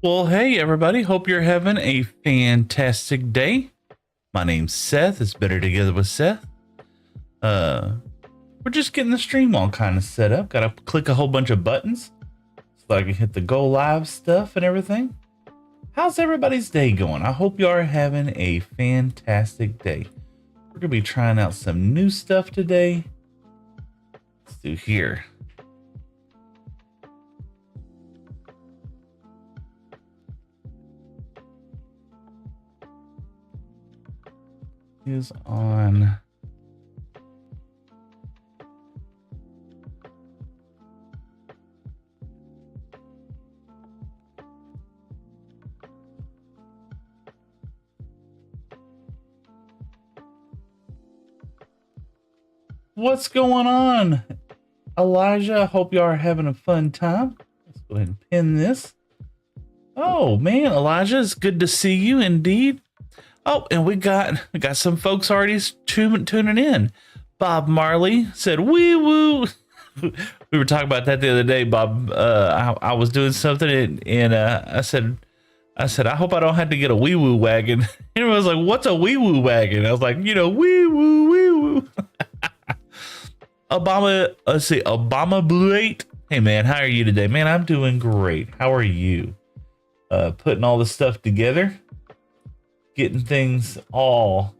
Well, hey everybody, hope you're having a fantastic day. My name's Seth. It's Better Together with Seth. We're just getting the stream all kind of set up. Gotta click a whole bunch of buttons so I can hit the go live stuff and everything. How's everybody's day going? I hope you are having a fantastic day. We're gonna be trying out some new stuff today. Let's do here. Is on. What's going on, Elijah? I hope you are having a fun time. Let's go ahead and pin this. Oh man, Elijah, it's good to see you indeed. Oh, and we got some folks already tuning in. Bob Marley said wee woo. We were talking about that the other day, Bob. I was doing something and I said I hope I don't have to get a wee woo wagon. And everyone was like, what's a wee woo wagon? I was like, wee woo. Obama Blue 8. Hey man, how are you today? Man, I'm doing great. How are you? Putting all the stuff together, getting things all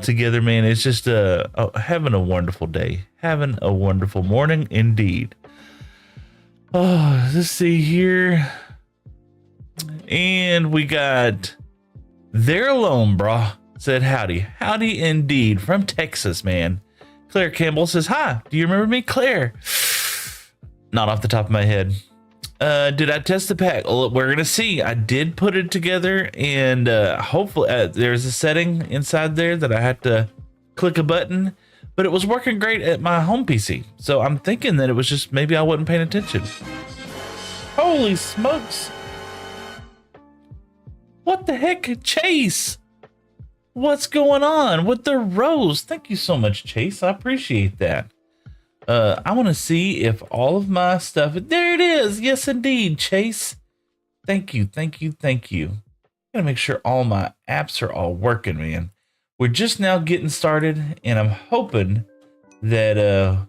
together, man. It's just having a wonderful day, having a wonderful morning indeed. Oh, let's see here. And we got They're Alone, brah. Said howdy indeed from Texas, man. Claire Campbell says hi. Do you remember me, Claire? Not off the top of my head. Did I test the pack? Well, we're gonna see. I did put it together, and hopefully there's a setting inside there that I had to click a button, but it was working great at my home PC. So I'm thinking that it was just maybe I wasn't paying attention. Holy smokes! What the heck, Chase? What's going on with the rose? Thank you so much, Chase. I appreciate that. I want to see if all of my stuff. There it is. Yes, indeed, Chase. Thank you. Gotta make sure all my apps are all working, man. We're just now getting started, and I'm hoping that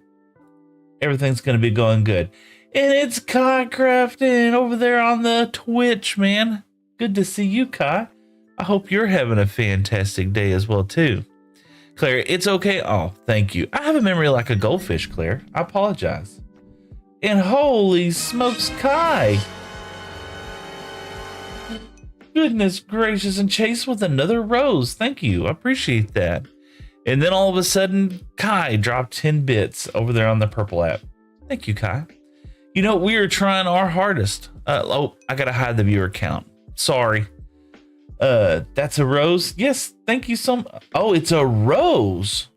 everything's gonna be going good. And it's Kai Crafting over there on the Twitch, man. Good to see you, Kai. I hope you're having a fantastic day as well, too. Claire, it's okay. Oh, thank you. I have a memory like a goldfish, Claire. I apologize. And holy smokes, Kai. Goodness gracious. And Chase with another rose. Thank you. I appreciate that. And then all of a sudden, Kai dropped 10 bits over there on the purple app. Thank you, Kai. You know, we are trying our hardest. I got to hide the viewer count. Sorry. That's a rose. Yes, thank you so much. Oh, it's a rose.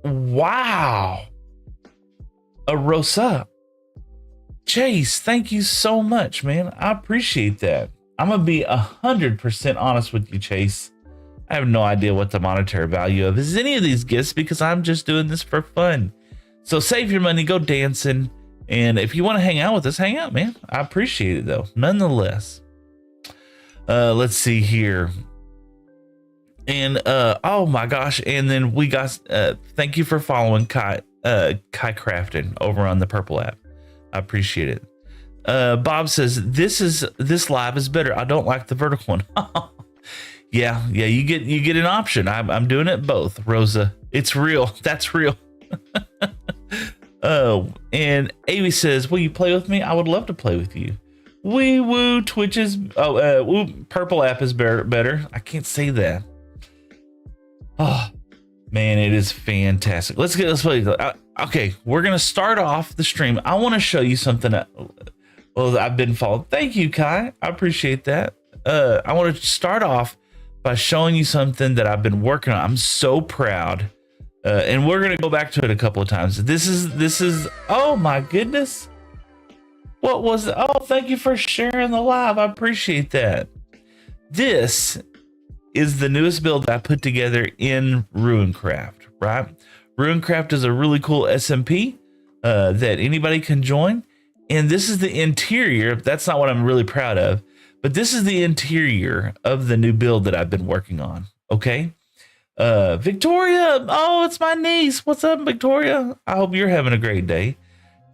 Wow. A rosa. Chase, thank you so much, man. I appreciate that. I'm gonna be 100% honest with you, Chase. I have no idea what the monetary value of is any of these gifts because I'm just doing this for fun. So save your money, go dancing, and if you want to hang out with us, hang out, man. I appreciate it though, nonetheless. Let's see here. And oh my gosh, and then we got thank you for following Kai Crafting over on the purple app. I appreciate it. Bob says this live is better. I don't like the vertical one. yeah, you get an option. I'm doing it both, Rosa. It's real. That's real. And Avi says, will you play with me? I would love to play with you. Wee woo, Twitches. Purple app is better. I can't say that. Oh man, it is fantastic. Let's play. Okay, we're gonna start off the stream. I want to show you something. I've been followed. Thank you, Kai. I appreciate that. I want to start off by showing you something that I've been working on. I'm so proud. And we're gonna go back to it a couple of times. This is. Oh my goodness. What was it? Oh, thank you for sharing the live. I appreciate that. This is the newest build I put together in Ruincraft, right? Ruincraft is a really cool SMP that anybody can join. And this is the interior. That's not what I'm really proud of, but this is the interior of the new build that I've been working on. Okay. Victoria. Oh, it's my niece. What's up, Victoria? I hope you're having a great day.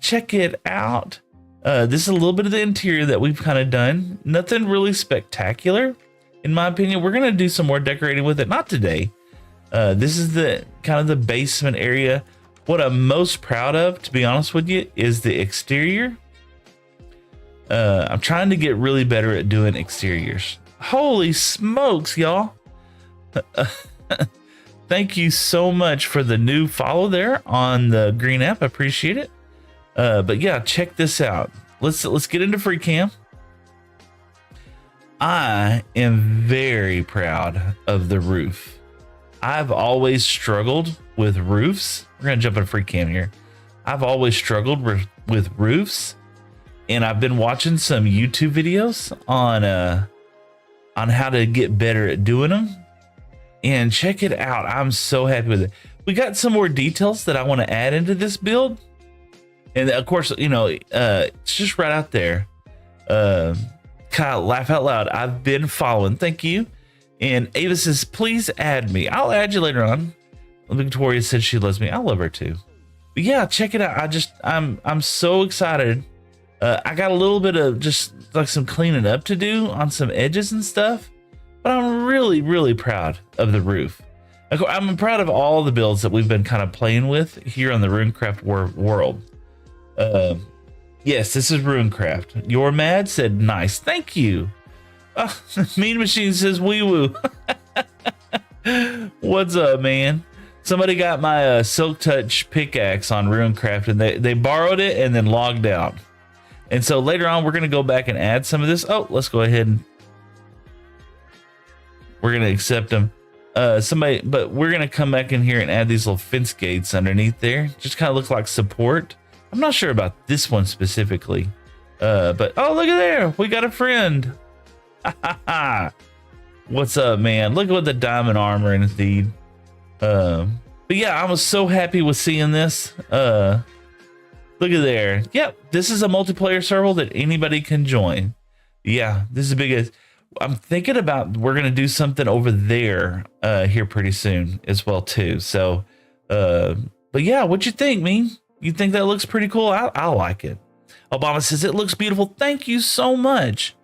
Check it out. This is a little bit of the interior that we've kind of done. Nothing really spectacular, in my opinion. We're going to do some more decorating with it. Not today. This is the kind of the basement area. What I'm most proud of, to be honest with you, is the exterior. I'm trying to get really better at doing exteriors. Holy smokes, y'all. Thank you so much for the new follow there on the green app. I appreciate it. But yeah, check this out. Let's get into free cam. I am very proud of the roof. I've always struggled with roofs. We're gonna jump in free cam here. I've always struggled with roofs, and I've been watching some YouTube videos on how to get better at doing them. And check it out. I'm so happy with it. We got some more details that I want to add into this build. And of course, you know, it's just right out there. Kyle, laugh out loud. I've been following. Thank you. And Ava says, please add me. I'll add you later on. Victoria said she loves me. I love her too. But yeah, check it out. I'm so excited. I got a little bit of just like some cleaning up to do on some edges and stuff. But I'm really, really proud of the roof. I'm proud of all the builds that we've been kind of playing with here on the RuneCraft world. Yes, this is RuneCraft. Your Mad said, nice. Thank you. Mean Machine says, wee woo. What's up, man? Somebody got my Silk Touch pickaxe on RuneCraft, and they borrowed it and then logged out. And so later on, we're going to go back and add some of this. Oh, let's go ahead and we're going to accept them. But we're going to come back in here and add these little fence gates underneath there. Just kind of look like support. I'm not sure about this one specifically. But oh, look at there. We got a friend. What's up, man? Look at what the diamond armor indeed. But yeah, I was so happy with seeing this. Look at there. Yep, this is a multiplayer server that anybody can join. Yeah, this is the biggest. I'm thinking about we're gonna do something over there here pretty soon as well too. So, but yeah, what you think, me? You think that looks pretty cool? I like it. Obama says it looks beautiful. Thank you so much.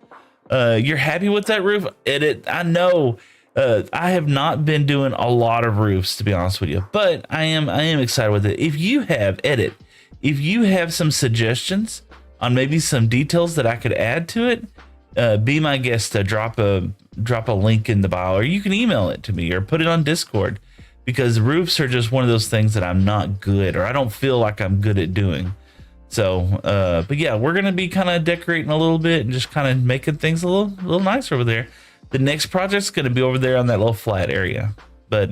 You're happy with that roof? I know. I have not been doing a lot of roofs, to be honest with you, but I am excited with it. If you have some suggestions on maybe some details that I could add to it, be my guest to drop a link in the bio, or you can email it to me or put it on Discord, because roofs are just one of those things that I'm not good, or I don't feel like I'm good at doing. So, but yeah, we're going to be kind of decorating a little bit and just kind of making things a little nicer over there. The next project's going to be over there on that little flat area. But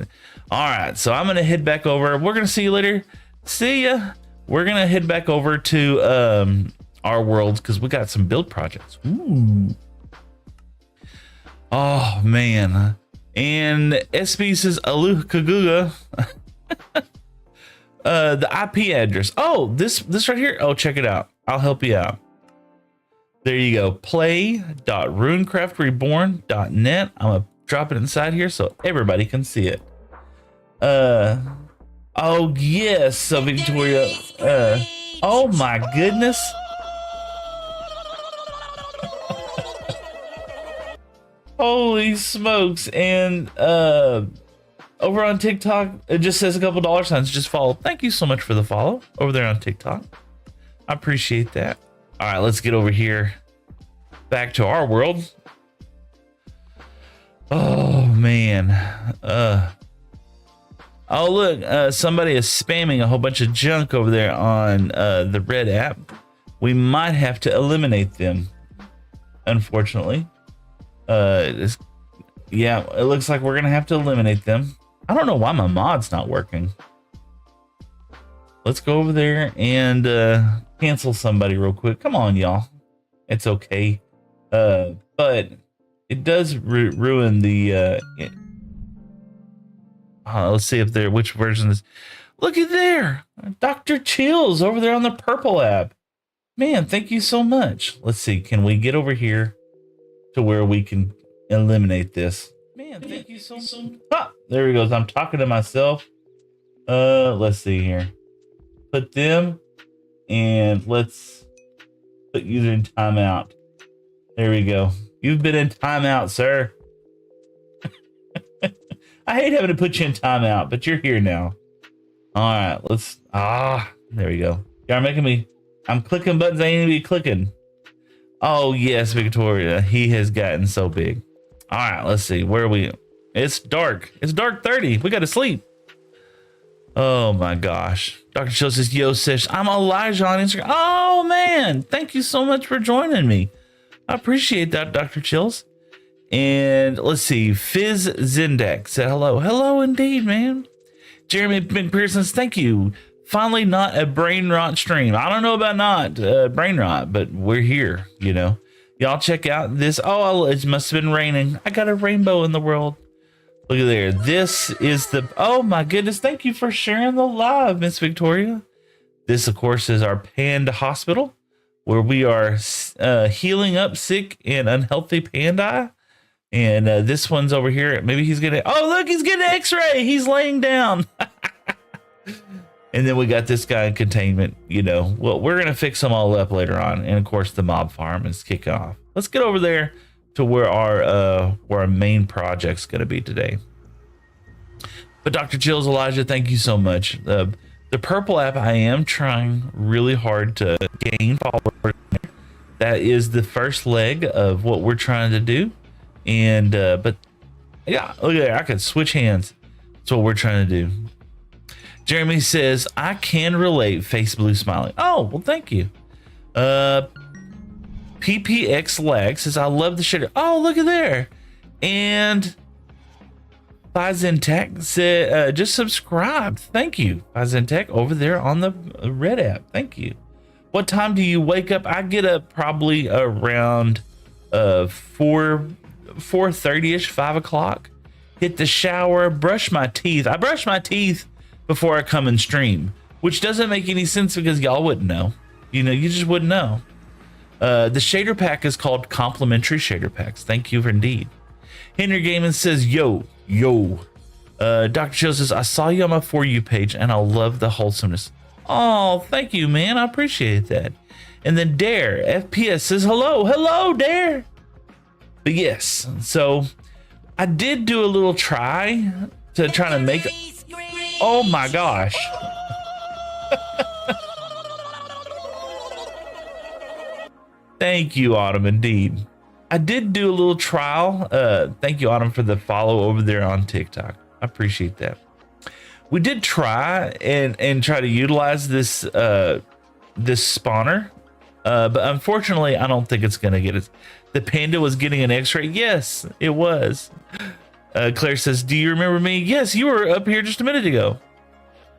all right, so I'm going to head back over. We're going to see you later. See ya. We're going to head back over to our world because we got some build projects. Ooh. Oh, man. And SB says, Aluha Kaguga. The IP address. Oh, this right here. Oh, check it out. I'll help you out. There you go. Play.runecraftreborn.net. I'm gonna drop it inside here so everybody can see it. Oh yes, so Victoria. Oh my goodness. Holy smokes. And over on TikTok, it just says a couple dollar signs. Just follow. Thank you so much for the follow over there on TikTok. I appreciate that. All right, let's get over here back to our world. Oh man. Oh look, somebody is spamming a whole bunch of junk over there on the red app. We might have to eliminate them, unfortunately. Yeah, it looks like we're gonna have to eliminate them. I don't know why my mod's not working. Let's go over there and cancel somebody real quick. Come on, y'all. It's okay. But it does ruin the let's see if which version is. Look at there. Dr. Chills over there on the purple app. Man, thank you so much. Let's see. Can we get over here to where we can eliminate this? Man, thank you so much. Ah, there he goes. I'm talking to myself. Let's see here. Put them and let's put you in timeout. There we go. You've been in timeout, sir. I hate having to put you in timeout, but you're here now. All right, there we go. Y'all making me, I'm clicking buttons I ain't to be clicking. Oh yes, Victoria, he has gotten so big. All right, let's see, where are we? It's dark. It's dark 30. We got to sleep. Oh my gosh. Dr. Chill says, yo, Sesh, I'm Elijah on Instagram. Oh man, thank you so much for joining me. I appreciate that, Dr. Chills. And let's see, Fizz Zindak said hello. Hello indeed, man. Jeremy McPherson, thank you. Finally not a brain rot stream. I don't know about not brain rot, but we're here, you know. Y'all check out this. Oh, it must have been raining. I got a rainbow in the world. Look at there. This is the, oh my goodness. Thank you for sharing the live, Miss Victoria. This, of course, is our Panda Hospital, where we are healing up sick and unhealthy panda. And this one's over here. Maybe he's gonna, oh look, he's getting an x-ray. He's laying down. And then we got this guy in containment, you know. Well, we're gonna fix them all up later on. And of course the mob farm is kicking off. Let's get over there to where our main project's gonna be today. But Dr. Chills, Elijah, thank you so much. The purple app, I am trying really hard to gain followers. That is the first leg of what we're trying to do. And but yeah, look at there, I can switch hands. That's what we're trying to do. Jeremy says, I can relate, face blue smiling. Oh, well, thank you. PPX Lag says, I love the shader. Oh, look at there. And Bizentech said, just subscribed. Thank you, Bizentech, over there on the red app. Thank you. What time do you wake up? I get up probably around 4:30ish, 5 o'clock. Hit the shower, brush my teeth. I brush my teeth before I come and stream, which doesn't make any sense because y'all wouldn't know. You know, you just wouldn't know. The shader pack is called complimentary shader packs. Thank you for indeed. Henry Gaiman says, yo. Dr. Chill says, I saw you on my For You page and I love the wholesomeness. Oh, thank you, man. I appreciate that. And then Dare FPS says, hello, Dare. But yes, so I did do a little try to make it. Oh my gosh. Thank you, Autumn, indeed. I did do a little trial. Thank you, Autumn, for the follow over there on TikTok. I appreciate that. We did try and try to utilize this this spawner. But unfortunately, I don't think it's going to get it. The panda was getting an x-ray. Yes, it was. Claire says, do you remember me? Yes, you were up here just a minute ago.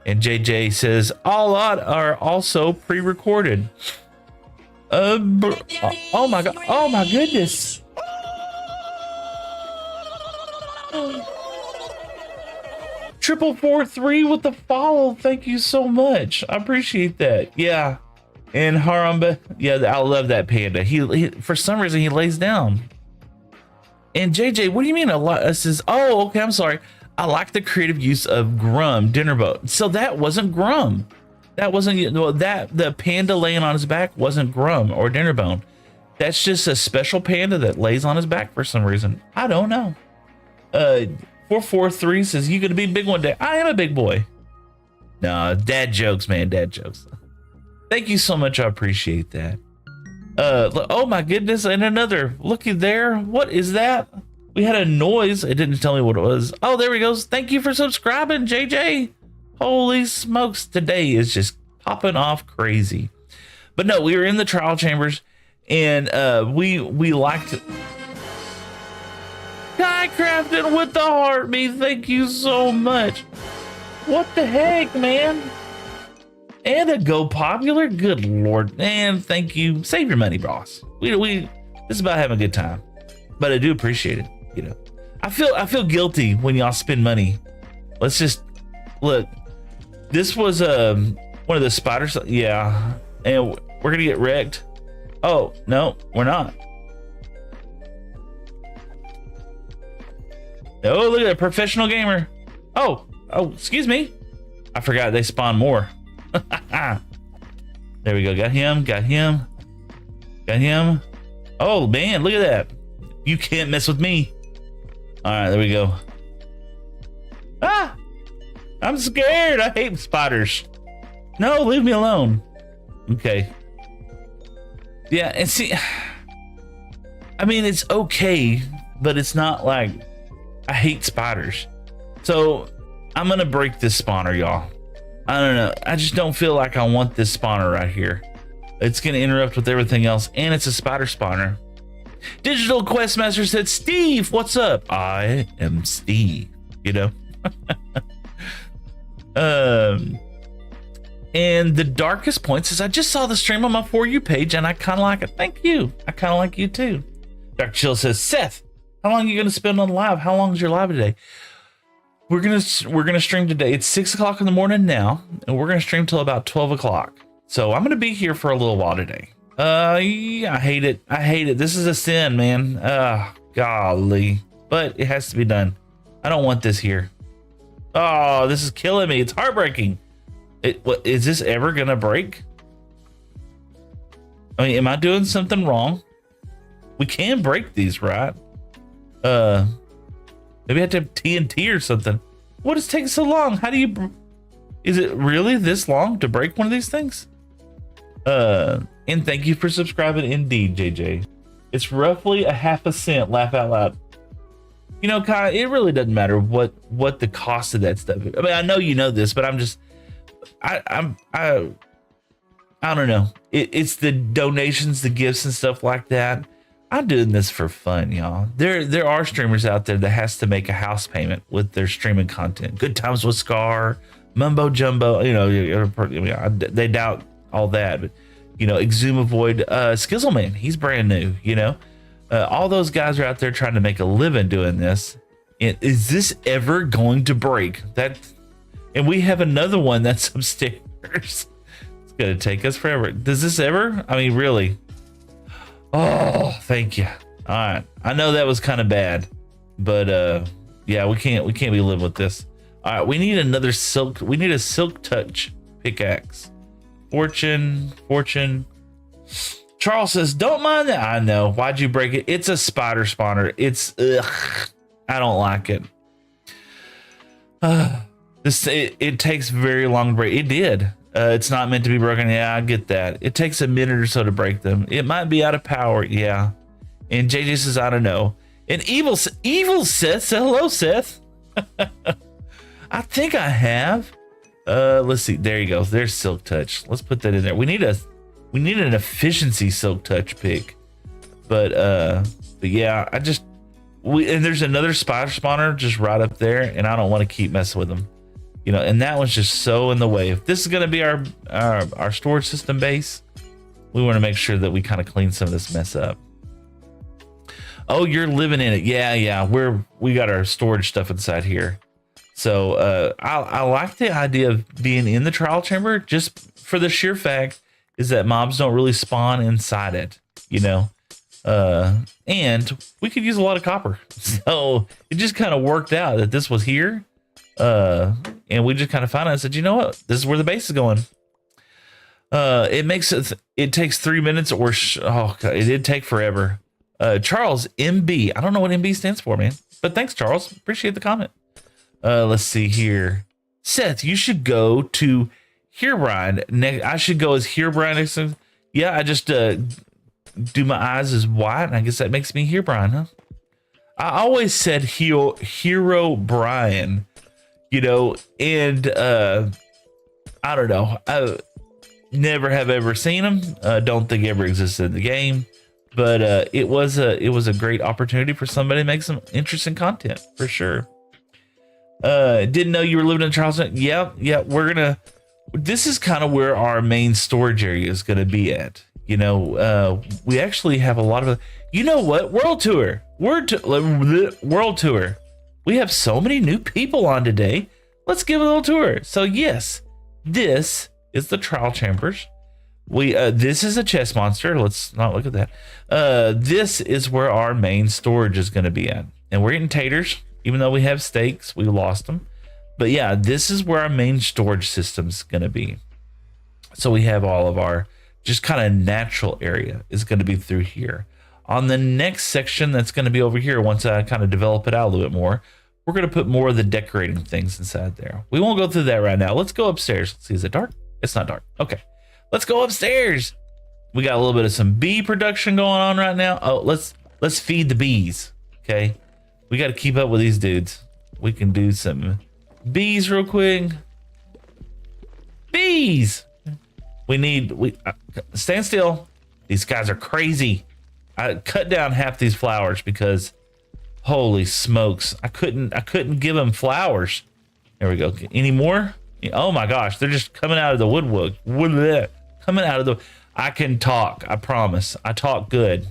And JJ says, all odd are also pre-recorded. Oh my god. Oh my goodness. Triple 43 with the follow. Thank you so much. I appreciate that. Yeah. And Haramba, yeah, I love that panda. He for some reason he lays down. And JJ, what do you mean a lot? Says, oh, okay, I'm sorry. I like the creative use of Grum dinner boat. So that wasn't Grum. That wasn't, well, that the panda laying on his back wasn't Grum or dinner bone. That's just a special panda that lays on his back for some reason. I don't know. 443 says, you gonna be big one day. I am a big boy. No, dad jokes, man, dad jokes. Thank you so much. I appreciate that. Oh my goodness. And another, looky there. What is that? We had a noise. It didn't tell me what it was. Oh, there he goes. Thank you for subscribing, JJ. Holy smokes. Today is just popping off crazy. But no, we were in the trial chambers and we liked it. Guy Crafted with the heartbeat. Thank you so much. What the heck, man? And a Go Popular, good lord, and thank you. Save your money, boss. We this is about having a good time, but I do appreciate it. You know, I feel guilty when y'all spend money. Let's just look. This was one of the spiders, yeah. And We're gonna get wrecked. Oh, no, we're not. Oh, look at that professional gamer. Oh, excuse me. I forgot they spawn more. There we go. Got him. Oh, man, look at that. You can't mess with me. All right, there we go. Ah, I'm scared. I hate spiders. No, leave me alone. Okay. Yeah, and see, I mean, it's okay, but it's not like I hate spiders. So I'm going to break this spawner, y'all. I don't know. I just don't feel like I want this spawner right here. It's going to interrupt with everything else, and it's a spider spawner. Digital Questmaster said, Steve, what's up? I am Steve, you know? And the darkest point says, I just saw the stream on my For You page, and I kind of like it. Thank you. I kind of like you, too. Dark Chill says, Seth, how long are you going to spend on live? How long is your live today? We're gonna stream today. It's 6 o'clock in the morning now, and we're gonna stream till about 12 o'clock. So I'm gonna be here for a little while today. Yeah, I hate it. This is a sin, man. Golly. But it has to be done. I don't want this here. Oh, this is killing me. It's heartbreaking. What is this ever gonna break? I mean, am I doing something wrong? We can break these, right? Maybe I have to have TNT or something. What is taking so long? How do you... Is it really this long to break one of these things? And thank you for subscribing indeed, JJ. It's roughly a half a cent, laugh out loud. You know, Kai, it really doesn't matter what the cost of that stuff is. I mean, I know you know this, but I'm just... I don't know. It's the donations, the gifts and stuff like that. I'm doing this for fun, y'all. There are streamers out there that has to make a house payment with their streaming content. Good Times with Scar, Mumbo Jumbo, you know, they doubt all that. But, you know, Exuma Void, Skizzleman, he's brand new, you know. All those guys are out there trying to make a living doing this. And is this ever going to break? And we have another one that's upstairs. It's going to take us forever. Does this ever? I mean, really? Oh, thank you. All right. I know that was kind of bad, but yeah, we can't be living with this. All right, we need another silk. We need a silk touch pickaxe. Fortune. Charles says, don't mind that. I know. Why'd you break it? It's a spider spawner. It's I don't like it. It takes very long to break. It did. It's not meant to be broken. Yeah, I get that. It takes a minute or so to break them. It might be out of power. Yeah. And JJ says, I don't know. And Evil Seth says, hello, Seth. I think I have. Let's see. There you go. There's Silk Touch. Let's put that in there. We need an efficiency Silk Touch pick. But yeah, and there's another spider spawner just right up there, and I don't want to keep messing with them. You know, and that one's just so in the way. If this is going to be our storage system base, we want to make sure that we kind of clean some of this mess up. Oh, you're living in it. Yeah. We got our storage stuff inside here. So I like the idea of being in the trial chamber just for the sheer fact is that mobs don't really spawn inside it, you know. And we could use a lot of copper. So it just kind of worked out that this was here. And we just kind of found out and said, you know what? This is where the base is going. It takes 3 minutes or oh God, it did take forever. Charles MB. I don't know what MB stands for, man. But thanks, Charles. Appreciate the comment. Let's see here. Seth, you should go to Herebrine. I should go as Herebrine next time. Yeah, I just do my eyes as white, and I guess that makes me Herebrine, huh? I always said Hero Brian. You know, and I don't know. I never have ever seen him. Don't think he ever existed in the game, but it was a great opportunity for somebody to make some interesting content for sure. Didn't know you were living in Charleston. Yeah. This is kind of where our main storage area is going to be at. You know, we actually have a lot of. You know what? World tour. We have so many new people on today. Let's give a little tour. So yes, this is the trial chambers. This is a chest monster. Let's not look at that. This is where our main storage is going to be at. And we're eating taters, even though we have steaks. We lost them. But yeah, this is where our main storage system is going to be. So we have all of our just kind of natural area is going to be through here. On the next section, that's going to be over here. Once I kind of develop it out a little bit more, we're going to put more of the decorating things inside there. We won't go through that right now. Let's go upstairs. Let's see, is it dark? It's not dark. Okay. Let's go upstairs. We got a little bit of some bee production going on right now. Oh, let's feed the bees. Okay. We got to keep up with these dudes. We can do some bees real quick. Bees. Stand still. These guys are crazy. I cut down half these flowers because holy smokes, I couldn't give them flowers. There we go. Any more? Oh my gosh, they're just coming out of the woodwork. Coming out of the. I can talk. I promise. I talk good.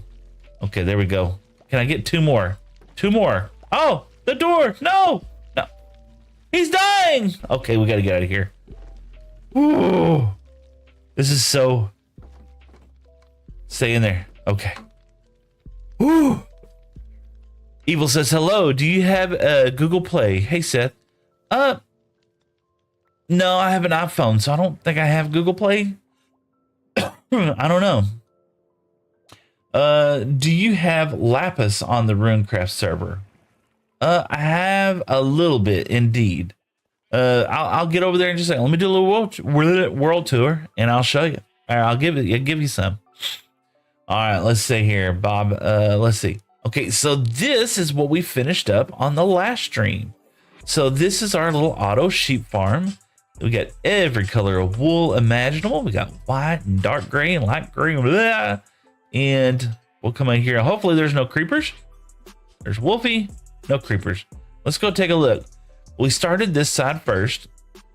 Okay, there we go. Can I get two more? Two more. Oh, the door. No. He's dying. Okay, we got to get out of here. Ooh. This is so. Stay in there. Okay. Ooh. Evil says, hello. Do you have Google Play? Hey, Seth. No, I have an iPhone, so I don't think I have Google Play. I don't know. Do you have Lapis on the Runecraft server? I have a little bit, indeed. I'll get over there in just a second. Let me do a little world tour, and I'll show you. All right, I'll give you some. All right, let's see here, Bob. Let's see. Okay, so this is what we finished up on the last stream. So this is our little auto sheep farm. We got every color of wool imaginable. We got white and dark gray and light gray. Blah. And we'll come in here. Hopefully there's no creepers. There's Wolfie. No creepers. Let's go take a look. We started this side first.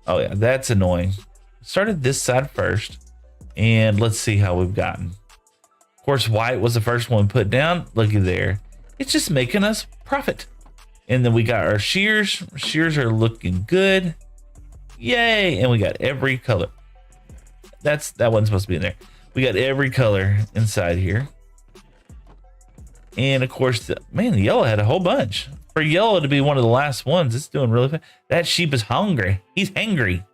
Oh yeah, that's annoying. Started this side first. And let's see how we've gotten. Of course, white was the first one put down. Looky there. It's just making us profit. And then we got our shears. Shears are looking good. Yay. And we got every color. That wasn't supposed to be in there. We got every color inside here. And of course, the yellow had a whole bunch. For yellow to be one of the last ones, it's doing really fast. That sheep is hungry. He's hangry.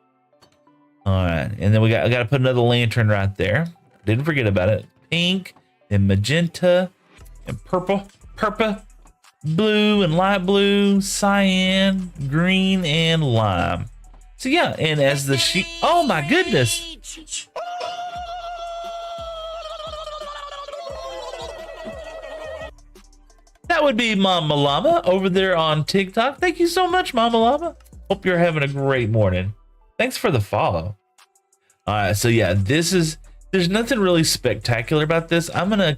All right. And then I got to put another lantern right there. Didn't forget about it. Pink and magenta and purple, blue and light blue, cyan, green, and lime. So yeah, and as the sheep, oh my goodness. That would be Mama Llama over there on TikTok. Thank you so much, Mama Llama. Hope you're having a great morning. Thanks for the follow. All right, so yeah, there's nothing really spectacular about this. I'm gonna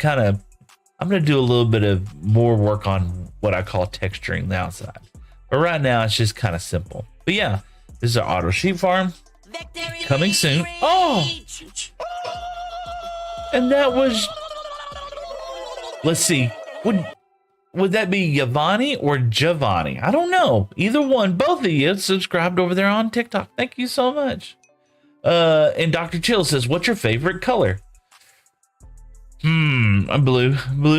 do a little bit of more work on what I call texturing the outside. But right now it's just kind of simple. But yeah, this is our auto sheep farm coming soon. Oh, and that was, let's see, would that be Yavani or Giovanni? I don't know. Either one. Both of you subscribed over there on TikTok. Thank you so much. And Dr. Chill says, what's your favorite color? I'm blue.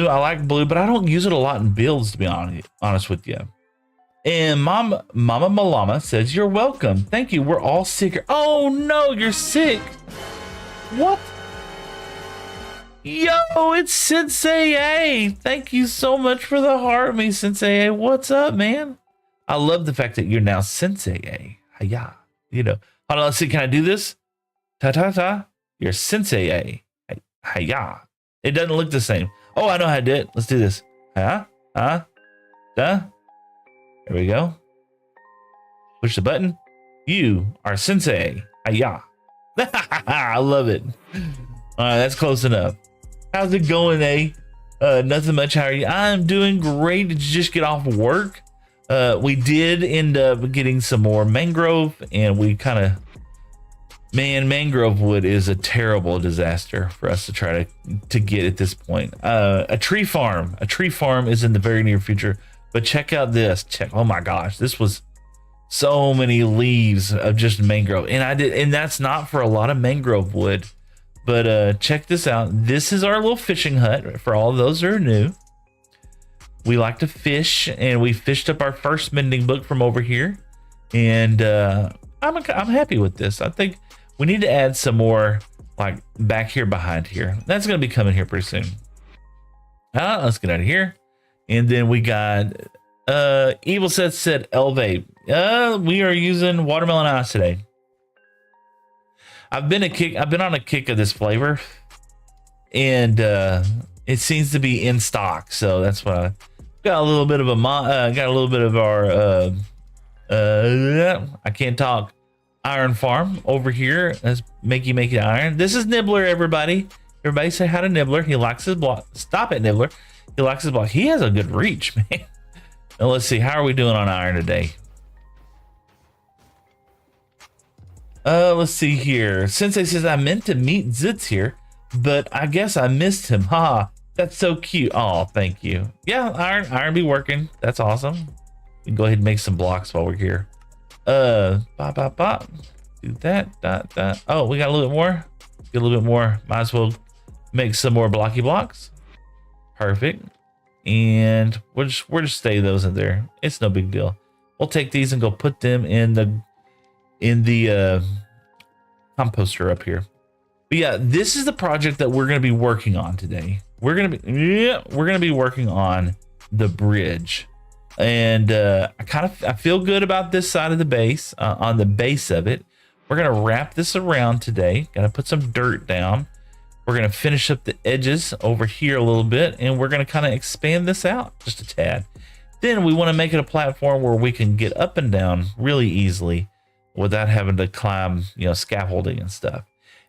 I like blue, but I don't use it a lot in builds, to be honest with you. And Mama Malama says, you're welcome. Thank you. We're all sick. Oh no, you're sick. What? Yo, it's Sensei A. Thank you so much for the heart, me Sensei A. What's up, man? I love the fact that you're now Sensei A. Hiya. You know. Hold on, let's see. Can I do this? Ta-ta-ta. You're Sensei A. Hiya. It doesn't look the same. Oh, I know how to do it. Let's do this. There we go. Push the button. You are Sensei. Hiya. I love it. All right, that's close enough. How's it going, A? Nothing much. How are you? I'm doing great. Did you just get off of work? We did end up getting some more mangrove, and we kind of, mangrove wood is a terrible disaster for us to try to get at this point. A tree farm is in the very near future, but check out this. Oh my gosh, this was so many leaves of just mangrove, and that's not for a lot of mangrove wood, But check this out. This is our little fishing hut for all those who are new. We like to fish, and we fished up our first mending book from over here. And I'm happy with this. I think we need to add some more like back here behind here. That's going to be coming here pretty soon. Let's get out of here. And then we got Evil Seth said elevate. We are using watermelon ice today. I've been on a kick of this flavor, and it seems to be in stock. So that's why I got a little bit of our I can't talk, iron farm over here. Let's make it iron. This is Nibbler, everybody. Everybody say hi to Nibbler. He likes his block. Stop it, Nibbler. He likes his block. He has a good reach, man. Now let's see. How are we doing on iron today? Let's see here. Sensei says, I meant to meet Zitz here, but I guess I missed him. Haha, that's so cute. Oh, thank you. Yeah, iron be working. That's awesome. We can go ahead and make some blocks while we're here. Bop. Do that. Oh, we got a little bit more. Get a little bit more. Might as well make some more blocky blocks. Perfect. And we'll just stay those in there. It's no big deal. We'll take these and go put them in the composter up here. But yeah, this is the project that we're going to be working on today. We're going to be working on the bridge. And I feel good about this side of the base, on the base of it. We're going to wrap this around today. Going to put some dirt down. We're going to finish up the edges over here a little bit, and we're going to kind of expand this out just a tad. Then we want to make it a platform where we can get up and down really easily without having to climb, scaffolding and stuff.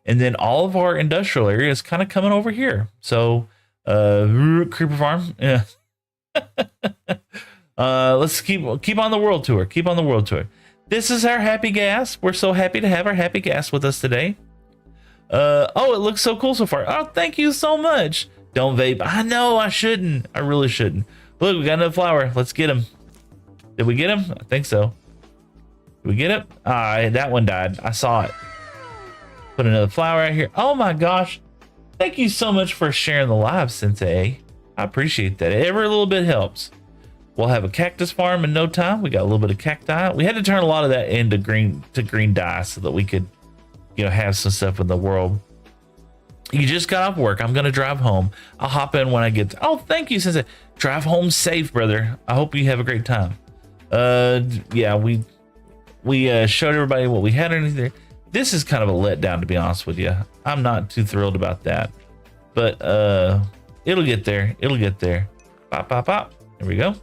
And then all of our industrial area is kind of coming over here. So, creeper farm. Yeah. Let's keep on the world tour. Keep on the world tour. This is our happy gas. We're so happy to have our happy gas with us today. Oh, it looks so cool so far. Oh, thank you so much. Don't vape. I know I shouldn't. I really shouldn't. Look, we got another flower. Let's get him. Did we get him? I think so. Did we get it? That one died. I saw it. Put another flower out here. Oh my gosh. Thank you so much for sharing the live, Sensei. I appreciate that. Every little bit helps. We'll have a cactus farm in no time. We got a little bit of cacti. We had to turn a lot of that into green dye so that we could, have some stuff in the world. You just got off work. I'm going to drive home. I'll hop in when I get to, oh, thank you, Sensei. Drive home safe, brother. I hope you have a great time. Yeah, we showed everybody what we had underneath there. This is kind of a letdown, to be honest with you. I'm not too thrilled about that, but it'll get there. It'll get there. Pop. There we go.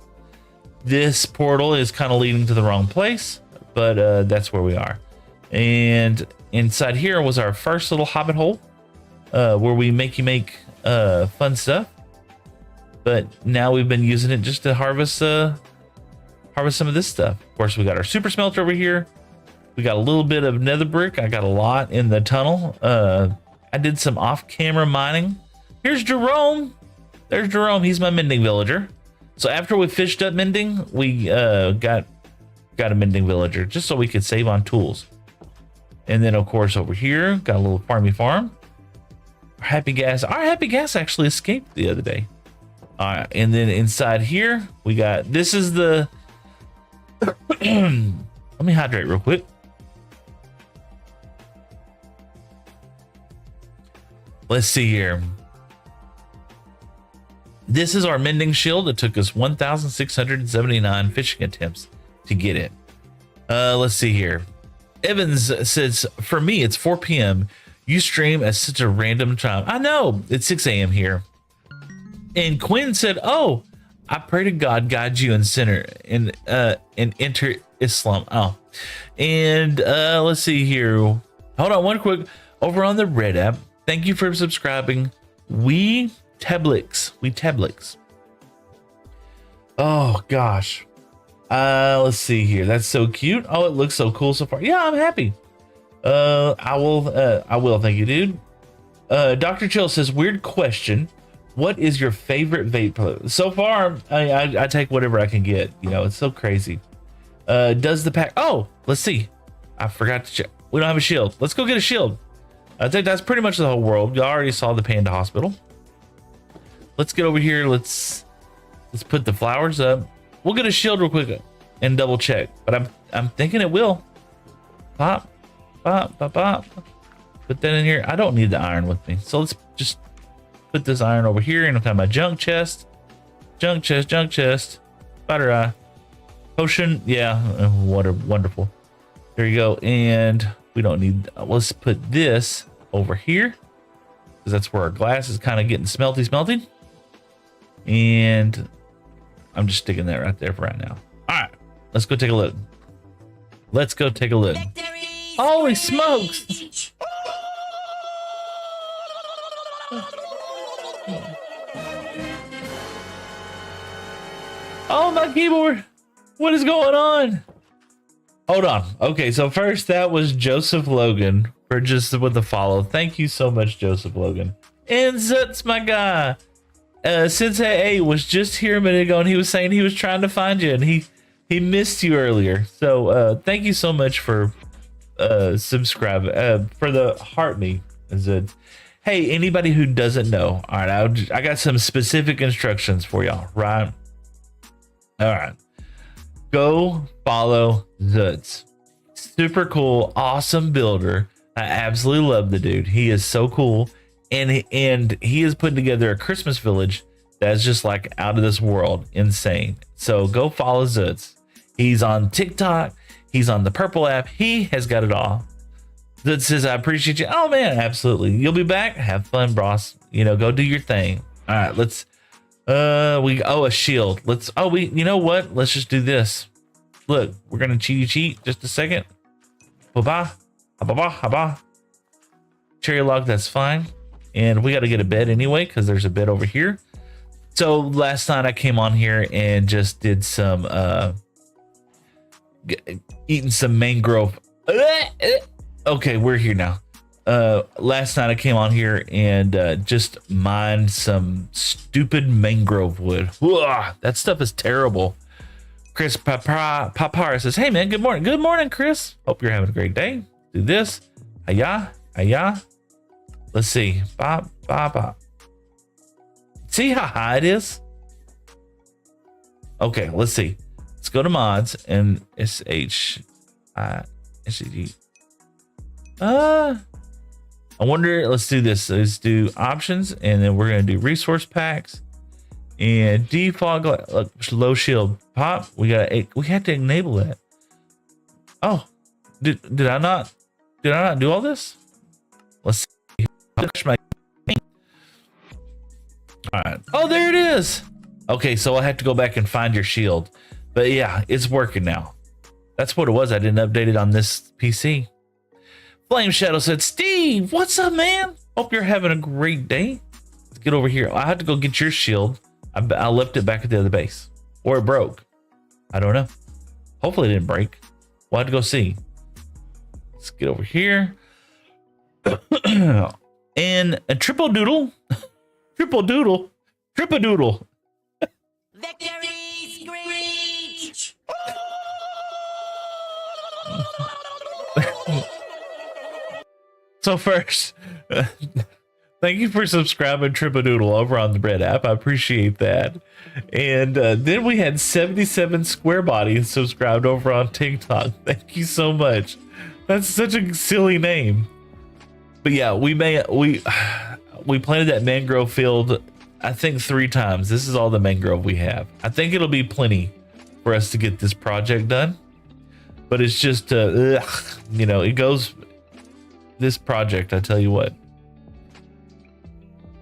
This portal is kind of leading to the wrong place, but that's where we are. And inside here was our first little hobbit hole, where we make fun stuff. But now we've been using it just to harvest some of this stuff. Of course, we got our super smelter over here. We got a little bit of nether brick. I got a lot in the tunnel. I did some off-camera mining. Here's Jerome. There's Jerome. He's my mending villager. So after we fished up mending, we got a mending villager just so we could save on tools. And then of course over here, got a little farm. Our happy gas actually escaped the other day. All right, and then inside here we got, this is the let me hydrate real quick. Let's see here. This is our mending shield. It took us 1,679 fishing attempts to get it. Let's see here. Evans says, for me, it's 4 p.m. You stream at such a random time. I know, it's 6 a.m. here. And Quinn said, oh, I pray to God guide you and sinner and enter Islam. Oh, and let's see here. Hold on one quick. Over on the Red app, thank you for subscribing. We Teblix. Oh gosh. Let's see here. That's so cute. Oh, it looks so cool so far. Yeah, I'm happy. I will. Thank you, dude. Dr. Chill says, weird question. What is your favorite vape? So far, I take whatever I can get. It's so crazy. Does the pack? Oh, let's see. I forgot to check. We don't have a shield. Let's go get a shield. I think that's pretty much the whole world. You already saw the panda hospital. Let's get over here. Let's put the flowers up. We'll get a shield real quick and double check. But I'm thinking it will. Pop, pop, pop, pop. Put that in here. I don't need the iron with me, so let's just put this iron over here and kind of my junk chest. Junk chest, junk chest. Spider eye. Potion. Yeah, wonderful. There you go. And we don't need. Let's put this over here because that's where our glass is kind of getting smelty. And I'm just sticking that right there for right now. All right, let's go take a look. Let's go take a look. Holy smokes! Oh, my keyboard. What is going on? Hold on. Okay, so first that was Joseph Logan for just with the follow. Thank you so much, Joseph Logan. And Zutz, my guy. Sensei A was just here a minute ago and he was saying he was trying to find you and he missed you earlier. So thank you so much for subscribing for the heart me. Hey, anybody who doesn't know, all right, I got some specific instructions for y'all, right? All right, go follow Zutz. Super cool, awesome builder. I absolutely love the dude. He is so cool, and he is putting together a Christmas village that's just like out of this world, insane. So go follow Zutz. He's on TikTok. He's on the Purple app. He has got it all. Zutz says, "I appreciate you." Oh man, absolutely. You'll be back. Have fun, boss. You know, go do your thing. All right, let's. A shield. You know what? Let's just do this. Look, we're gonna cheat just a second. Haba. Cherry log, that's fine. And we got to get a bed anyway because there's a bed over here. So last night I came on here and just did some eating some mangrove. Okay, we're here now. Last night I came on here and just mined some stupid mangrove wood. Ugh, that stuff is terrible. Chris Papara says, "Hey man, good morning." Good morning, Chris. Hope you're having a great day. Do this. Hiya. Let's see. Bop. See how high it is? Okay, let's see. Let's go to mods and SHISG. I wonder, let's do this. Let's do options and then we're going to do resource packs and default low shield pop. We have to enable that. Oh, did I not do all this? Let's see. All right. Oh, there it is. Okay, so I'll have to go back and find your shield. But yeah, it's working now. That's what it was. I didn't update it on this PC. Flame Shadow said, "Steve, what's up, man? Hope you're having a great day." Let's get over here. I had to go get your shield. I left it back at the other base. Or it broke. I don't know. Hopefully it didn't break. We'll have to go see. Let's get over here. And a triple doodle. Triple doodle. Victory screech! So first, thank you for subscribing Tripadoodle over on the Bread app. I appreciate that. And then we had 77 Square Bodies subscribed over on TikTok. Thank you so much. That's such a silly name. But yeah, we planted that mangrove field, I think 3 times. This is all the mangrove we have. I think it'll be plenty for us to get this project done. But it's just, it goes, this project, I tell you what.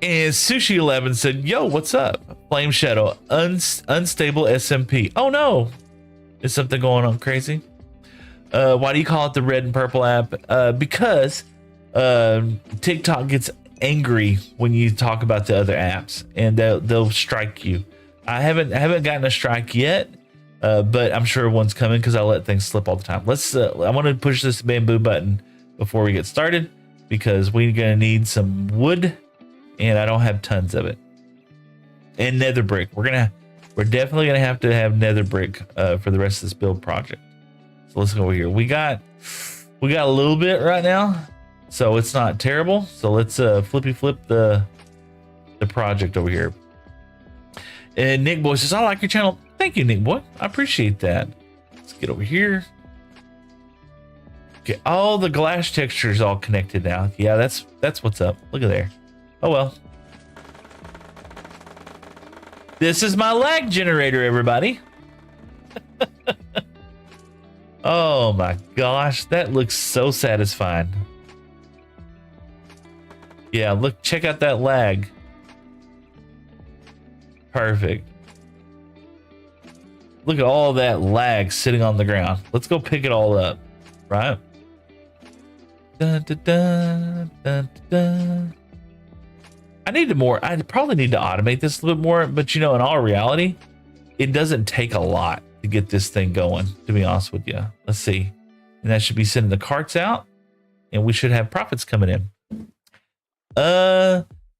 And Sushi11 said, "Yo, what's up? Flame Shadow, unstable SMP. Oh no, is something going on crazy? Why do you call it the red and purple app? Because TikTok gets angry when you talk about the other apps, and they'll strike you. I haven't gotten a strike yet, but I'm sure one's coming because I let things slip all the time. Let's. I want to push this bamboo button before we get started because we're gonna need some wood, and I don't have tons of it. And nether brick. We're definitely gonna have to have nether brick for the rest of this build project. So let's go over here. We got a little bit right now. So it's not terrible. So let's flippy flip the project over here. And Nick Boy says, I like your channel. Thank you, Nick Boy. I appreciate that. Let's get over here. Okay, all the glass textures all connected now. Yeah, that's what's up. Look at there. Oh well. This is my lag generator, everybody. Oh my gosh, that looks so satisfying. Yeah, look, check out that lag. Perfect. Look at all that lag sitting on the ground. Let's go pick it all up, right? Dun, dun, dun, dun, dun. I probably need to automate this a little bit more, but you know, in all reality, it doesn't take a lot to get this thing going, to be honest with you. Let's see. And that should be sending the carts out, and we should have profits coming in.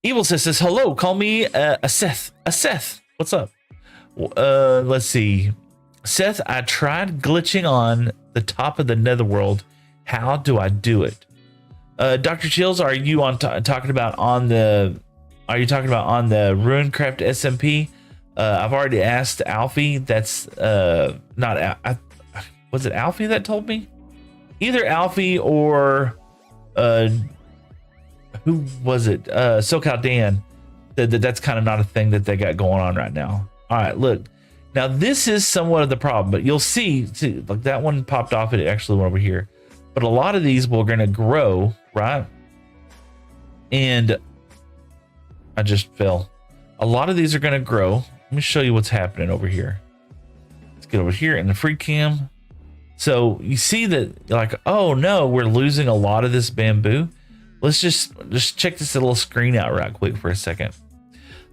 Evil says, hello, call me a Seth. A Seth. What's up? Let's see. Seth, I tried glitching on the top of the netherworld. How do I do it? Dr. Chills, are you on talking about on the Runecraft SMP? I've already asked Alfie. That's not was it Alfie that told me? Either Alfie or who was it? SoCal Dan said that's kind of not a thing that they got going on right now. All right, look. Now this is somewhat of the problem, but you'll see like that one popped off. It actually went over here. But a lot of these we're going to grow, right? And I just fell. A lot of these are going to grow. Let me show you what's happening over here. Let's get over here in the free cam. So you see that like, oh no, we're losing a lot of this bamboo. Let's just check this little screen out right quick for a second.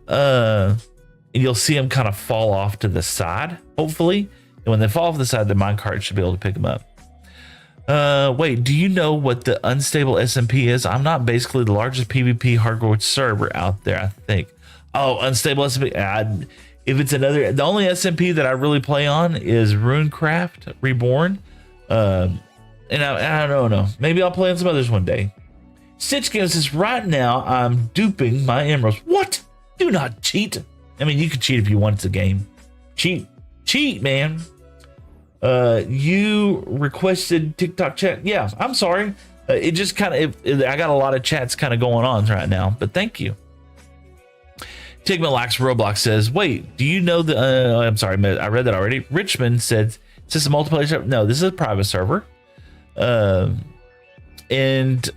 And you'll see them kind of fall off to the side, hopefully. And when they fall off the side, the minecart should be able to pick them up. Wait, do you know what the unstable SMP is? I'm not basically the largest PvP hardcore server out there, I think. Oh, unstable SMP. If it's the only SMP that I really play on is Runecraft Reborn. And I don't know. Maybe I'll play on some others one day. Stitch Games says, right now I'm duping my emeralds. What? Do not cheat. I mean, you can cheat if you want. It's a game. Cheat, man. You requested TikTok chat. Yeah, I'm sorry. It just kind of, I got a lot of chats kind of going on right now, but thank you. Tigman Lax Roblox says, wait, do you know the, I'm sorry, I read that already. Richmond said, is this a multiplayer server? No, this is a private server. And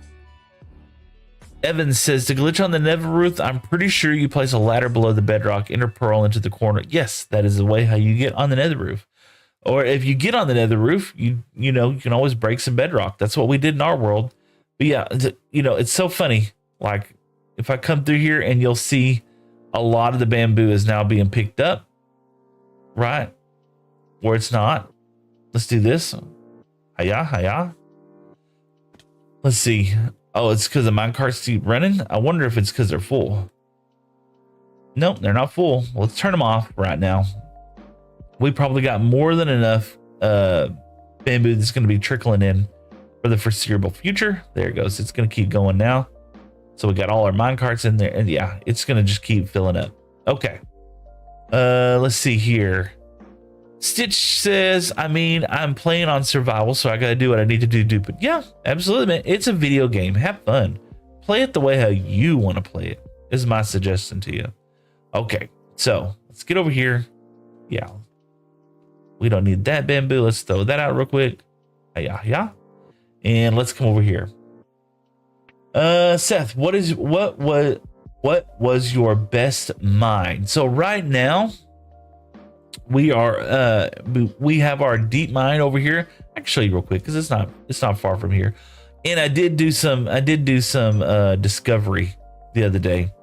Evans says, to glitch on the nether roof, I'm pretty sure you place a ladder below the bedrock, enter pearl into the corner. Yes, that is the way how you get on the nether roof. Or if you get on the nether roof, you know, you can always break some bedrock. That's what we did in our world. But yeah, you know, it's so funny. Like if I come through here and you'll see a lot of the bamboo is now being picked up, right? Or it's not. Let's do this. Hiya. Let's see. Oh, it's because the minecarts keep running. I wonder if it's because they're full. Nope, they're not full. Let's turn them off right now. We probably got more than enough bamboo that's going to be trickling in for the foreseeable future. There it goes. It's going to keep going now. So we got all our minecarts in there, and yeah, it's going to just keep filling up. Okay. Let's see here. Stitch says, I mean, I'm playing on survival, so I got to do what I need to do. But yeah, absolutely, man. It's a video game. Have fun. Play it the way how you want to play it is my suggestion to you. Okay, so let's get over here. Yeah. We don't need that bamboo. Let's throw that out real quick. Yeah. And let's come over here. Seth, what was your best mine? So right now we have our deep mine over here. I can show you real quick because it's not far from here. And I did do some discovery the other day.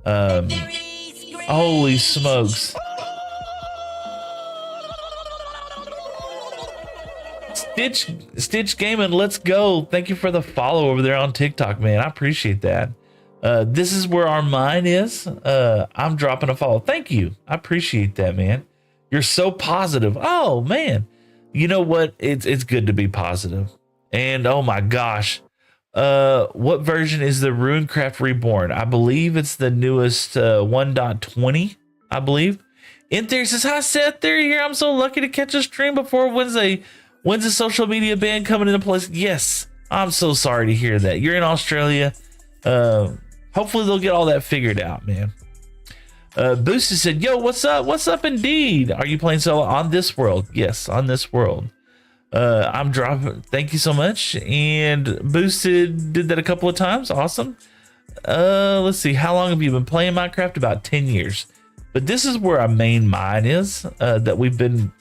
Holy smokes. Stitch Gaming, let's go. Thank you for the follow over there on TikTok, man. I appreciate that. This is where our mine is. I'm dropping a follow. Thank you. I appreciate that, man. You're so positive. Oh man. You know what? It's good to be positive. And oh my gosh, What version is the Runecraft Reborn? I believe it's the newest 1.20, I believe. In there says, hi Seth, they're here. I'm so lucky to catch a stream before Wednesday. When's the social media ban coming into place? Yes, I'm so sorry to hear that. You're in Australia. Hopefully they'll get all that figured out, man. Boosted said, yo, what's up? What's up indeed? Are you playing solo on this world? Yes, on this world. I'm dropping. Thank you so much. And Boosted did that a couple of times. Awesome. Let's see. How long have you been playing Minecraft? About 10 years. But this is where our main mine is, that we've been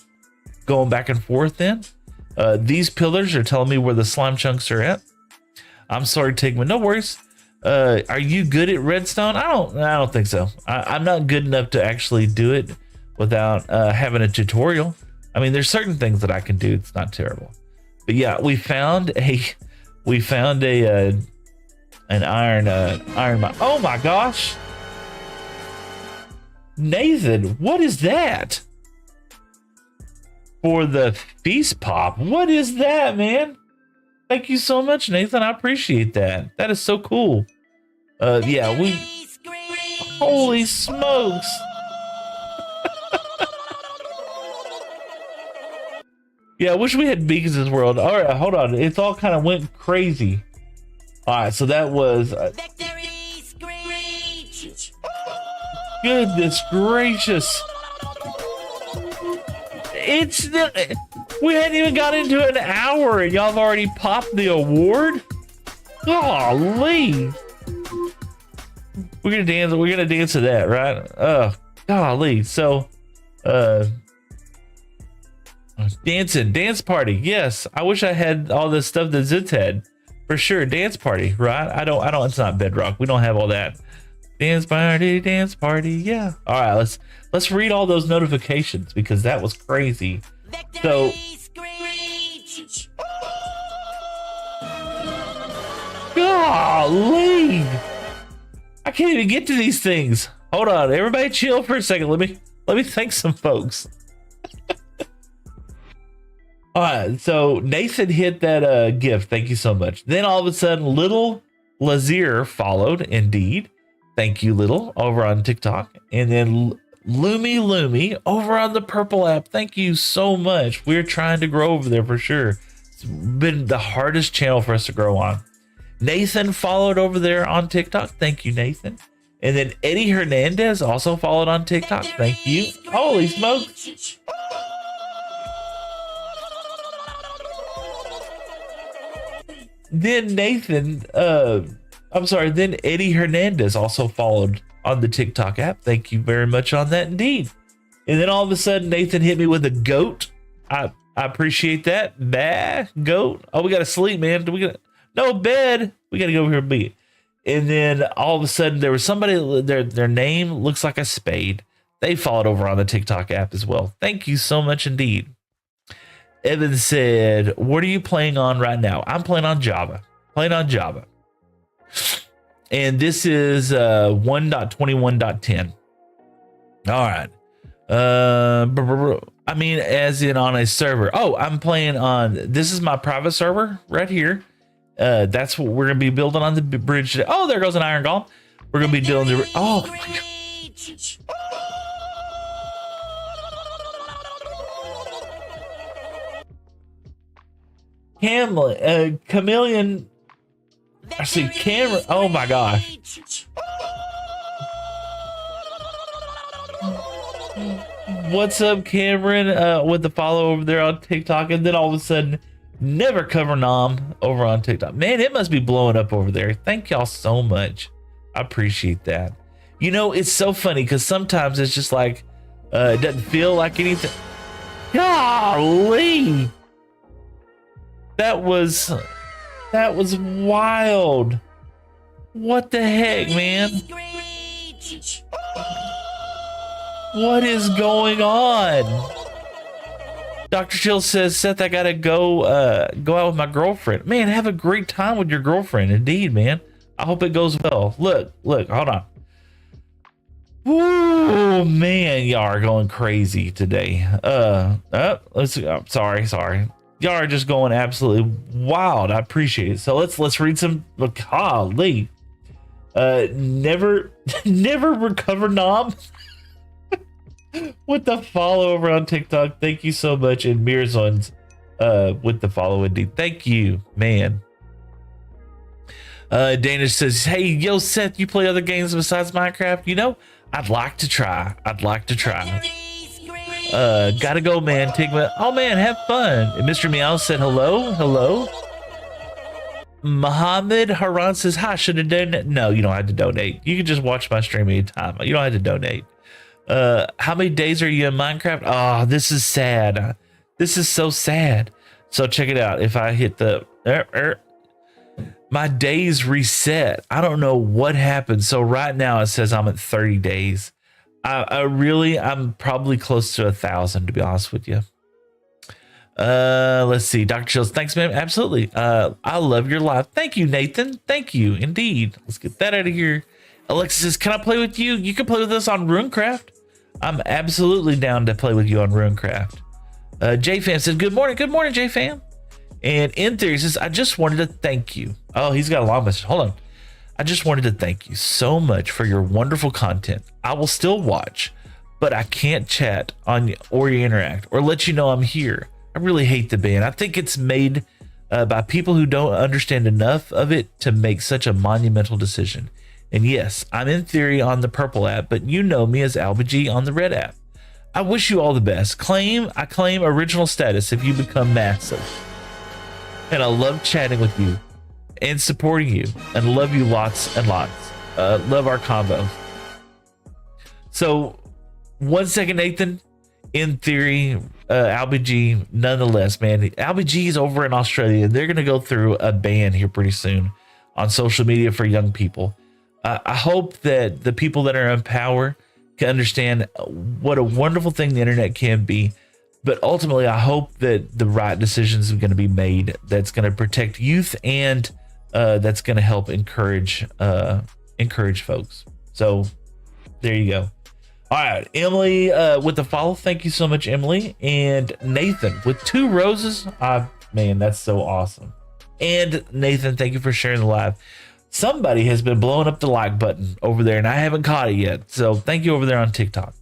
going back and forth in. These pillars are telling me where the slime chunks are at. I'm sorry, Tigman. No worries. Are you good at redstone? I don't think so. I'm not good enough to actually do it without having a tutorial. I mean, there's certain things that I can do. It's not terrible. But yeah, we found an iron mine. Oh my gosh. Nathan, what is that? For the feast pop. What is that, man? Thank you so much, Nathan. I appreciate that. That is so cool. Yeah, holy smokes. Yeah, I wish we had beacons in this world. All right, hold on. It's all kind of went crazy. All right, so that was... goodness gracious. We hadn't even got into an hour and y'all have already popped the award? Golly. We're gonna dance to that, right? Golly. So dance party. Yes, I wish I had all this stuff that Zitz had. For sure, dance party, right? I don't it's not Bedrock. We don't have all that. Dance party, yeah. All right, let's read all those notifications because that was crazy. So golly, I can't even get to these things. Hold on, everybody chill for a second. Let me thank some folks. All right, so Nathan hit that gift. Thank you so much. Then all of a sudden, Little Lazier followed. Indeed. Thank you, Little, over on TikTok. And then Loomy over on the Purple app. Thank you so much. We're trying to grow over there for sure. It's been the hardest channel for us to grow on. Nathan followed over there on TikTok. Thank you, Nathan. And then Eddie Hernandez also followed on TikTok. Thank you. Holy smokes. Then then Eddie Hernandez also followed on the TikTok app. Thank you very much on that indeed. And then all of a sudden, Nathan hit me with a goat. I appreciate that. Goat. Oh, we got to sleep, man. No bed. We got to go over here and be. And then all of a sudden, there was somebody, their name looks like a spade. They followed over on the TikTok app as well. Thank you so much indeed. Evan said, what are you playing on right now? I'm playing on Java. And this is 1.21.10. All right. I mean, as in on a server. Oh, I'm playing on, this is my private server right here. That's what we're going to be building on the bridge today. Oh, there goes an iron golem. We're going to be doing the, oh my God. Chameleon. I see Cameron. Oh my gosh. What's up, Cameron? With the follow over there on TikTok, and then all of a sudden, Never Cover Nom over on TikTok. Man, it must be blowing up over there. Thank y'all so much. I appreciate that. You know, it's so funny because sometimes it's just like it doesn't feel like anything. Golly. That was wild. What the heck, man? What is going on? Dr. Chill says, Seth, I gotta go out with my girlfriend. Man, have a great time with your girlfriend. Indeed, man. I hope it goes well. Look, hold on. Ooh, man, y'all are going crazy today. Let's see. Sorry. Y'all are just going absolutely wild. I appreciate it. So let's read some. Golly, never recover Nom with the follow over on TikTok. Thank you so much, and Mirzon's with the follow indeed. Thank you, man. Danish says, "Hey, yo, Seth, you play other games besides Minecraft? You know, I'd like to try. Gotta go, man. Tigma. Oh man, have fun." And Mr. Meow said hello. Muhammad Haran says, "Hi, should have done." No, you don't have to donate. You can just watch my stream anytime. You don't have to donate. How many days are you in Minecraft? Oh, this is sad. This is so sad. So check it out. If I hit the my days reset. I don't know what happened. So right now it says I'm at 30 days. I'm probably close to 1,000 to be honest with you. Let's see. Dr. Chills, thanks, man. Absolutely. I love your live. Thank you, Nathan. Thank you, indeed. Let's get that out of here. Alexa says, "Can I play with you?" You can play with us on Runecraft. I'm absolutely down to play with you on Runecraft. JFam says, "Good morning, JFam." And In Theory says, "I just wanted to thank you." Oh, he's got a long message. Hold on. "I just wanted to thank you so much for your wonderful content. I will still watch, but I can't chat on or interact or let you know I'm here. I really hate the ban. I think it's made by people who don't understand enough of it to make such a monumental decision. And yes, I'm In Theory on the purple app, but you know me as AlbaG on the red app. I wish you all the best. I claim original status if you become massive. And I love chatting with you and supporting you and love you lots and lots. Love our combo." So 1 second, Nathan. In Theory, AlbaG, nonetheless, man. AlbaG is over in Australia. They're going to go through a ban here pretty soon on social media for young people. I hope that the people that are in power can understand what a wonderful thing the internet can be. But ultimately, I hope that the right decisions are going to be made that's going to protect youth and that's going to help encourage folks. So there you go. All right, Emily with the follow. Thank you so much, Emily. And Nathan with 2 roses. Man, that's so awesome. And Nathan, thank you for sharing the live. Somebody has been blowing up the like button over there, and I haven't caught it yet. So thank you over there on TikTok.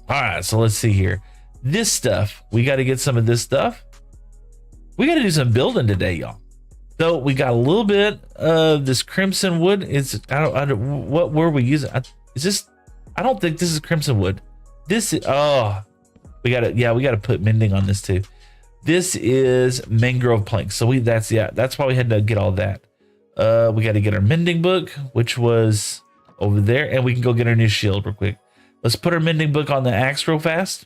All right, so let's see here. This stuff, we got to get some of this stuff. We got to do some building today, y'all. So we got a little bit of this crimson wood. What were we using? Is this? I don't think this is crimson wood. This is, we got to put mending on this too. This is mangrove planks. So that's why we had to get all that. We got to get our mending book, which was over there, and we can go get our new shield real quick. Let's put our mending book on the axe real fast,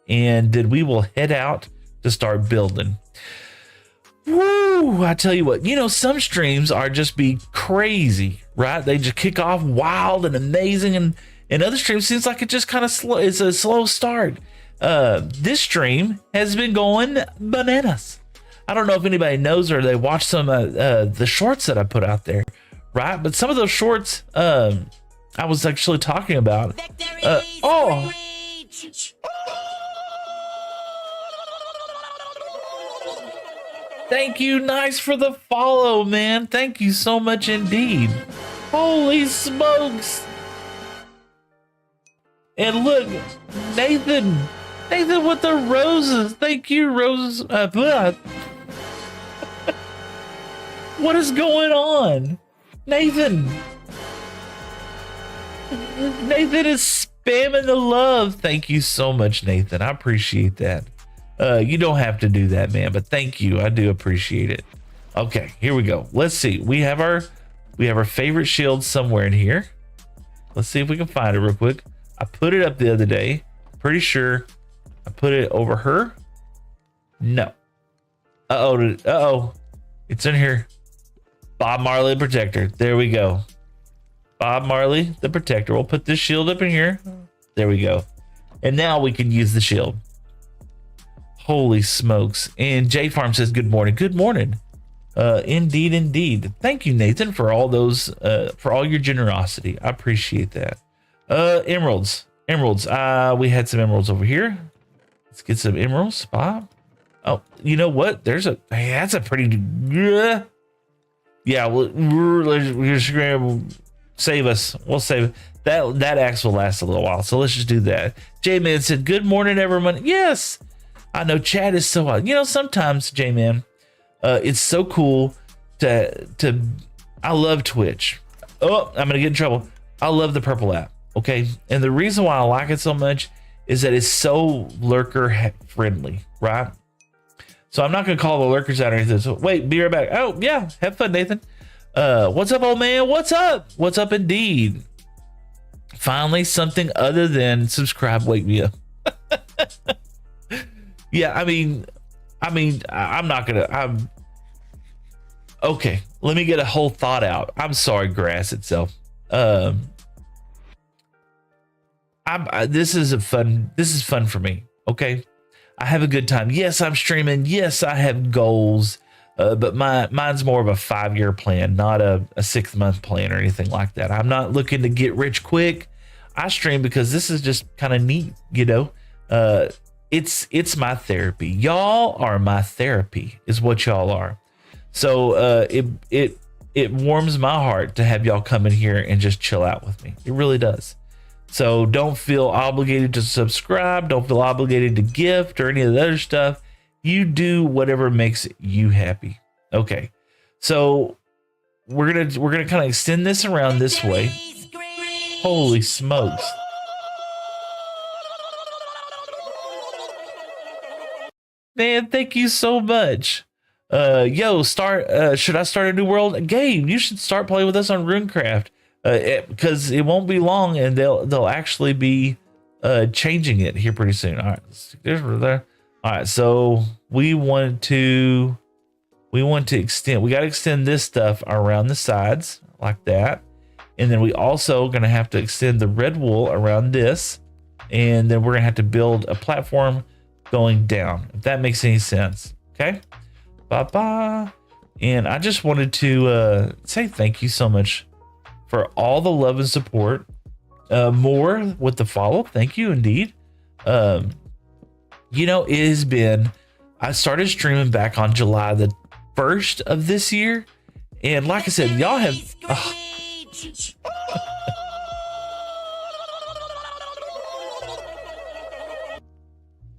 and then we will head out to start building. Woo! I tell you what, some streams are just be crazy, right? They just kick off wild and amazing, and other streams seems like it just kind of slow. It's a slow start. This stream has been going bananas. I don't know if anybody knows or they watched some the shorts that I put out there, right? But some of those shorts I was actually talking about. Thank you, Nice, for the follow, man. Thank you so much indeed. Holy smokes. And look, Nathan with the roses. Thank you, roses. What is going on? Nathan is spamming the love. Thank you so much, Nathan. I appreciate that. You don't have to do that, man, but thank you. I do appreciate it. Okay, here we go. Let's see. We have our favorite shield somewhere in here. Let's see if we can find it real quick. I put it up the other day. Pretty sure I put it over her. No. Uh-oh. It's in here. Bob Marley Protector. There we go. Bob Marley the Protector. We'll put this shield up in here. There we go. And now we can use the shield. Holy smokes. And J Farm says, good morning. Good morning. Indeed. Thank you, Nathan, for all those, for all your generosity. I appreciate that. Emeralds. We had some emeralds over here. Let's get some emeralds, Bob. Oh, you know what? Hey, that's a pretty, yeah, we're scramble. Save us. We'll save it. That axe will last a little while. So let's just do that. J-Man said, good morning, everyone. Yes. I know chat is so hot. Sometimes, J-Man, it's so cool to I love Twitch. Oh, I'm gonna get in trouble. I love the purple app. Okay. And the reason why I like it so much is that it's so lurker friendly, right? So I'm not gonna call the lurkers out or anything. So wait, be right back. Oh yeah, have fun, Nathan. What's up, old man? What's up? What's up indeed? Finally, something other than subscribe, wake me up. Yeah, I'm okay. Let me get a whole thought out. I'm sorry, grass itself. This is fun for me. Okay. I have a good time. Yes, I'm streaming. Yes, I have goals. But mine's more of a 5-year plan, not a 6-month plan or anything like that. I'm not looking to get rich quick. I stream because this is just kind of neat, it's my therapy. Y'all are my therapy, is what y'all are. So it warms my heart to have y'all come in here and just chill out with me. It really does. So don't feel obligated to subscribe. Don't feel obligated to gift or any of the other stuff. You do whatever makes you happy. Okay. So we're gonna kind of extend this around this way. Holy smokes. Man, thank you so much. Should I start a new world game? You should start playing with us on Runecraft. Because it won't be long and they'll actually be changing it here pretty soon. All right, there. All right, so we want to extend. We got to extend this stuff around the sides like that, and then we also gonna have to extend the red wool around this, and then we're gonna have to build a platform going down. If that makes any sense, okay? Bye. And I just wanted to say thank you so much for all the love and support. More with the follow. Thank you indeed. It has been, I started streaming back on July the 1st of this year. And like I said, y'all have,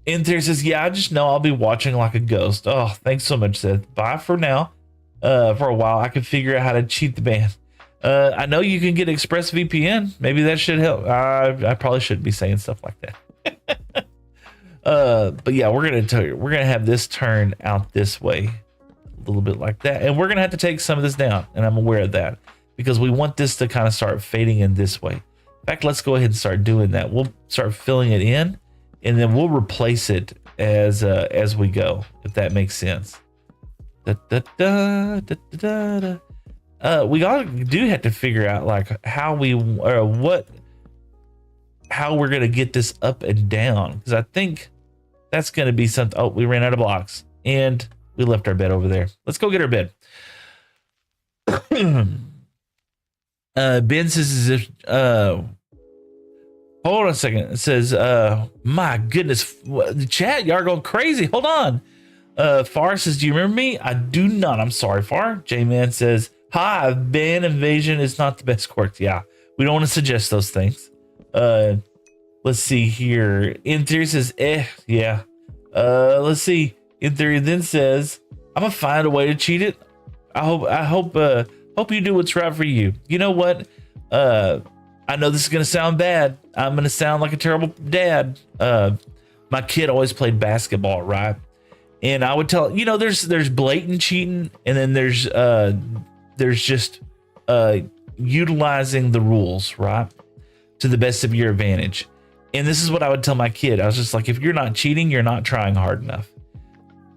and there says, yeah, I just know I'll be watching like a ghost. Oh, thanks so much, Seth. Bye for now. For a while, I can figure out how to cheat the band. I know you can get ExpressVPN. Maybe that should help. I probably shouldn't be saying stuff like that. But yeah, we're gonna have this turn out this way, a little bit like that, and we're gonna have to take some of this down. And I'm aware of that because we want this to kind of start fading in this way. In fact, let's go ahead and start doing that. We'll start filling it in, and then we'll replace it as we go, if that makes sense. We do have to figure out like how we're gonna get this up and down, because I think that's gonna be something. Oh, we ran out of blocks and we left our bed over there. Let's go get our bed. Ben says as if hold on a second. It says my goodness, the chat, y'all are going crazy. Hold on. Far says, do you remember me? I do not. I'm sorry, Far. J-Man says, hi, ban invasion is not the best quirk. Yeah, we don't want to suggest those things. Let's see here. In theory says, yeah. Let's see. In theory then says, I'm gonna find a way to cheat it. I hope you do what's right for you. You know what? I know this is gonna sound bad. I'm gonna sound like a terrible dad. My kid always played basketball, right? And I would tell, there's blatant cheating, and then there's just utilizing the rules, right, to the best of your advantage. And this is what I would tell my kid. I was just like, if you're not cheating, you're not trying hard enough.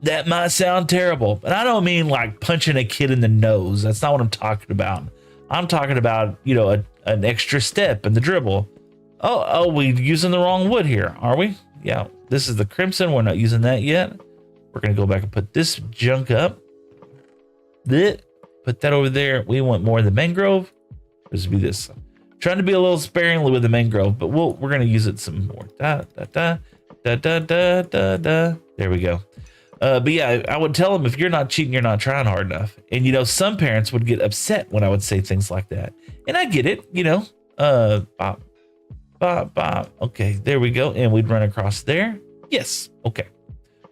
That might sound terrible, but I don't mean like punching a kid in the nose. That's not what I'm talking about. I'm talking about, an extra step in the dribble. Oh, we using the wrong wood here, are we? Yeah, this is the crimson. We're not using that yet. We're going to go back and put this junk up. Put that over there. We want more of the mangrove. This would be this. Trying to be a little sparingly with the mangrove, but we're going to use it some more. There we go. But yeah, I would tell them, if you're not cheating, you're not trying hard enough. And some parents would get upset when I would say things like that. And I get it, bop, bop, bop. Okay, there we go. And we'd run across there. Yes. Okay.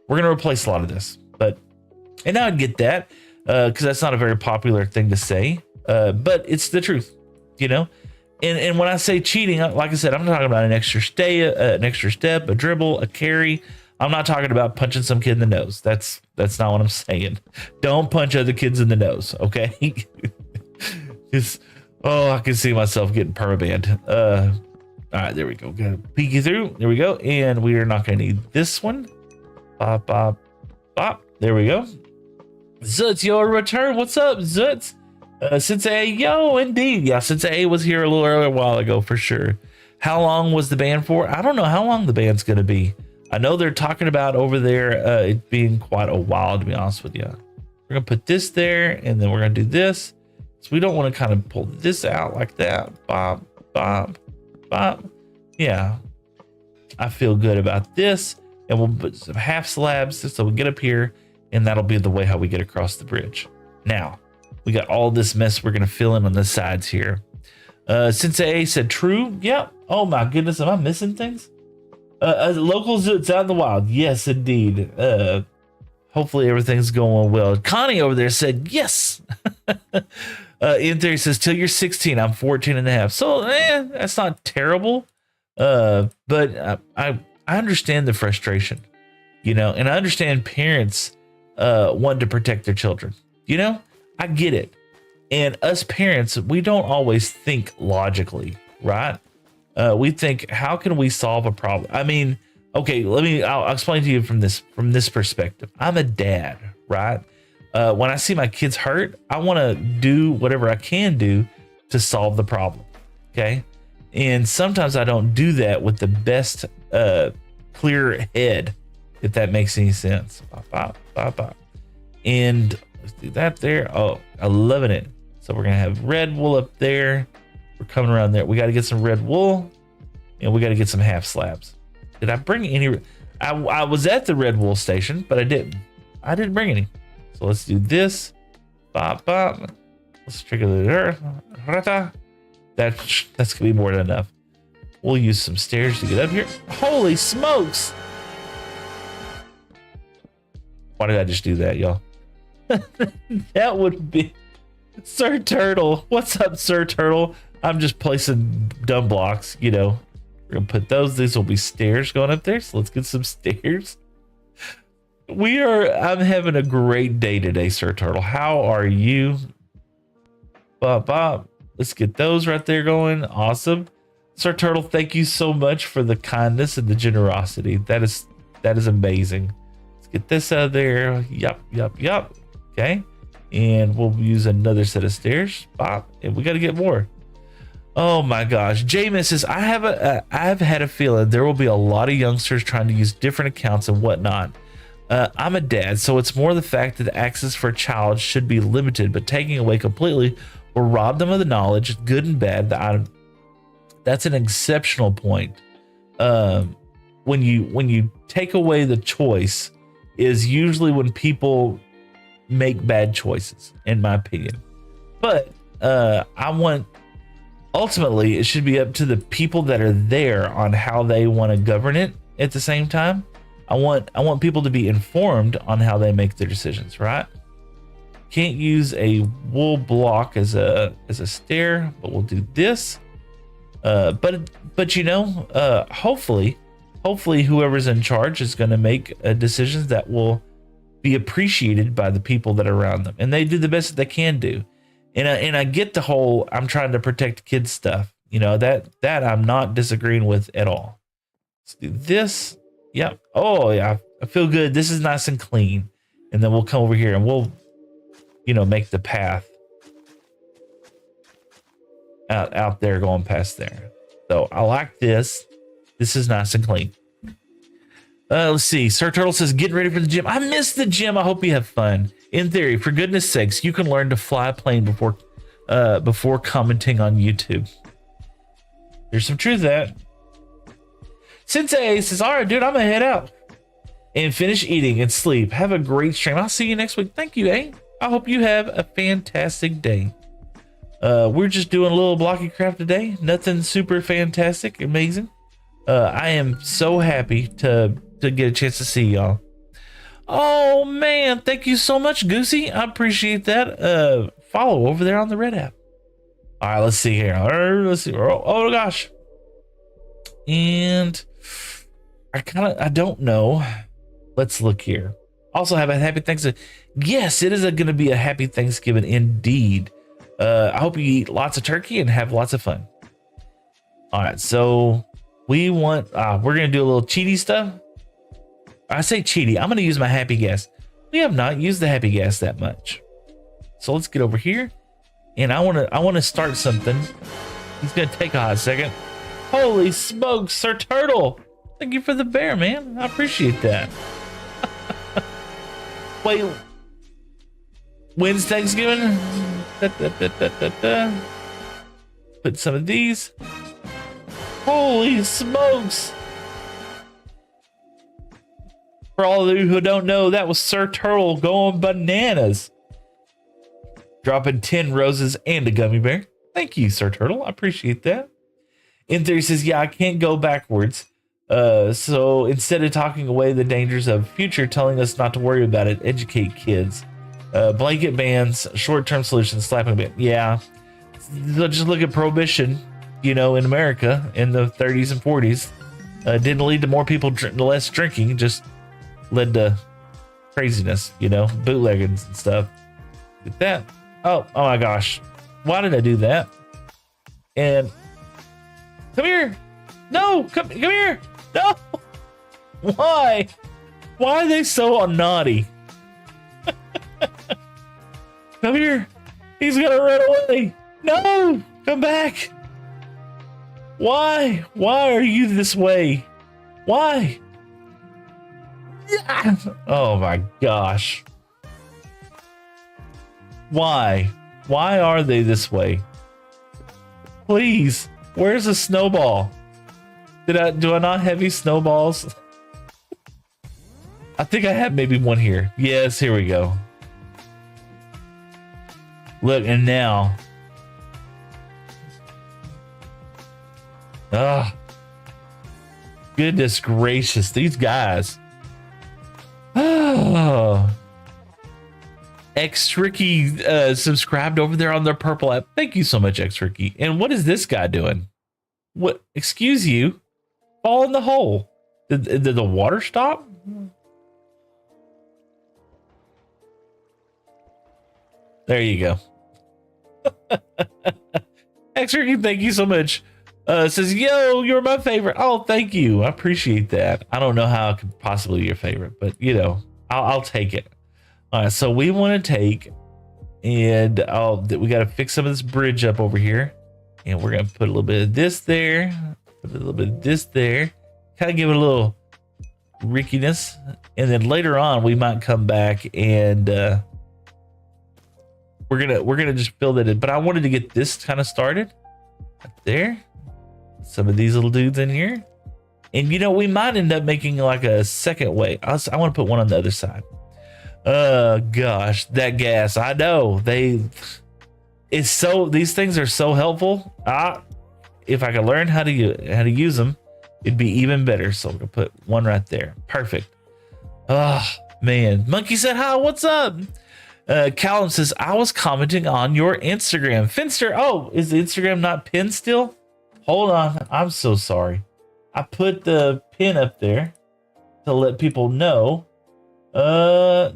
We're going to replace a lot of this. And I would get that because that's not a very popular thing to say. But it's the truth, And when I say cheating, like I said, I'm talking about an extra step, a dribble, a carry. I'm not talking about punching some kid in the nose. That's not what I'm saying. Don't punch other kids in the nose, okay? I can see myself getting permabanned. All right, there we go. Got to peek you through. There we go. And we are not going to need this one. Bop, bop, bop. There we go. Zutz, your return. What's up, Zutz? Sensei, yo, indeed. Yeah, Sensei was here a little earlier, a while ago for sure. How long was the ban for? I don't know how long the ban's going to be. I know they're talking about over there it being quite a while, to be honest with you. We're going to put this there, and then we're going to do this. So we don't want to kind of pull this out like that. Bop, bop, bop. Yeah, I feel good about this. And we'll put some half slabs so we'll get up here, and that'll be the way how we get across the bridge. Now, we got all this mess we're going to fill in on the sides here. Sensei said true. Yep. Oh my goodness, am I missing things? Local Zoots out in the wild. Yes, indeed. Hopefully everything's going well. Connie over there said yes. In theory says till you're 16, I'm 14 and a half. So that's not terrible. But I understand the frustration, and I understand parents want to protect their children. I get it. And us parents, we don't always think logically, right? We think, how can we solve a problem? I mean, okay, I'll explain to you from this perspective. I'm a dad, right? When I see my kids hurt, I want to do whatever I can do to solve the problem. Okay. And sometimes I don't do that with the best, clear head, if that makes any sense. Bop, bop, bop, bop. And let's do that there. Oh, I'm loving it. So we're going to have red wool up there. We're coming around there. We got to get some red wool, and we got to get some half slabs. Did I bring any? I was at the red wool station, but I didn't. I didn't bring any. So let's do this. Bop, bop. Let's trigger the dirt. That's going to be more than enough. We'll use some stairs to get up here. Holy smokes. Why did I just do that, y'all? That would be Sir Turtle. What's up, Sir Turtle? I'm just placing dumb blocks, We're going to put those. These will be stairs going up there. So let's get some stairs. I'm having a great day today, Sir Turtle. How are you? Bop, bop. Let's get those right there going. Awesome. Sir Turtle, thank you so much for the kindness and the generosity. That is amazing. Let's get this out of there. Yup. Okay. And we'll use another set of stairs. Bop. And we got to get more. Oh my gosh. Jamin says, I have had a feeling there will be a lot of youngsters trying to use different accounts and whatnot. I'm a dad, so it's more the fact that access for a child should be limited, but taking away completely will rob them of the knowledge, good and bad. That's an exceptional point. When you take away the choice is usually when people make bad choices, in my opinion. But ultimately, it should be up to the people that are there on how they want to govern it. At the same time, I want people to be informed on how they make their decisions, right? Can't use a wool block as a stair, but we'll do this. But hopefully whoever's in charge is going to make decisions that will be appreciated by the people that are around them, and they do the best that they can do. And I get the whole I'm trying to protect kids stuff. That I'm not disagreeing with at all. Let's do this. Yep. Oh yeah, I feel good. This is nice and clean. And then we'll come over here and we'll, make the path out there going past there. So I like this. This is nice and clean. Let's see. Sir Turtle says, getting ready for the gym. I missed the gym. I hope you have fun. In theory, for goodness sakes, you can learn to fly a plane before commenting on YouTube. There's some truth to that. Sensei says, all right, dude, I'm gonna head out. and finish eating and sleep. Have a great stream. I'll see you next week. Thank you, A. I hope you have a fantastic day. We're just doing a little blocky craft today. Nothing super fantastic, amazing. I am so happy to get a chance to see y'all. Oh man, thank you so much, Goosey. I appreciate that. Follow over there on the Red app. All right, let's see here. Let's see. Oh gosh. And I don't know. Let's look here. Also have a happy Thanksgiving. Yes, it is going to be a happy Thanksgiving indeed. I hope you eat lots of turkey and have lots of fun. All right, so we're going to do a little cheaty stuff. I say cheaty. I'm going to use my happy gas. We have not used the happy gas that much. So let's get over here. And I want to start something. He's going to take a hot second. Holy smokes, Sir Turtle. Thank you for the bear, man. I appreciate that. Wait. When's Thanksgiving? Put some of these. Holy smokes. For all of you who don't know, that was Sir Turtle going bananas. Dropping 10 roses and a gummy bear. Thank you, Sir Turtle. I appreciate that. In theory says, yeah, I can't go backwards. So instead of talking away the dangers of future, telling us not to worry about it, educate kids. Blanket bans, short-term solutions, slapping a bit. Yeah. Just look at prohibition, in America in the 30s and 40s. Didn't lead to more people, less drinking, just led to craziness, bootlegging and stuff. Get that. Oh my gosh. Why did I do that? And come here. No, come here. No. Why? Why are they so naughty? Come here. He's gonna run away. No, come back. Why? Why are you this way? Why? Yeah. Oh my gosh. Why? Why are they this way? Please, where's the snowball? Do I not have any snowballs? I think I have maybe one here. Yes, here we go. Look, and now. Ah. Goodness gracious, these guys. Oh. X-Ricky subscribed over there on their purple app. Thank you so much, X-Ricky. And what is this guy doing? What? Excuse you? Fall in the hole. Did the water stop? There you go. X-Ricky, thank you so much. Says, yo, you're my favorite. Oh, thank you. I appreciate that. I don't know how it could possibly be your favorite, but I'll take it. All right, so we want to take and we got to fix some of this bridge up over here, and we're gonna put a little bit of this there, put a little bit of this there, kind of give it a little rickiness, and then later on we might come back and we're gonna just fill that in. But I wanted to get this kind of started right there. Some of these little dudes in here, and we might end up making like a second way. I want to put one on the other side. Gosh, that gas. I know these things are so helpful. If I could learn how to use them, it'd be even better. So I'm gonna put one right there. Perfect. Oh man. Monkey said hi, what's up? Callum says, I was commenting on your Instagram. Finster, oh, is the Instagram not pinned still? Hold on, I'm so sorry. I put the pin up there to let people know. Are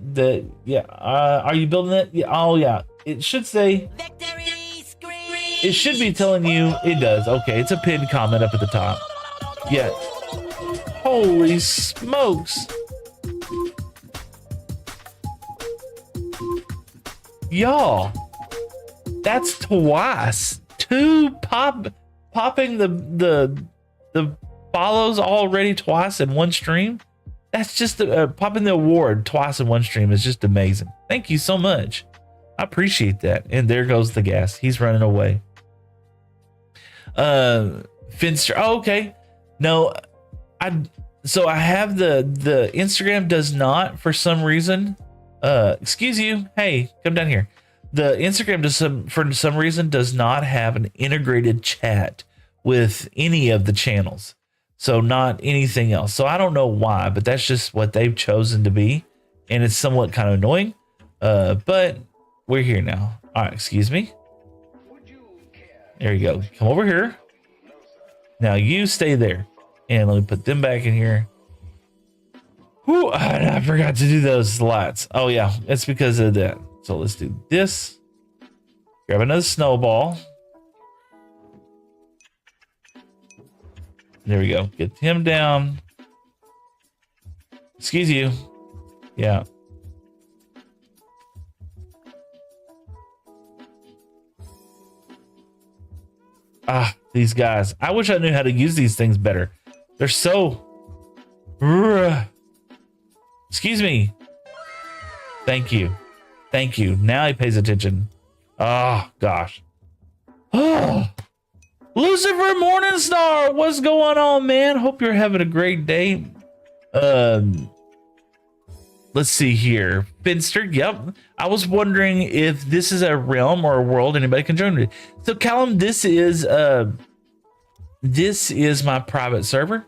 you building it? Yeah. Oh yeah. It should say. Victory screech. It should be telling you. It does. Okay, it's a pinned comment up at the top. Yeah. Holy smokes. Y'all, that's twice. Popping the follows already twice in one stream. That's just popping the award twice in one stream is just amazing. Thank you so much. I appreciate that. And there goes the gas. He's running away. Finster. Oh, okay. No, so I have the Instagram does not, for some reason, excuse you, hey, come down here. The Instagram for some reason does not have an integrated chat with any of the channels. So not anything else. So I don't know why, but that's just what they've chosen to be. And it's somewhat kind of annoying. But we're here now. All right, excuse me. There you go. Come over here. Now you stay there. And let me put them back in here. Whew, I forgot to do those lights. Oh yeah, it's because of that. So let's do this. Grab another snowball. There we go. Get him down. Excuse you. Yeah. Ah, these guys. I wish I knew how to use these things better. They're so... Excuse me. Thank you. Thank you. Now he pays attention. Oh, gosh. Oh. Lucifer Morningstar, what's going on, man? Hope you're having a great day. Let's see here. Finster, yep. I was wondering if this is a realm or a world anybody can join me. So, Callum, this is my private server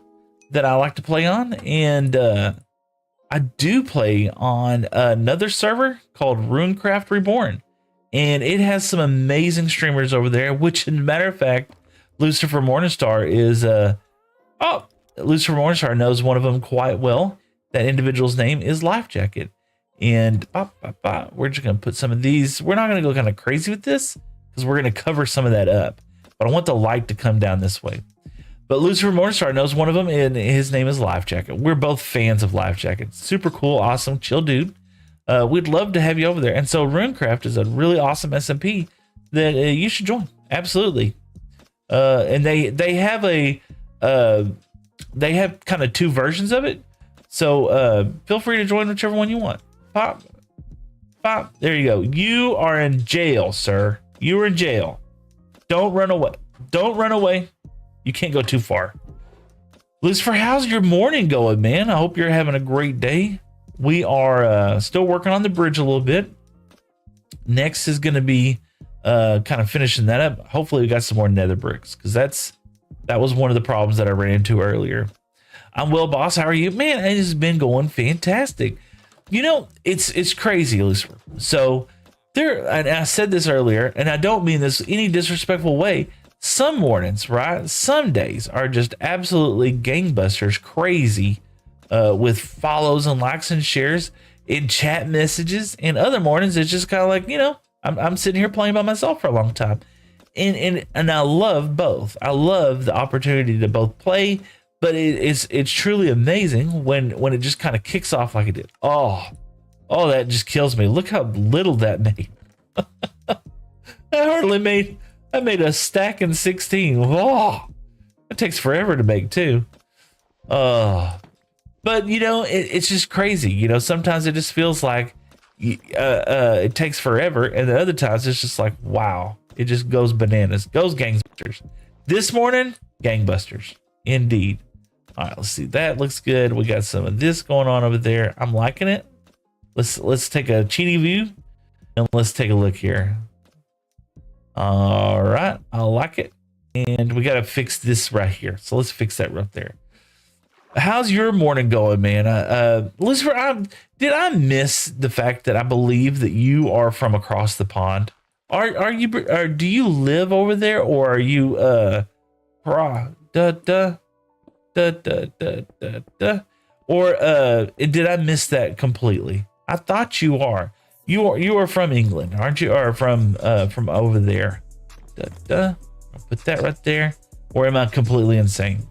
that I like to play on, and I do play on another server called Runecraft Reborn, and it has some amazing streamers over there, which, in matter of fact, Lucifer Morningstar is Lucifer Morningstar knows one of them quite well. That individual's name is Life Jacket. And we're just going to put some of these. We're not going to go kind of crazy with this because we're going to cover some of that up. But I want the light to come down this way. But Lucifer Morningstar knows one of them, and his name is Life Jacket. We're both fans of Life Jacket. Super cool, awesome, chill dude. We'd love to have you over there. And so Runecraft is a really awesome SMP that you should join. Absolutely. And they have kind of two versions of it. So feel free to join whichever one you want. Pop. There you go. You are in jail, sir. You are in jail. Don't run away. Don't run away. You can't go too far. Lucifer, how's your morning going, man? I hope you're having a great day. We are still working on the bridge a little bit. Next is going to be kind of finishing that up. Hopefully we got some more nether bricks, because that was one of the problems that I ran into earlier. I'm well, boss. How are you? Man, it has been going fantastic. You know, it's crazy, Lucifer. So and I said this earlier, and I don't mean this any disrespectful way. Some mornings, right? Some days are just absolutely gangbusters crazy with follows and likes and shares in chat messages. And other mornings, it's just kind of like, you know, I'm sitting here playing by myself for a long time. And I love both. I love the opportunity to both play, but it's truly amazing when it just kind of kicks off like it did. Oh, that just kills me. Look how little that made. I made a stack in 16. Oh, it takes forever to make too. But you know, it's just crazy. You know, sometimes it just feels like it takes forever, and then other times it's just like, wow, it just goes bananas, goes gangbusters. This morning, gangbusters, indeed. All right, let's see. That looks good. We got some of this going on over there. I'm liking it. Let's take a cheaty view and let's take a look here. All right, I like it. And we got to fix this right here. So let's fix that right there. How's your morning going, man? Lucifer, did I miss the fact that I believe that you are from across the pond? Are you? Or do you live over there, or are you? Or did I miss that completely? I thought you are. You are from England, aren't you? Or from over there? I'll put that right there. Or am I completely insane?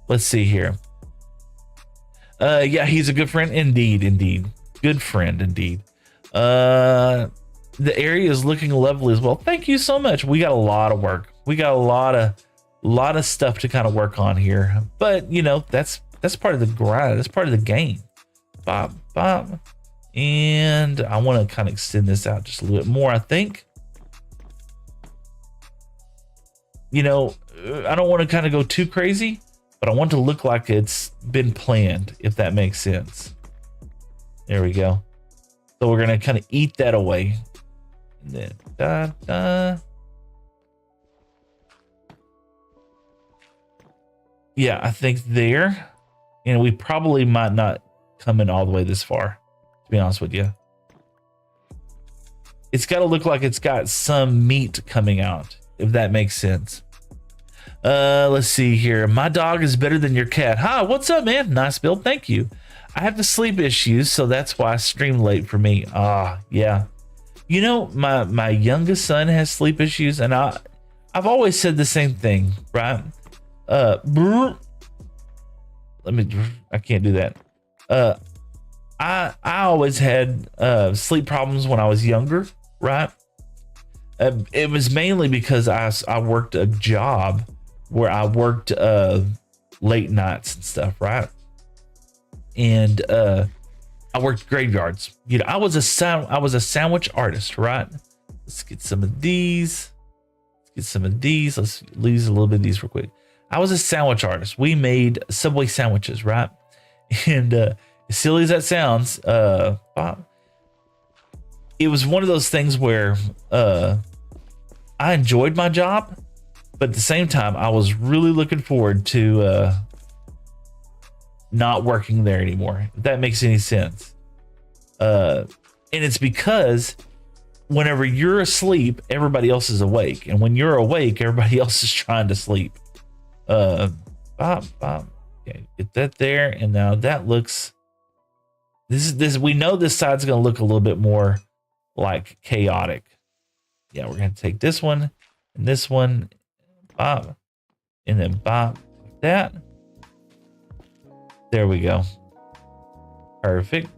Let's see here. Yeah, he's a good friend. Indeed. Good friend, indeed. The area is looking lovely as well. Thank you so much. We got a lot of work. We got a lot of stuff to kind of work on here. But, you know, that's part of the grind. That's part of the game. Bop. And I want to kind of extend this out just a little bit more, I think. You know, I don't want to kind of go too crazy, but I want it to look like it's been planned, if that makes sense. There we go. So we're gonna kind of eat that away. And then yeah, I think there. And we probably might not come in all the way this far, to be honest with you. It's got to look like it's got some meat coming out, if that makes sense. Let's see here. My dog is better than your cat. Hi, what's up, man? Nice build. Thank you. I have the sleep issues, so that's why I stream late for me. Yeah. You know, my youngest son has sleep issues, and I've always said the same thing, right? I can't do that. I always had sleep problems when I was younger, right? It was mainly because I worked a job where I worked late nights and stuff, right? And I worked graveyards. You know, I was a sandwich artist, right? Let's get some of these. Let's lose a little bit of these real quick. I was a sandwich artist. We made Subway sandwiches, right? And as silly as that sounds, it was one of those things where I enjoyed my job, but at the same time, I was really looking forward to not working there anymore, if that makes any sense. And it's because whenever you're asleep, everybody else is awake. And when you're awake, everybody else is trying to sleep. Okay, get that there. And now that looks, we know this side's going to look a little bit more like chaotic. Yeah, we're going to take this one and this one, and then like that. There we go. Perfect.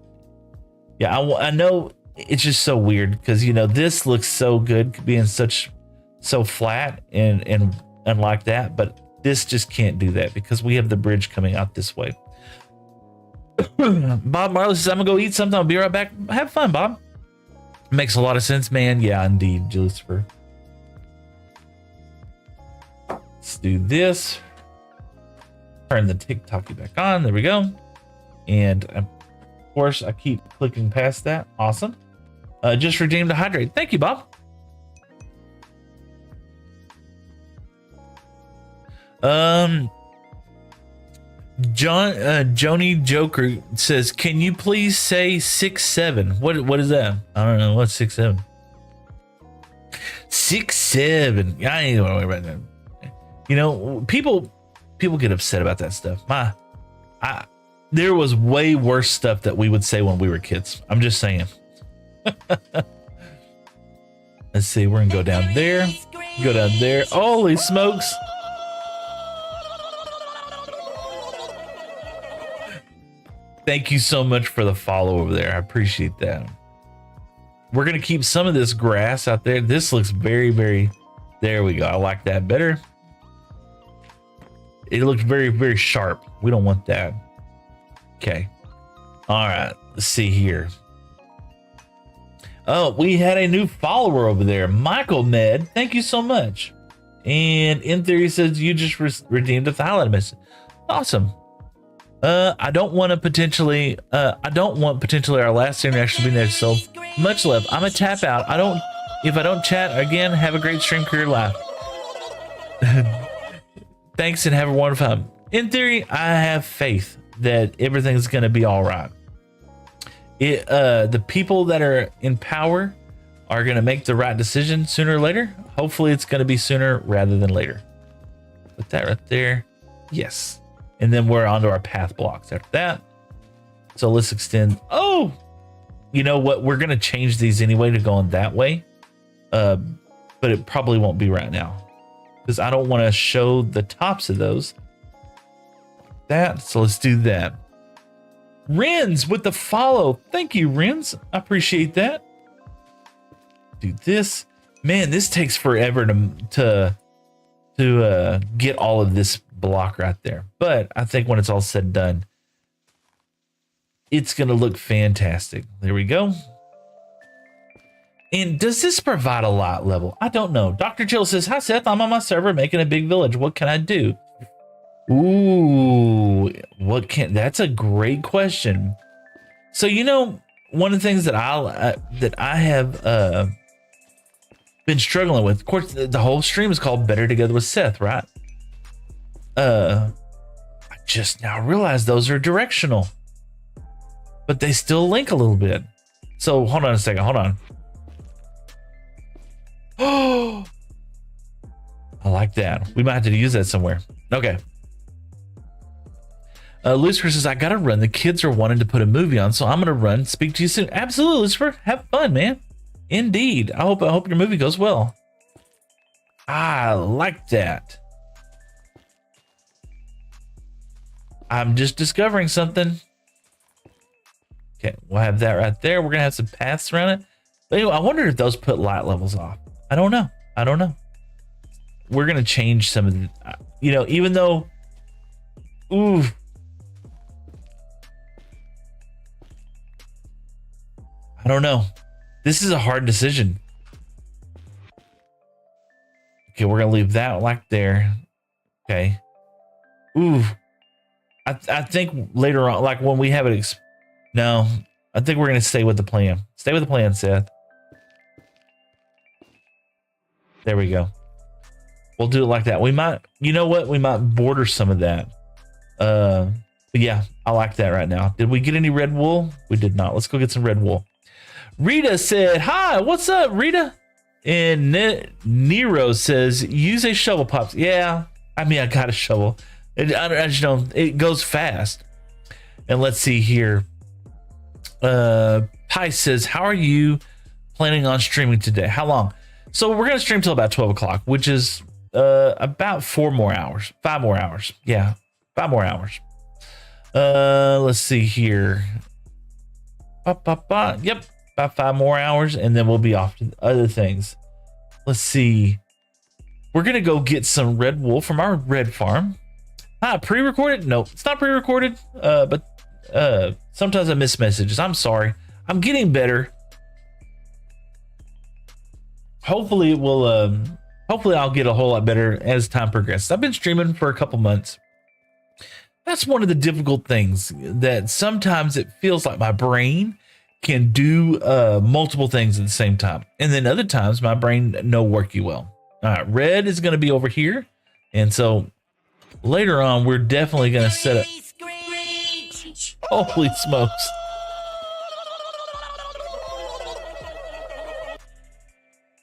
Yeah, I know it's just so weird because, you know, this looks so good being so flat and like that, but this just can't do that because we have the bridge coming out this way. Bob Marley says, I'm gonna go eat something. I'll be right back. Have fun, Bob. Makes a lot of sense, man. Yeah, indeed, Lucifer. Let's do this. Turn the TikTok back on. There we go. And of course, I keep clicking past that. Awesome. Just redeemed a hydrate. Thank you, Bob. Joni Joker says, "Can you please say 6'7"? What is that? I don't know. What's 6'7"? 6'7". I ain't gonna worry about that. You know, people get upset about that stuff. There was way worse stuff that we would say when we were kids. I'm just saying. Let's see. We're gonna go down there. Go down there. Holy smokes! Thank you so much for the follow over there. I appreciate that. We're going to keep some of this grass out there. This looks very, very, there we go. I like that better. It looks very, very sharp. We don't want that. Okay. All right. Let's see here. Oh, we had a new follower over there. Michael Med. Thank you so much. And in theory says you just redeemed a highlight message. Awesome. I don't want potentially our last interaction to be there. So much love. I'm a tap out. If I don't chat again, have a great stream career life. Thanks and have a wonderful time. In theory, I have faith that everything's going to be all right. The people that are in power are going to make the right decision sooner or later. Hopefully it's going to be sooner rather than later. Put that right there. Yes. And then we're onto our path blocks after that. So let's extend. Oh, you know what? We're going to change these anyway to going that way. But it probably won't be right now because I don't want to show the tops of those. That. So let's do that. Renz with the follow. Thank you, Renz. I appreciate that. Do this. Man, this takes forever to get all of this block right there. But I think when it's all said and done, it's going to look fantastic. There we go. And does this provide a light level? I don't know. Dr. Jill says, hi, Seth. I'm on my server making a big village. What can I do? Ooh, that's a great question. So, one of the things that I have been struggling with, of course, the whole stream is called Better Together with Seth, right? I just now realized those are directional, but they still link a little bit. So hold on a second. Hold on. Oh, I like that. We might have to use that somewhere. Okay. Lucifer says, I gotta run. The kids are wanting to put a movie on, so I'm gonna run. Speak to you soon. Absolutely, Lucifer. Have fun, man. Indeed. I hope your movie goes well. I like that. I'm just discovering something. Okay, we'll have that right there. We're gonna have some paths around it. But anyway, I wonder if those put light levels off. I don't know. We're gonna change some of the, even though, ooh. I don't know. This is a hard decision. Okay, we're gonna leave that like there. Okay. Ooh. I think later on, like when we have it, no, I think we're gonna stay with the plan. Stay with the plan, Seth. There we go. We'll do it like that. We might, you know what? We might border some of that. But yeah, I like that right now. Did we get any red wool? We did not. Let's go get some red wool. Rita said, hi, what's up, Rita? And Nero says, use a shovel, Pops. Yeah, I mean, I got a shovel. I just don't, it goes fast. And let's see here. Pi says, how are you planning on streaming today? How long? So we're going to stream till about 12 o'clock, which is about 5 more hours. Yeah, 5 more hours. Let's see here. Yep, about 5 more hours, and then we'll be off to other things. Let's see. We're going to go get some red wool from our red farm. Pre-recorded? No, it's not pre-recorded. But sometimes I miss messages. I'm sorry. I'm getting better. Hopefully it will. Hopefully I'll get a whole lot better as time progresses. I've been streaming for a couple months. That's one of the difficult things, that sometimes it feels like my brain can do multiple things at the same time, and then other times my brain no worky well. All right, red is going to be over here, and so later on we're definitely going to set up. Holy smokes!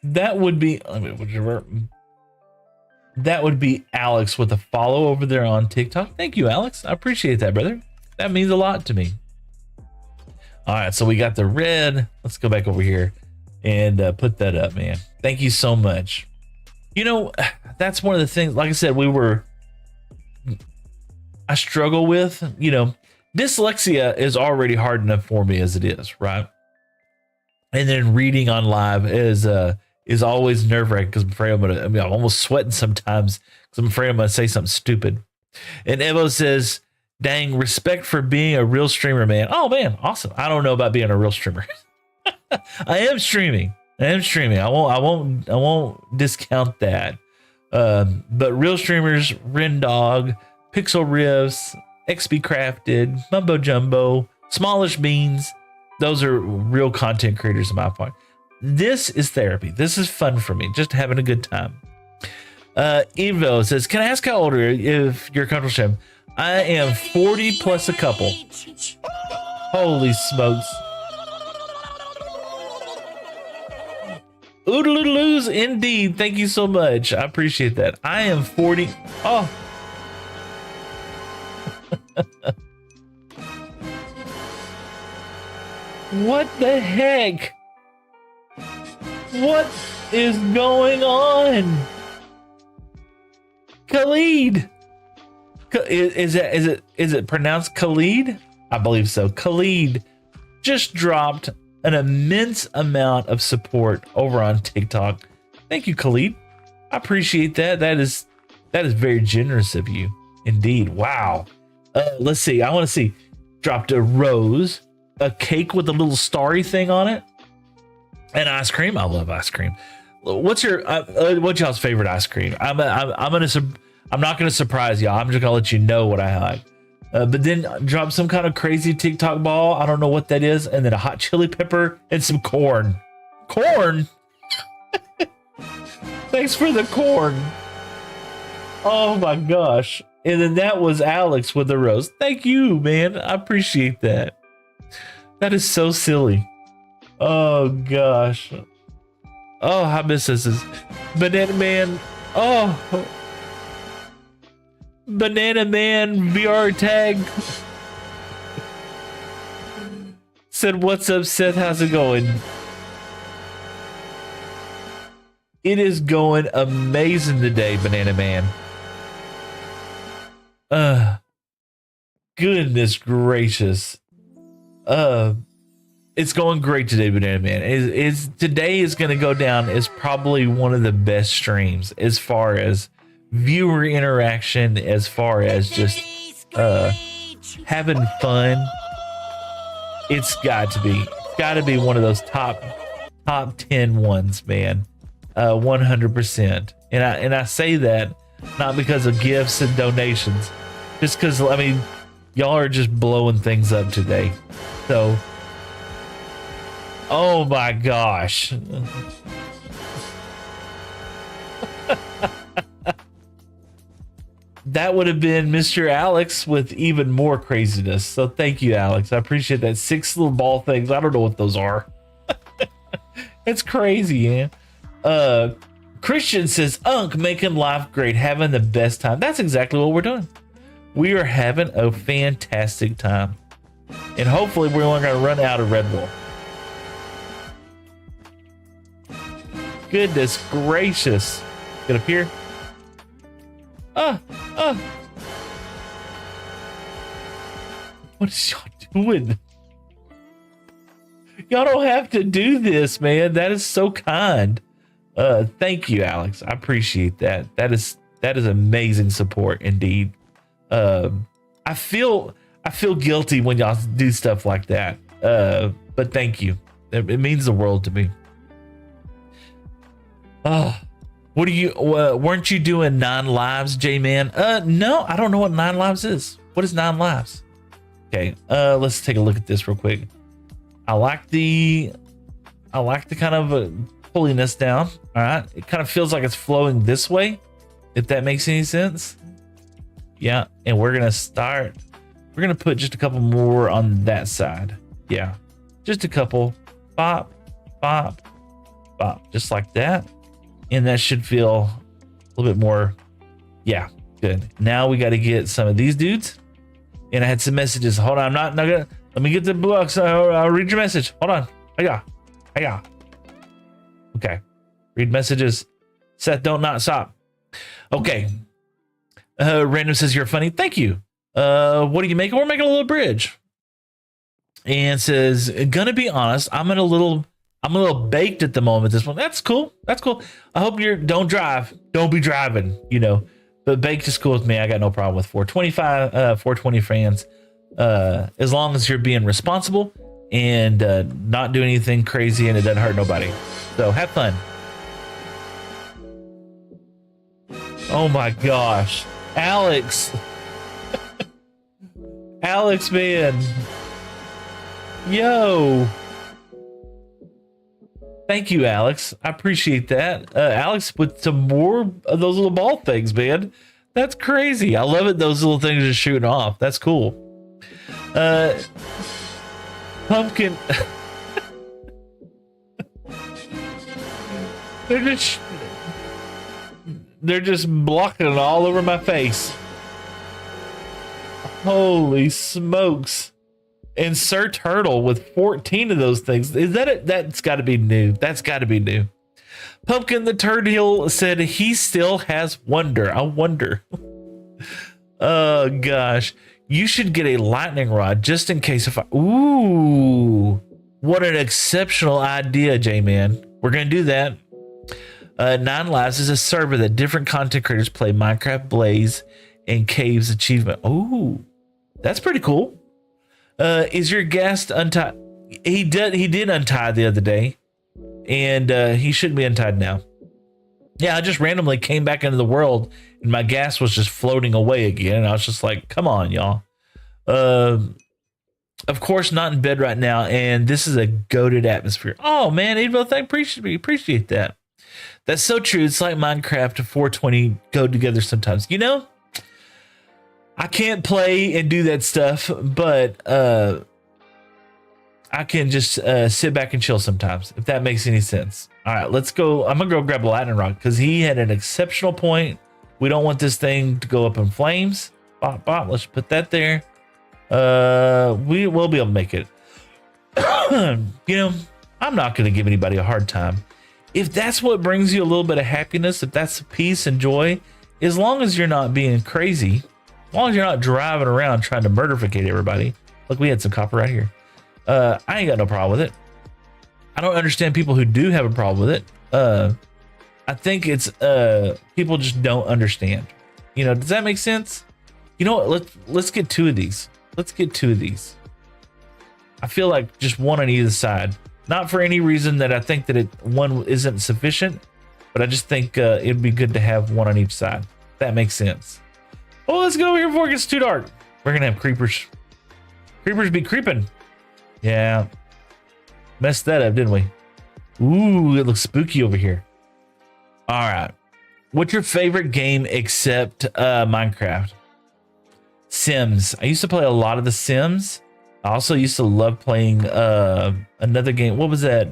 That would be Alex with a follow over there on TikTok. Thank you, Alex. I appreciate that, brother. That means a lot to me. All right, so we got the red. Let's go back over here and put that up, man. Thank you so much. That's one of the things, like I said, I struggle with, dyslexia is already hard enough for me as it is, right? And then reading on live is always nerve-wracking because I'm afraid I'm almost sweating sometimes because I'm afraid I'm going to say something stupid. And Evo says, dang, respect for being a real streamer, man. Oh, man, awesome. I don't know about being a real streamer. I am streaming. I won't discount that. But real streamers, Rendog, Pixel Riffs, XP Crafted, Mumbo Jumbo, Smallish Beans, those are real content creators in my point. This is therapy. This is fun for me, just having a good time. Evo says, can I ask how old are you if you're comfortable sharing? I am 40 plus a couple. Holy smokes. Oodaloodaloos, indeed. Thank you so much. I appreciate that. I am 40. Oh. What the heck? What is going on? Khalid. Is it pronounced Khalid? I believe so. Khalid just dropped an immense amount of support over on TikTok. Thank you, Khalid. I appreciate that. That is very generous of you. Indeed. Wow. Let's see. I want to see. Dropped a rose, a cake with a little starry thing on it, and ice cream. I love ice cream. What's y'all's favorite ice cream? I'm I'm not going to surprise y'all. I'm just going to let you know what I like. But then drop some kind of crazy TikTok ball. I don't know what that is. And then a hot chili pepper and some corn. Corn? Thanks for the corn. Oh my gosh. And then that was Alex with the rose. Thank you, man. I appreciate that. That is so silly. Oh gosh. Oh, I miss this. Banana Man. Oh. Banana Man VR tag. Said, what's up, Seth? How's it going? It is going amazing today, Banana Man. Goodness gracious. It's going great today, Banana Man. Today is going to go down as probably one of the best streams as far as viewer interaction, as far as just having fun. It's got to be one of those top 10 ones, man. 100%. And I say that not because of gifts and donations, just because, I mean, y'all are just blowing things up today. So, oh my gosh. That would have been Mr. Alex with even more craziness. So thank you, Alex. I appreciate that. 6 little ball things. I don't know what those are. It's crazy, man. Christian says, Unk, making life great, having the best time. That's exactly what we're doing. We are having a fantastic time. And hopefully we're only going to run out of Red Bull. Goodness gracious. Get up here. What is y'all doing? Y'all don't have to do this, man. That is so kind. Thank you, Alex. I appreciate that. That is amazing support indeed. I feel guilty when y'all do stuff like that. But thank you. It means the world to me. What are you? Weren't you doing 9 lives, J-Man? No, I don't know what 9 lives is. What is 9 lives? Okay, let's take a look at this real quick. I like the kind of pulling this down. All right, it kind of feels like it's flowing this way, if that makes any sense. Yeah, and we're gonna put just a couple more on that side. Yeah, just a couple. Bop, bop, bop, just like that. And that should feel a little bit more. Yeah, good. Now we got to get some of these dudes. And I had some messages. Hold on, I'm not gonna. Let me get the books. I'll read your message. Hold on. Hiya. Okay. Read messages. Seth, don't not stop. Okay. Random says you're funny. Thank you. What are you making? We're making a little bridge. And says, gonna be honest, I'm a little baked at the moment. This one. That's cool. I hope don't drive. Don't be driving, But baked is cool with me. I got no problem with 420 fans. As long as you're being responsible and not doing anything crazy and it doesn't hurt nobody. So have fun. Oh my gosh. Alex. Alex, man. Yo. Thank you, Alex. I appreciate that. Alex with some more of those little ball things, man. That's crazy. I love it. Those little things are shooting off. That's cool. Pumpkin. They're just blocking it all over my face. Holy smokes. And Sir Turtle with 14 of those things. Is that it? That's got to be new. That's got to be new. Pumpkin the Turd Heel said he still has wonder. I wonder. Oh, gosh. You should get a lightning rod just in case if I... Ooh. What an exceptional idea, J-Man. We're going to do that. 9 Lives is a server that different content creators play Minecraft, Blaze, and Caves achievement. Ooh. That's pretty cool. Is your guest untied? He did untie the other day, and he shouldn't be untied now. Yeah, I just randomly came back into the world and my gas was just floating away again. And I was just like, come on, y'all. Of course, not in bed right now. And this is a goated atmosphere. Oh, man, Evo, appreciate that. That's so true. It's like Minecraft and 420 go together sometimes. You know, I can't play and do that stuff, but I can just sit back and chill sometimes, if that makes any sense. All right, let's go. I'm going to go grab a lightning rock because he had an exceptional point. We don't want this thing to go up in flames. Bop, bop. Let's put that there. We will be able to make it. You know, I'm not going to give anybody a hard time. If that's what brings you a little bit of happiness, if that's peace and joy, as long as you're not being crazy, as long as you're not driving around trying to murderficate everybody. Look, we had some copper right here. I ain't got no problem with it. I don't understand people who do have a problem with it. I think it's people just don't understand. You know, does that make sense? You know what? Let's get two of these. Let's get two of these. I feel like just one on either side. Not for any reason that I think that one isn't sufficient, but I just think it'd be good to have one on each side. If that makes sense. Oh, let's go over here before it gets too dark. We're gonna have creepers. Creepers be creeping. Yeah. Messed that up, didn't we? Ooh, it looks spooky over here. All right. What's your favorite game except Minecraft? Sims. I used to play a lot of The Sims. I also used to love playing another game. What was that?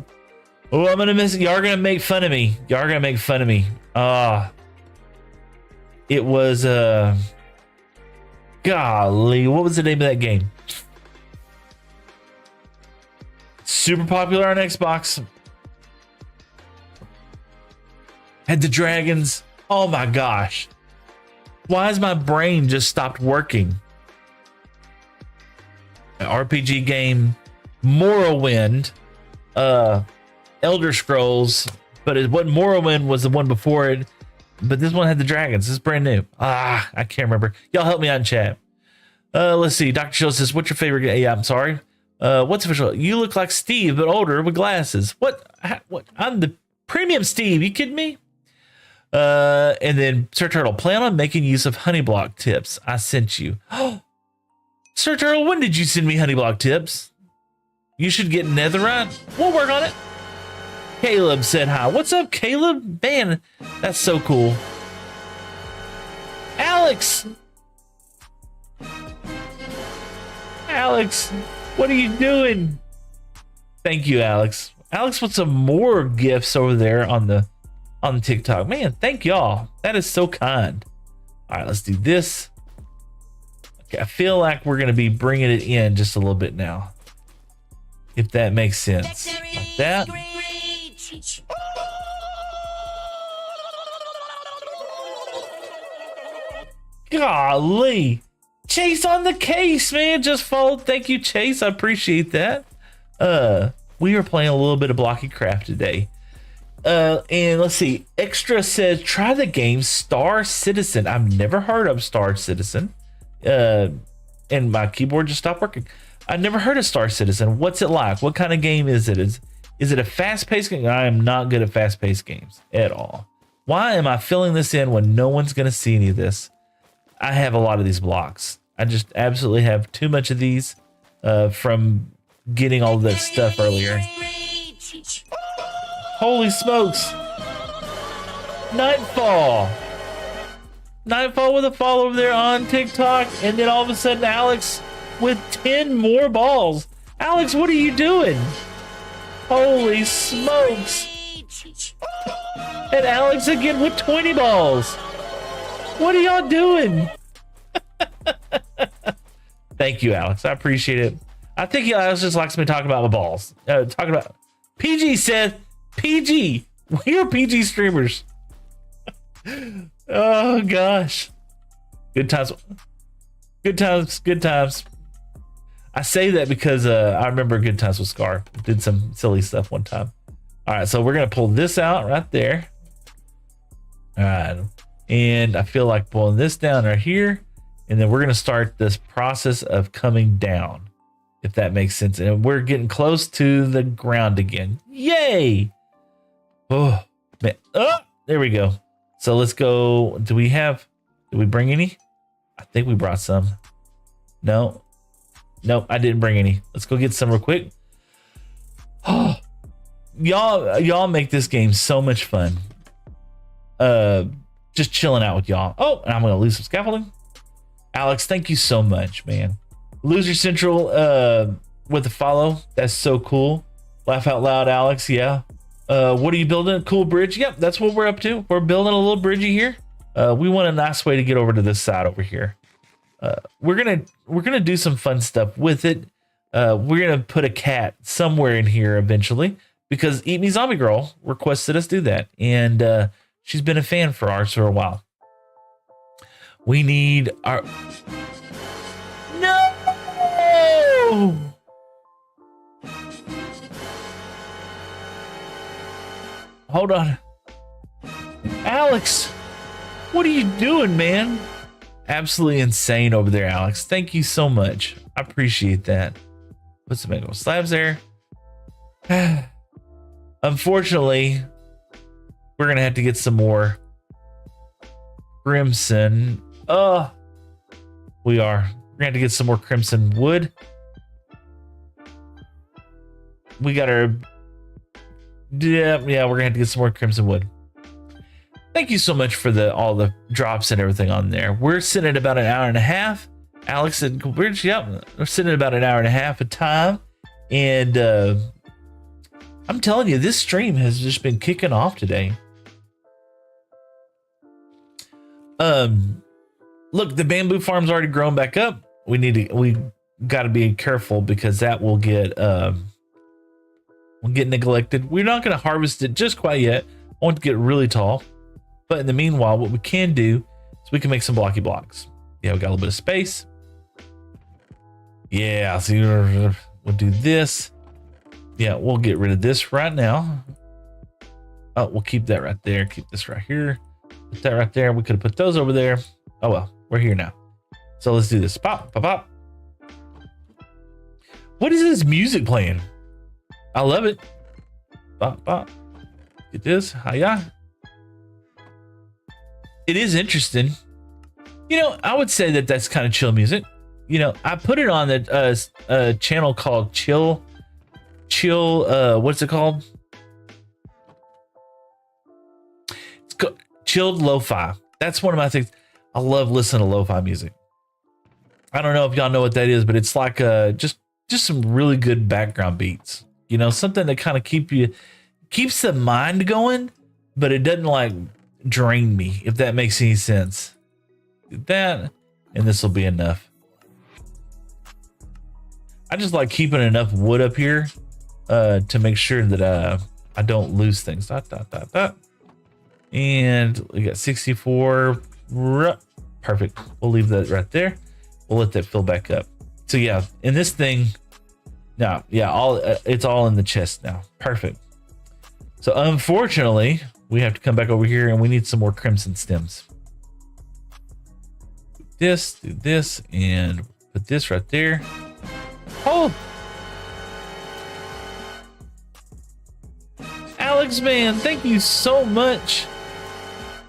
Oh, I'm gonna miss it. Y'all are gonna make fun of me. Y'all are gonna make fun of me. It was golly, what was the name of that game? Super popular on Xbox. Had the dragons. Oh my gosh. Why has my brain just stopped working? An RPG game, Morrowind, Elder Scrolls, but it wasn't Morrowind, was the one before it. But this one had the dragons. This is brand new. I can't remember. Y'all help me out in chat. Let's see. Dr. Chill says, what's your favorite game? Yeah, I'm sorry. What's official? You look like Steve, but older with glasses. What? I'm the premium Steve. You kidding me? And then Sir Turtle, plan on making use of honey block tips. I sent you. Sir Turtle, when did you send me honey block tips? You should get netherite. We'll work on it. Caleb said hi. What's up, Caleb? Man, that's so cool. Alex. Alex, what are you doing? Thank you, Alex. Alex with some more gifts over there on the TikTok. Man, thank y'all. That is so kind. All right, let's do this. Okay, I feel like we're going to be bringing it in just a little bit now. If that makes sense. Like that. Golly. Chase on the case, man. Just followed. Thank you, Chase. I appreciate that. We are playing a little bit of Blocky Craft today. And let's see. Extra says, try the game Star Citizen. I've never heard of Star Citizen. And my keyboard just stopped working. I've never heard of Star Citizen. What's it like? What kind of game is it? Is it a fast-paced game? I am not good at fast-paced games at all. Why am I filling this in when no one's going to see any of this? I have a lot of these blocks. I just absolutely have too much of these from getting all that stuff earlier. Holy smokes. Nightfall. Nightfall with a follow over there on TikTok. And then all of a sudden, Alex with 10 more balls. Alex, what are you doing? Holy smokes. And Alex again with 20 balls. What are y'all doing? Thank you, Alex. I appreciate it. I think Alex just likes me talking about my balls. Talking about PG said, PG. We are PG streamers. Oh gosh. Good times. Good times. Good times. I say that because I remember Good Times with Scar. Did some silly stuff one time. All right, so we're gonna pull this out right there. All right, and I feel like pulling this down right here, and then we're gonna start this process of coming down, if that makes sense. And we're getting close to the ground again. Yay! Oh man! Oh, There we go. So let's go. Did we bring any? I think we brought some. No. Nope, I didn't bring any. Let's go get some real quick. Oh, y'all make this game so much fun. Just chilling out with y'all. Oh, and I'm gonna lose some scaffolding. Alex, thank you so much, man. Loser Central with the follow. That's so cool. Laugh out loud, Alex. Yeah. What are you building? A cool bridge? Yep, that's what we're up to. We're building a little bridgey here. We want a nice way to get over to this side over here. We're gonna do some fun stuff with it. We're gonna put a cat somewhere in here eventually because Eat Me Zombie Girl requested us do that, and she's been a fan for ours for a while. We need our no. Hold on, Alex. What are you doing, man? Absolutely insane over there, Alex. Thank you so much. I appreciate that. Put some mango slabs there. Unfortunately, we're gonna have to get some more crimson. We are. We're gonna have to get some more crimson wood. We got our. Yeah, we're gonna have to get some more crimson wood. Thank you so much for all the drops and everything on there. We're sitting at about an hour and a half. Alex and Bridge, yep, we're sitting at about an hour and a half of time. And I'm telling you, this stream has just been kicking off today. Look, the bamboo farm's already grown back up. We got to be careful because that will get neglected. We're not going to harvest it just quite yet. I want to get really tall. But in the meanwhile, what we can do is we can make some blocky blocks. Yeah, we got a little bit of space. Yeah, so we'll do this. Yeah, we'll get rid of this right now. Oh, we'll keep that right there. Keep this right here. Put that right there. We could have put those over there. Oh, well, we're here now. So let's do this. Pop, pop, pop. What is this music playing? I love it. Pop, pop. Get this. Hiya. It is interesting. You know, I would say that that's kind of chill music. You know, I put it on the channel called Chill. What's it called? It's called Chilled Lo-Fi. That's one of my things. I love listening to lo-fi music. I don't know if y'all know what that is, but it's like just some really good background beats. You know, something that kind of keeps the mind going, but it doesn't like drain me, if that makes any sense. That, and this will be enough. I just like keeping enough wood up here to make sure that I don't lose things. And we got 64. Perfect. We'll leave that right there. We'll let that fill back up. So yeah, in this thing now, yeah, it's all in the chest now. Perfect. So unfortunately, we have to come back over here and we need some more crimson stems. Do this, and put this right there. Oh! Alex, man, thank you so much.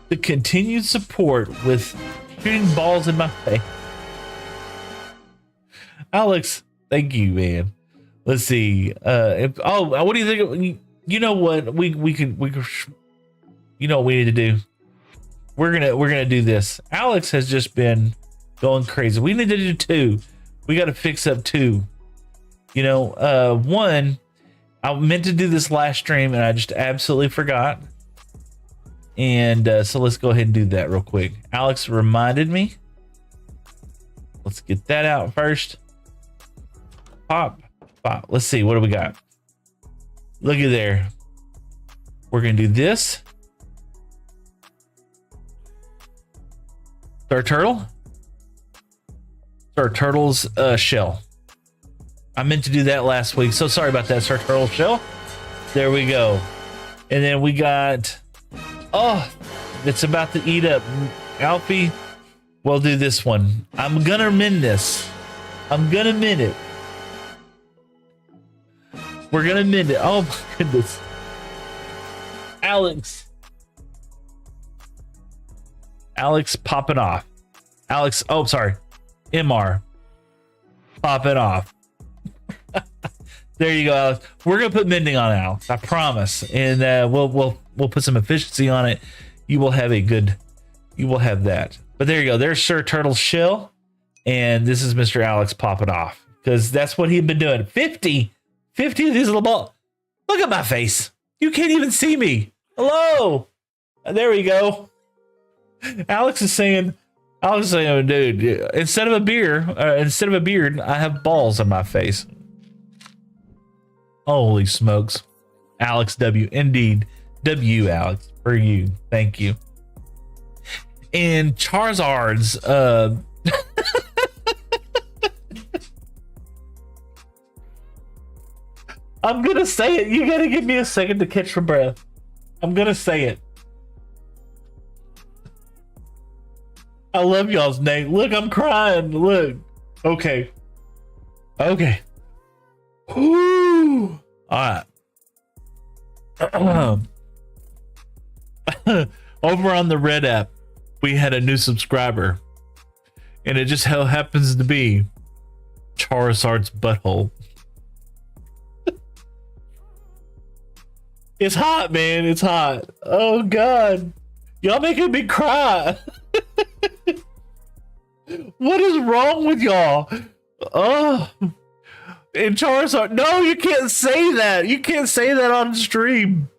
The continued support with shooting balls in my face. Alex, thank you, man. Let's see. What do you think? You know what? We could. You know what we need to do? We're gonna do this. Alex has just been going crazy. We need to do 2. We got to fix up 2. You know, 1. I meant to do this last stream and I just absolutely forgot. And so let's go ahead and do that real quick. Alex reminded me. Let's get that out first. Pop, pop. Let's see. What do we got? Look at there. We're going to do this. Our turtle. Our turtle's shell. I meant to do that last week. So sorry about that. It's our turtle shell. There we go. And then we got... Oh, it's about to eat up. Alfie, we'll do this one. I'm going to mend this. I'm going to mend it. We're going to mend it. Oh, my goodness. Alex. Alex popping off. Alex, oh, sorry. MR popping off. There you go, Alex. We're gonna put mending on Alex, I promise, and we'll put some efficiency on it. You will have that. But there you go. There's Sir Turtle's shell, and this is Mr. Alex popping off because that's what he'd been doing. 50 of these little balls. Look at my face. You can't even see me. Hello. There we go. Alex is saying, dude, instead of a beard, I have balls on my face. Holy smokes. Alex W. Indeed. W, Alex. For you. Thank you. And Charizard's, I'm gonna say it. You gotta give me a second to catch your breath. I'm gonna say it. I love y'all's name. Look, I'm crying. Look. Okay. Whew. All right. Over on the Red app, we had a new subscriber, and it just happens to be Charizard's butthole. It's hot, man. It's hot. Oh God, y'all making me cry. What is wrong with y'all? Oh, and Charizard. No, you can't say that. You can't say that on stream.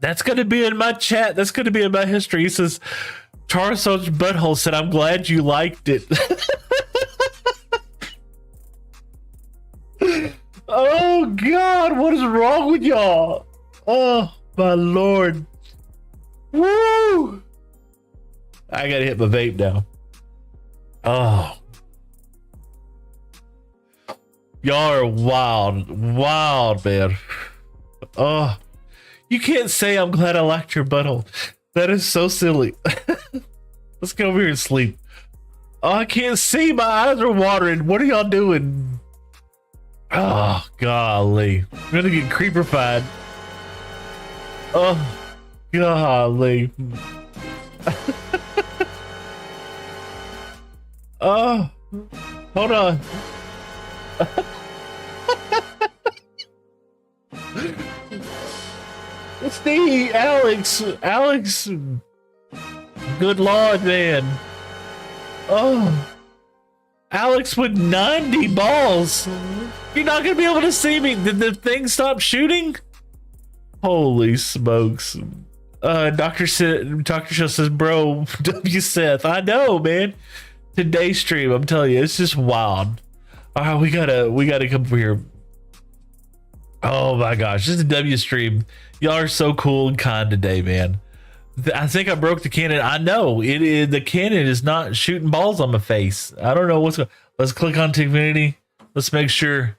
That's going to be in my chat. That's going to be in my history. He says, Charizard's butthole said, I'm glad you liked it. Oh, God. What is wrong with y'all? Oh, my Lord. Woo! I got to hit my vape now. Oh. Y'all are wild. Wild, man. Oh. You can't say I'm glad I liked your butthole. That is so silly. Let's go over here and sleep. Oh, I can't see. My eyes are watering. What are y'all doing? Oh, golly. I'm gonna get creeperfied. Oh, golly. Oh, hold on. Steve, Alex, good Lord, man. Oh, Alex with 90 balls. You're not gonna be able to see me. Did the thing stop shooting? Holy smokes. Dr. Show says, bro, W Seth. I know, man. Today's stream, I'm telling you, it's just wild. All right, we gotta come over here. Oh my gosh, this is a W stream. Y'all are so cool and kind today, man. I think I broke the cannon. I know it is. The cannon is not shooting balls on my face. I don't know what's going. Let's click on Community. Let's make sure.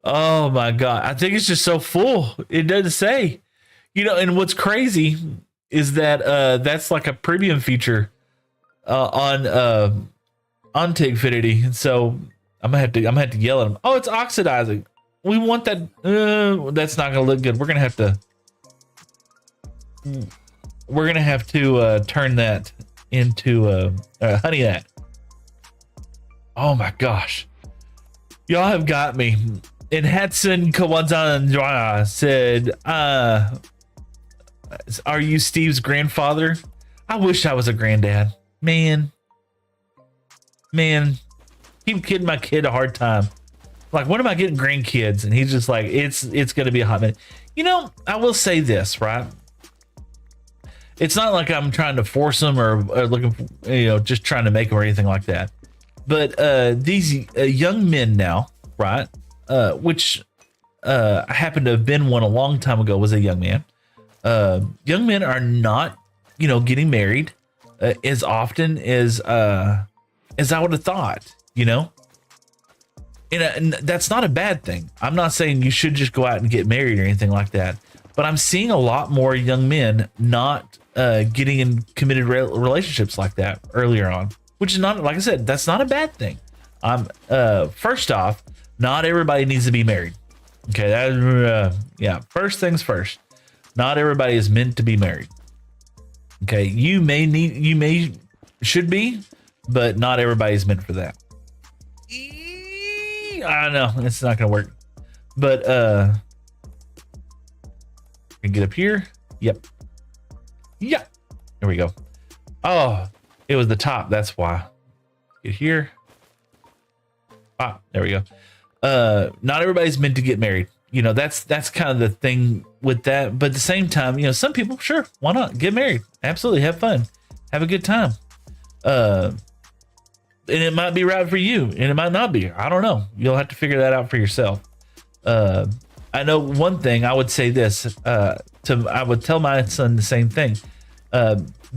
Oh my god, I think it's just so full. It doesn't say. You know, and what's crazy is that that's like a premium feature on Tigfinity. And so I'm gonna have to yell at them. Oh, it's oxidizing. We want that. That's not gonna look good. We're gonna have to turn that into honey that. Oh my gosh, y'all have got me. And Hatson Kawanzan said, "Are you Steve's grandfather?" I wish I was a granddad. Man, keep kidding my kid a hard time. Like, when am I getting grandkids? And he's just like, it's going to be a hot minute. You know, I will say this, right? It's not like I'm trying to force them or looking for, just trying to make them or anything like that. But these young men now, right? Which I happen to have been one a long time ago, was a young man. Young men are not, getting married as often as I would have thought, And that's not a bad thing. I'm not saying you should just go out and get married or anything like that. But I'm seeing a lot more young men not getting in committed relationships like that earlier on, which is not, like I said, that's not a bad thing. First off, not everybody needs to be married. Okay, that first things first. Not everybody is meant to be married. Okay, should be, but not everybody's meant for that. I know it's not gonna work, but can get up here. Yep. Yeah. Here we go. Oh, it was the top. That's why. Get here. Ah, there we go. Not everybody's meant to get married. You know, that's kind of the thing with that. But at the same time, you know, some people, sure, why not get married? Absolutely, have fun, have a good time. And it might be right for you, and it might not be. I don't know. You'll have to figure that out for yourself. I know one thing. I would say this. I would tell my son the same thing.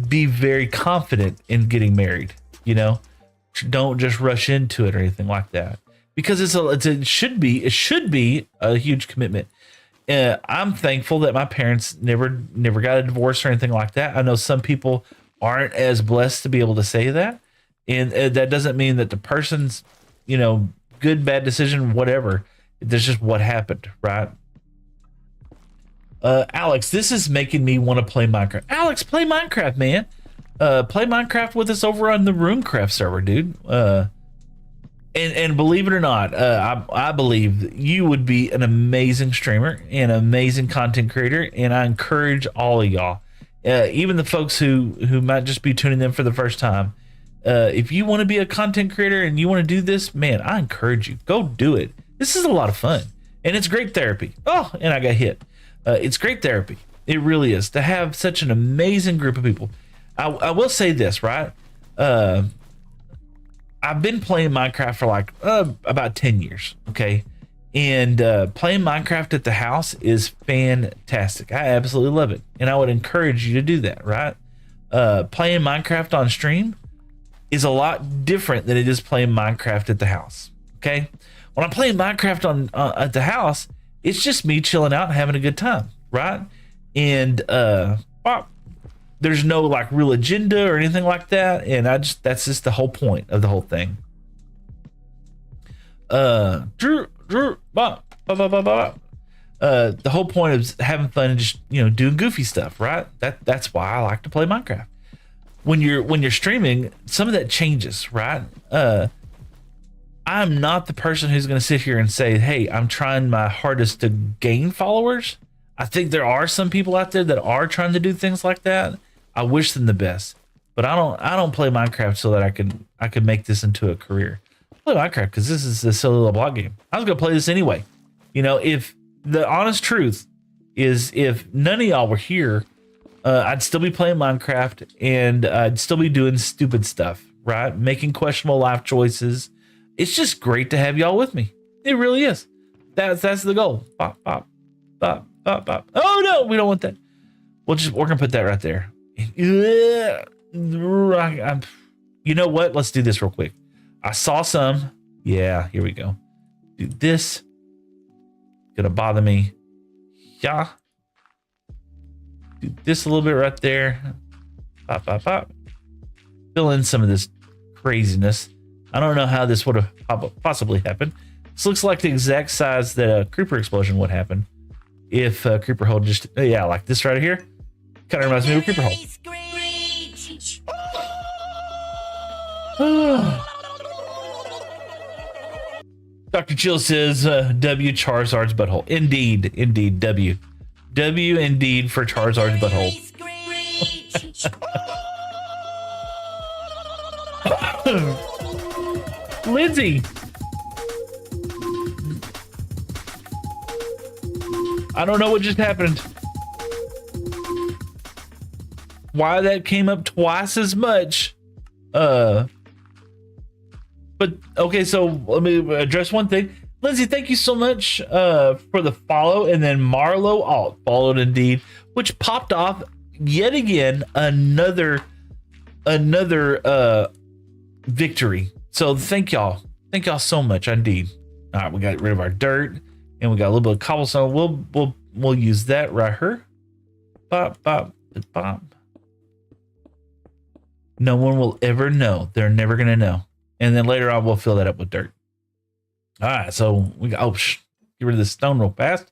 Be very confident in getting married. You know, don't just rush into it or anything like that. Because it should be a huge commitment. I'm thankful that my parents never got a divorce or anything like that. I know some people aren't as blessed to be able to say that, and that doesn't mean that the person's, you know, good, bad decision, whatever. That's just what happened, right? Alex, this is making me want to play Minecraft. Alex, play Minecraft, man. Play Minecraft with us over on the Roomcraft server, dude. And believe it or not, I believe you would be an amazing streamer and amazing content creator. And I encourage all of y'all, even the folks who might just be tuning in for the first time. If you want to be a content creator and you want to do this, man, I encourage you. Go do it. This is a lot of fun. And it's great therapy. Oh, and I got hit. It's great therapy. It really is. To have such an amazing group of people. I will say this, right? I've been playing Minecraft for like about 10 years, okay? And playing Minecraft at the house is fantastic. I absolutely love it. And I would encourage you to do that, right? Playing Minecraft on stream is a lot different than it is playing Minecraft at the house, okay? When I'm playing Minecraft on at the house, it's just me chilling out and having a good time, right? And there's no like real agenda or anything like that, and that's just the whole point of the whole thing. The whole point is having fun and just, you know, doing goofy stuff, right? That's why I like to play Minecraft. When you're streaming, some of that changes, right? I'm not the person who's going to sit here and say, hey, I'm trying my hardest to gain followers. I think there are some people out there that are trying to do things like that. I wish them the best, but I don't play Minecraft so that I can make this into a career. I play Minecraft because this is a silly little block game. I was gonna play this anyway. You know, if the honest truth is, if none of y'all were here, I'd still be playing Minecraft and I'd still be doing stupid stuff, right? Making questionable life choices. It's just great to have y'all with me. It really is. That's the goal. Bop, bop, bop, bop, bop. Oh no, we don't want that. We're gonna put that right there. You know what? Let's do this real quick. I saw some. Yeah, here we go. Do this. Gonna bother me. Yeah. Do this a little bit right there. Pop, pop, pop. Fill in some of this craziness. I don't know how this would have possibly happened. This looks like the exact size that a creeper explosion would happen if a creeper hole just, yeah, like this right here. Kind of reminds me of a creeper hole. Dr. Chill says, W Charizard's butthole. Indeed, W. W indeed for Charizard's butthole. Lindsay. I don't know what just happened. Why that came up twice as much. But okay, so let me address one thing. Lindsay, thank you so much for the follow, and then Marlo Alt followed indeed, which popped off yet again another victory. So thank y'all so much indeed. All right, we got rid of our dirt and we got a little bit of cobblestone. We'll use that right here. Bop bop bop. No one will ever know. They're never gonna know. And then later on, we'll fill that up with dirt. All right, so we got, get rid of this stone real fast.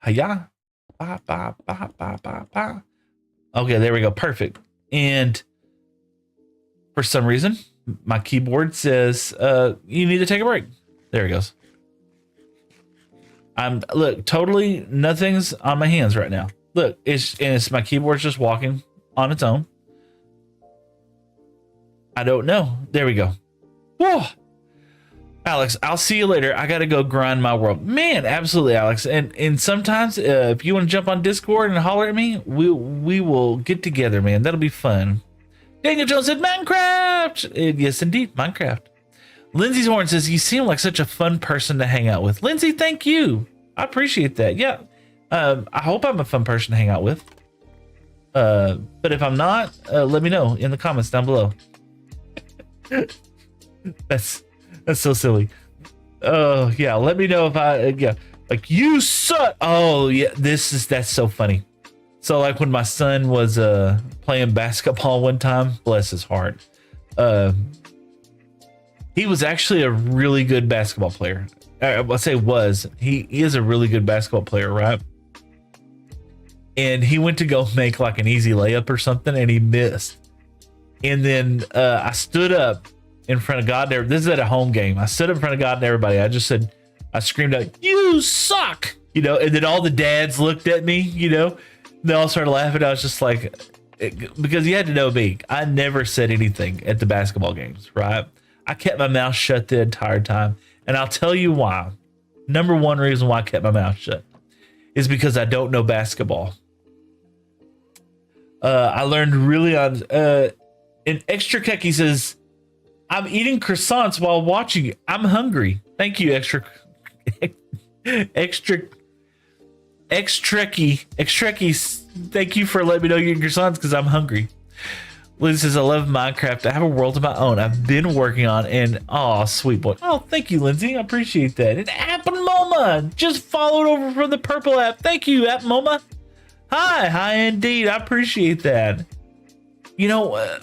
Hiya. Ba, ba, ba, ba, ba, ba. Okay, there we go. Perfect. And for some reason, my keyboard says, you need to take a break. There it goes. Look, totally nothing's on my hands right now. Look, it's my keyboard's just walking on its own. I don't know. There we go. Whoa. Alex, I'll see you later. I gotta go grind my world. Man, absolutely, Alex. And sometimes if you want to jump on Discord and holler at me, we will get together, man. That'll be fun. Daniel Jones said Minecraft. Yes, indeed, Minecraft. Lindsay's Horn says, you seem like such a fun person to hang out with. Lindsay, thank you. I appreciate that. Yeah. I hope I'm a fun person to hang out with. But if I'm not, let me know in the comments down below. That's so silly. Oh yeah, let me know if like you suck. Oh yeah, that's so funny. So like when my son was playing basketball one time, bless his heart. He was actually a really good basketball player. I'll say was. He is a really good basketball player, right? And he went to go make like an easy layup or something, and he missed. And then I stood up in front of God. This is at a home game. I stood in front of God and everybody. I screamed out, "You suck!" You know. And then all the dads looked at me. You know, they all started laughing. I was just like, because you had to know me. I never said anything at the basketball games, right? I kept my mouth shut the entire time. And I'll tell you why. Number one reason why I kept my mouth shut is because I don't know basketball. I learned really on and Extra Kecky says, I'm eating croissants while watching you. I'm hungry. Thank you, Extra thank you for letting me know you're eating croissants because I'm hungry. Liz says, I love Minecraft. I have a world of my own I've been working on, and oh, sweet boy. Oh, thank you, Lindsay. I appreciate that. And App Moma just followed over from the purple app. Thank you, App Moma. Hi indeed. I appreciate that. You know,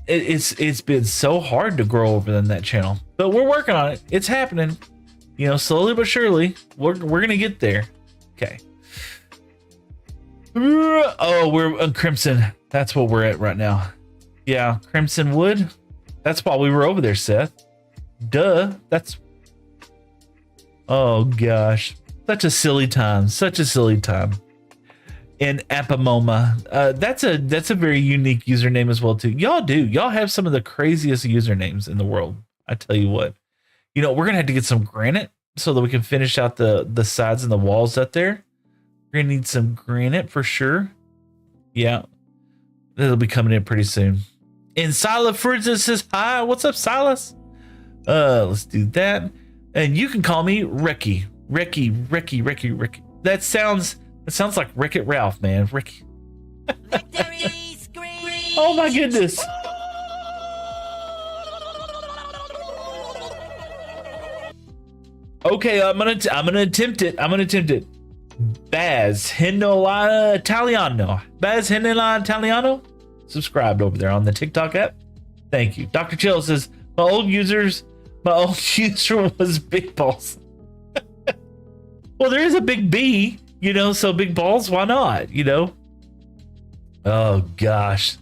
it's been so hard to grow over in that channel, but we're working on it. It's happening. You know, slowly but surely, we're gonna get there. Okay. Oh, we're on Crimson. That's what we're at right now. Yeah, Crimson Wood. That's why we were over there, Seth. Duh. Oh gosh, such a silly time. Such a silly time. And Apamoma. That's a very unique username as well too. Y'all have some of the craziest usernames in the world. I tell you what. You know, we're gonna have to get some granite so that we can finish out the sides and the walls up there. We're gonna need some granite for sure. Yeah, that'll be coming in pretty soon. And Silas Fridges says hi. What's up, Silas? Let's do that. And you can call me Ricky. Ricky. That sounds like Wreck-It Ralph, man. Ricky. Victory scream. Oh my goodness. Okay, I'm gonna attempt it. Baz Hinola Italiano. Subscribed over there on the TikTok app. Thank you. Dr. Chill says my old user was Big Balls. Well, there is a big B, you know, so big balls, why not? You know? Oh gosh.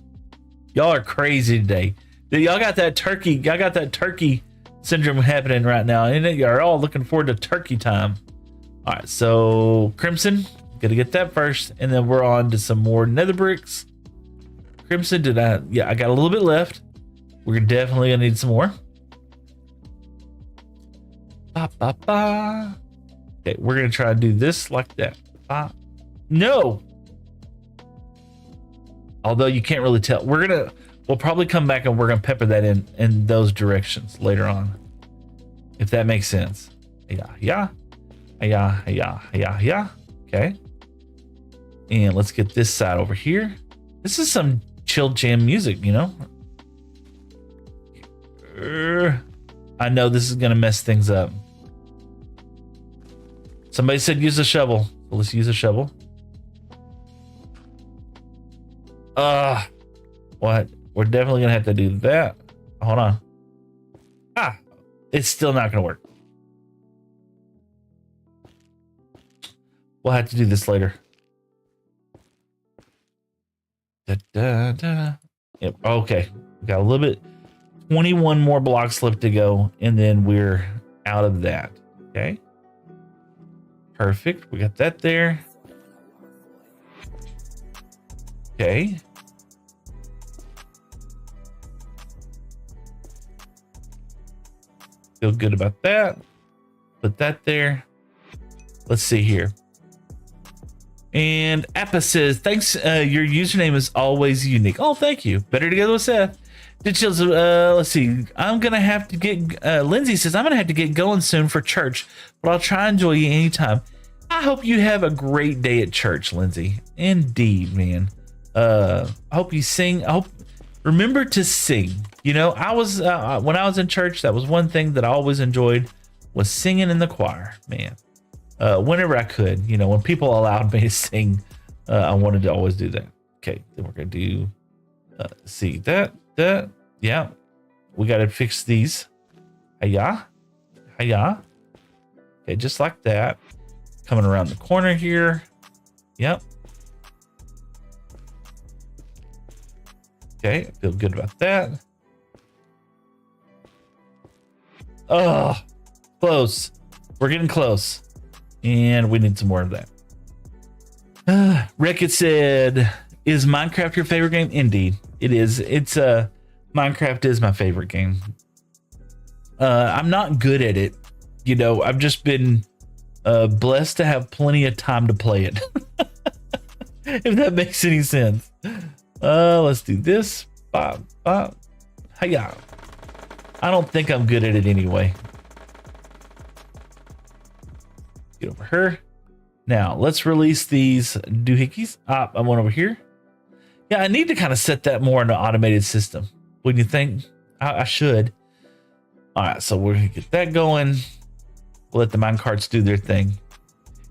Y'all are crazy today. Y'all got that turkey syndrome happening right now, and you're all looking forward to turkey time. All right, so Crimson, gotta get that first, and then we're on to some more nether bricks. Crimson, I got a little bit left. We're definitely gonna need some more. Okay, we're gonna try to do this like that. No. Although you can't really tell. We'll probably come back and we're gonna pepper that in those directions later on. If that makes sense. Yeah. Okay. And let's get this side over here. This is some chill jam music, you know? I know this is gonna mess things up. Somebody said use a shovel. So let's use a shovel. What? We're definitely gonna have to do that. Hold on. It's still not gonna work. We'll have to do this later. Yep. Okay. We got a little bit, 21 more blocks left to go, and then we're out of that. Okay. Perfect. We got that there. Okay. Feel good about that. Put that there. Let's see here. And Appa says, thanks. Your username is always unique. Oh, thank you. Better together with Seth. Let's see. I'm going to have to get, Lindsay says, I'm going to have to get going soon for church, but I'll try and enjoy you anytime. I hope you have a great day at church, Lindsay. Indeed, man. I hope you sing. Remember to sing. You know, I was, when I was in church, that was one thing that I always enjoyed was singing in the choir, man. Whenever I could, you know, when people allowed me to sing, I wanted to always do that. Okay, then we're gonna do, see that, yeah, we gotta fix these. Hiya. Okay, just like that. Coming around the corner here. Yep. Okay, I feel good about that. Oh, close. We're getting close. And we need some more of that. Rickett said, is Minecraft your favorite game? Indeed, it is. It's Minecraft is my favorite game. I'm not good at it. You know, I've just been blessed to have plenty of time to play it. If that makes any sense. Let's do this. Hiya. I don't think I'm good at it anyway. Get over her. Now let's release these doohickeys. I went over here. Yeah, I need to kind of set that more in an automated system. Wouldn't you think? I should. All right, so we're gonna get that going. We'll let the mine carts do their thing.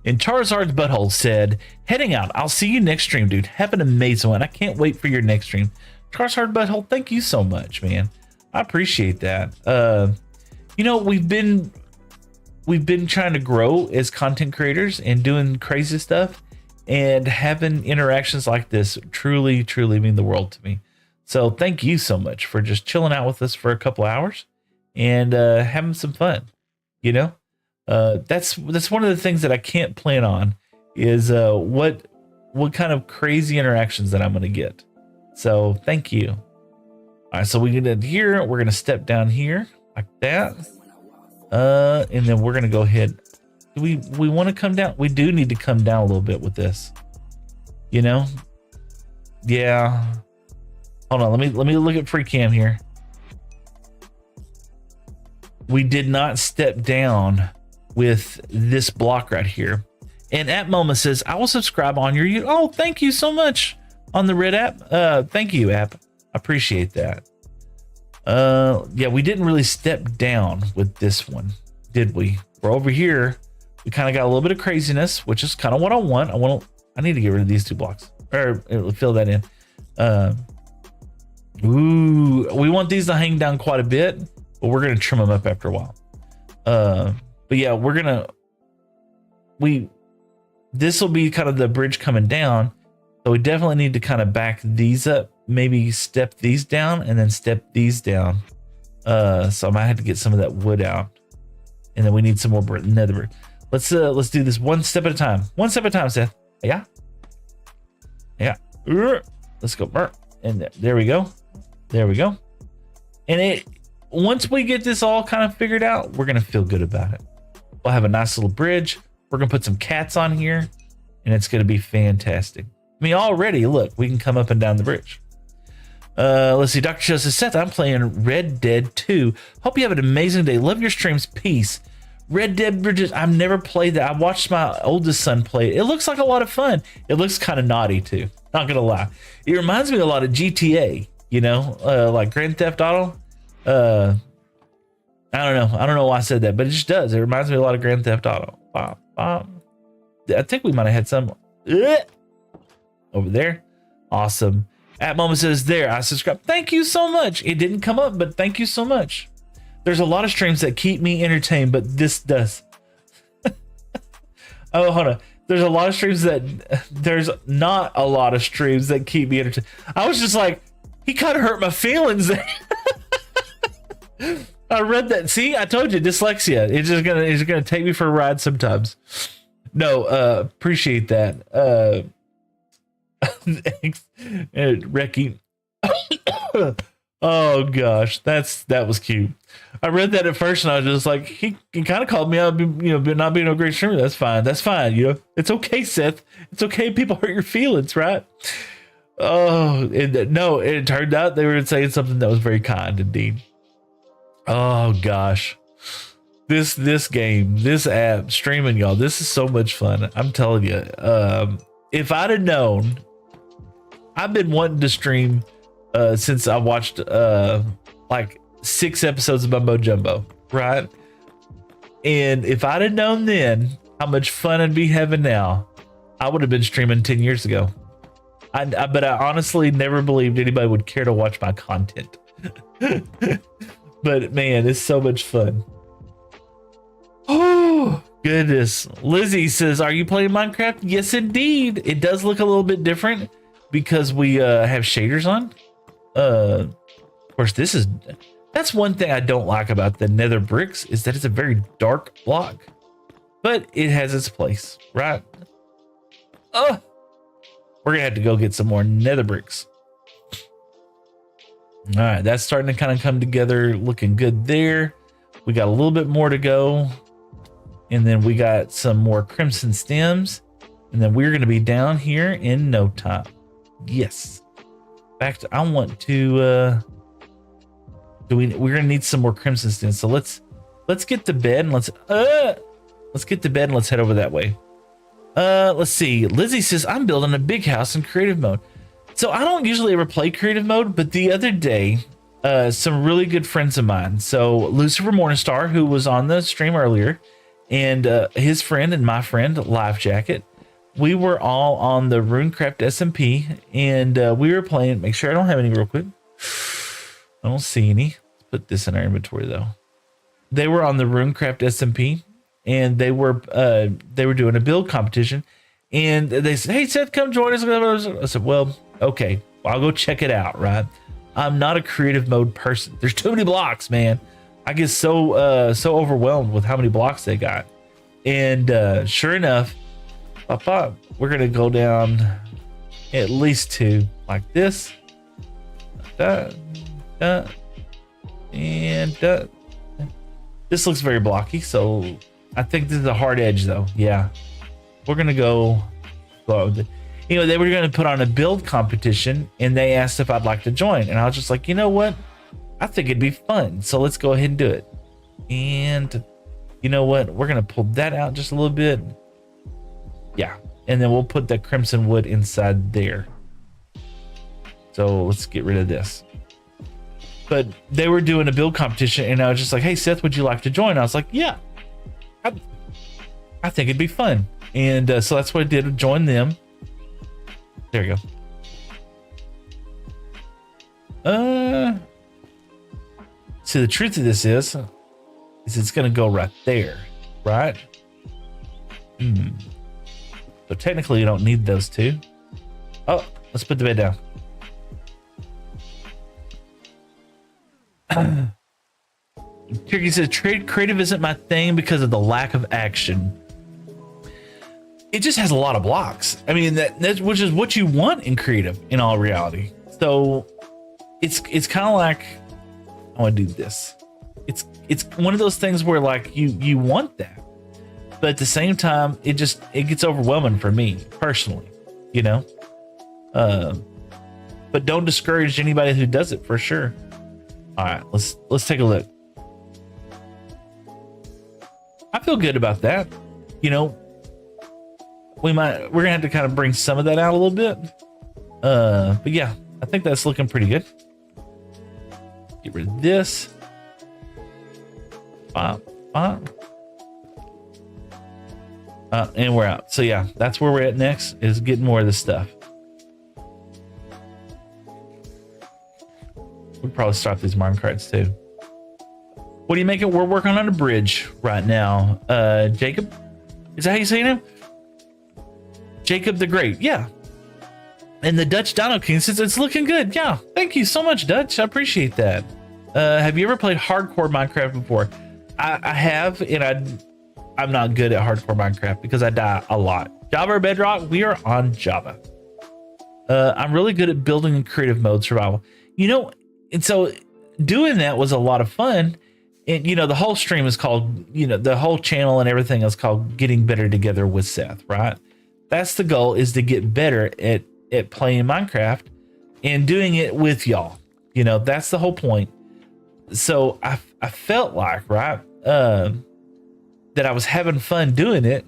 And Charizard's Butthole said, heading out. I'll see you next stream, dude. Have an amazing one. I can't wait for your next stream. Charizard Butthole, thank you so much, man. I appreciate that. You know, we've been trying to grow as content creators and doing crazy stuff, and having interactions like this truly mean the world to me. So thank you so much for just chilling out with us for a couple hours and having some fun. You know, that's one of the things that I can't plan on is what kind of crazy interactions that I'm going to get. So thank you. All right, so we get in here. We're going to step down here like that. And then we're going to go ahead. Do we want to come down? We do need to come down a little bit with this. You know? Yeah. Hold on. Let me look at free cam here. We did not step down with this block right here. And App Moma says, I will subscribe on your YouTube. Oh, thank you so much on the red app. Thank you, app. I appreciate that. Yeah, we didn't really step down with this one, did we? We're over here. We kind of got a little bit of craziness, which is kind of what I want. I need to get rid of these 2 blocks or fill that in. Ooh, we want these to hang down quite a bit, but we're going to trim them up after a while. But yeah, this will be kind of the bridge coming down. So we definitely need to kind of back these up, maybe step these down and then step these down. So I might have to get some of that wood out, and then we need some more nether. Let's do this one step at a time. One step at a time, Seth. Yeah. Let's go. And there we go. There we go. And once we get this all kind of figured out, we're gonna feel good about it. We'll have a nice little bridge. We're gonna put some cats on here, and it's gonna be fantastic. I mean, already, look, we can come up and down the bridge. Let's see. Dr. Show says, Seth, I'm playing Red Dead 2. Hope you have an amazing day. Love your streams. Peace. Red Dead Bridges. I've never played that. I watched my oldest son play it. It looks like a lot of fun. It looks kind of naughty, too. Not going to lie. It reminds me a lot of GTA, you know, like Grand Theft Auto. I don't know. I don't know why I said that, but it just does. It reminds me a lot of Grand Theft Auto. I think we might have had some over there. Awesome. At Moment says, there, I subscribe. Thank you so much. It didn't come up, but thank you so much. There's a lot of streams that keep me entertained, but this does. Oh, hold on. There's a lot of streams that there's not a lot of streams that keep me entertained. I was just like, he kind of hurt my feelings. I read that. See, I told you, dyslexia. It's gonna take me for a ride sometimes. No, appreciate that. Recky. Oh gosh, that was cute. I read that at first and I was just like, he kind of called me out, not being a great streamer. That's fine. That's fine. It's okay, Seth. It's okay. People hurt your feelings, right? Oh, no, it turned out they were saying something that was very kind indeed. Oh gosh, this game, this app, streaming, y'all, this is so much fun. I'm telling you, if I'd have known, I've been wanting to stream since I watched like 6 episodes of Mumbo Jumbo, right? And if I'd have known then how much fun I'd be having now, I would have been streaming 10 years ago. But I honestly never believed anybody would care to watch my content. But man, it's so much fun. Oh goodness. Lizzie says, are you playing Minecraft? Yes, indeed. It does look a little bit different because we have shaders on. Of course, that's one thing I don't like about the nether bricks is that it's a very dark block, but it has its place, right? Oh, we're gonna have to go get some more nether bricks. All right, that's starting to kind of come together, looking good there. We got a little bit more to go, and then we got some more crimson stems, and then we're gonna be down here in no time. Yes. In fact, I want to we're gonna need some more crimson stems. So let's get to bed and let's get to bed and let's head over that way. Let's see. Lizzie says, I'm building a big house in creative mode. So I don't usually ever play creative mode, but the other day, some really good friends of mine. So Lucifer Morningstar, who was on the stream earlier, and his friend and my friend, Life Jacket, we were all on the Runecraft SMP, and we were playing. Make sure I don't have any real quick. I don't see any. Let's put this in our inventory though. They were on the Runecraft SMP, and they were doing a build competition, and they said, "Hey Seth, come join us." I said, "Well, okay, I'll go check it out." Right? I'm not a creative mode person. There's too many blocks, man. I get so overwhelmed with how many blocks they got, and sure enough, I thought we're gonna go down at least 2 like this, and this looks very blocky, so I think this is a hard edge though. Yeah, we're gonna go. They were gonna put on a build competition, and they asked if I'd like to join, and I was just like, you know what? I think it'd be fun, so let's go ahead and do it. And you know what? We're gonna pull that out just a little bit. Yeah, and then we'll put the crimson wood inside there. So let's get rid of this. But they were doing a build competition, and I was just like, hey Seth, would you like to join? I was like, yeah, I think it'd be fun. And so that's what I did, join them. There you go. So the truth of this is it's gonna go right there, right? So technically you don't need those 2. Oh, let's put the bed down. Turkey says, creative isn't my thing because of the lack of action. It just has a lot of blocks. I mean, that's which is what you want in creative in all reality. So it's kind of like, I want to do this. It's one of those things where like you want that, but at the same time, it gets overwhelming for me personally, you know. But don't discourage anybody who does it for sure. All right, let's take a look. I feel good about that. You know, we're gonna have to kind of bring some of that out a little bit. But yeah, I think that's looking pretty good. Get rid of this. And we're out. So yeah, that's where we're at next, is getting more of this stuff. We'll probably start these mine carts too. What do you make it? We're working on a bridge right now. Jacob, is that how you say him? Jacob the Great. Yeah. And the Dutch Dino King says it's looking good. Yeah, thank you so much, Dutch. I appreciate that. Have you ever played hardcore Minecraft before? I have, and I'm not good at hardcore Minecraft because I die a lot. Java or Bedrock? We are on Java. I'm really good at building in creative mode survival. And so doing that was a lot of fun. And, the whole stream is called, the whole channel and everything is called Getting Better Together with Seth, right? That's the goal, is to get better at playing Minecraft and doing it with y'all. That's the whole point. So I felt like, right, that I was having fun doing it,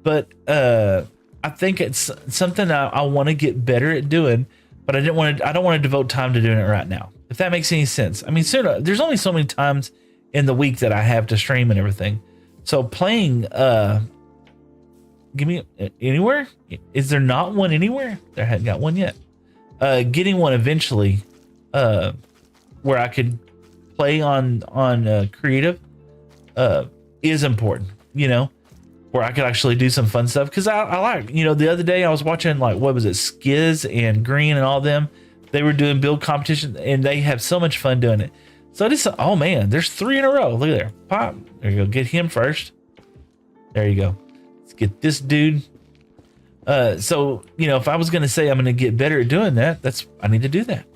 but I think it's something I want to get better at doing, but I don't want to devote time to doing it right now. If that makes any sense. I mean, soon there's only so many times in the week that I have to stream and everything. So playing, give me anywhere. Is there not one anywhere? There hadn't got one yet. Getting one eventually, where I could play on creative, is important, where I could actually do some fun stuff. Cause I like, the other day I was watching, like, what was it? Skiz and Green and all them. They were doing build competition and they have so much fun doing it. So this, oh man, there's 3 in a row. Look at there. Pop. There you go. Get him first. There you go. Let's get this dude. So, if I was going to say I'm going to get better at doing that, I need to do that.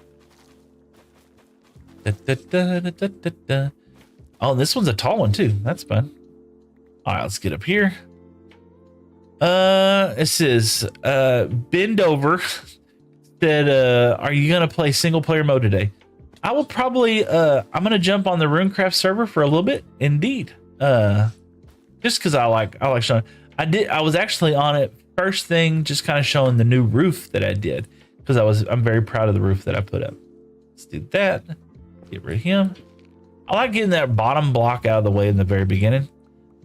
Oh, this one's a tall one too. That's fun. All right, let's get up here. It says, bend over. Said, are you going to play single player mode today? I will probably, I'm going to jump on the Runecraft server for a little bit. Indeed. Just cause I like showing. I was actually on it first thing, just kind of showing the new roof that I did. Cause I'm very proud of the roof that I put up. Let's do that. Get rid of him. I like getting that bottom block out of the way in the very beginning.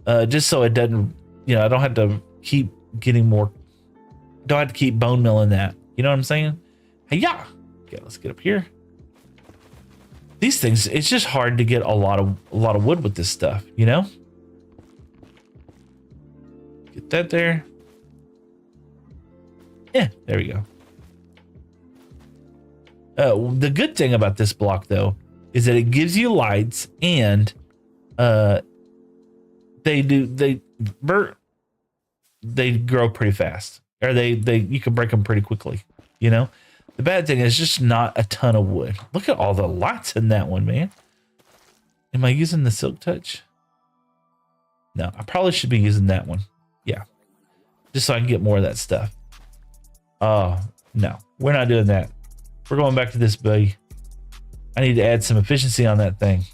Just so it doesn't, I don't have to keep getting more. Don't have to keep bone milling that. You know what I'm saying? Hey, yeah. Okay, let's get up here. These things, it's just hard to get a lot of wood with this stuff, Get that there. Yeah, there we go. The good thing about this block, though, is that it gives you lights, and they grow pretty fast, or you can break them pretty quickly. The bad thing is just not a ton of wood. Look at all the lights in that one, man. Am I using the Silk Touch? No, I probably should be using that one. Yeah, just so I can get more of that stuff. Oh no, we're not doing that. We're going back to this buddy. I need to add some efficiency on that thing.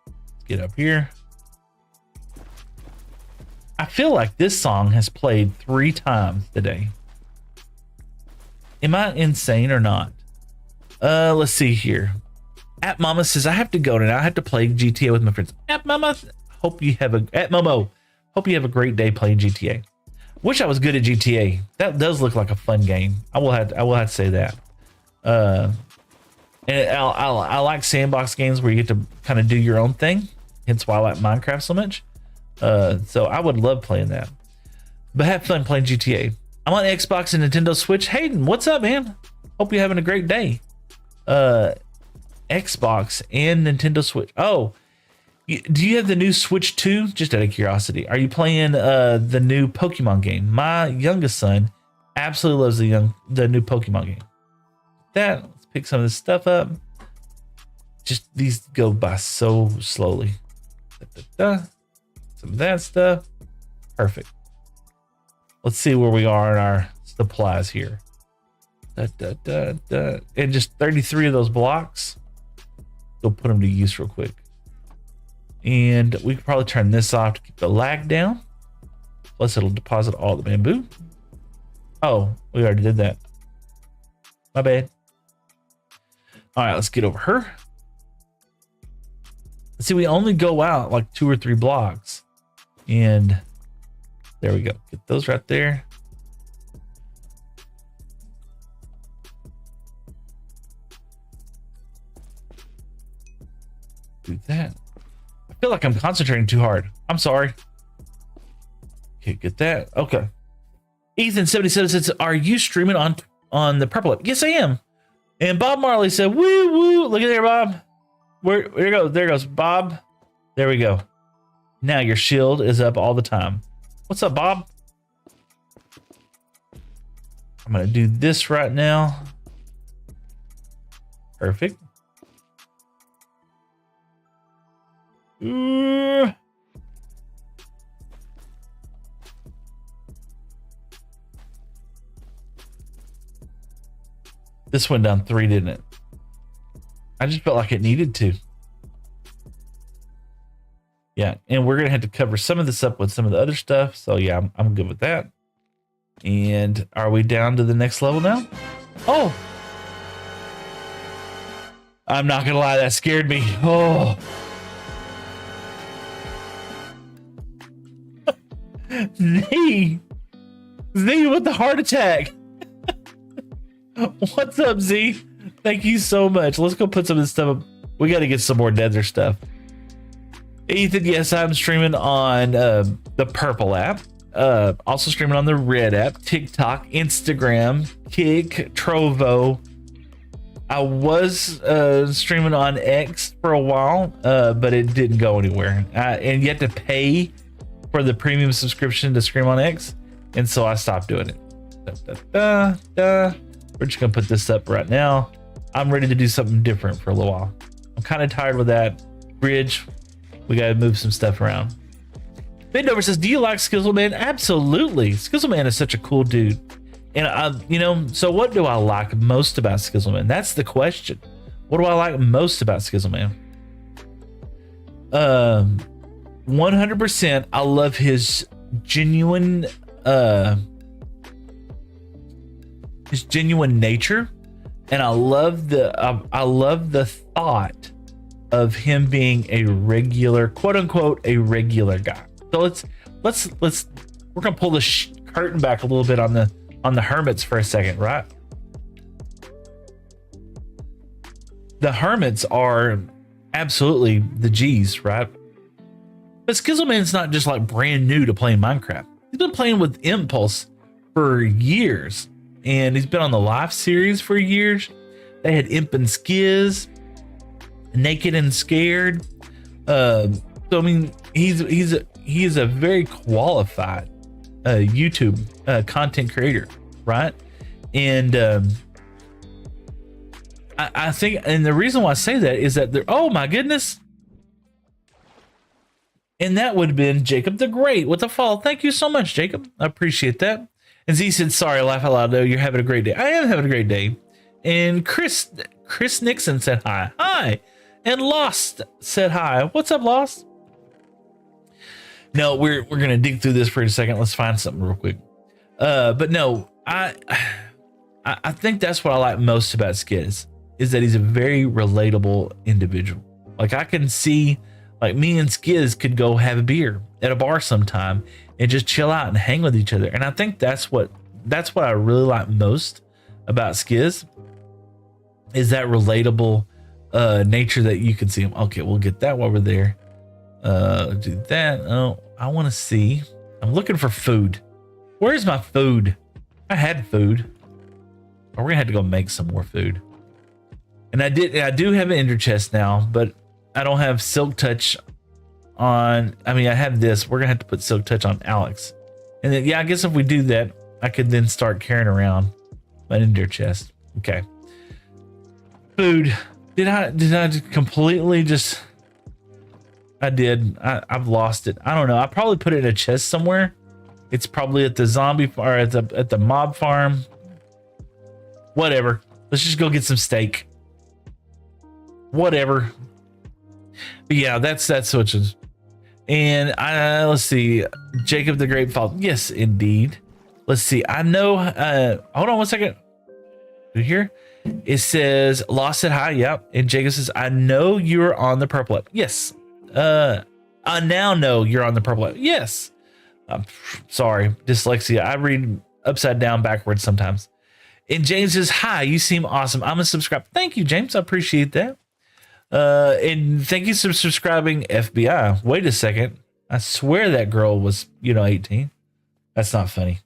Let's get up here. I feel like this song has played 3 times today. Am I insane or not? Let's see here. At Mama says I have to go now. I have to play GTA with my friends. At Mama, hope you have a great day playing GTA. Wish I was good at GTA. That does look like a fun game. I will have to say that. And I like sandbox games where you get to kind of do your own thing. Hence why I like Minecraft so much. So I would love playing that. But have fun playing GTA. I'm on Xbox and Nintendo Switch. Hayden, what's up, man? Hope you're having a great day. Xbox and Nintendo Switch. Oh, do you have the new Switch 2? Just out of curiosity. Are you playing the new Pokemon game? My youngest son absolutely loves the new Pokemon game. Let's pick some of this stuff up. Just these go by so slowly. Some of that stuff. Perfect. Let's see where we are in our supplies here. And just 33 of those blocks. Go put them to use real quick. And we could probably turn this off to keep the lag down. Plus it'll deposit all the bamboo. Oh, we already did that. My bad. All right, let's get over her. Let's see, we only go out like 2 or 3 blocks. And there we go. Get those right there. Do that. I feel like I'm concentrating too hard. I'm sorry. Okay, get that. Okay. Ethan77 says, are you streaming on the Purple app? Yes, I am. And Bob Marley said, woo, woo. Look at there, Bob. Where you go? There goes Bob. There we go. Now your shield is up all the time. What's up, Bob? I'm going to do this right now. Perfect. This went down 3, didn't it? I just felt like it needed to. Yeah, and we're going to have to cover some of this up with some of the other stuff. So yeah, I'm good with that. And are we down to the next level now? Oh! I'm not going to lie, that scared me. Oh! Z with the heart attack. What's up, Z? Thank you so much. Let's go put some of this stuff up. We got to get some more Nether stuff. Ethan, yes, I'm streaming on the Purple app. Also streaming on the Red app, TikTok, Instagram, Kick, Trovo. I was streaming on X for a while, but it didn't go anywhere. And you have to pay for the premium subscription to stream on X, and so I stopped doing it. We're just gonna put this up right now. I'm ready to do something different for a little while. I'm kind of tired with that bridge. We gotta move some stuff around. Bendover says, do you like Skizzleman? Absolutely. Skizzleman is such a cool dude. And so what do I like most about Skizzleman? That's the question. What do I like most about Skizzleman? 100%. I love his genuine nature, and I love the thought of him being a regular, quote unquote, a regular guy. So let's we're gonna pull the curtain back a little bit on the hermits for a second, right? The hermits are absolutely the G's, right? But Skizzleman's not just like brand new to playing Minecraft. He's been playing with Impulse for years, and he's been on the Life series for years. They had Imp and Skizz, Naked and Scared. So I mean, he is a very qualified YouTube content creator, right? And I think, and the reason why I say that is that they're, oh my goodness. And that would have been Jacob the Great with the follow. Thank you so much, Jacob. I appreciate that. And Z said, sorry, laugh out loud though. You're having a great day. I am having a great day. And Chris Nixon said hi. Hi. And Lost said hi. What's up, Lost? No, we're gonna dig through this for a second. Let's find something real quick. But no, I think that's what I like most about Skizz, is that he's a very relatable individual. Like I can see, like me and Skizz could go have a beer at a bar sometime and just chill out and hang with each other. And I think that's what I really like most about Skizz, is that relatable nature that you can see him. Okay, we'll get that while we're there. Do that. Oh, I want to see. I'm looking for food. Where's my food? I had food. We're gonna have to go make some more food. And I do have an ender chest now, but I don't have Silk Touch on. I mean, I have this. We're gonna have to put Silk Touch on Alex. And then, yeah, I guess if we do that, I could then start carrying around my ender chest. Okay. Food. Did I completely just? I did. I've lost it. I don't know. I probably put it in a chest somewhere. It's probably at the zombie or at the mob farm. Whatever. Let's just go get some steak. Whatever. But yeah, that's switches. And let's see. Jacob the Great Fall. Yes, indeed. Let's see. I know. Hold on one second. Here. It says Lost said hi. Yep. And Jacob says, I know you're on the purple app. Yes. I now know you're on the purple app. Yes. I'm sorry. Dyslexia. I read upside down backwards sometimes. And James says, hi, you seem awesome. I'm a subscriber. Thank you, James. I appreciate that. And thank you for subscribing, FBI. Wait a second. I swear that girl was, 18. That's not funny.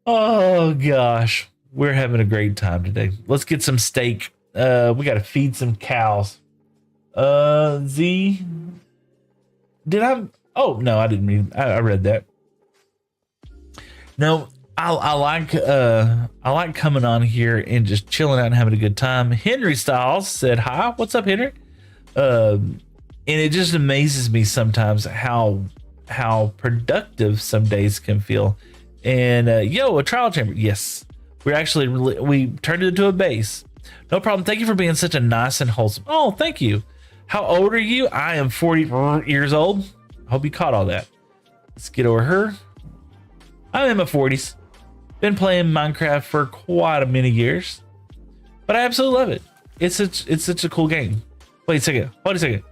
Oh gosh, we're having a great time today. Let's get some steak. We got to feed some cows. Z, did I? Oh no, I didn't read. I read that. No, I like coming on here and just chilling out and having a good time. Henry Styles said hi. What's up, Henry? And it just amazes me sometimes how productive some days can feel. And yo, a trial chamber. Yes, we turned it into a base. No problem. Thank you for being such a nice and wholesome. Oh, thank you. How old are you? I am 40 years old. Hope you caught all that. Let's get over her. I'm in my 40s. Been playing Minecraft for quite a many years, but I absolutely love it. It's such a cool game. Wait a second. Hold a second.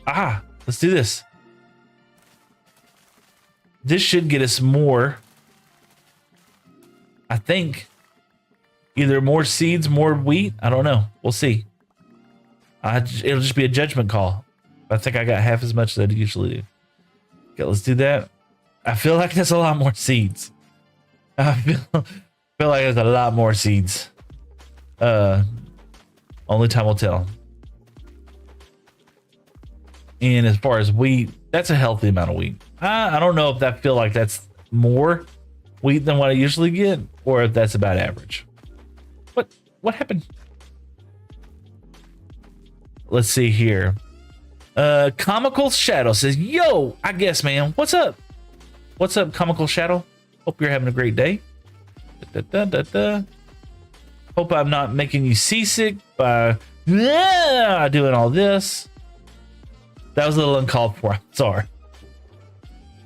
Ah, let's do this. This should get us more. I think either more seeds, more wheat. I don't know. We'll see. It'll just be a judgment call. I think I got half as much as I usually do. Okay, let's do that. I feel like that's a lot more seeds. I feel like there's a lot more seeds. Only time will tell. And as far as wheat, that's a healthy amount of wheat. I don't know if I feel like that's more wheat than what I usually get, or if that's about average. What happened? Let's see here. Comical Shadow says, yo, I guess, man. What's up? What's up, Comical Shadow? Hope you're having a great day. Hope I'm not making you seasick by doing all this. That was a little uncalled for. I'm sorry.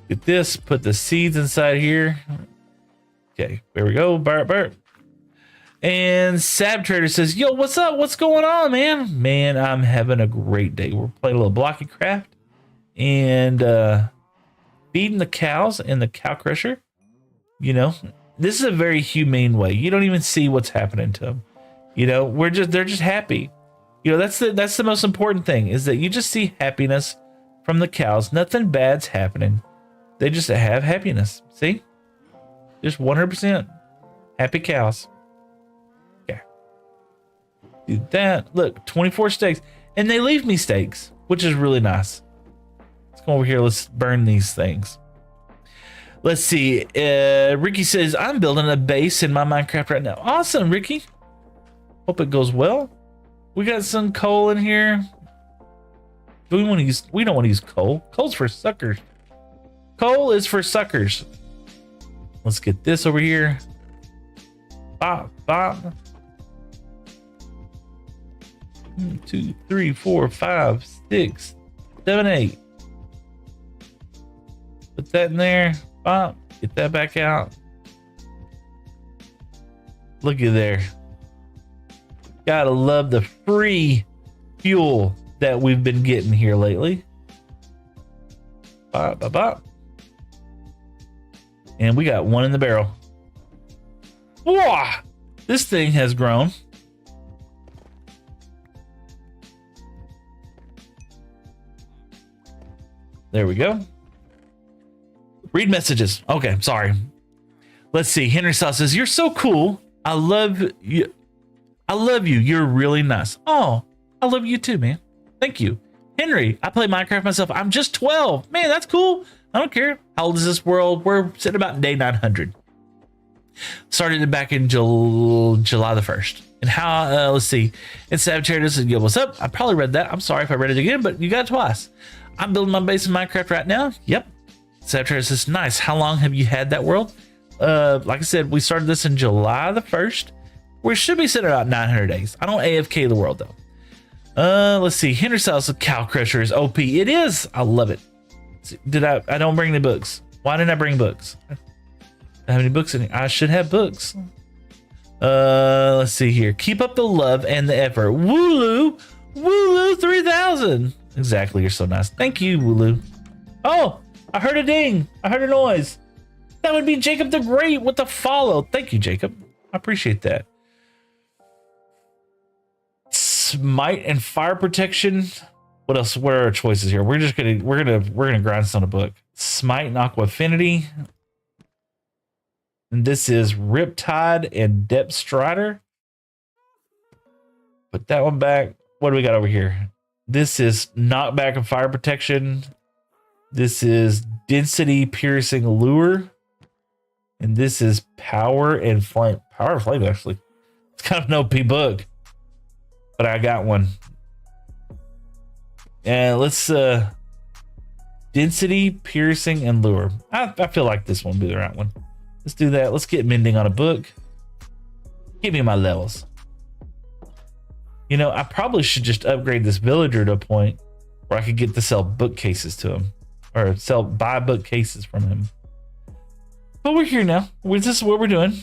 Get this. Put the seeds inside here. Okay, there we go. Burp. And Sab Trader says, yo, what's up? What's going on, man? Man, I'm having a great day. We're playing a little Blocky Craft and feeding the cows in the cow crusher. You know, this is a very humane way. You don't even see what's happening to them. You know, they're just happy. You know, that's the most important thing, is that you just see happiness from the cows. Nothing bad's happening. They just have happiness. See? Just 100% happy cows. Okay. Do that. Look, 24 steaks. And they leave me steaks, which is really nice. Let's go over here. Let's burn these things. Let's see. Ricky says, I'm building a base in my Minecraft right now. Awesome, Ricky. Hope it goes well. We got some coal in here. Do we want to use? We don't want to use coal. Coal's for suckers. Coal is for suckers. Let's get this over here. Bop. 1, 2, 3, 4, 5, 6, 7, 8. Put that in there. Bop. Get that back out. Look at there. Gotta love the free fuel that we've been getting here lately. Bop. And we got one in the barrel. Whoa! This thing has grown. There we go. Read messages. Okay, sorry. Let's see. Henry Saw says, you're so cool. I love you. You're really nice. Oh, I love you too, man. Thank you. Henry, I play Minecraft myself. I'm just 12. Man, that's cool. I don't care. How old is this world? We're sitting about day 900. Started it back in July the 1st. And how, let's see. And Saboteur said, yo, what's up? I probably read that. I'm sorry if I read it again, but you got it twice. I'm building my base in Minecraft right now. Yep. Saboteur says, nice. How long have you had that world? Like I said, we started this in July the 1st. We should be sitting at about 900 days. I don't AFK the world though. Let's see. Henry Styles, Cow Crusher is OP. It is. I love it. I don't bring any books. Why didn't I bring books? I don't have any books in here. I should have books. Let's see here. Keep up the love and the effort. Wooloo 3000. Exactly. You're so nice. Thank you, Wooloo. Oh, I heard a ding. I heard a noise. That would be Jacob the Great with the follow. Thank you, Jacob. I appreciate that. Smite and fire protection. What else? What are our choices here? We're gonna grindstone a book. Smite and Aqua Affinity. And this is Riptide and Depth Strider. Put that one back. What do we got over here? This is Knockback and Fire Protection. This is Density Piercing Lure. And this is Power and Flame. Power and Flame, actually. It's kind of an OP book. But I got one. And let's Density, Piercing, and Lure. I feel like this one would be the right one. Let's do that. Let's get Mending on a book. Give me my levels. You know, I probably should just upgrade this villager to a point where I could get to sell bookcases to him. Or buy bookcases from him. But we're here now. This is what we're doing.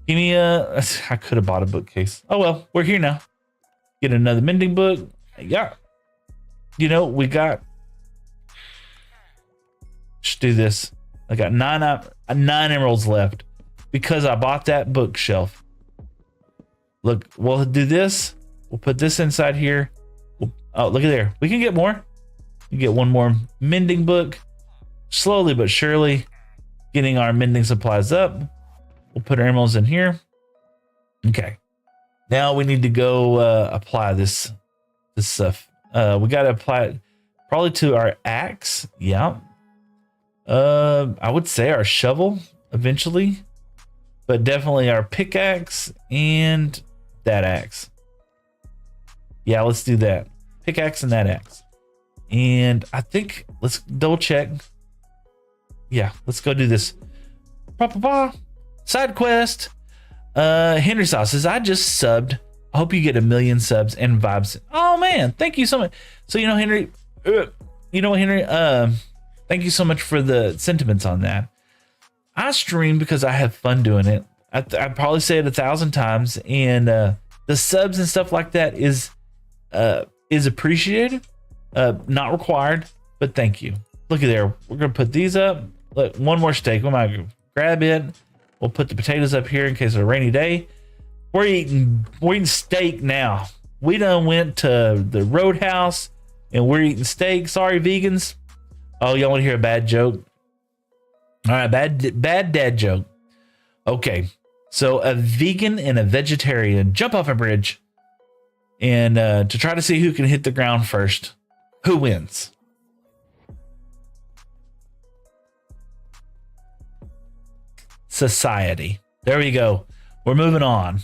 Give me I could have bought a bookcase. Oh well, we're here now. Get another mending book. Yeah. You know, we got. Let's do this. I got nine emeralds left because I bought that bookshelf. Look, we'll do this. We'll put this inside here. Oh, look at there. We can get more. You get one more mending book. Slowly but surely, getting our mending supplies up. We'll put our emeralds in here. Okay. Now we need to go apply this stuff. We got to apply it probably to our axe. Yeah. I would say our shovel eventually, but definitely our pickaxe and that axe. Yeah, let's do that. Pickaxe and that axe. And I think let's double check. Yeah, let's go do this. Side quest. Henry Sauce says, I just subbed. I hope you get 1 million subs and vibes. Oh man, thank you so much. So Henry, thank you so much for the sentiments on that. I stream because I have fun doing it. I probably say it 1,000 times, and the subs and stuff like that is appreciated, not required, but thank you. Look at there. We're gonna put these up. Look, one more steak. We might grab it. We'll put the potatoes up here in case of a rainy day. We're eating steak now. We done went to the Roadhouse and we're eating steak. Sorry, vegans. Oh, y'all want to hear a bad joke? All right, bad dad joke. Okay, so a vegan and a vegetarian jump off a bridge and to try to see who can hit the ground first. Who wins? Society. There we go. We're moving on.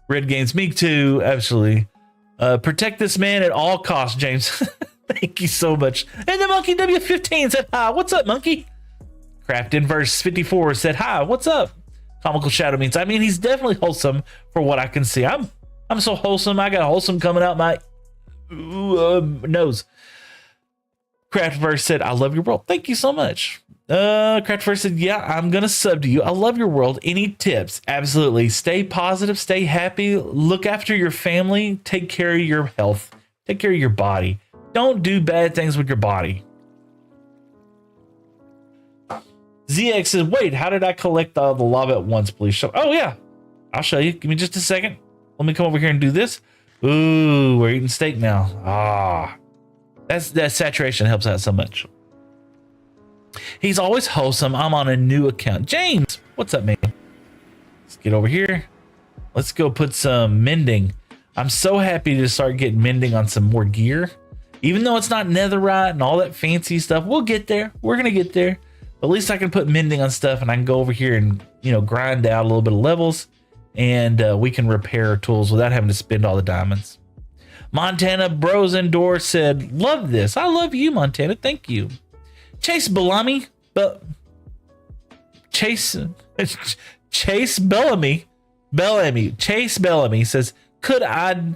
Red Games, me too. Absolutely. Protect this man at all costs, James. Thank you so much. And the Monkey W15 said hi. What's up, Monkey? Craft Inverse 54 said hi. What's up? Comical Shadow means, I mean, he's definitely wholesome for what I can see. I'm so wholesome. I got wholesome coming out my nose. Craftverse said, I love your world. Thank you so much. Craftverse said, yeah, I'm gonna sub to you. I love your world. Any tips? Absolutely. Stay positive, stay happy, look after your family, take care of your health, take care of your body. Don't do bad things with your body. ZX says, wait, how did I collect all the lava at once, please? Oh yeah, I'll show you. Give me just a second. Let me come over here and do this. Ooh, we're eating steak now. That saturation helps out so much. He's always wholesome. I'm on a new account. James, what's up, man? Let's get over here. Let's go put some mending. I'm so happy to start getting mending on some more gear. Even though it's not netherite and all that fancy stuff, we'll get there. We're going to get there. But at least I can put mending on stuff and I can go over here and, grind out a little bit of levels. And we can repair tools without having to spend all the diamonds. Montana Bros Indoor said, love this. I love you, Montana. Thank you. Chase Bellamy, Chase Bellamy says, could I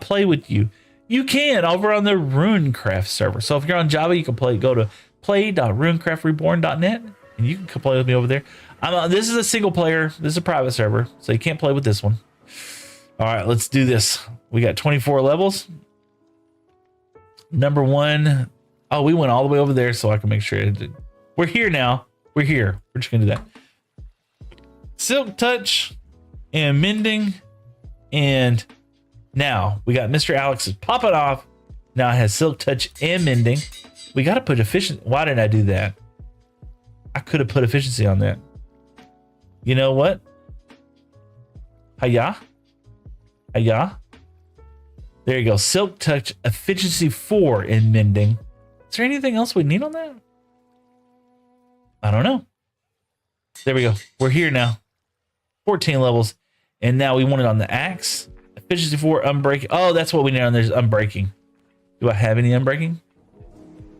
play with you? You can over on the Runecraft server. So if you're on Java, you can go to play.runecraftreborn.net and you can play with me over there. This is a single player. This is a private server, so you can't play with this one. All right, let's do this. We got 24 levels. Number 1. Oh, we went all the way over there so I can make sure I did. We're here now. We're here. We're just going to do that. Silk Touch and Mending. And now we got Mr. Alex is popping off. Now it has Silk Touch and Mending. We got to put efficiency. Why did I do that? I could have put efficiency on that. You know what? Hiya. Hiya. There you go. Silk Touch, efficiency 4 in Mending. Is there anything else we need on that? I don't know. There we go. We're here now. 14 levels. And now we want it on the axe. Efficiency 4, unbreaking. Oh, that's what we need on there is unbreaking. Do I have any unbreaking?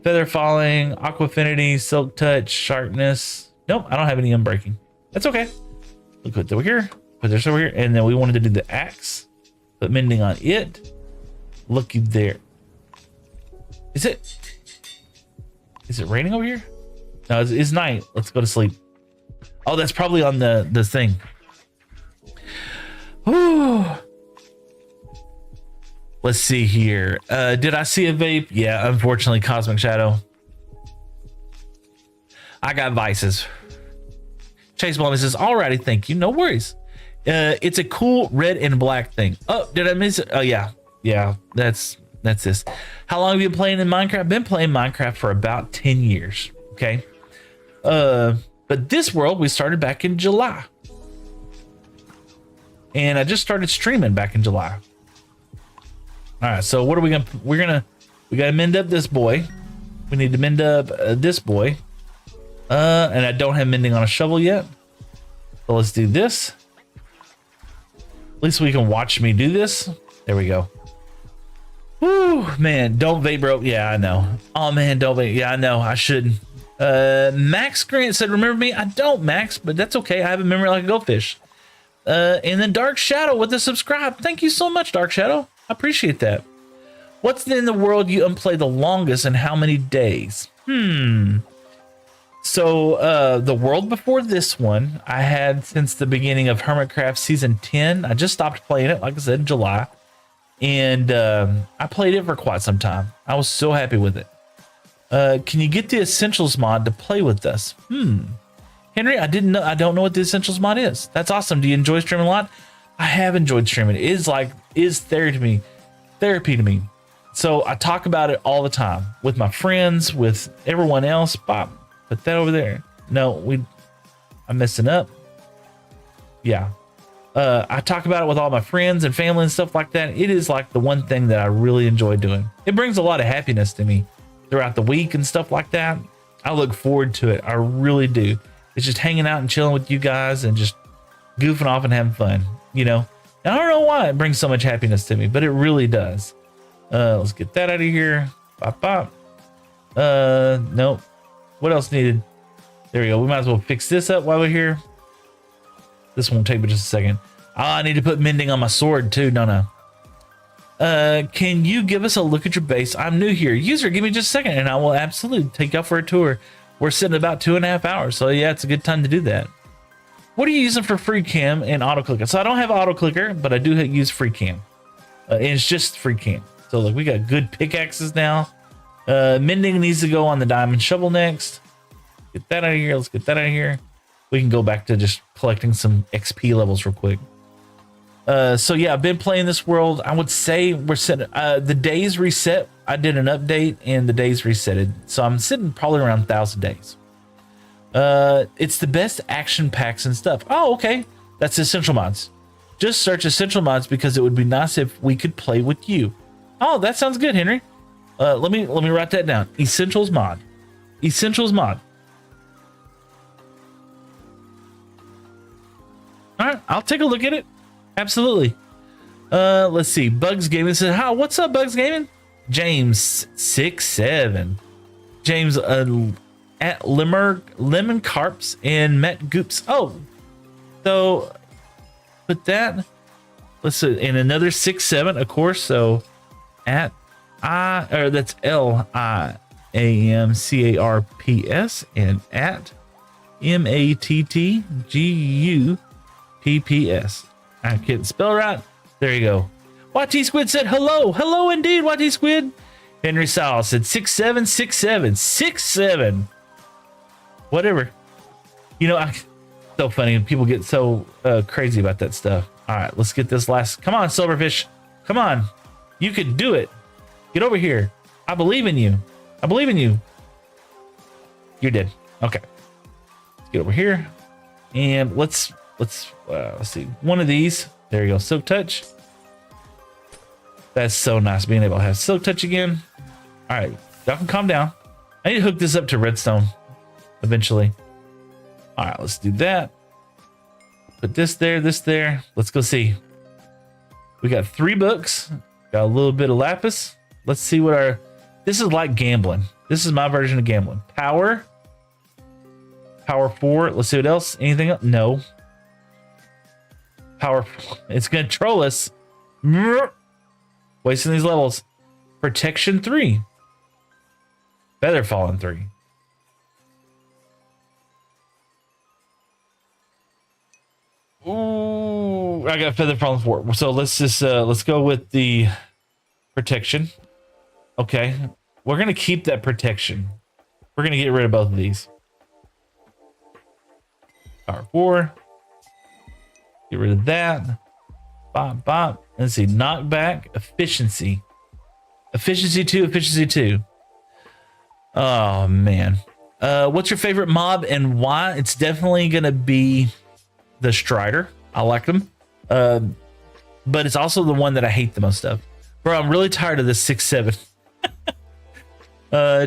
Feather Falling, Aqua Affinity, Silk Touch, Sharpness. Nope, I don't have any unbreaking. That's okay. We'll put it over here. Put this over here. And then we wanted to do the axe. Put Mending on it. Looky there. Is it raining over here? No, it's night. Let's go to sleep. Oh, that's probably on the thing. Whew. Let's see here. Did I see a vape? Yeah, unfortunately, Cosmic Shadow. I got vices. Chase Ballman says, alrighty, thank you. No worries. It's a cool red and black thing. Oh, did I miss it? Oh, yeah. Yeah, that's this. How long have you been playing in Minecraft? Been playing Minecraft for about 10 years. Okay. But this world we started back in July. And I just started streaming back in July. All right, so what are we gonna? We gotta mend up this boy. We need to mend up this boy. And I don't have mending on a shovel yet. So let's do this. At least we can watch me do this. There we go. Woo, man, don't vape, bro. Yeah, I know. Oh man, don't vape. Yeah, I know. I shouldn't. Max Grant said, remember me? I don't, Max, but that's okay. I have a memory like a goldfish. And then Dark Shadow with the subscribe. Thank you so much, Dark Shadow. I appreciate that. What's in the world you unplay the longest and how many days? So the world before this one, I had since the beginning of Hermitcraft Season 10. I just stopped playing it, like I said, in July. And I played it for quite some time. I was so happy with it. Can you get the Essentials mod to play with us? Henry, I don't know what the Essentials mod is. That's awesome. Do you enjoy streaming a lot? I have enjoyed streaming. It is therapy to me. So I talk about it all the time with my friends, with everyone else. Bob, put that over there. No, I'm messing up. Yeah. I talk about it with all my friends and family and stuff like that. It is like the one thing that I really enjoy doing. It brings a lot of happiness to me throughout the week and stuff like that. I look forward to it. I really do. It's just hanging out and chilling with you guys and just goofing off and having fun, you know? And I don't know why it brings so much happiness to me, but it really does. Let's get that out of here. Bop, bop. Nope. What else needed? There we go. We might as well fix this up while we're here. This won't take but just a second. Oh, I need to put mending on my sword too. No. Can you give us a look at your base? I'm new here. User, give me just a second and I will absolutely take you out for a tour. We're sitting about 2.5 hours. So yeah, it's a good time to do that. What are you using for free cam and auto clicker? So I don't have auto clicker, but I do use free cam. And it's just free cam. So look, we got good pickaxes now. Mending needs to go on the diamond shovel next. Get that out of here. Let's get that out of here. We can go back to just collecting some XP levels real quick. So yeah, I've been playing this world. I would say we're sitting, the days reset. I did an update and the days resetted. So I'm sitting probably around 1,000 days. It's the best action packs and stuff. Oh, okay. That's essential mods. Just search essential mods because it would be nice if we could play with you. Oh, that sounds good, Henry. Let me write that down. Essentials mod. Essentials mod. All right, I'll take a look at it. Absolutely. Let's see. Bugs Gaming says, "Hi, what's up, Bugs Gaming?" James 67. James at Lemon Carps and Matt Goops. Oh, so put that. Let's see, and another 67, of course. So at that's LIAMCARPS and at MATTGUPPS. I can't spell right. There you go. YT Squid said hello. Hello indeed, YT Squid. Henry Sowell said 6767. Whatever. You know, so funny. People get so crazy about that stuff. All right, let's get this last. Come on, Silverfish. Come on. You could do it. Get over here. I believe in you. I believe in you. You're dead. Okay. Let's get over here. And let's see. One of these. There you go. Silk touch. That's so nice being able to have silk touch again. All right. Y'all can calm down. I need to hook this up to redstone eventually. All right. Let's do that. Put this there, this there. Let's go see. We got 3 books. Got a little bit of lapis. Let's see what our... This is like gambling. This is my version of gambling. Power. Power 4. Let's see what else. Anything else? No. Power 4. It's going to troll us. Wasting these levels. Protection 3. Feather falling 3. Ooh, I got feather falling 4. So let's just let's go with the protection. Okay, we're gonna keep that protection. We're gonna get rid of both of these. Power 4. Get rid of that. Bop, bop. Let's see. Knockback. Efficiency. Efficiency 2. Efficiency 2. Oh, man. What's your favorite mob and why? It's definitely going to be the Strider. I like them. But it's also the one that I hate the most of. Bro, I'm really tired of this 6-7.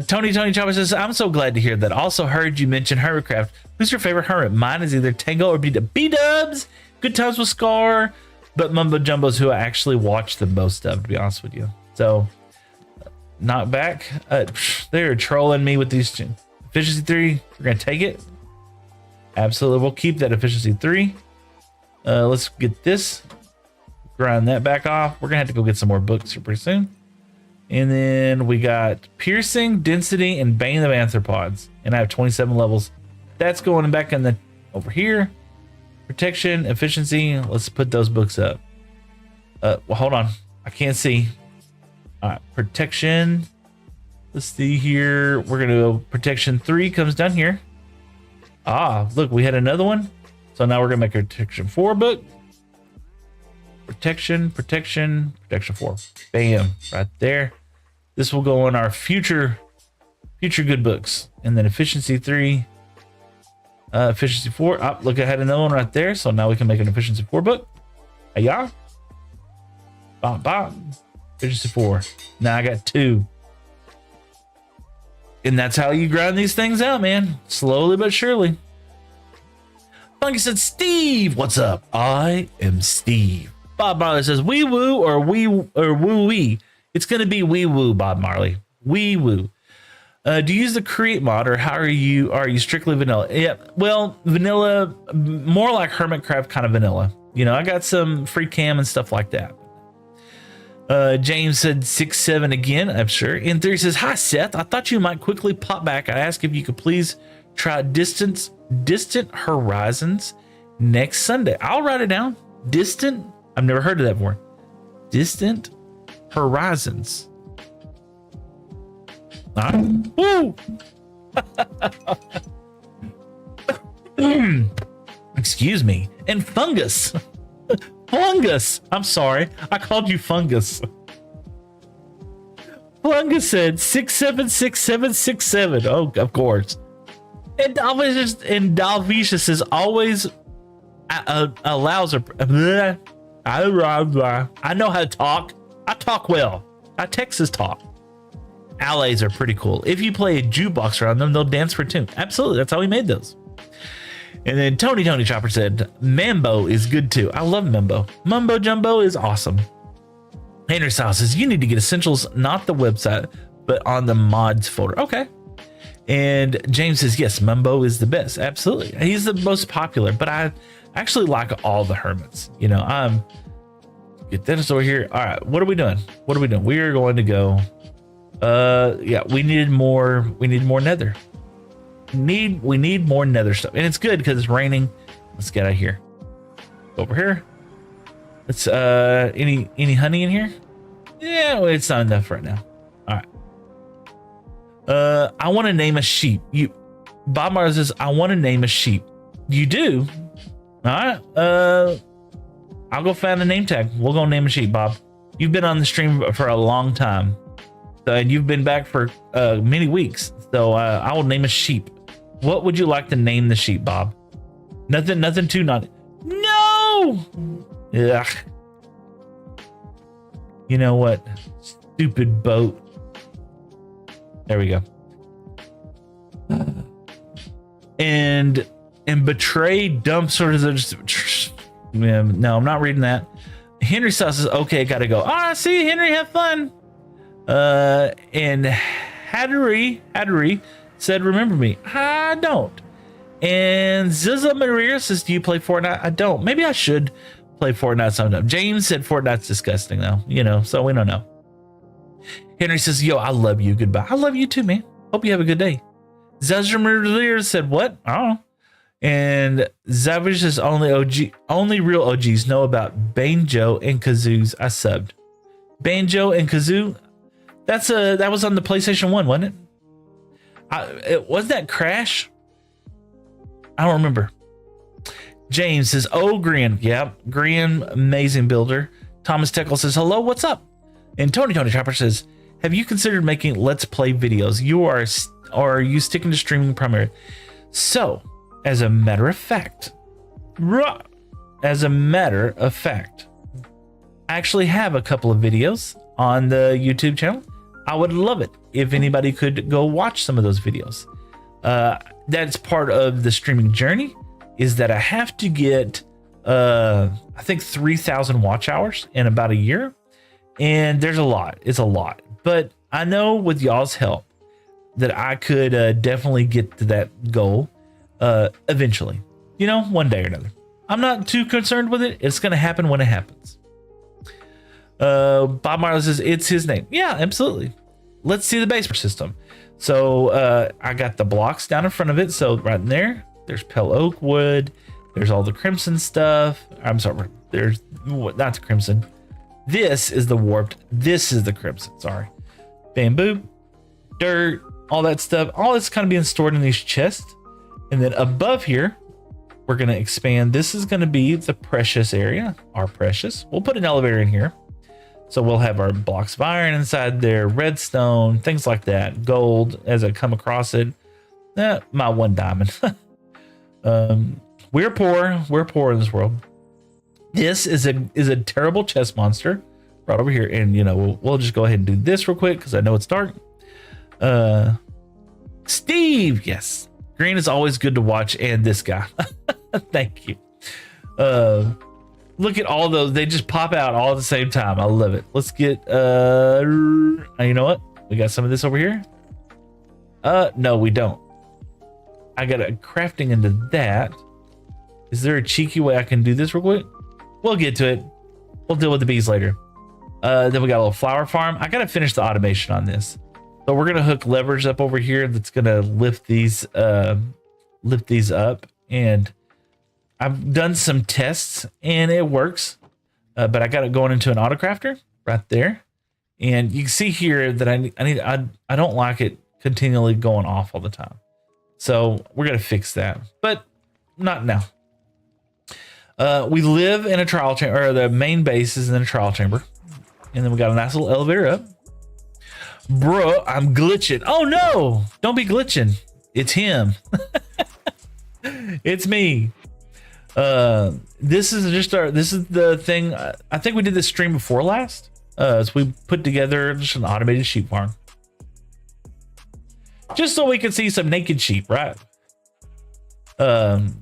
Tony Chopper says, I'm so glad to hear that. Also heard you mention Hermitcraft. Who's your favorite hermit? Mine is either Tango or B-Dubs. Good times with Scar. But Mumbo Jumbo's who I actually watch the most of, to be honest with you. So, knockback. They're trolling me with these. Efficiency 3. We're going to take it. Absolutely. We'll keep that efficiency 3. Let's get this. Grind that back off. We're going to have to go get some more books here pretty soon. And then we got Piercing, Density, and Bane of Arthropods. And I have 27 levels. That's going back in the over here. Protection, efficiency. Let's put those books up. Well, hold on. I can't see. All right, protection. Let's see here. We're going to go protection 3 comes down here. Ah, look, we had another one. So now we're going to make a protection 4 book. Protection 4. Bam, right there. This will go in our future good books. And then efficiency 3. Efficiency 4. Oh, look, I had another one right there. So now we can make an efficiency 4 book. Hey, yeah. Bop, bop. Efficiency 4. Now I got 2. And that's how you grind these things out, man. Slowly but surely. Funky said, Steve, what's up? I am Steve. Bob Marley says, wee woo or woo wee. It's going to be wee woo, Bob Marley. Wee woo. Do you use the create mod or how are you strictly vanilla? Yeah, well, vanilla, more like Hermitcraft kind of vanilla. You know, I got some free cam and stuff like that. James said 6-7 again, I'm sure. In theory says, hi Seth, I thought you might quickly pop back. I asked if you could please try Distant Horizons next Sunday. I'll write it down. Distant, I've never heard of that before. Distant Horizons. All right. Woo! Excuse me. And fungus. Fungus. I'm sorry. I called you fungus. Fungus said 676767. Oh, of course. And Dalvicious says always allows a. I know how to talk. I talk well. I Texas talk. Allays are pretty cool. If you play a jukebox around them, they'll dance for a tune. Absolutely. That's how we made those. And then Tony Chopper said, Mambo is good too. I love Mambo. Mumbo Jumbo is awesome. Henry Style says, you need to get essentials, not the website, but on the mods folder. Okay. And James says, yes, Mumbo is the best. Absolutely. He's the most popular, but I actually like all the hermits. You know, get this over here. All right. What are we doing? We are going to go. Yeah, we need more nether. We need more nether stuff. And it's good because it's raining. Let's get out of here. Over here. Let's any honey in here? Yeah, well, it's not enough right now. All right. I want to name a sheep. Bob Mars says, I want to name a sheep. You do? All right. I'll go find a name tag. We'll go name a sheep, Bob. You've been on the stream for a long time. And you've been back for many weeks. So I will name a sheep. What would you like to name the sheep, Bob? Nothing too naughty. No! Ugh. You know what? Stupid boat. There we go. And betray, dump, sort of just. No, I'm not reading that. Henry says, okay, gotta go. Ah, see, Henry, have fun. And Hattery said, remember me. I don't. And Ziza Maria says, do you play Fortnite? I don't. Maybe I should play Fortnite sometime. James said Fortnite's disgusting though, so we don't know. Henry says, yo, I love you. Goodbye. I love you too, man. Hope you have a good day. Ziza Maria said, what? I don't know. And Zavage says, only real OGs know about Banjo and Kazoo's. I subbed. Banjo and Kazoo. That was on the PlayStation 1, wasn't it? Was that Crash? I don't remember. James says, oh, Grian. Yep, Grian, amazing builder. Thomas Tickle says, hello, what's up? And Tony Chopper says, have you considered making Let's Play videos? Or are you sticking to streaming primarily? So, as a matter of fact, I actually have a couple of videos on the YouTube channel. I would love it if anybody could go watch some of those videos. That's part of the streaming journey, is that I have to get, I think 3,000 watch hours in about a year. And there's a lot. It's a lot. But I know with y'all's help that I could definitely get to that goal eventually. One day or another. I'm not too concerned with it. It's going to happen when it happens. Bob Marley says it's his name. Yeah, absolutely. Let's see the base system. So I got the blocks down in front of it. So right in there's Pale Oak Wood. There's all the Crimson stuff. I'm sorry. There's not the Crimson. This is the Warped. This is the Crimson. Sorry. Bamboo, dirt, all that stuff. All that's kind of being stored in these chests. And then above here, we're going to expand. This is going to be the precious area. Our precious. We'll put an elevator in here. So we'll have our blocks of iron inside there, redstone, things like that, gold as I come across it. My one diamond. We're poor. We're poor in this world. This is a terrible chest monster right over here. And, we'll just go ahead and do this real quick because I know it's dark. Steve, yes. Green is always good to watch, and this guy. Thank you. Look at all those. They just pop out all at the same time. I love it. Let's get you know what? We got some of this over here. No, we don't. I got a crafting into that. Is there a cheeky way I can do this real quick? We'll get to it. We'll deal with the bees later. Then we got a little flower farm. I gotta finish the automation on this. So we're gonna hook levers up over here that's gonna lift these up. And I've done some tests and it works. But I got it going into an auto crafter right there. And you can see here that I don't like it continually going off all the time. So we're gonna fix that, but not now. We live in a trial chamber, or the main base is in a trial chamber. And then we got a nice little elevator up. Bro, I'm glitching. Oh no, don't be glitching. It's him. It's me. This is the thing. I think we did this stream before last. So we put together just an automated sheep farm. Just so we could see some naked sheep, right? And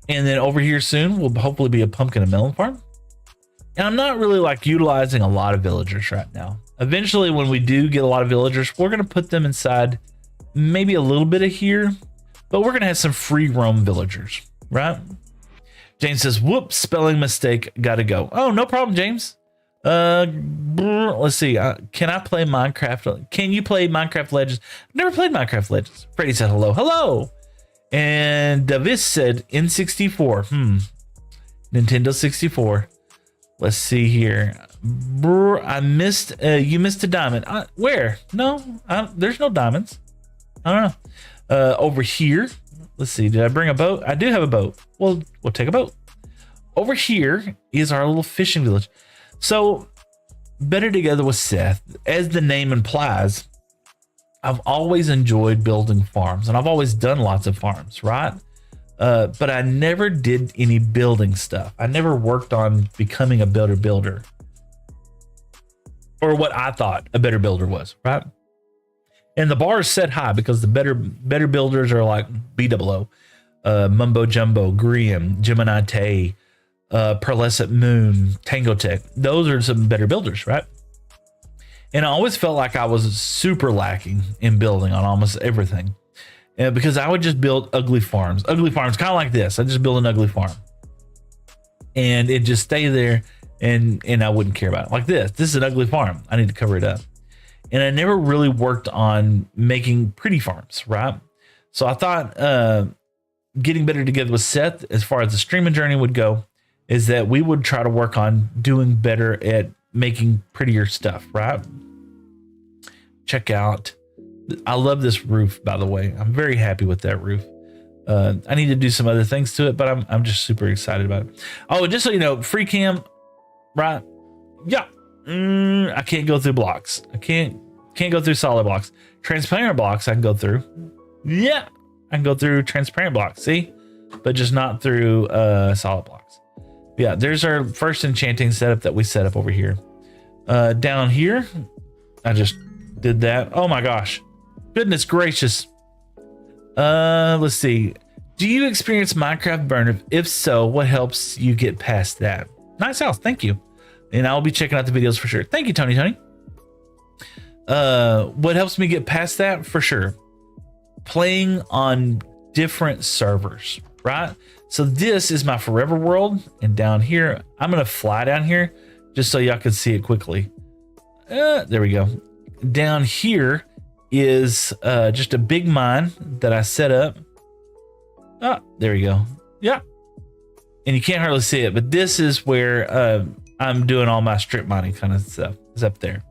then over here soon will hopefully be a pumpkin and melon farm. And I'm not really utilizing a lot of villagers right now. Eventually, when we do get a lot of villagers, we're going to put them inside maybe a little bit of here, but we're going to have some free roam villagers, right? James says, whoops, spelling mistake, gotta go. Oh, no problem, James. Let's see. Can I play Minecraft? Can you play Minecraft Legends? I've never played Minecraft Legends. Freddie said hello. Hello. And Davis said N64. Nintendo 64. Let's see here. I missed. You missed a diamond. Where? No, there's no diamonds. I don't know. Over here. Let's see. Did I bring a boat? I do have a boat. We'll take a boat. Over here is our little fishing village. So Better Together with Seth, as the name implies, I've always enjoyed building farms, and I've always done lots of farms, right? But I never did any building stuff. I never worked on becoming a better builder, or what I thought a better builder was, right? And the bar is set high because the better builders are like BWO, Mumbo Jumbo, Griam, Gemini Tay, Pearlescent Moon, Tango Tech. Those are some better builders, right? And I always felt like I was super lacking in building on almost everything, because I would just build ugly farms, kind of like this. I just build an ugly farm, and it just stay there, and I wouldn't care about it. Like this. This is an ugly farm. I need to cover it up. And I never really worked on making pretty farms, right? So I thought getting better together with Seth, as far as the streaming journey would go, is that we would try to work on doing better at making prettier stuff, right? Check out. I love this roof, by the way. I'm very happy with that roof. I need to do some other things to it, but I'm just super excited about it. Oh, just so you know, free cam, right? Yeah. I can't go through blocks. I can't go through solid blocks. Transparent blocks I can go through. Yeah, I can go through transparent blocks. See, but just not through solid blocks. Yeah, there's our first enchanting setup that we set up over here. Down here, I just did that. Oh my gosh, goodness gracious. Let's see. Do you experience Minecraft burnout? If so, what helps you get past that? Nice house, thank you. And I'll be checking out the videos for sure. Thank you, Tony. What helps me get past that? For sure, playing on different servers, right? So this is my forever world. And down here, I'm going to fly down here just so y'all can see it quickly. There we go. Down here is just a big mine that I set up. Oh, there we go. Yeah. And you can't hardly see it, but this is where I'm doing all my strip mining kind of stuff. It's up there.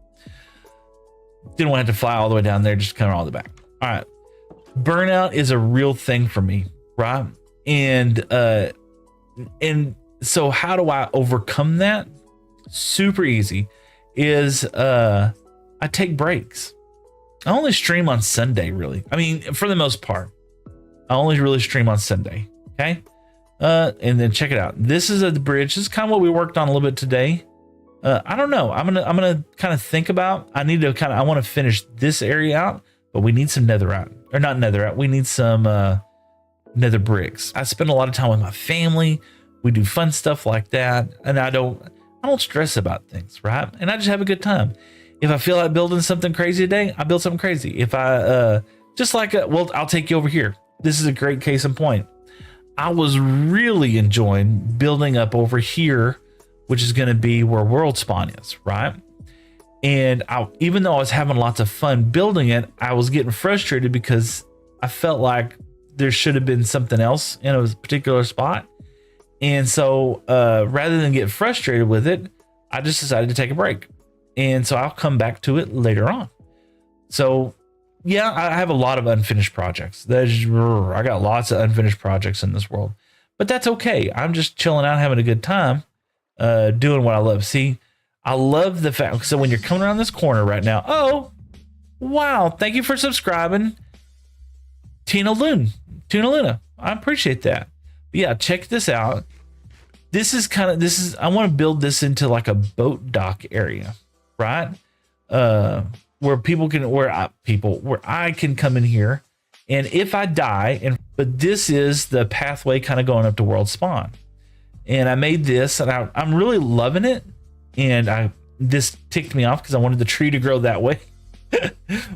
Didn't want to have to fly all the way down there, just kind of all the back. All right. Burnout is a real thing for me, right? And so how do I overcome that? Super easy. Is I take breaks. I only stream on Sunday, really. I mean, for the most part, I only really stream on Sunday. Okay. And then check it out. This is a bridge. This is kind of what we worked on a little bit today. I don't know. I'm gonna kind of think about. I want to finish this area out, but we need some netherite, or not netherite. We need some nether bricks. I spend a lot of time with my family. We do fun stuff like that, and I don't stress about things, right? And I just have a good time. If I feel like building something crazy today, I build something crazy. If I just like well, I'll take you over here. This is a great case in point. I was really enjoying building up over here, which is going to be where World Spawn is, right? And even though I was having lots of fun building it, I was getting frustrated because I felt like there should have been something else in a particular spot. And so rather than get frustrated with it, I just decided to take a break. And so I'll come back to it later on. So yeah, I have a lot of unfinished projects. I got lots of unfinished projects in this world, but that's okay. I'm just chilling out, having a good time, doing what I love. See, I love the fact, so when you're coming around this corner right now, oh, wow. Thank you for subscribing. Tina Luna. I appreciate that. But yeah, check this out. I want to build this into like a boat dock area, right? Where I can come in here, and if I die, but this is the pathway kind of going up to World Spawn. And I made this, and I'm really loving it. And this ticked me off because I wanted the tree to grow that way.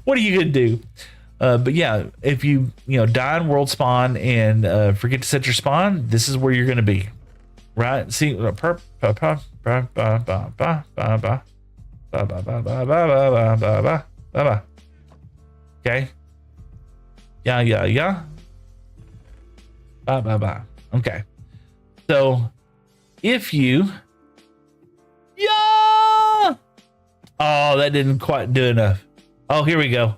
What are you gonna do? But yeah, if you die in World Spawn and forget to set your spawn, this is where you're gonna be, right? See, okay. Yeah. Okay. So if you, oh, that didn't quite do enough. Oh, here we go.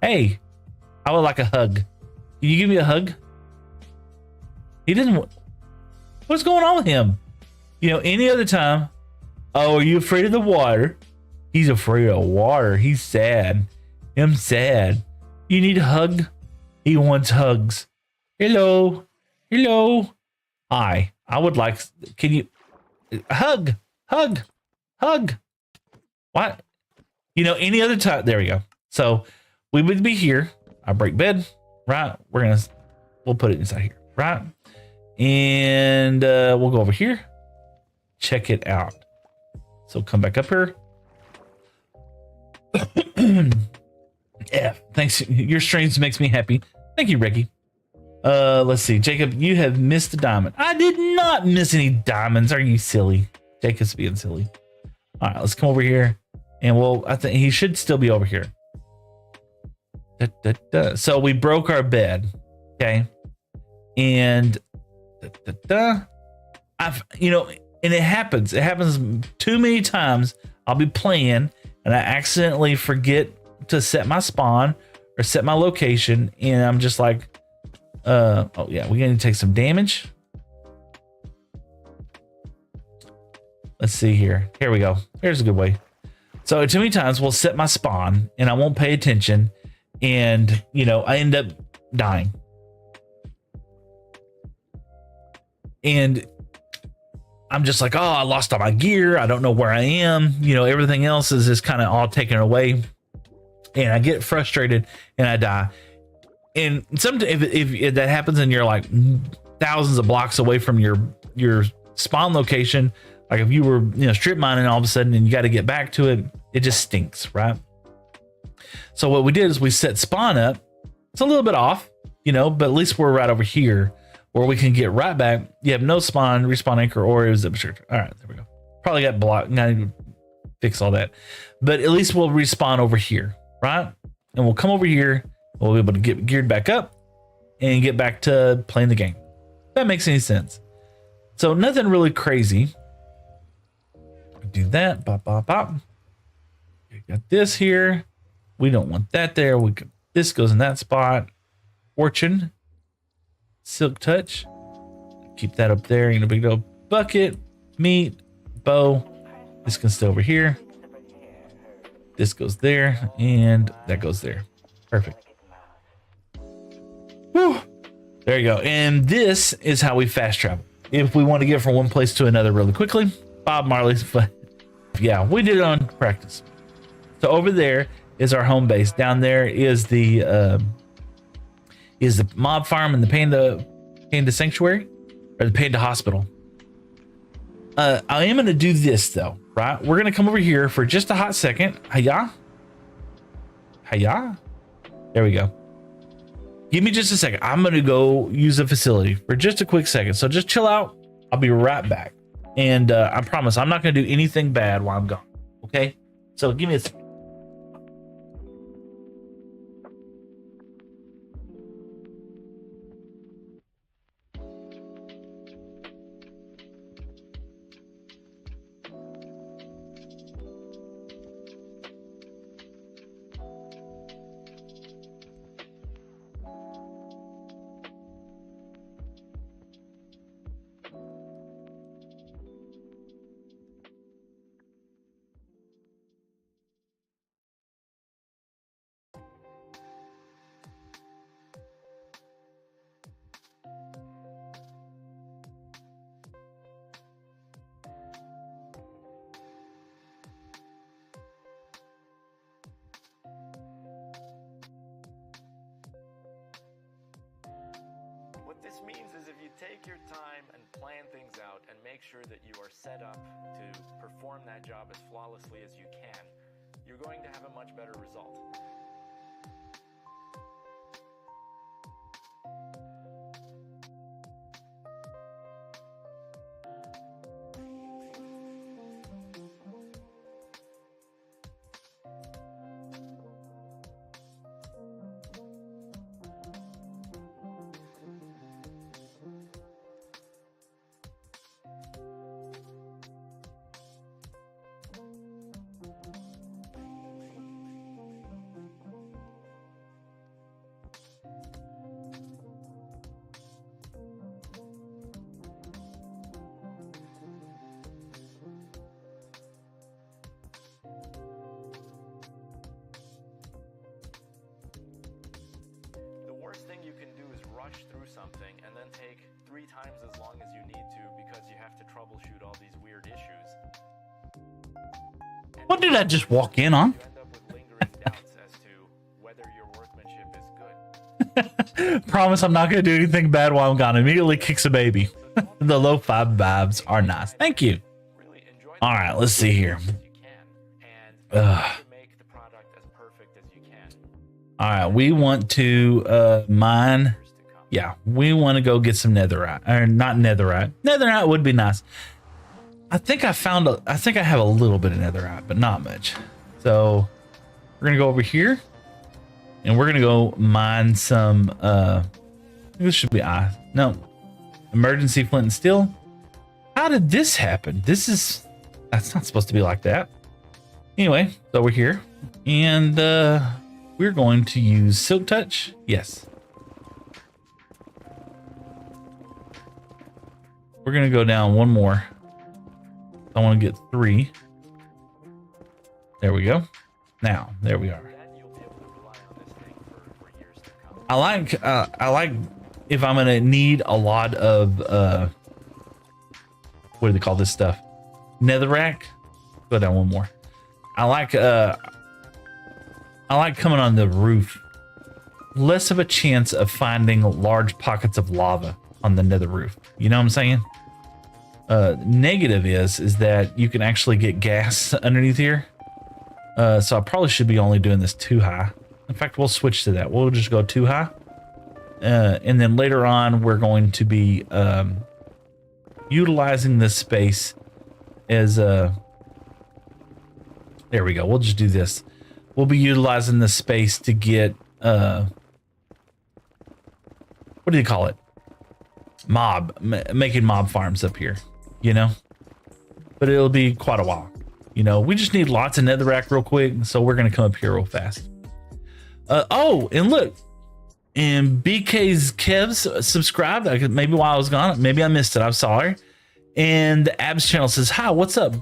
Hey, I would like a hug. Can you give me a hug? He doesn't. What's going on with him? Any other time, Oh, are you afraid of the water? He's afraid of water. He's sad. I'm sad. You need a hug? He wants hugs. Hello. Hello. Hi. I would like, can you hug? Hug. Hug. What? You know, any other time. There we go. So we would be here. I break bed, right? We'll put it inside here, right? And we'll go over here. Check it out. So come back up here. Yeah, thanks. Your streams makes me happy. Thank you, Ricky. Let's see. Jacob, you have missed a diamond. I did not miss any diamonds. Are you silly? Jacob's being silly. All right, let's come over here. And I think he should still be over here. So we broke our bed. Okay. And and it happens. It happens too many times. I'll be playing and I accidentally forget to set my spawn or set my location. And I'm just like, oh yeah, we're going to take some damage. Let's see here. Here we go. Here's a good way. So too many times we'll set my spawn and I won't pay attention. And, I end up dying. And I'm just like, oh, I lost all my gear. I don't know where I am. Everything else is just kind of all taken away. And I get frustrated and I die. And sometimes if that happens and you're like thousands of blocks away from your spawn location, like if you were, strip mining all of a sudden and you got to get back to it, it just stinks, right? So what we did is we set spawn up. It's a little bit off, but at least we're right over here where we can get right back. You have no spawn, respawn anchor, or it was a restrictor. All right, there we go. Probably got blocked. Not even fix all that, but at least we'll respawn over here, right? And we'll come over here. We'll be able to get geared back up and get back to playing the game. If that makes any sense. So nothing really crazy. Do that. Bop, bop, bop. We got this here. We don't want that there. This goes in that spot. Fortune. Silk touch. Keep that up there in a big old bucket. Meat. Bow. This can stay over here. This goes there. And that goes there. Perfect. Whew. There you go. And this is how we fast travel. If we want to get from one place to another really quickly. Bob Marley's. But yeah, we did it on practice. So over there is our home base. Down there is the mob farm and the panda sanctuary, or the panda hospital. I am going to do this though, right? We're going to come over here for just a hot second. Hiya. Hiya. There we go. Give me just a second. I'm going to go use the facility for just a quick second. So just chill out. I'll be right back. And I promise I'm not going to do anything bad while I'm gone. Okay? So give me a second. What this means is if you take your time and plan things out and make sure that you are set up to perform that job as flawlessly as you can, you're going to have a much better result. rush through something and then take 3 times as long as you need to because you have to troubleshoot all these weird issues. And What did I just walk in on? you end up with lingering doubts as to whether your workmanship is good. Promise I'm not going to do anything bad while I'm gone. Immediately kicks a baby. The lo-fi vibes are nice. Thank you. Really enjoy All right, let's see here. as you can and try to make the product as perfect as you can. All right, we want to mine. Years to come. Yeah, we want to go get some netherite. Or not netherite. Netherite would be nice. I think I have a little bit of netherite, but not much. So we're going to go over here. And we're going to go mine some... this should be no. Emergency flint and steel. How did this happen? That's not supposed to be like that. Anyway, it's over here. And we're going to use Silk Touch. Yes. We're going to go down one more. I want to get 3. There we go. Now, there we are. Then you'll be able to rely on this thing for years to come. I like if I'm gonna need a lot of what do they call this stuff? Netherrack. Go down one more. I like coming on the roof. Less of a chance of finding large pockets of lava on the nether roof. You know what I'm saying? Negative is that you can actually get gas underneath here. So I probably should be only doing this 2 high. In fact, we'll switch to that. We'll just go 2 high. And then later on, we're going to be utilizing this space as there we go. We'll just do this. We'll be utilizing this space to get what do you call it? Making mob farms up here, you know? But it'll be quite a while. You know, we just need lots of netherrack real quick, so we're gonna come up here real fast. Oh, and look, and BK's Kevs subscribed. Maybe while I was gone, maybe I missed it. I'm sorry. And the Abs channel says, "Hi, what's up?"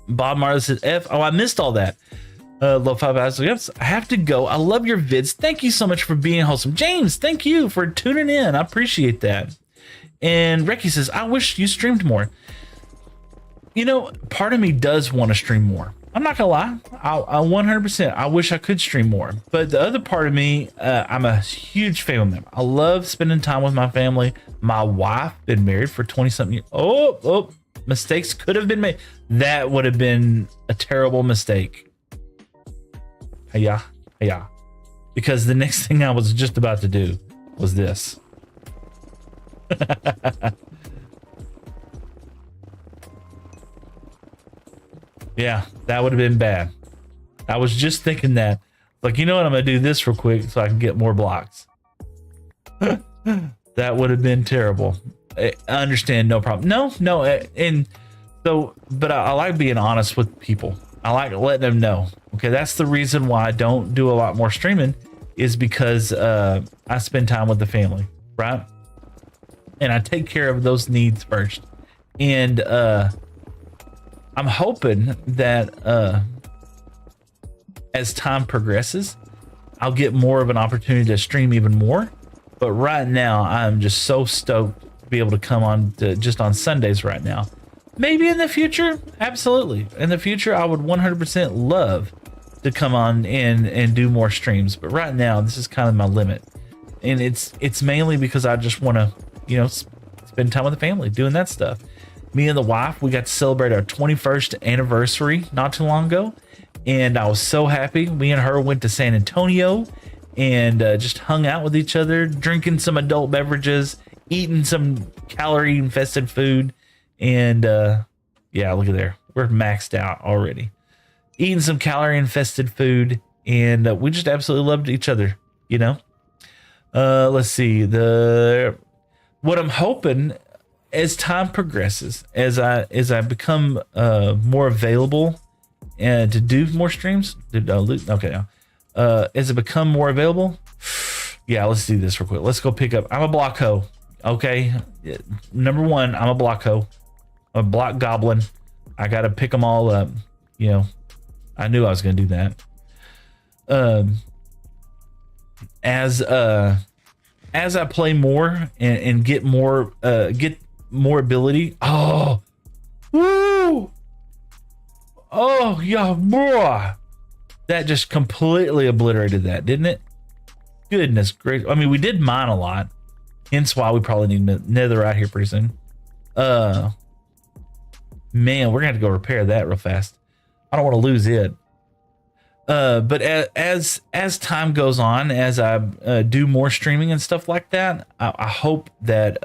Bob Marley says, "F." Oh, I missed all that. Love 5 hours. Yes, I have to go. I love your vids. Thank you so much for being wholesome, James. Thank you for tuning in. I appreciate that. And Ricky says, "I wish you streamed more." You know, part of me does want to stream more. I'm not gonna lie. I 100%. I wish I could stream more. But the other part of me, I'm a huge family member. I love spending time with my family. My wife been married for 20 something years. Oh, mistakes could have been made. That would have been a terrible mistake. Yeah. Because the next thing I was just about to do was this. Yeah, that would have been bad. I was just thinking that. Like, you know what? I'm going to do this real quick so I can get more blocks. That would have been terrible. I understand, no problem. No. And so, but I like being honest with people. I like letting them know. Okay, that's the reason why I don't do a lot more streaming, is because I spend time with the family, right? And I take care of those needs first. And I'm hoping that as time progresses, I'll get more of an opportunity to stream even more. But right now, I'm just so stoked to be able to come on to just on Sundays right now. Maybe in the future, absolutely. In the future, I would 100% love to come on and do more streams. But right now, this is kind of my limit. And it's mainly because I just want to, you know, spend time with the family, doing that stuff. Me and the wife, we got to celebrate our 21st anniversary not too long ago. And I was so happy. Me and her went to San Antonio and just hung out with each other, drinking some adult beverages, eating some calorie-infested food. And yeah, look at there. We're maxed out already. Eating some calorie-infested food. And we just absolutely loved each other, you know? Let's see. What I'm hoping as time progresses, as I become more available and to do more streams, okay, as it become more available, yeah, let's do this real quick. Let's go pick up. I'm a block hoe. Okay, number one, I'm a block hoe, a block goblin. I gotta pick them all up. You know, I knew I was gonna do that. as I play more and get more ability. Oh, woo! Oh yeah, boy. That just completely obliterated that, didn't it? Goodness gracious. I mean, we did mine a lot. Hence why we probably need netherite here pretty soon. Man, we're gonna have to go repair that real fast. I don't want to lose it. But as time goes on, as I do more streaming and stuff like that, I hope that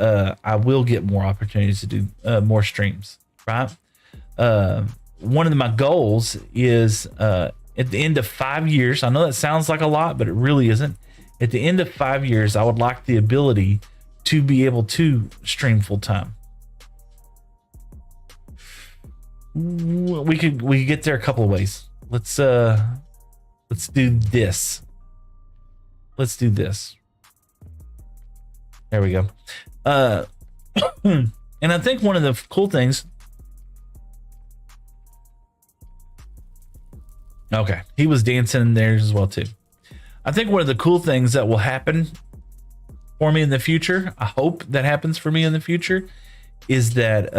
I will get more opportunities to do more streams, right? One of my goals is at the end of 5 years, I know that sounds like a lot, but it really isn't. At the end of 5 years, I would like the ability to be able to stream full time. We could get there a couple of ways. Let's do this. Let's do this. There we go. And I think one of the cool things. Okay, he was dancing in there as well too. I think one of the cool things that will happen for me in the future, I hope that happens for me in the future, is that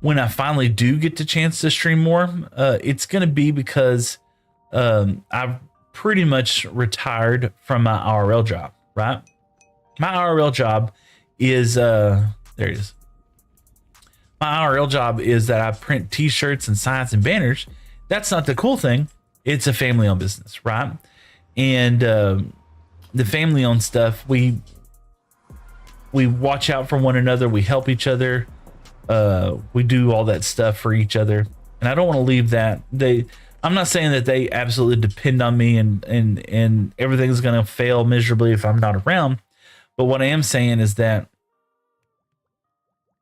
when I finally do get the chance to stream more, it's going to be because I've pretty much retired from my IRL job, right? My IRL job is, there it is. My IRL job is that I print t-shirts and signs and banners. That's not the cool thing. It's a family owned business, right? And the family owned stuff, we watch out for one another. We help each other. We do all that stuff for each other. And I don't want to leave that. I'm not saying that they absolutely depend on me and everything's going to fail miserably if I'm not around. But what I am saying is that,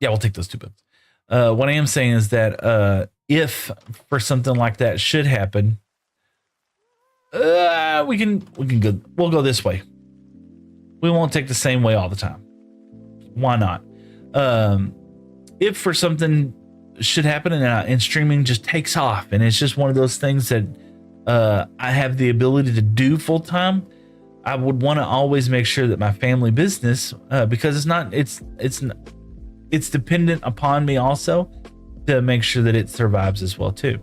yeah, we'll take those 2 books. What I am saying is that if for something like that should happen, we'll go this way. We won't take the same way all the time. Why not? If for something should happen and streaming just takes off and it's just one of those things that I have the ability to do full time, I would want to always make sure that my family business, because it's dependent upon me also to make sure that it survives as well too.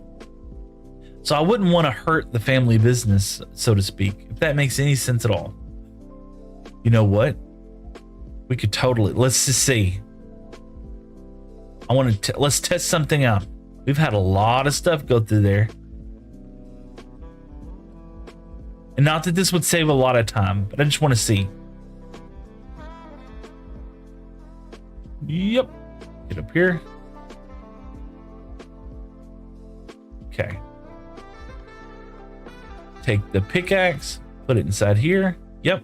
So I wouldn't want to hurt the family business, so to speak, if that makes any sense at all. You know what? We could totally, let's just see. Let's test something out. We've had a lot of stuff go through there. And not that this would save a lot of time, but I just want to see. Yep. Get up here. Okay. Take the pickaxe, put it inside here. Yep.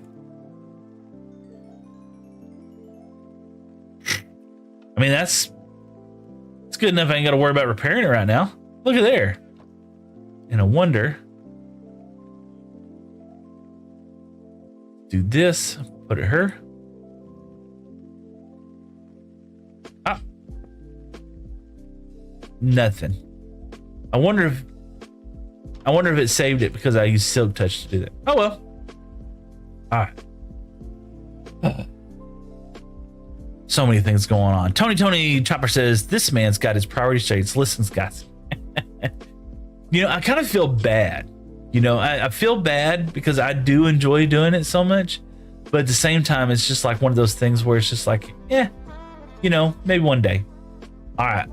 I mean, it's good enough. I ain't got to worry about repairing it right now. Look at there. And I wonder. Do this. Put it here. Ah. Nothing. I wonder if it saved it because I used Silk Touch to do that. Oh well. All right. So many things going on. Tony Chopper says, this man's got his priority shades. Listen, guys. You know, I kind of feel bad. You know, I feel bad because I do enjoy doing it so much. But at the same time, it's just like one of those things where it's just like, you know, maybe one day. All right.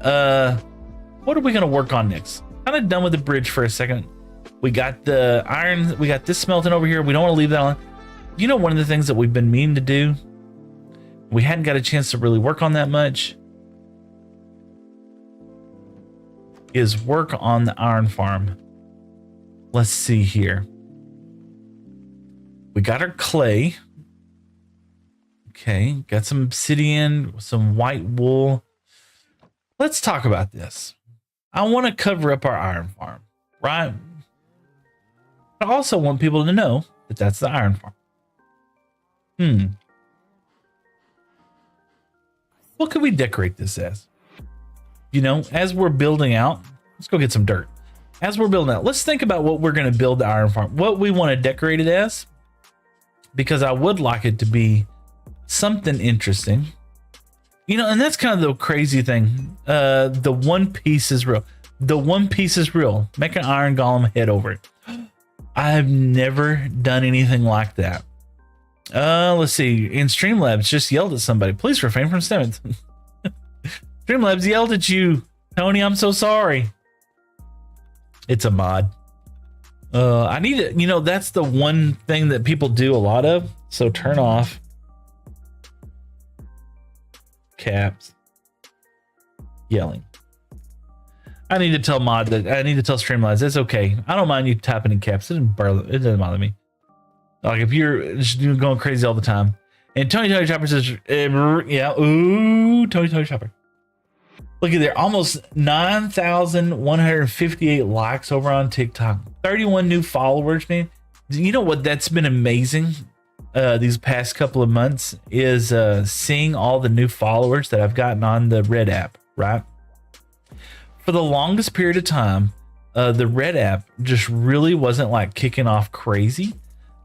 What are we going to work on next? Kind of done with the bridge for a second. We got the iron. We got this smelting over here. We don't want to leave that on. You know, one of the things that we've been meaning to do, we hadn't got a chance to really work on that much, is work on the iron farm. Let's see here. We got our clay. Okay, got some obsidian, some white wool. Let's talk about this. I want to cover up our iron farm, right? I also want people to know that that's the iron farm. What could we decorate this as? You know, as we're building out, let's go get some dirt. As we're building out, let's think about what we're going to build the iron farm, what we want to decorate it as. because I would like it to be something interesting. You know, and that's kind of the crazy thing. The One Piece is real. The One Piece is real. Make an Iron Golem head over it. I've never done anything like that. Let's see. In Streamlabs just yelled at somebody. Please refrain from stammering. Streamlabs yelled at you. Tony, I'm so sorry. It's a mod. I need to, you know, that's the one thing that people do a lot of. So turn off caps yelling. I need to tell mod that I need to tell Streamlabs it's okay. I don't mind you tapping in caps. It doesn't bother me. Like if you're just going crazy all the time. And Tony Chopper says, yeah, ooh, Tony Chopper. Look at there, almost 9,158 likes over on TikTok. 31 new followers, man. You know what? That's been amazing. These past couple of months is seeing all the new followers that I've gotten on the Red app, right? For the longest period of time, the Red app just really wasn't like kicking off crazy.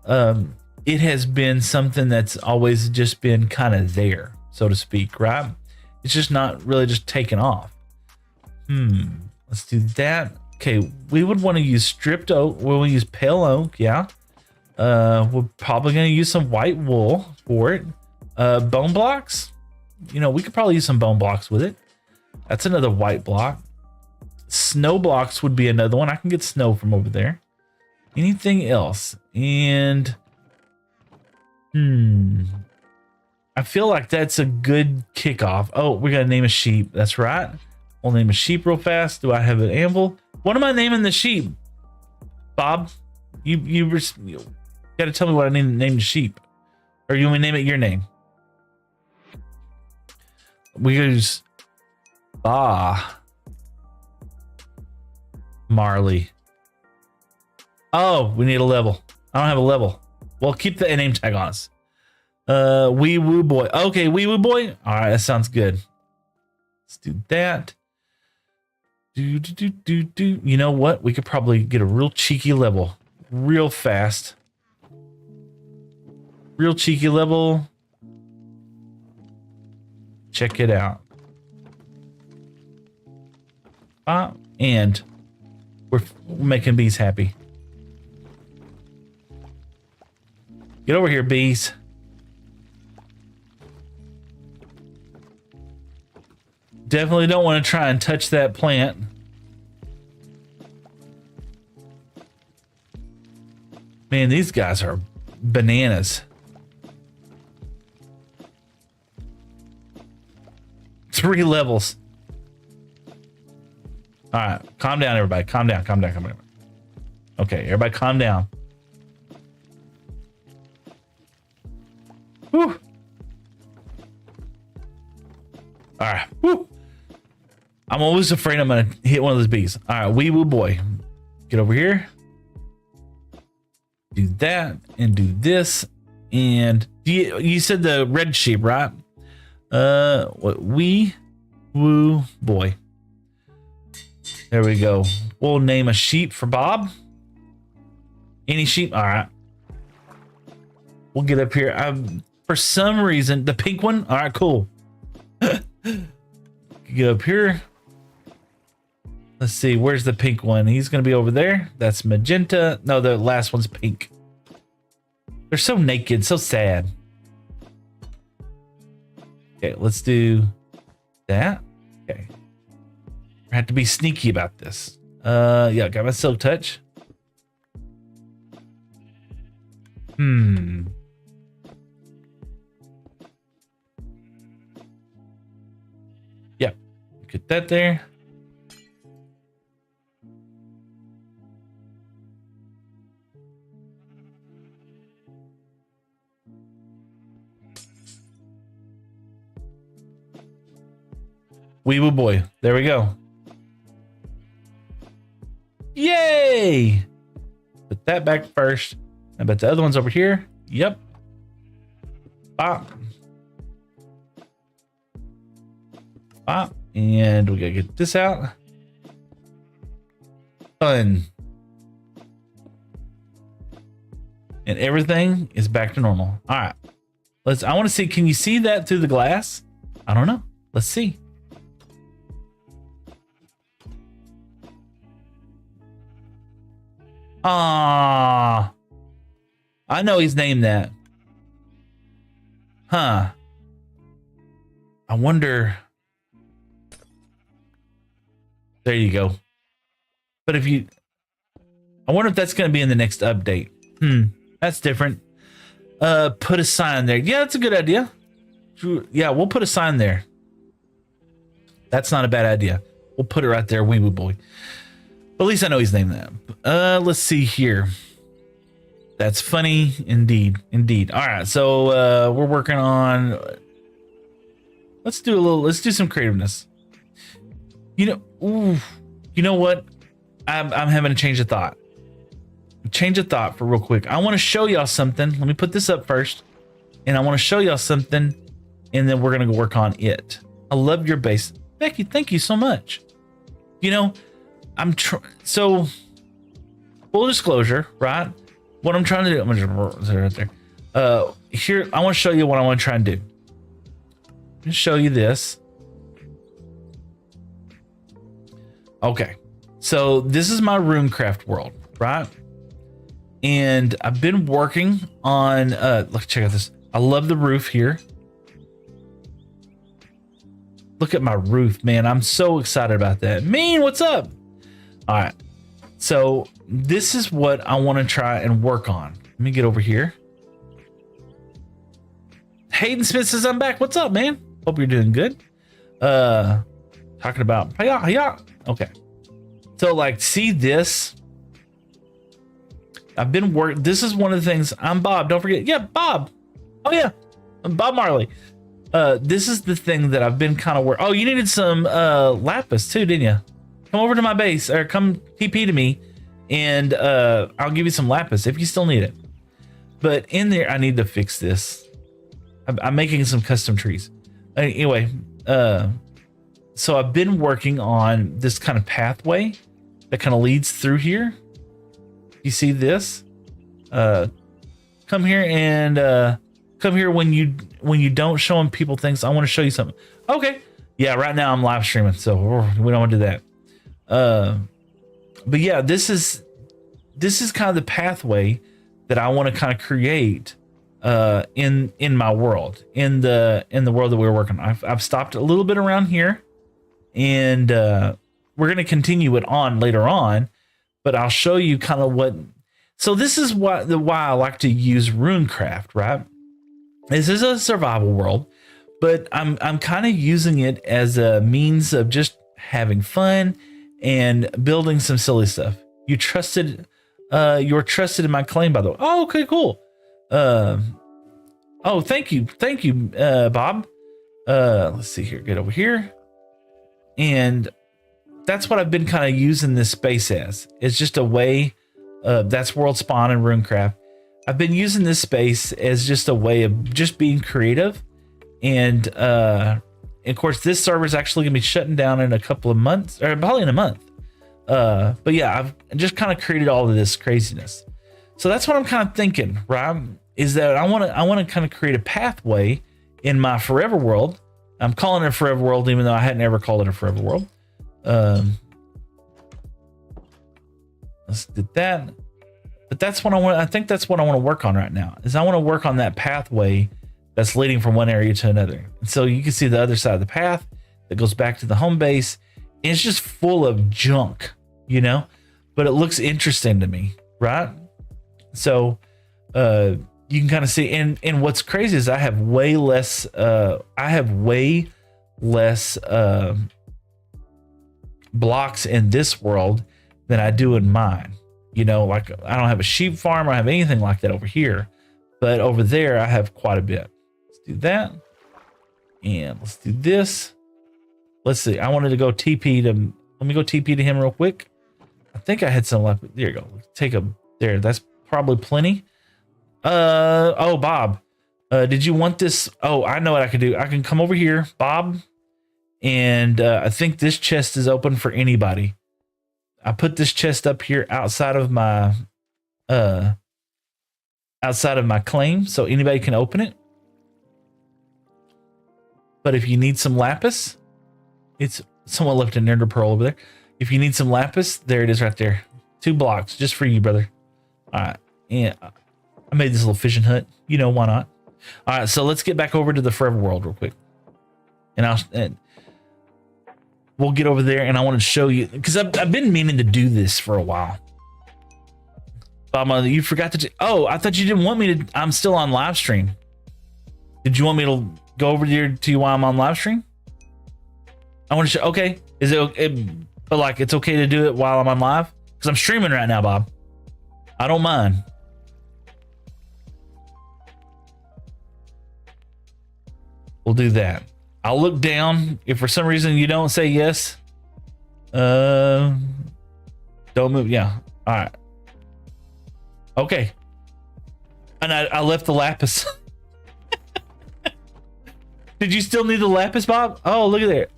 It has been something that's always just been kind of there, so to speak, right? It's just not really just taken off. Let's do that. Okay, we would want to use stripped oak. We'll use pale oak, yeah. We're probably going to use some white wool for it. Bone blocks. You know, we could probably use some bone blocks with it. That's another white block. Snow blocks would be another one. I can get snow from over there. Anything else? And I feel like that's a good kickoff. Oh, we got to name a sheep. That's right. We'll name a sheep real fast. Do I have an anvil? What am I naming the sheep? Bob, you got to tell me what I need to name the sheep. Or you want me to name it your name? We use Marley. Oh, we need a level. I don't have a level. Well, keep the name tag on us. Wee Woo Boy. Okay, Wee Woo Boy. All right, that sounds good. Let's do that. Do. You know what? We could probably get a real cheeky level real fast. Real cheeky level. Check it out. And we're making bees happy. Get over here, bees. Definitely don't want to try and touch that plant. Man, these guys are bananas. 3 levels. All right, calm down, everybody. Calm down. Okay, everybody calm down. Whew. All right. Whew. I'm always afraid I'm going to hit one of those bees. All right, Wee Woo Boy. Get over here. Do that and do this. And you said the red sheep, right? What? Wee Woo Boy. There we go. We'll name a sheep for Bob. Any sheep? All right. We'll get up here. For some reason, the pink one. All right, cool. Get up here. Let's see. Where's the pink one? He's going to be over there. That's magenta. No, the last one's pink. They're so naked, so sad. Okay, let's do that. Okay. I have to be sneaky about this. Yeah, got my silk touch. Yep. Get that there. Wee Woo Boy. There we go. Yay! Put that back first. I bet the other one's over here. Yep. Bop. Bop. And we gotta get this out. Done. and everything is back to normal. All right. I want to see, can you see that through the glass? I don't know. Let's see. Ah, I know he's named that. Huh. I wonder. There you go. But I wonder if that's going to be in the next update. That's different. Put a sign there. Yeah, that's a good idea. Yeah, we'll put a sign there. That's not a bad idea. We'll put it right there, wee wee boy. But at least I know he's named that. Let's see here. That's funny indeed. All right, so we're working on. Let's do some creativeness. You know what? I'm having a change of thought. Change of thought for real quick. I want to show y'all something. Let me put this up first, and I want to show y'all something, and then we're gonna go work on it. I love your base, Becky. Thank you so much. You know, so full disclosure, right? What I'm trying to do, I'm gonna just right there. Here, I want to show you what I want to try and do. Just show you this. Okay, so this is my runecraft world, right? And I've been working on look, check out this. I love the roof here. Look at my roof, man. I'm so excited about that. Mean, what's up? All right. So this is what I want to try and work on. Let me get over here. Hayden Smith says I'm back. What's up, man? Hope you're doing good. Talking about yeah. Okay. So like, see this? I've been working. This is one of the things. I'm Bob. Don't forget. Yeah, Bob. Oh yeah, I'm Bob Marley. This is the thing that I've been kind of working. Oh, you needed some lapis too, didn't you? Come over to my base or come TP to me, and I'll give you some lapis if you still need it. But in there, I need to fix this. I'm making some custom trees. Anyway, so I've been working on this kind of pathway that kind of leads through here. You see this? Come here and come here when you don't show them people things. I want to show you something. Okay. Yeah, right now I'm live streaming, so we don't want to do that. But yeah, this is kind of the pathway that I want to kind of create in my world, in the world that we're working on. I've stopped a little bit around here, and we're going to continue it on later on, but I'll show you kind of what. So this is why I like to use runecraft, right? This is a survival world, but I'm kind of using it as a means of just having fun and building some silly stuff. You're trusted in my claim, by the way. Oh, okay, cool. Oh, thank you, Bob. Let's see here. Get over here, and that's what I've been kind of using this space as. It's just a way. That's World Spawn and runecraft. I've been using this space as just a way of just being creative, and of course, this server is actually gonna be shutting down in a couple of months, or probably in a month. But yeah, I've just kind of created all of this craziness. So that's what I'm kind of thinking, right? Is that I want to kind of create a pathway in my forever world. I'm calling it a forever world, even though I hadn't ever called it a forever world. Let's do that. But that's what I think that's what I want to work on right now. Is I want to work on that pathway that's leading from one area to another. And so you can see the other side of the path that goes back to the home base. And it's just full of junk, you know, but it looks interesting to me, right? So you can kind of see, and what's crazy is I have way less blocks in this world than I do in mine. You know, like I don't have a sheep farm or I have anything like that over here, but over there I have quite a bit. Let's do that, and let's do this. Let's see. I wanted to go TP to. Let me go TP to him real quick. I think I had some left. There you go. Take a there. That's probably plenty. Oh, Bob. Did you want this? Oh, I know what I can do. I can come over here, Bob, and I think this chest is open for anybody. I put this chest up here outside of my outside of my claim, so anybody can open it. But if you need some lapis, it's someone left an ender pearl over there. If you need some lapis, there it is right there. 2 blocks just for you, brother. All right. And I made this little fishing hut. You know, why not? All right. So let's get back over to the Forever World real quick. And we'll get over there, and I want to show you, because I've been meaning to do this for a while. You forgot to. Oh, I thought you didn't want me to. I'm still on live stream. Did you want me to go over there to you while I'm on live stream? I want to show. Okay, is but like it's okay to do it while I'm on live because I'm streaming right now, Bob. I don't mind. We'll do that. I'll look down. If for some reason you don't say yes, don't move. Yeah. All right. Okay. And I left the lapis. Did you still need the lapis, Bob? Oh, look at that.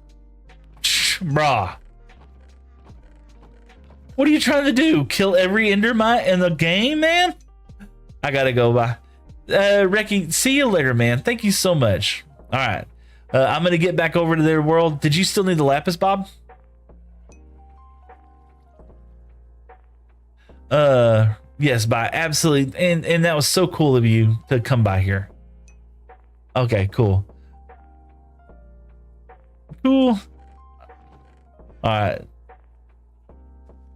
Brah. What are you trying to do? Kill every endermite in the game, man? I gotta go. Bye. Reki, see you later, man. Thank you so much. All right. I'm gonna get back over to their world. Did you still need the lapis, Bob? Yes, bye. Absolutely. And that was so cool of you to come by here. Okay, cool. Cool. All right.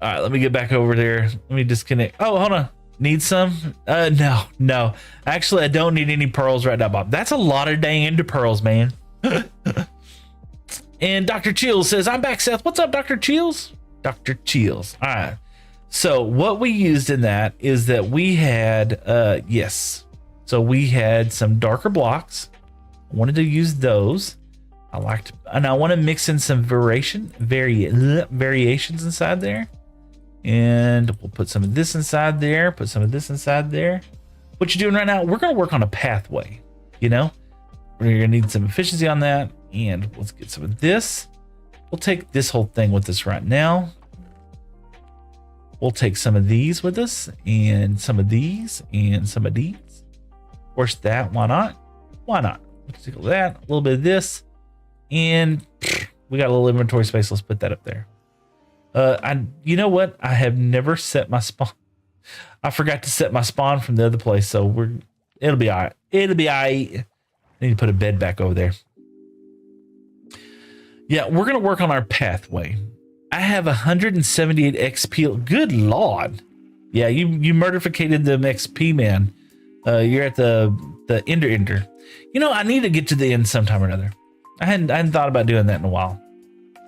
All right, let me get back over there. Let me disconnect. Oh, hold on. Need some? No. Actually, I don't need any pearls right now, Bob. That's a lot of dang ender pearls, man. And Dr. Chills says, I'm back, Seth. What's up, Dr. Chills? Dr. Chills. All right. So what we used in that is that we had, yes. So we had some darker blocks. I wanted to use those. And I want to mix in some variations inside there. And we'll put some of this inside there, put some of this inside there. What you're doing right now, we're going to work on a pathway, you know? We're going to need some efficiency on that. And let's get some of this. We'll take this whole thing with us right now. We'll take some of these with us, and some of these, and some of these. Of course, that, why not? Why not? Let's take that, a little bit of this, and we got a little inventory space. Let's put that up there. You know what? I have never set my spawn. I forgot to set my spawn from the other place, so it'll be all right. It'll be all right. I need to put a bed back over there. Yeah, we're gonna work on our pathway. I have 178 XP. Good Lord. Yeah, you murderficated them XP, man. You're at the ender. You know, I need to get to the end sometime or another. I hadn't thought about doing that in a while.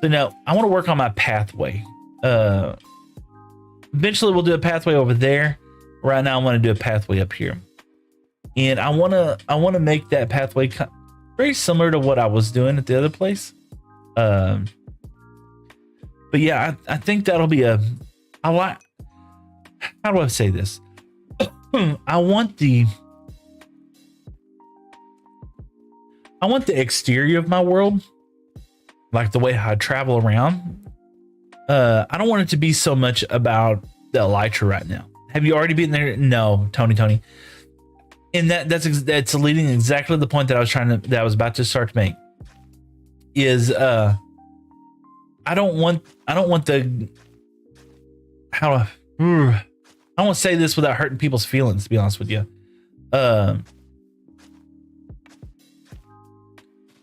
So now I want to work on my pathway. Eventually we'll do a pathway over there. Right now I want to do a pathway up here. And I want to make that pathway very similar to what I was doing at the other place. But yeah, I think that'll be how do I say this? I want the exterior of my world, like the way how I travel around. I don't want it to be so much about the elytra right now. Have you already been there? No, Tony. And that's leading exactly to the point that I was about to start to make. Is I don't want the I won't say this without hurting people's feelings, to be honest with you.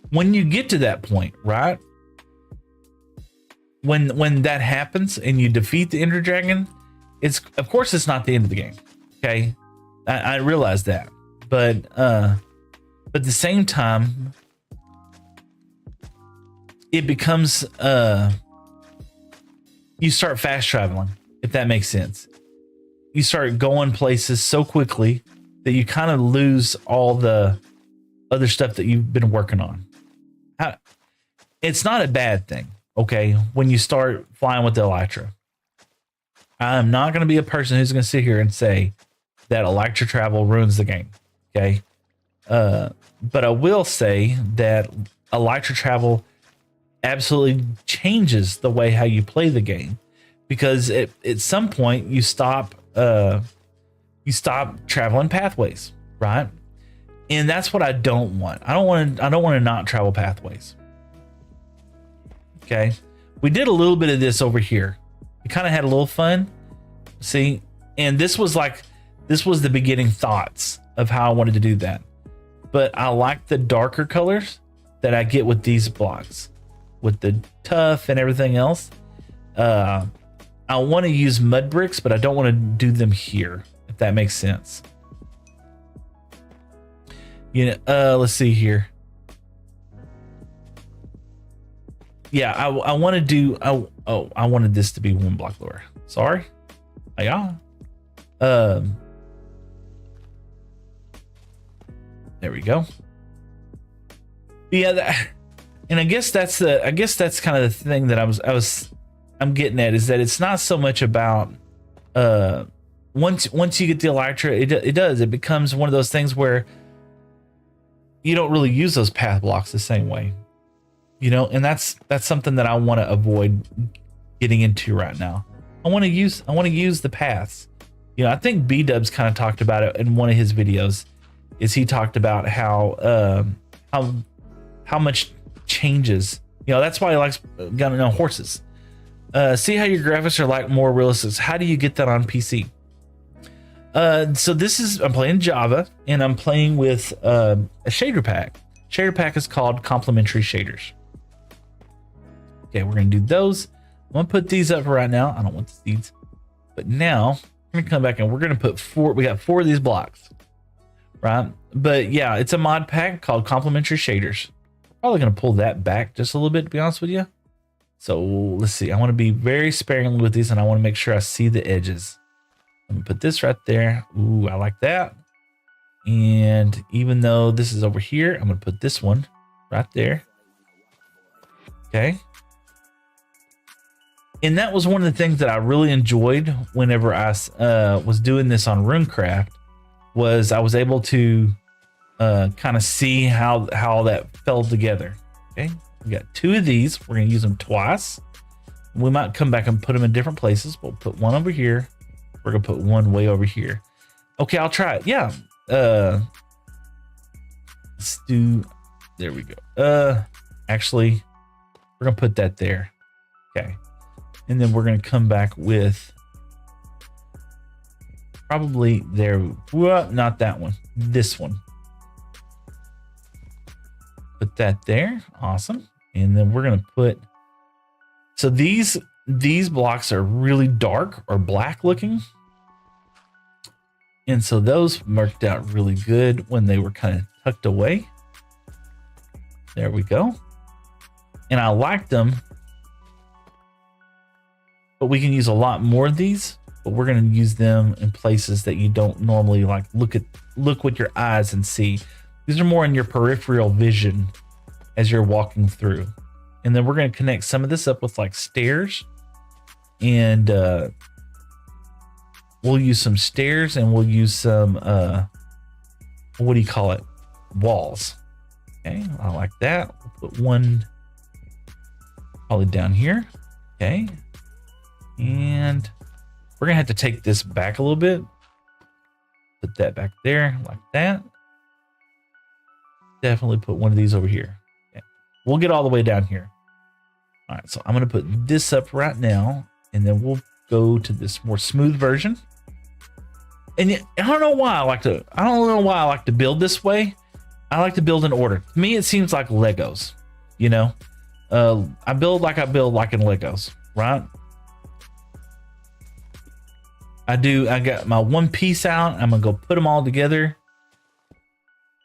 When you get to that point, right? When that happens and you defeat the Ender Dragon, of course it's not the end of the game. Okay. I realize that. But at the same time, it becomes you start fast traveling, if that makes sense. You start going places so quickly that you kind of lose all the other stuff that you've been working on. It's not a bad thing, okay, when you start flying with the elytra. I'm not going to be a person who's going to sit here and say that elytra travel ruins the game, okay? But I will say that elytra travel absolutely changes the way how you play the game, because at some point you stop you stop traveling pathways, right? And that's what I don't want. I don't want to not travel pathways. Okay. We did a little bit of this over here. We kind of had a little fun. See? And this was the beginning thoughts of how I wanted to do that. But I like the darker colors that I get with these blocks, with the tough and everything else. I want to use mud bricks, but I don't want to do them here, if that makes sense. You know, let's see here. Yeah, I want to do. I wanted this to be one block lower. Sorry, yeah. There we go. Yeah, and I guess that's kind of the thing that I'm getting at, is that it's not so much about once you get the elytra, it becomes one of those things where you don't really use those path blocks the same way, you know, and that's something that I want to avoid getting into right now. I want to use the paths. You know, I think B-Dubs kind of talked about it in one of his videos. Is he talked about how much changes. You know, that's why he likes gun and horses. See how your graphics are like more realistic. How do you get that on PC? So I'm playing Java, and I'm playing with a shader pack. Shader pack is called complementary shaders. Okay, we're gonna do those. I'm gonna put these up right now. I don't want the seeds, but now we're gonna come back and we're gonna put four. We got 4 of these blocks, right? But yeah, it's a mod pack called complementary shaders. Probably gonna pull that back just a little bit, to be honest with you. So let's see. I want to be very sparing with these, and I want to make sure I see the edges. Let me put this right there. Ooh, I like that. And even though this is over here, I'm going to put this one right there. Okay. And that was one of the things that I really enjoyed whenever I was doing this on RuneCraft, was I was able to kind of see how that fell together. Okay. We got 2 of these. We're going to use them twice. We might come back and put them in different places. We'll put one over here. We're going to put one way over here. Okay, I'll try it. Yeah. Let's do, there we go. Actually, we're going to put that there. Okay. And then we're going to come back with probably there. Well, not that one. This one. Put that there. Awesome. And then we're going to put, so these blocks are really dark or black looking. And so those worked out really good when they were kind of tucked away. There we go. And I like them, but we can use a lot more of these, but we're going to use them in places that you don't normally like look with your eyes and see. These are more in your peripheral vision as you're walking through. And then we're going to connect some of this up with like stairs, and we'll use some stairs, and we'll use some what do you call it, walls. Okay, I like that. We'll put one probably down here. Okay, and we're gonna have to take this back a little bit. Put that back there like that. Definitely put one of these over here. Okay. We'll get all the way down here. All right, so I'm gonna put this up right now, and then we'll go to this more smooth version. And I don't know why I like to build this way. I like to build in order. To me, it seems like Legos, you know. I build like in Legos, right? I got my one piece out. I'm gonna go put them all together.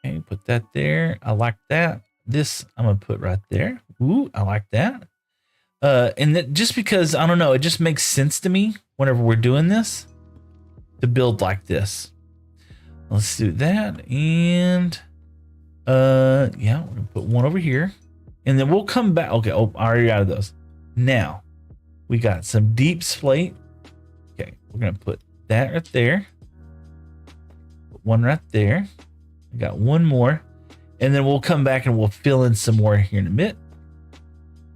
Okay, put that there. I like that. This I'm gonna put right there. Ooh, I like that. And that, just because, I don't know, it just makes sense to me whenever we're doing this to build like this. Let's do that. And yeah, we're gonna put one over here, and then we'll come back. Okay, oh, I already got those. Now we got some deep slate. Okay, we're gonna put that right there. Put one right there. We got one more, and then we'll come back and we'll fill in some more here in a bit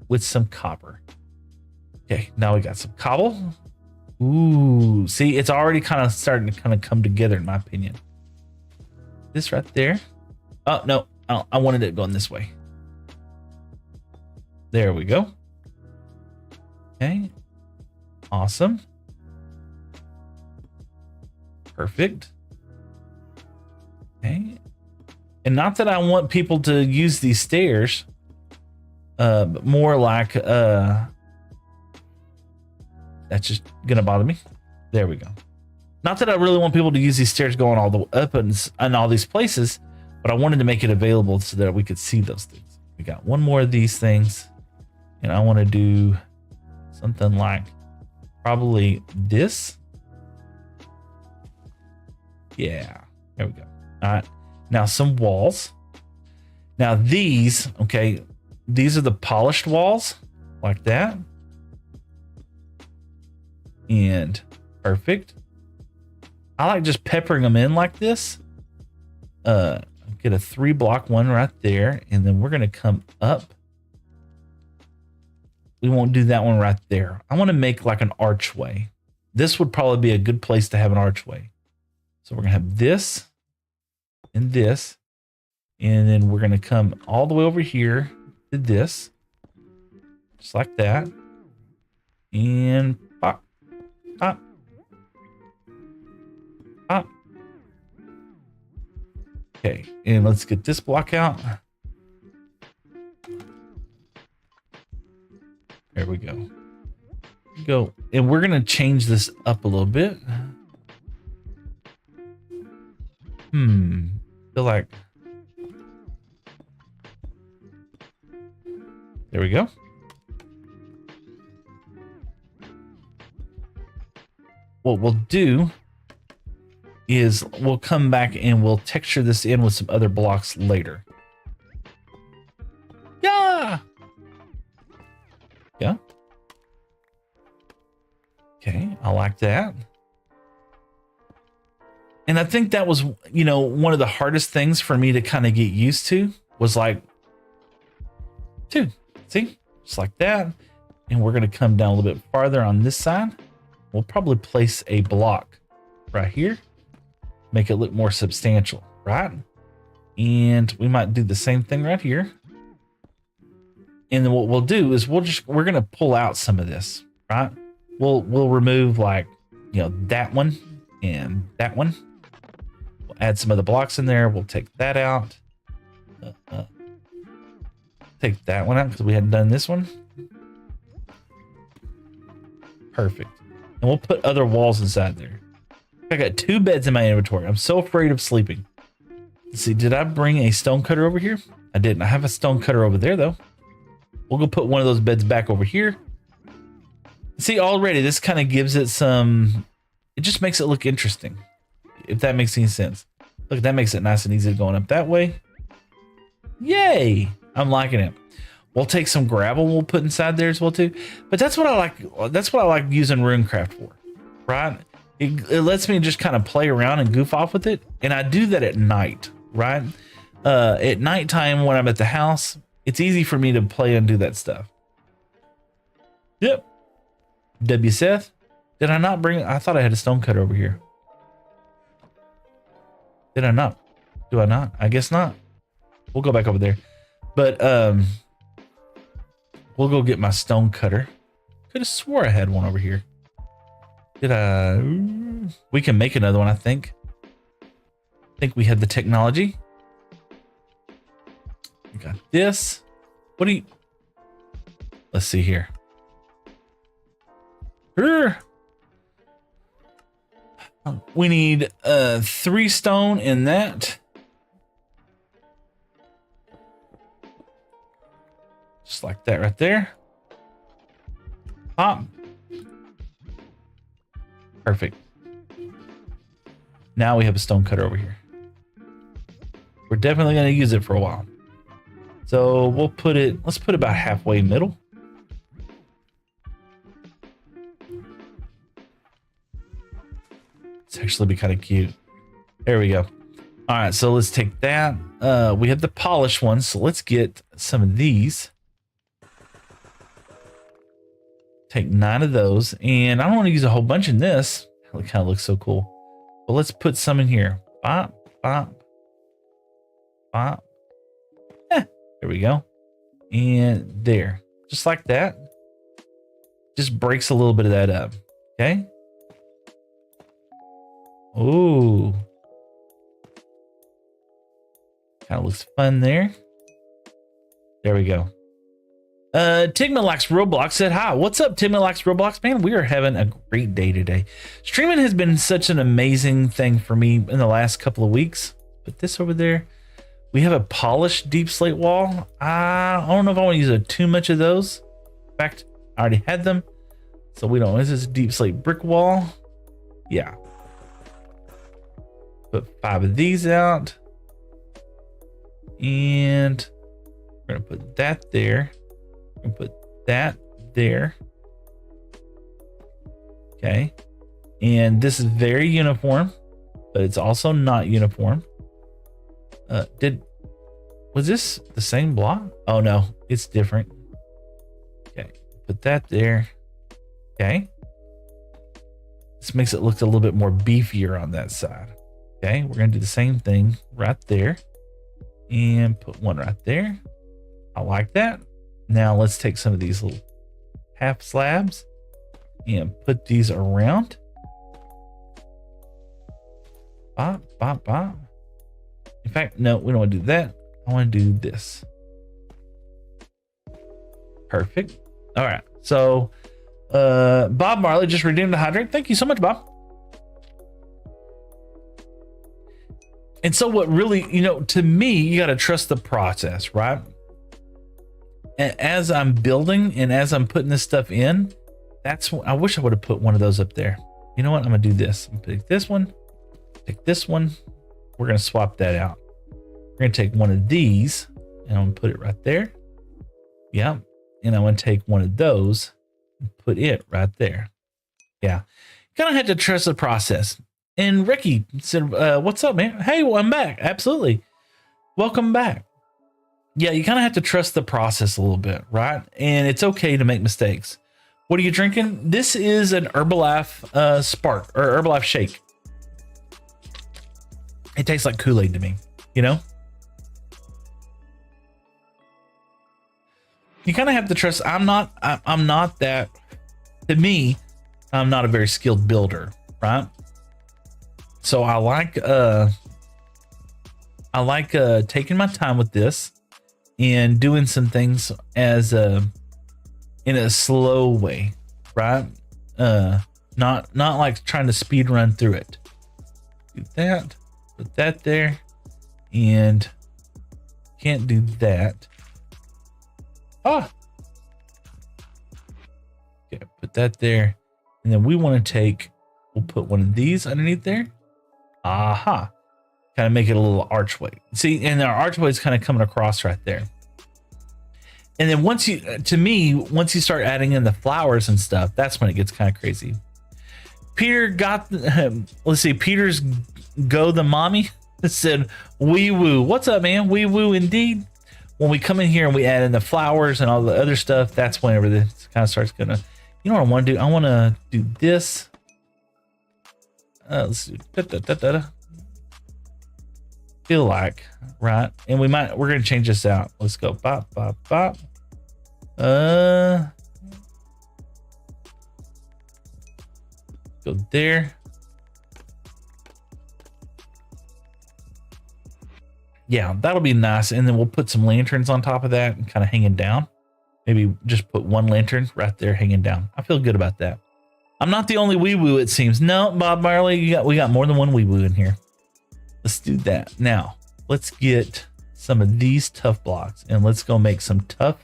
with some copper. Okay, now we got some cobble. Ooh, see, it's already kind of starting to kind of come together, in my opinion. This right there. Oh, no, I wanted it going this way. There we go. Okay. Awesome. Perfect. Okay. And not that I want people to use these stairs, but more like, that's just gonna bother me. There we go. Not that I really want people to use these stairs going all the way up and all these places, but I wanted to make it available so that we could see those things. We got one more of these things, and I want to do something like probably this. Yeah, there we go. All right, now some walls. Now these, okay, these are the polished walls like that. And perfect. I like just peppering them in like this. Get a 3-block one right there, and then we're gonna come up. We won't do that one right there. I want to make like an archway. This would probably be a good place to have an archway. So we're gonna have this and this, and then we're gonna come all the way over here to this, just like that, and pop, pop, pop. Okay, and let's get this block out. There we go. Go, and we're gonna change this up a little bit. Feel like there we go. What we'll do is we'll come back and we'll texture this in with some other blocks later. Yeah. Yeah. Okay, I like that. And I think that was, you know, one of the hardest things for me to kind of get used to was like, dude, see, just like that. And we're going to come down a little bit farther on this side. We'll probably place a block right here, make it look more substantial, right? And we might do the same thing right here. And then what we'll do is we're going to pull out some of this, right? We'll remove like, you know, that one and that one. We'll add some other blocks in there. We'll take that out. Take that one out because we hadn't done this one. Perfect. And we'll put other walls inside there. I got 2 beds in my inventory. I'm so afraid of sleeping. Let's see, did I bring a stone cutter over here? I didn't. I have a stone cutter over there though. We'll go put one of those beds back over here. See, already this kind of gives it some, it just makes it look interesting, if that makes any sense. Look, that makes it nice and easy going up that way. Yay! I'm liking it. We'll take some gravel we'll put inside there as well too. But that's what I like. That's what I like using Runecraft for, right? It lets me just kind of play around and goof off with it. And I do that at night, right? At nighttime when I'm at the house, it's easy for me to play and do that stuff. Yep. W. Seth, did I not bring? I thought I had a stone cutter over here. Did I not? Do I not? I guess not. We'll go back over there. But we'll go get my stone cutter. Could have swore I had one over here. Did I? We can make another one, I think. I think we had the technology. We got this. What do you? Let's see here. We need 3 stone in that. Just like that right there. Pop. Perfect. Now we have a stone cutter over here. We're definitely going to use it for a while. So we'll put it, let's put it about halfway middle. It's actually be kind of cute. There we go. All right, so let's take that. We have the polished ones, so let's get some of these take 9 of those, and I don't want to use a whole bunch in this. It kind of looks so cool. But let's put some in here. Bop, bop, bop. There we go. And there. Just like that. Just breaks a little bit of that up. Okay. Ooh. Kind of looks fun there. There we go. Tigma Likes Roblox said, hi, what's up, Tigma Likes Roblox? Man, we are having a great day today. Streaming has been such an amazing thing for me in the last couple of weeks. Put this over there. We have a polished deep slate wall. I don't know if I want to use too much of those. In fact, I already had them. So we don't. This is a deep slate brick wall. Yeah. Put 5 of these out. And we're going to put that there. And put that there. Okay. And this is very uniform, but it's also not uniform. Was this the same block? Oh no, it's different. Okay. Put that there. Okay. This makes it look a little bit more beefier on that side. Okay. We're going to do the same thing right there and put one right there. I like that. Now let's take some of these little half slabs and put these around. Bop, bop, bop. In fact, no, we don't want to do that. I want to do this. Perfect. All right. So, Bob Marley just redeemed the hydrant. Thank you so much, Bob. And so what really, to me, you got to trust the process, right? And as I'm building and as I'm putting this stuff in, I wish I would have put one of those up there. You know what? I'm going to do this. I'm going to take this one. We're going to swap that out. We're going to take one of these and I'm going to put it right there. Yeah. And I'm going to take one of those and put it right there. Yeah. Kind of had to trust the process. And Ricky said, what's up, man? Hey, well, I'm back. Absolutely. Welcome back. Yeah, you kind of have to trust the process a little bit, right? And it's okay to make mistakes. What are you drinking? This is an Herbalife Spark or Herbalife Shake. It tastes like Kool-Aid to me, You kind of have to trust. I'm not that, to me, I'm not a very skilled builder, right? So I like taking my time with this and doing some things in a slow way, right? Not like trying to speed run through it. Do that, put that there, and can't do that. Okay, put that there, and then we'll put one of these underneath there. Aha. Kind of make it a little archway. See, and our archway is kind of coming across right there. And then once you start adding in the flowers and stuff, that's when it gets kind of crazy. Peter got, let's see, Peter's Go the Mommy said, wee woo. What's up, man? Wee woo indeed. When we come in here and we add in the flowers and all the other stuff, that's whenever this kind of starts gonna, you know what I want to do? I want to do this. Let's do feel like, right? And we're gonna change this out. Let's go bop, bop, bop. Go there. Yeah, that'll be nice. And then we'll put some lanterns on top of that and kind of hanging down. Maybe just put one lantern right there hanging down. I feel good about that. I'm not the only wee woo, it seems. No, Bob Marley, we got more than one wee woo in here. Let's do that. Now, let's get some of these tough blocks and let's go make some tough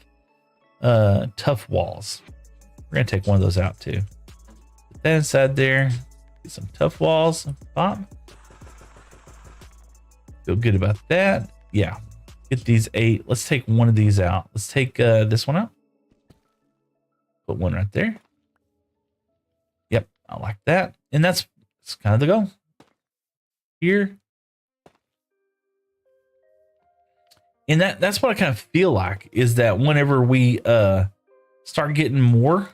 walls. We're going to take one of those out too. Put that inside there. Get some tough walls. Pop. Feel good about that. Yeah. Get these 8. Let's take one of these out. Let's take this one out. Put one right there. Yep. I like that. And that's kind of the goal. Here. And that's what I kind of feel like is that whenever we start getting more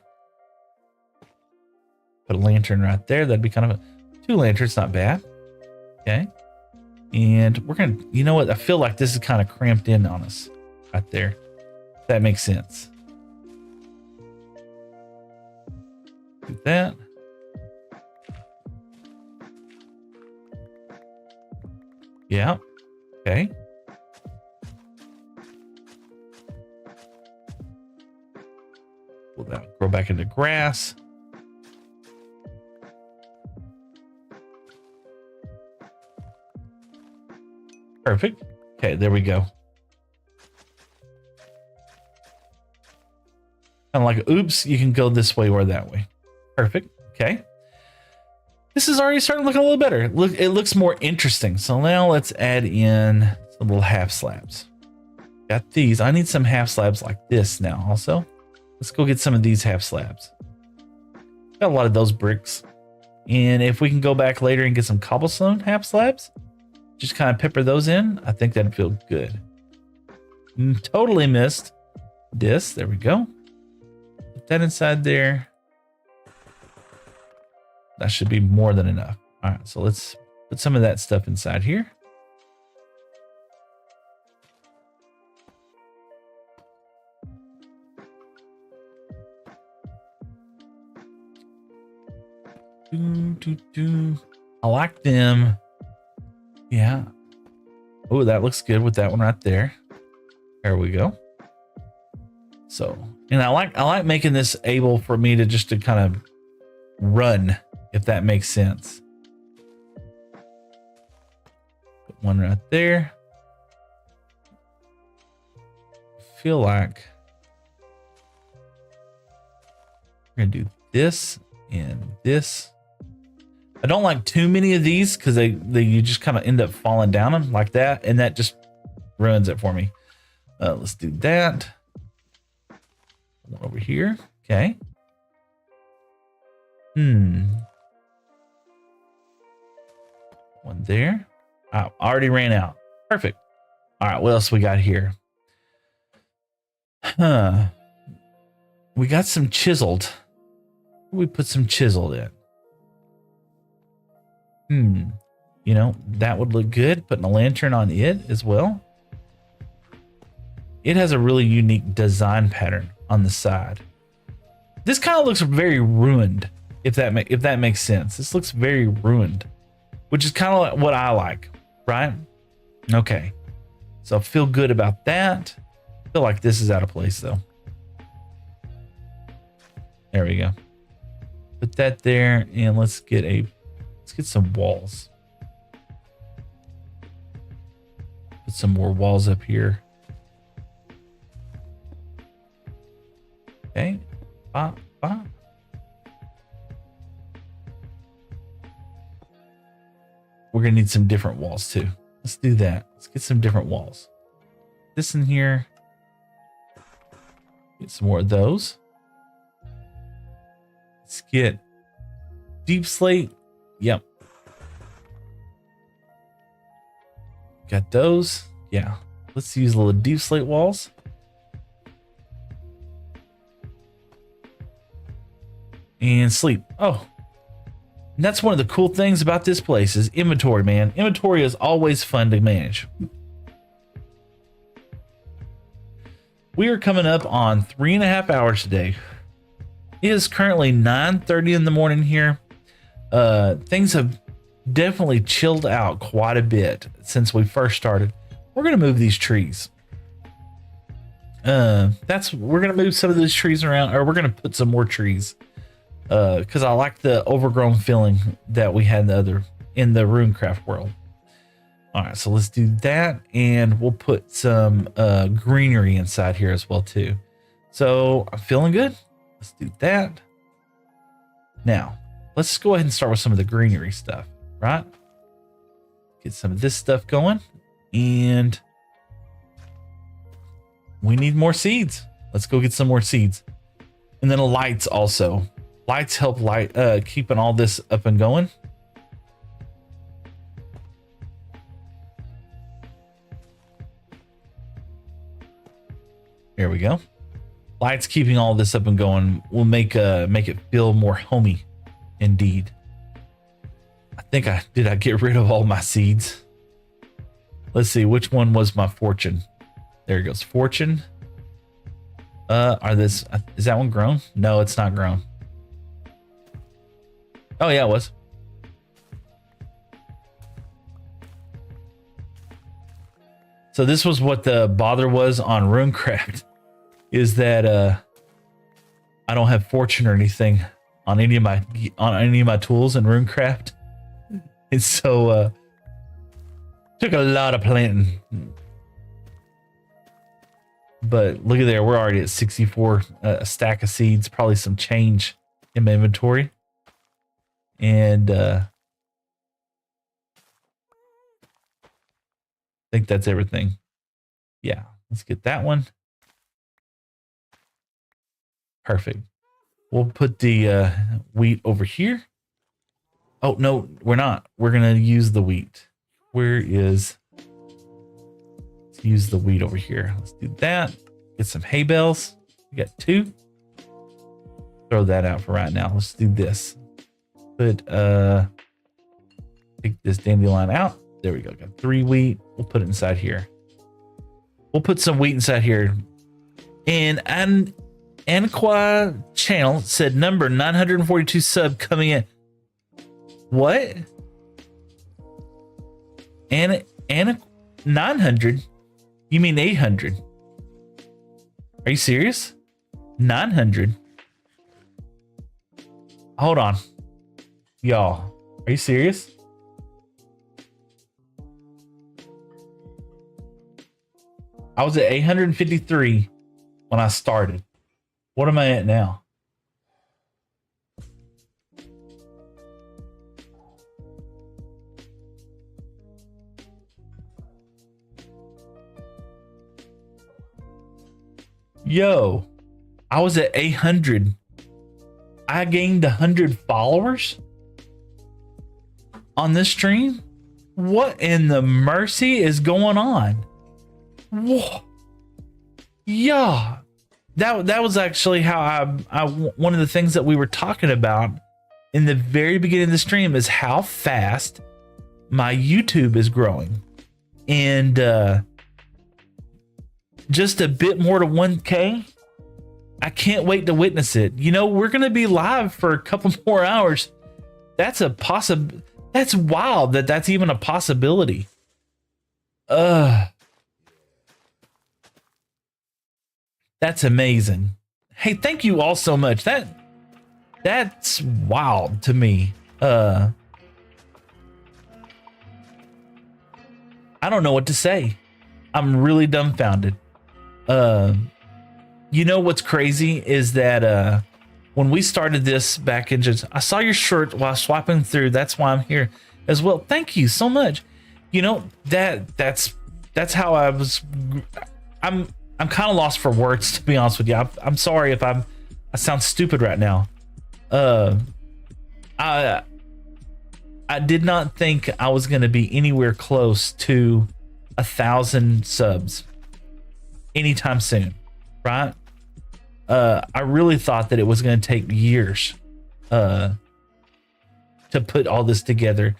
Put a lantern right there. That'd be kind of a 2 lanterns, not bad. Okay. And we're going to, you know what? I feel like this is kind of cramped in on us right there. That makes sense. Do that. Yeah. Okay. Will that grow back into grass? Perfect. Okay, there we go. Kind of like, oops, you can go this way or that way. Perfect. Okay. This is already starting looking a little better. Look, it looks more interesting. So now let's add in some little half slabs. Got these. I need some half slabs like this now also. Let's go get some of these half slabs. Got a lot of those bricks. And if we can go back later and get some cobblestone half slabs, just kind of pepper those in, I think that'd feel good. Totally missed this. There we go. Put that inside there. That should be more than enough. All right, so let's put some of that stuff inside here. I like them. Yeah. Oh, that looks good with that one right there. There we go. So, and I like making this able for me to just to kind of run, if that makes sense. Put one right there. Feel like we're gonna do this and this. I don't like too many of these because they you just kind of end up falling down them like that, and that just ruins it for me. Let's do that. One over here. Okay. One there. I already ran out. Perfect. All right, what else we got here? We got some chiseled. We put some chiseled in. You know, that would look good. Putting a lantern on it as well. It has a really unique design pattern on the side. This kind of looks very ruined, if that makes sense. This looks very ruined, which is kind of like what I like, right? Okay, so I feel good about that. I feel like this is out of place though. There we go. Put that there, and let's get some walls. Put some more walls up here. Okay. Bop, bop. We're gonna need some different walls too. Let's do that. Let's get some different walls. This in here. Get some more of those. Let's get deep slate. Yep. Got those. Yeah. Let's use a little deep slate walls. And sleep. Oh. And that's one of the cool things about this place is inventory, man. Inventory is always fun to manage. We are coming up on 3.5 hours today. It is currently 9:30 in the morning here. Things have definitely chilled out quite a bit since we first started. We're gonna move these trees. We're gonna move some of these trees around, or we're gonna put some more trees. Because I like the overgrown feeling that we had in the Runecraft world. All right, so let's do that, and we'll put some greenery inside here as well too. So I'm feeling good. Let's do that. Now, let's go ahead and start with some of the greenery stuff, right? Get some of this stuff going, and we need more seeds. Let's go get some more seeds, and then lights also. Lights help keeping all this up and going. There we go. Lights keeping all this up and going will make it feel more homey Indeed. I think I get rid of all my seeds. Let's see, which one was my fortune? There it goes, fortune. Is that one grown? No, it's not grown. Oh yeah, it was. So this was what the bother was on Runecraft, is that I don't have fortune or anything on any of my tools in Runecraft. And so took a lot of planting. But look at there, we're already at 64 a stack of seeds, probably some change in my inventory. And I think that's everything. Yeah, let's get that one. Perfect. We'll put the wheat over here. Oh, no, we're not. We're going to use the wheat. Let's use the wheat over here. Let's do that. Get some hay bales. We got 2. Throw that out for right now. Let's do this. Take this dandelion out. There we go. Got 3 wheat. We'll put it inside here. We'll put some wheat inside here. And Anqua channel said number 942 sub coming in. What? Anna 900? You mean 800? Are you serious? 900? Hold on. Y'all, are you serious? I was at 853 when I started. What am I at now? Yo, I was at 800. I gained 100 followers on this stream. What in the mercy is going on? Whoa. Yeah, that was actually how I one of the things that we were talking about in the very beginning of the stream is how fast my YouTube is growing. And just a bit more to 1K. I can't wait to witness it. You know, we're going to be live for a couple more hours. That's that's wild that's even a possibility. That's amazing. Hey, thank you all so much. That's wild to me. I don't know what to say. I'm really dumbfounded. You know what's crazy is that when we started this back in I saw your shirt while swiping through. That's why I'm here as well. Thank you so much. You know, that's how I was. I'm kind of lost for words, to be honest with you. I'm sorry if I sound stupid right now. I did not think I was going to be anywhere close to 1,000 subs anytime soon, right? I really thought that it was going to take years to put all this together.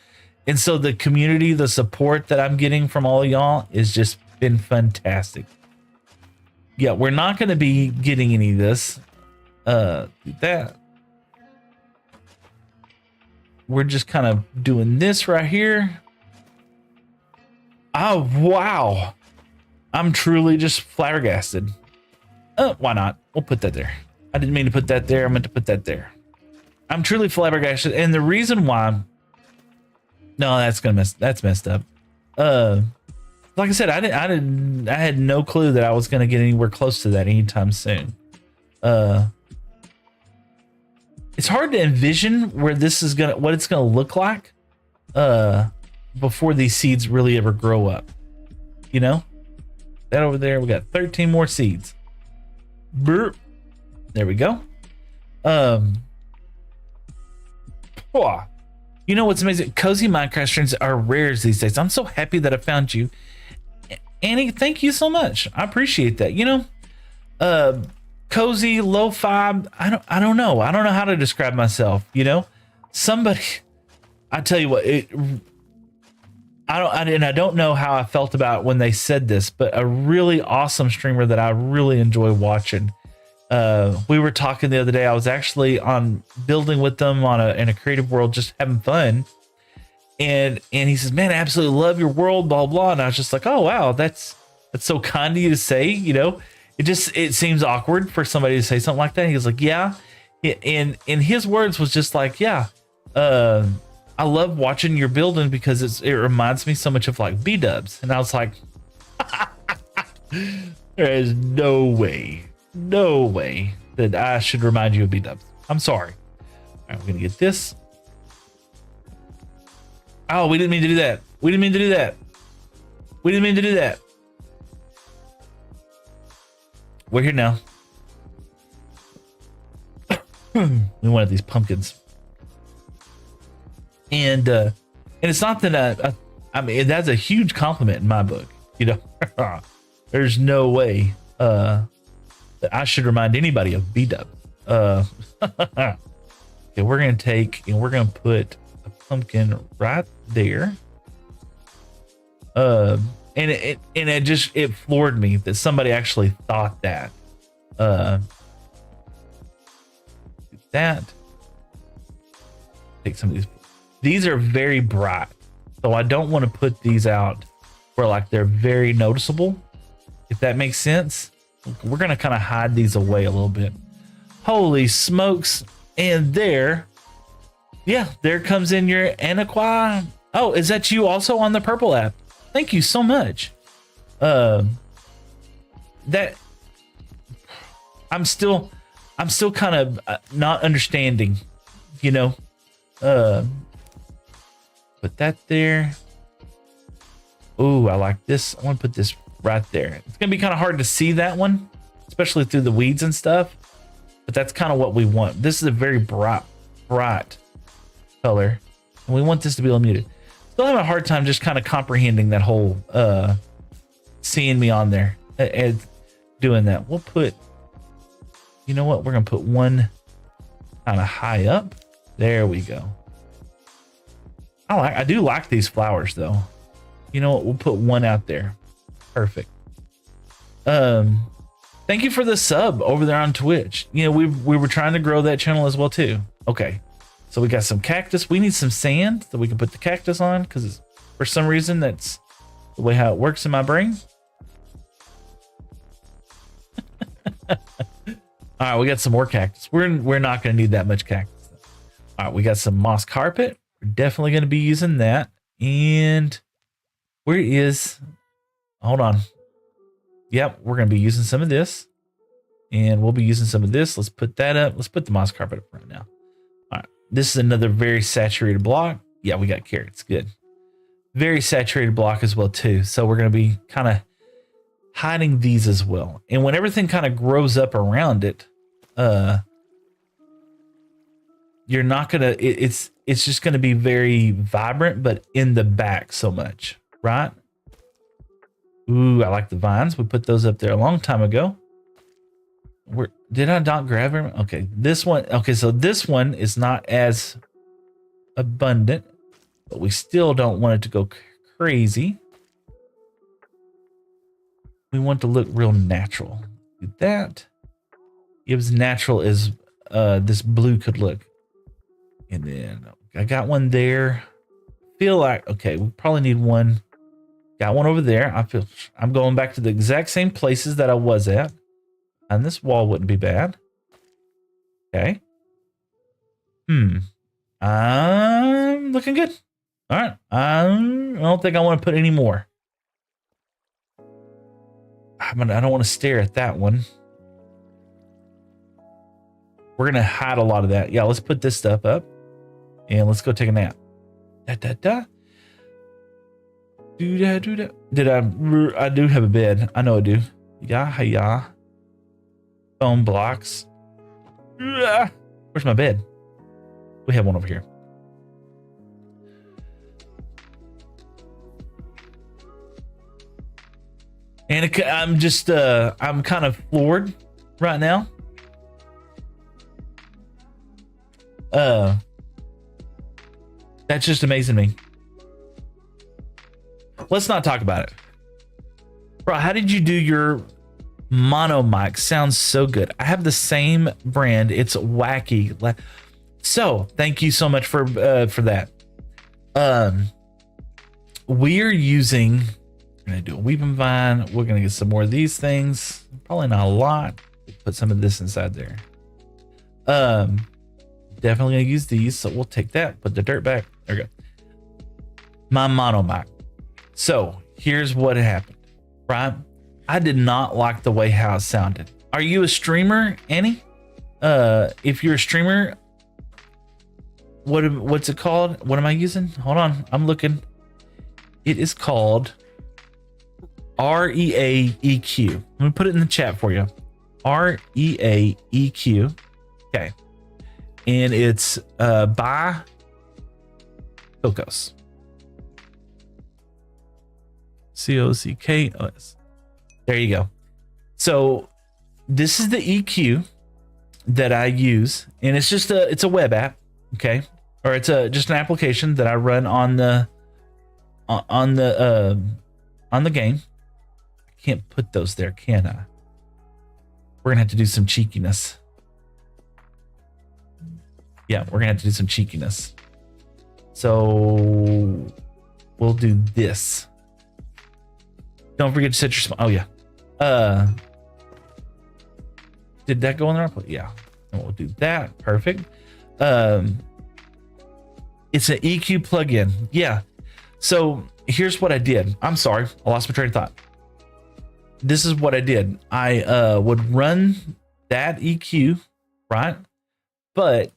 And so the community, the support that I'm getting from all of y'all has just been fantastic. Yeah, we're not going to be getting any of this. We're just kind of doing this right here. Oh, wow. I'm truly just flabbergasted. Why not? We'll put that there. I didn't mean to put that there. I meant to put that there. I'm truly flabbergasted. And the reason why... No, that's messed up. Like I said, I had no clue that I was going to get anywhere close to that anytime soon. It's hard to envision where this is what it's going to look like before these seeds really ever grow up. You know, that over there, we got 13 more seeds. Burp. There we go. You know what's amazing? Cozy Minecraft streams are rare these days. I'm so happy that I found you. Annie, thank you so much. I appreciate that. You know, cozy, lo-fi, I don't know. I don't know how to describe myself, you know? somebody, I tell you what, I don't know how I felt about when they said this, but a really awesome streamer that I really enjoy watching. We were talking the other day. I was actually on building with them in a creative world, just having fun. And he says, "Man, I absolutely love your world, blah blah." And I was just like, "Oh wow, that's so kind of you to say." It seems awkward for somebody to say something like that. And he was like, "Yeah," and his words was just like, "Yeah, I love watching your building because it reminds me so much of like B-dubs." And I was like, "There is no way that I should remind you of B-dubs. I'm sorry." All right, we're gonna get this. Oh, we didn't mean to do that. We didn't mean to do that. We're here now. We wanted these pumpkins. And it's not that I mean, that's a huge compliment in my book. There's no way that I should remind anybody of B-dub. Okay, we're gonna take and we're gonna put a pumpkin right there. And it floored me that somebody actually thought that. Take some of these. These are very bright, so I don't want to put these out where like they're very noticeable, if that makes sense. We're gonna kind of hide these away a little bit. Holy smokes. And there comes in your Anaquai. Oh, is that you also on the purple app? Thank you so much. That I'm still kind of not understanding, put that there. Ooh, I like this. I want to put this right there. It's gonna be kind of hard to see that one, especially through the weeds and stuff, but that's kind of what we want. This is a very bright color, and we want this to be a little muted. Still having a hard time just kind of comprehending that whole seeing me on there and doing that. We'll put, you know what, we're gonna put one kind of high up. There we go. I do like these flowers though. You know what, we'll put one out there. Perfect. Thank you for the sub over there on Twitch. We were trying to grow that channel as well too. Okay, so we got some cactus. We need some sand that we can put the cactus on, because for some reason that's the way how it works in my brain. All right, we got some more cactus. We're not going to need that much cactus. All right, we got some moss carpet. We're definitely going to be using that. And where is? Hold on. Yep, we're going to be using some of this, and we'll be using some of this. Let's put that up. Let's put the moss carpet up right now. All right, this is another very saturated block. Yeah, we got carrots. Good. Very saturated block as well too. So we're going to be kind of hiding these as well. And when everything kind of grows up around it, you're not going to, it's just going to be very vibrant, but in the back so much, right? Ooh, I like the vines. We put those up there a long time ago. Did I not grab them? Okay, this one. Okay, so this one is not as abundant, but we still don't want it to go crazy. We want to look real natural. Do that. It was natural as this blue could look. And then I got one there. Feel like, okay, we probably need one. Got one over there. I'm going back to the exact same places that I was at. And this wall wouldn't be bad. Okay. I'm looking good. All right. I don't think I want to put any more. I don't want to stare at that one. We're going to hide a lot of that. Yeah, let's put this stuff up. And let's go take a nap. Did I do have a bed. I know I do. Yeah. Foam blocks. Where's my bed? We have one over here. And I'm just, I'm kind of floored right now. That's just amazing to me. Let's not talk about it. Bro, how did you do your mono mic? Sounds so good. I have the same brand. It's wacky. So thank you so much for that. We are using, we're gonna do a weeping vine. We're gonna get some more of these things. Probably not a lot. Put some of this inside there. Definitely gonna use these. So we'll take that, put the dirt back. There we go. My mono mic. So here's what happened, right? I did not like the way how it sounded. Are you a streamer, Annie? If you're a streamer, what's it called? What am I using? Hold on, I'm looking. It is called REAEQ. Let me put it in the chat for you. REAEQ. Okay. And it's by Cocos. COCKOS. There you go. So this is the EQ that I use, and it's just it's a web app, okay, or it's just an application that I run on the game. I can't put those there, can I? We're gonna have to do some cheekiness. Yeah, we're gonna have to do some cheekiness. So we'll do this. Don't forget to set your. Oh yeah. Did that go in the right place? Yeah. And we'll do that. Perfect. It's an EQ plugin. Yeah. So here's what I did. I'm sorry, I lost my train of thought. This is what I did. I would run that EQ, right? But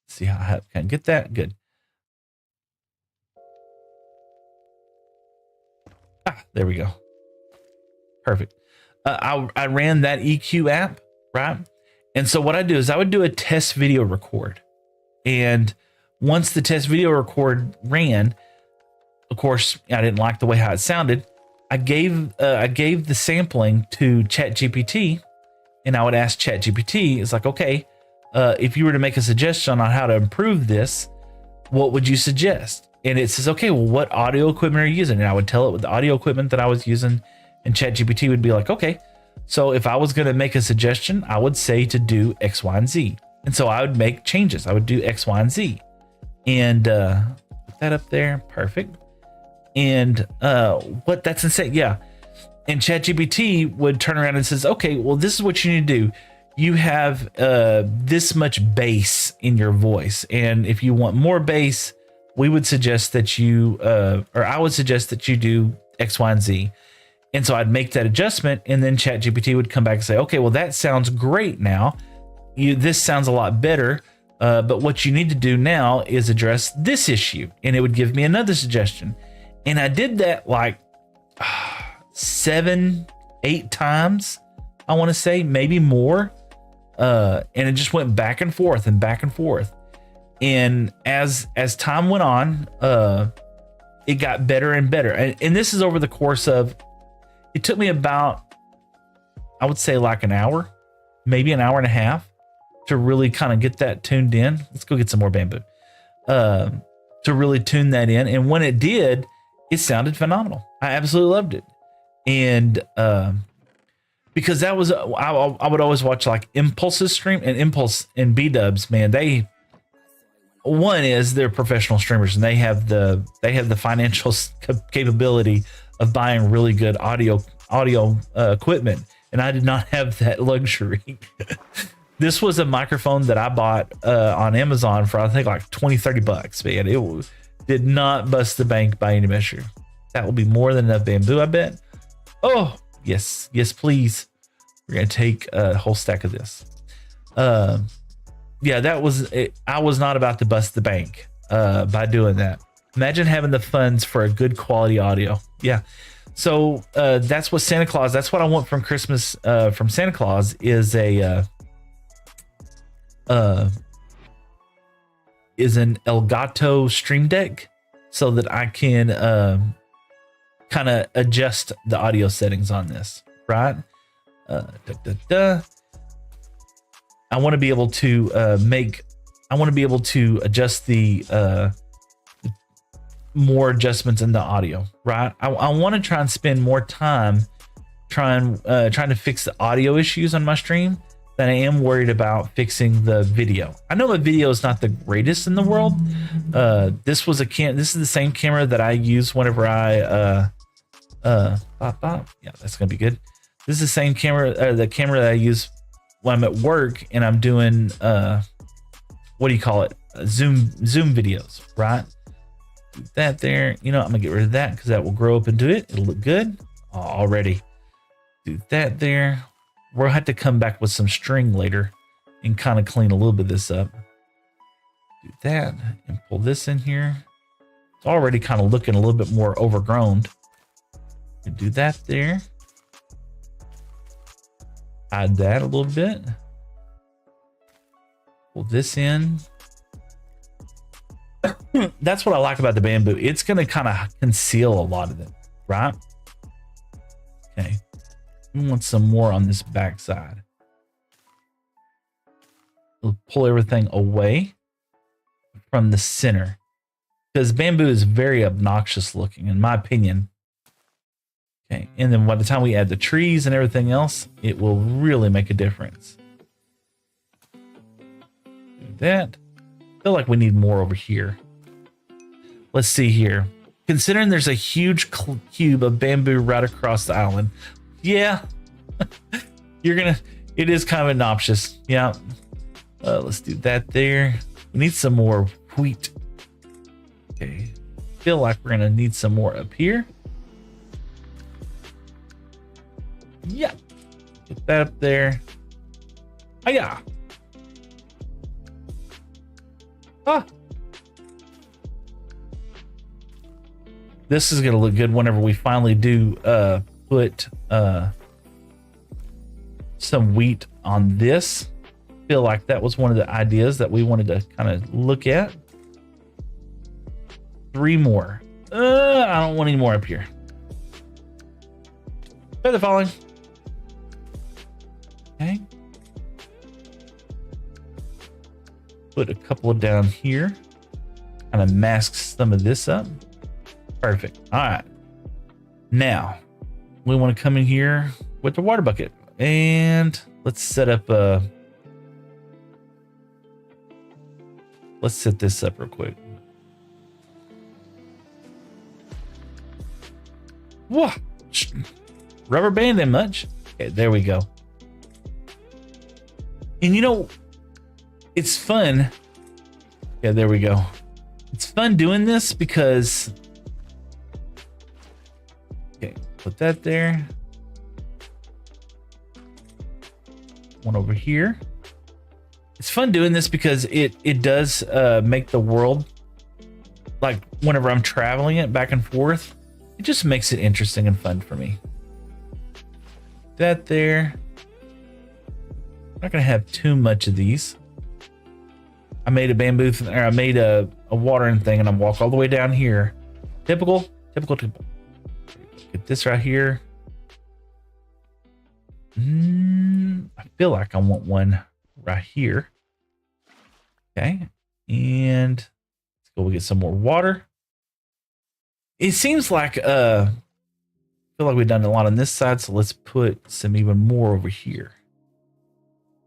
see how I can get that. Good. There we go. Perfect. I ran that EQ app, right? And so what I do is I would do a test video record. And once the test video record ran, of course, I didn't like the way how it sounded. I gave the sampling to ChatGPT, and I would ask ChatGPT, it's like, okay, if you were to make a suggestion on how to improve this, what would you suggest? And it says, okay, well, what audio equipment are you using? And I would tell it with the audio equipment that I was using, and ChatGPT would be like, okay, so if I was going to make a suggestion, I would say to do X, Y, and Z. And so I would make changes. I would do X, Y, and Z. And put that up there. Perfect. And that's insane. Yeah. And ChatGPT would turn around and says, okay, well, this is what you need to do. You have this much bass in your voice. And if you want more bass, we would suggest that you, or I would suggest that you do X, Y, and Z. And so I'd make that adjustment, and then ChatGPT would come back and say, okay, well, that sounds great now. This sounds a lot better, but what you need to do now is address this issue. And it would give me another suggestion. And I did that like 7, 8 times, I want to say, maybe more. And it just went back and forth and back and forth. And as time went on, it got better and better. And this is over the course of, it took me about, I would say like an hour, maybe an hour and a half to really kind of get that tuned in. Let's go get some more bamboo. To really tune that in. And when it did, it sounded phenomenal. I absolutely loved it. And because that was, I would always watch like Impulse's stream, and Impulse and B-Dubs, man, they're professional streamers, and they have the financial capability of buying really good audio equipment, and I did not have that luxury. This was a microphone that I bought on Amazon for I think like $20-$30, man. It did not bust the bank by any measure. That will be more than enough bamboo, I bet. Oh yes, please. We're gonna take a whole stack of this. Yeah, that was it. I was not about to bust the bank by doing that. Imagine having the funds for a good quality audio. Yeah. So that's what Santa Claus, that's what I want from Christmas from Santa Claus is an Elgato Stream Deck, so that I can kind of adjust the audio settings on this, right? I want to be able to I want to be able to adjust the more adjustments in the audio, right? I want to try and spend more time trying to fix the audio issues on my stream than I am worried about fixing the video. I know the video is not the greatest in the world. This is the same camera that I use whenever I yeah, that's gonna be good. This is the same camera, the camera that I use when I'm at work and I'm doing what do you call it? Zoom videos, right? Do that there. You know, I'm gonna get rid of that because that will grow up into it. It'll look good already. Do that there. We'll have to come back with some string later and kind of clean a little bit of this up. Do that and pull this in here. It's already kind of looking a little bit more overgrown. Do that there. Hide that a little bit. Pull this in. That's what I like about the bamboo. It's going to kind of conceal a lot of it, right? Okay. We want some more on this back side. We'll pull everything away from the center because bamboo is very obnoxious looking, in my opinion. Okay, and then by the time we add the trees and everything else, it will really make a difference. Do that. I feel like we need more over here. Let's see here. Considering there's a huge cube of bamboo right across the island. Yeah, it is kind of obnoxious. Yeah. Let's do that there. We need some more wheat. Okay. Feel like we're gonna need some more up here. Yeah. Get that up there. Hiya. Ah. This is gonna look good whenever we finally do put some wheat on this. Feel like that was one of the ideas that we wanted to kind of look at. 3 more. I don't want any more up here. Feather falling. Okay. Put a couple down here. Kind of masks some of this up. Perfect. All right. Now, we want to come in here with the water bucket. And let's set up let's set this up real quick. Whoa. Rubber banding much? Okay, there we go. And you know, it's fun. Yeah, there we go. It's fun doing this because, okay, put that there. One over here. It's fun doing this because it does make the world, like whenever I'm traveling it back and forth, it just makes it interesting and fun for me. That there. I'm not gonna have too much of these. I made a bamboo or I made a watering thing and I walk all the way down here. Typical. Get this right here. I feel like I want one right here. Okay. And let's go get some more water. It seems like I feel like we've done a lot on this side, so let's put some even more over here.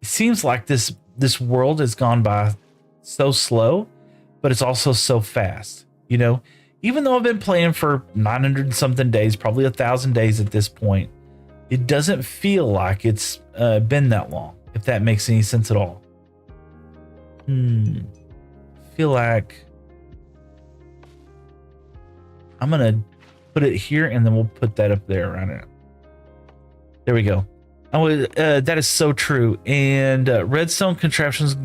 It seems like this world has gone by so slow, but it's also so fast. You know, even though I've been playing for 900 something days, probably 1,000 days at this point, it doesn't feel like it's been that long, if that makes any sense at all. Feel like I'm gonna put it here and then we'll put that up there around it. There we go. Oh, that is so true. And redstone contraptions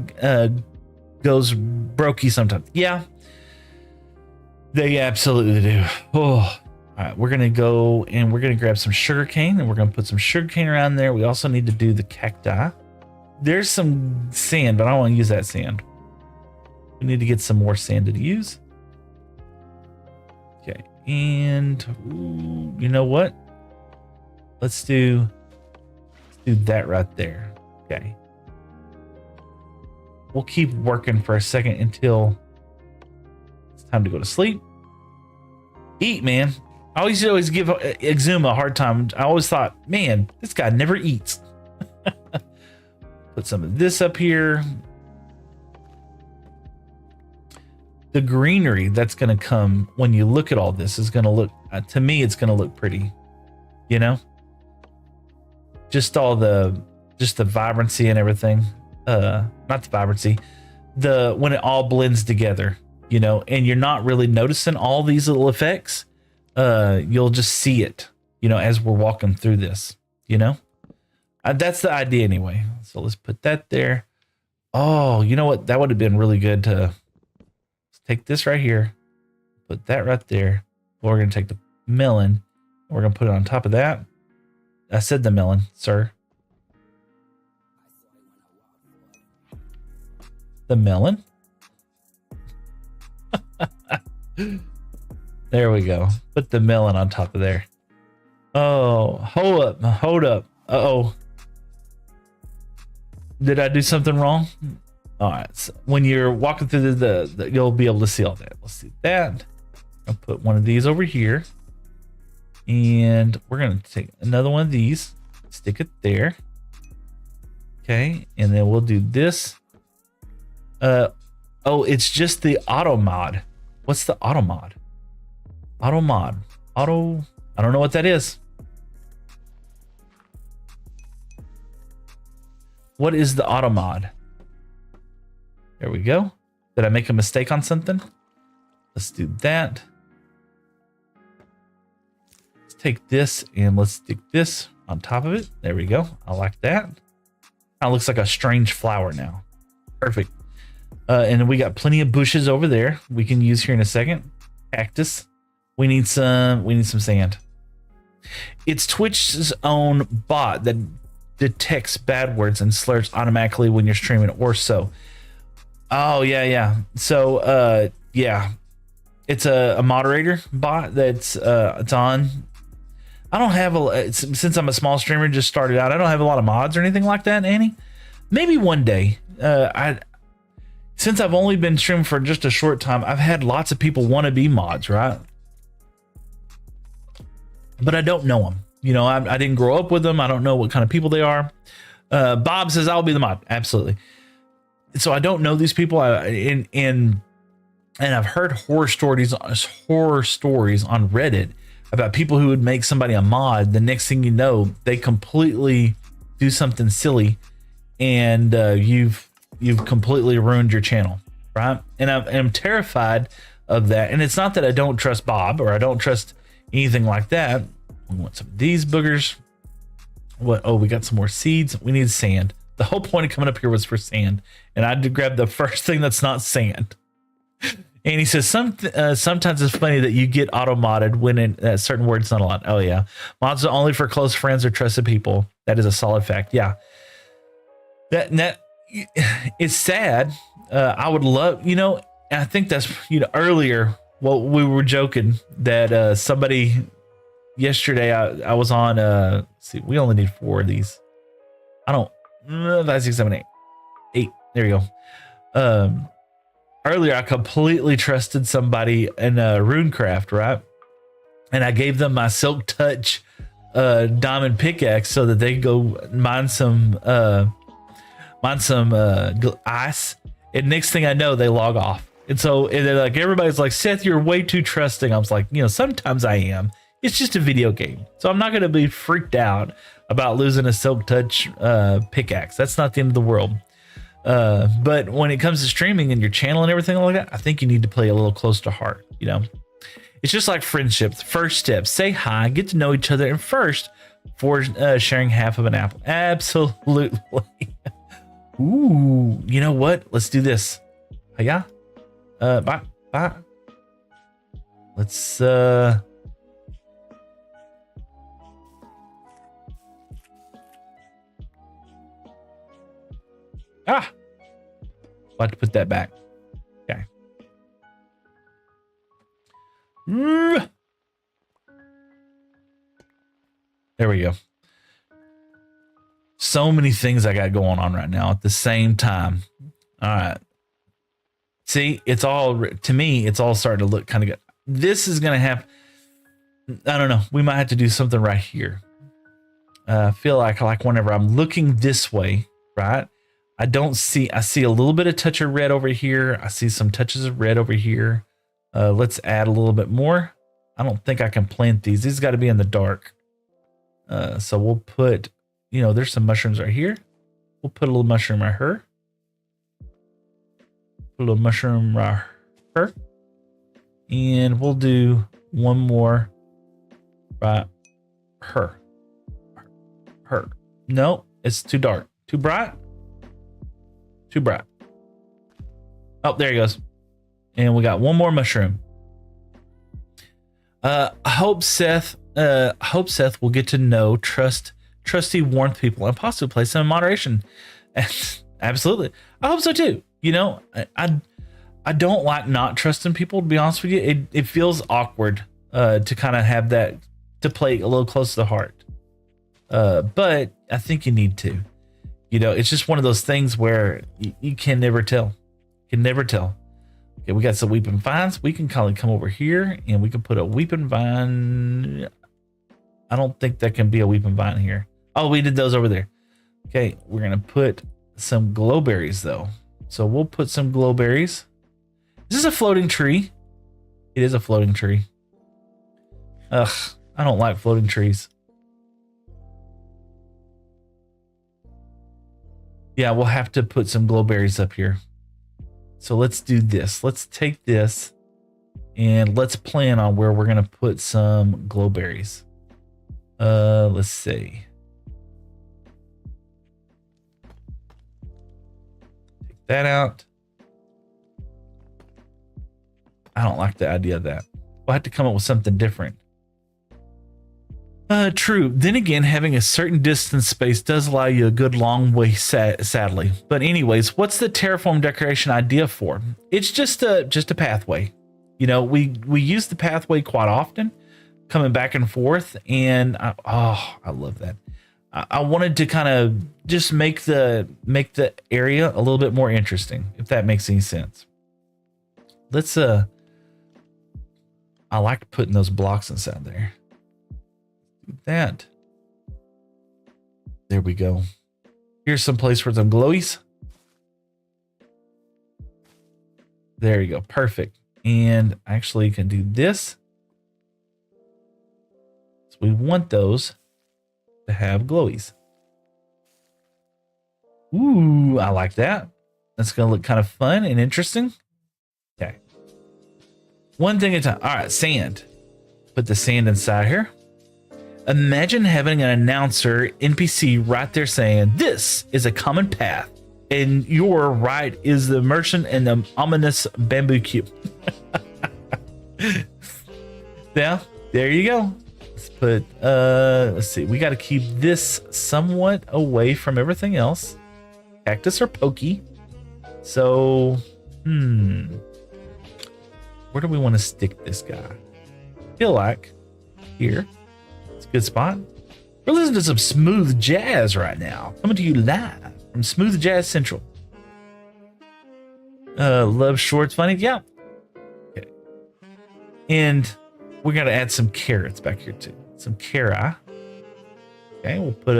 goes brokey sometimes. Yeah, they absolutely do. Oh, all right. We're gonna go and we're gonna grab some sugar cane and we're gonna put some sugar cane around there. We also need to do the cacti. There's some sand, but I don't want to use that sand. We need to get some more sand to use. Okay, and ooh, you know what? Let's do that right there. Okay. we'll keep working for a second until it's time to go to sleep. Eat, man. I always give Exuma a hard time. I always thought, man, this guy never eats. Put some of this up here. The greenery that's going to come when you look at all this is going to look, to me, it's going to look pretty, you know? Just the vibrancy and everything. Not the vibrancy, when it all blends together, you know, and you're not really noticing all these little effects. You'll just see it, you know, as we're walking through this, you know? That's the idea anyway. So let's put that there. Oh, you know what? That would have been really good to take this right here, put that right there. We're going to take the melon. We're going to put it on top of that. I said the melon, sir. The melon. There we go. Put the melon on top of there. Oh, hold up. Uh-oh. Did I do something wrong? All right. So when you're walking through the you'll be able to see all that. Let's see that. I'll put one of these over here. And we're going to take another one of these, stick it there. Okay. And then we'll do this. Oh, it's just the auto mod. What's the auto mod? Auto mod. I don't know what that is. What is the auto mod? There we go. Did I make a mistake on something? Let's do that. Let's take this and let's stick this on top of it. There we go. I like that. Kind of looks like a strange flower now. Perfect. And we got plenty of bushes over there we can use here in a second. Cactus. We need some sand. It's Twitch's own bot that detects bad words and slurs automatically when you're streaming or so. Oh yeah. So yeah. It's a moderator bot that's it's on. I don't have since I'm a small streamer, just started out. I don't have a lot of mods or anything like that, Annie. Maybe one day. Since I've only been streaming for just a short time, I've had lots of people want to be mods, right? But I don't know them. You know, I didn't grow up with them. I don't know what kind of people they are. Bob says I'll be the mod. Absolutely. So I don't know these people. And I've heard horror stories on Reddit about people who would make somebody a mod. The next thing you know, they completely do something silly, and you've completely ruined your channel, right? And I'm terrified of that. And it's not that I don't trust Bob or I don't trust anything like that. We want some of these boogers. What? Oh, we got some more seeds. We need sand. The whole point of coming up here was for sand, and I had to grab the first thing that's not sand. And he says sometimes it's funny that you get auto modded when in certain words not a lot. Oh yeah, mods are only for close friends or trusted people. That is a solid fact. Yeah, that it's sad. I would love, you know. I think that's, you know, earlier. Well, we were joking that somebody yesterday I was on. See, we only need 4 of these. I don't. 5, 6, 7, 8. 8. There you go. Earlier, I completely trusted somebody in Runecraft, right? And I gave them my Silk Touch diamond pickaxe so that they could go mine some ice. And next thing I know, they log off. And so they're like, everybody's like, Seth, you're way too trusting. I was like, you know, sometimes I am. It's just a video game. So I'm not going to be freaked out about losing a Silk Touch pickaxe. That's not the end of the world. But when it comes to streaming and your channel and everything like that, I think you need to play a little close to heart, you know. It's just like friendships. First step, say hi, get to know each other, and first for sharing half of an apple. Absolutely. Ooh, you know what? Let's do this. Hiya. Bye. Let's I'll have to put that back. Okay. There we go. So many things I got going on right now at the same time. All right. See, it's all, to me, it's all starting to look kind of good. This is going to have, I don't know. We might have to do something right here. I feel like whenever I'm looking this way, right? I see a little bit of touch of red over here. I see some touches of red over here. Let's add a little bit more. I don't think I can plant these. These got to be in the dark. So we'll put, there's some mushrooms right here. We'll put a little mushroom right here. Put a little mushroom right here. And we'll do one more right here. Her. No, it's too dark. Too bright? Too bright. Oh, there he goes. And we got one more mushroom. I hope Seth will get to know, trusty warmth people and possibly play some in moderation. Absolutely. I hope so too. I don't like not trusting people, to be honest with you. It feels awkward to kind of have that, to play a little close to the heart. But I think you need to. It's just one of those things where you can never tell. You can never tell. Okay, we got some weeping vines. We can kind of come over here and we can put a weeping vine. I don't think that can be a weeping vine here. Oh, we did those over there. Okay, we're going to put some glowberries though. So we'll put some glowberries. Is this a floating tree? It is a floating tree. Ugh, I don't like floating trees. Yeah, we'll have to put some glowberries up here. So let's do this. Let's take this and let's plan on where we're going to put some glowberries. Let's see. Take that out. I don't like the idea of that. We'll have to come up with something different. True. Then again, having a certain distance space does allow you a good long way, sadly. But anyways, what's the terraform decoration idea for? It's just a pathway. We use the pathway quite often, coming back and forth, and I love that. I wanted to kind of just make the area a little bit more interesting, if that makes any sense. Let's I like putting those blocks inside there. That. There we go. Here's some place for some glowies. There you go. Perfect. And actually can do this. So we want those to have glowies. Ooh, I like that. That's going to look kind of fun and interesting. Okay. One thing at a time. All right, sand. Put the sand inside here. Imagine having an announcer NPC right there saying, "This is a common path, and your right is the merchant and the ominous bamboo cube." Yeah, there you go. Let's put, let's see. We got to keep this somewhat away from everything else. Cactus or pokey. So, where do we want to stick this guy? Feel like here. Good spot. We're listening to some smooth jazz right now. Coming to you live from Smooth Jazz Central. Love shorts funny? Yeah. Okay. And we're gonna add some carrots back here too. Some carrot. Okay, we'll put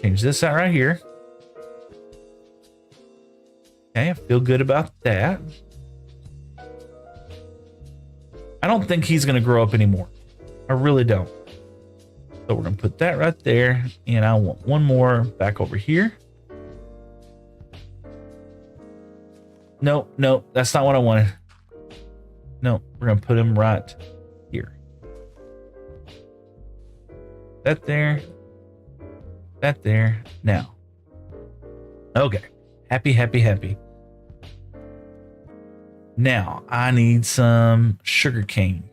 change this out right here. Okay, I feel good about that. I don't think he's gonna grow up anymore. I really don't. So we're going to put that right there. And I want one more back over here. No, that's not what I wanted. No, we're going to put him right here. That there. That there. Now. Okay. Happy. Now, I need some sugar cane.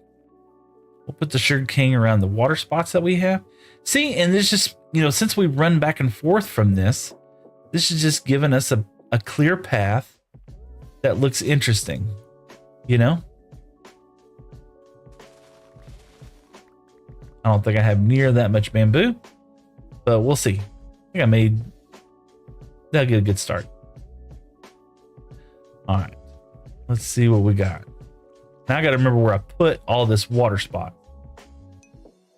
We'll put the sugar cane around the water spots that we have. See, and this just, since we run back and forth from this is just giving us a clear path that looks interesting, I don't think I have near that much bamboo, but we'll see. I think that'll get a good start. All right. Let's see what we got. Now I got to remember where I put all this water spot.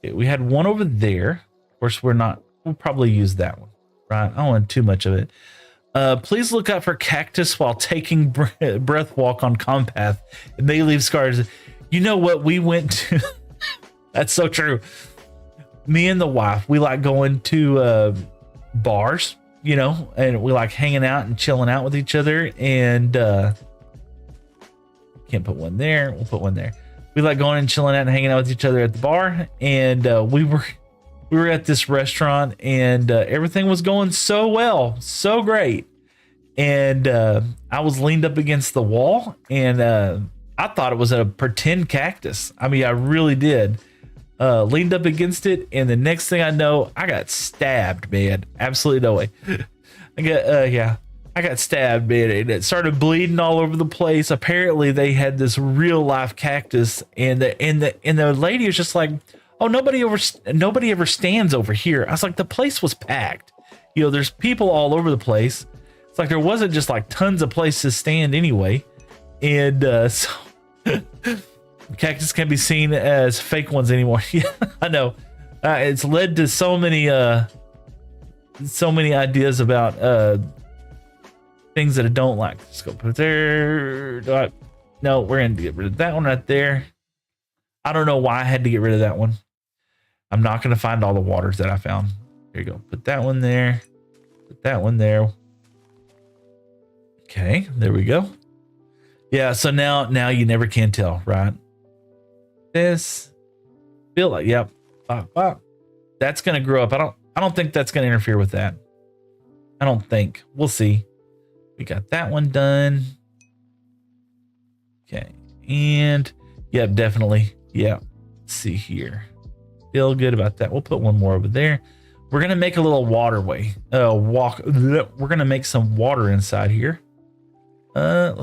Okay, we had one over there. Of course, we'll probably use that one, right? I don't want too much of it. Please look out for cactus while taking breath walk on compath. It may leave scars. You know what? We went to, that's so true. Me and the wife, we like going to bars, you know, and we like hanging out and chilling out with each other. And can't put one there. We'll put one there. We like going and chilling out and hanging out with each other at the bar. And we were at this restaurant, and everything was going so well, so great. And I was leaned up against the wall, and I thought it was a pretend cactus. I mean, I really did. Leaned up against it, and the next thing I know, I got stabbed, man. Absolutely no way. I got stabbed, man, and it started bleeding all over the place. Apparently, they had this real life cactus, and the lady was just like, "Oh, nobody ever stands over here." I was like, the place was packed. You know, there's people all over the place. It's like there wasn't just like tons of places to stand anyway, and so cactus can't be seen as fake ones anymore. Yeah, I know. It's led to so many ideas about things that I don't like. Let's go put it there. No, we're gonna get rid of that one right there. I don't know why I had to get rid of that one. I'm not gonna find all the waters that I found. Here you go. Put that one there. Put that one there. Okay, there we go. Yeah, so now you never can tell, right? This feel like, yep. That's gonna grow up. I don't think that's gonna interfere with that. I don't think. We'll see. We got that one done. Okay. And yep, definitely. Yeah. Let's see here. Feel good about that. We'll put one more over there. We're gonna make a little waterway. We're gonna make some water inside here. We're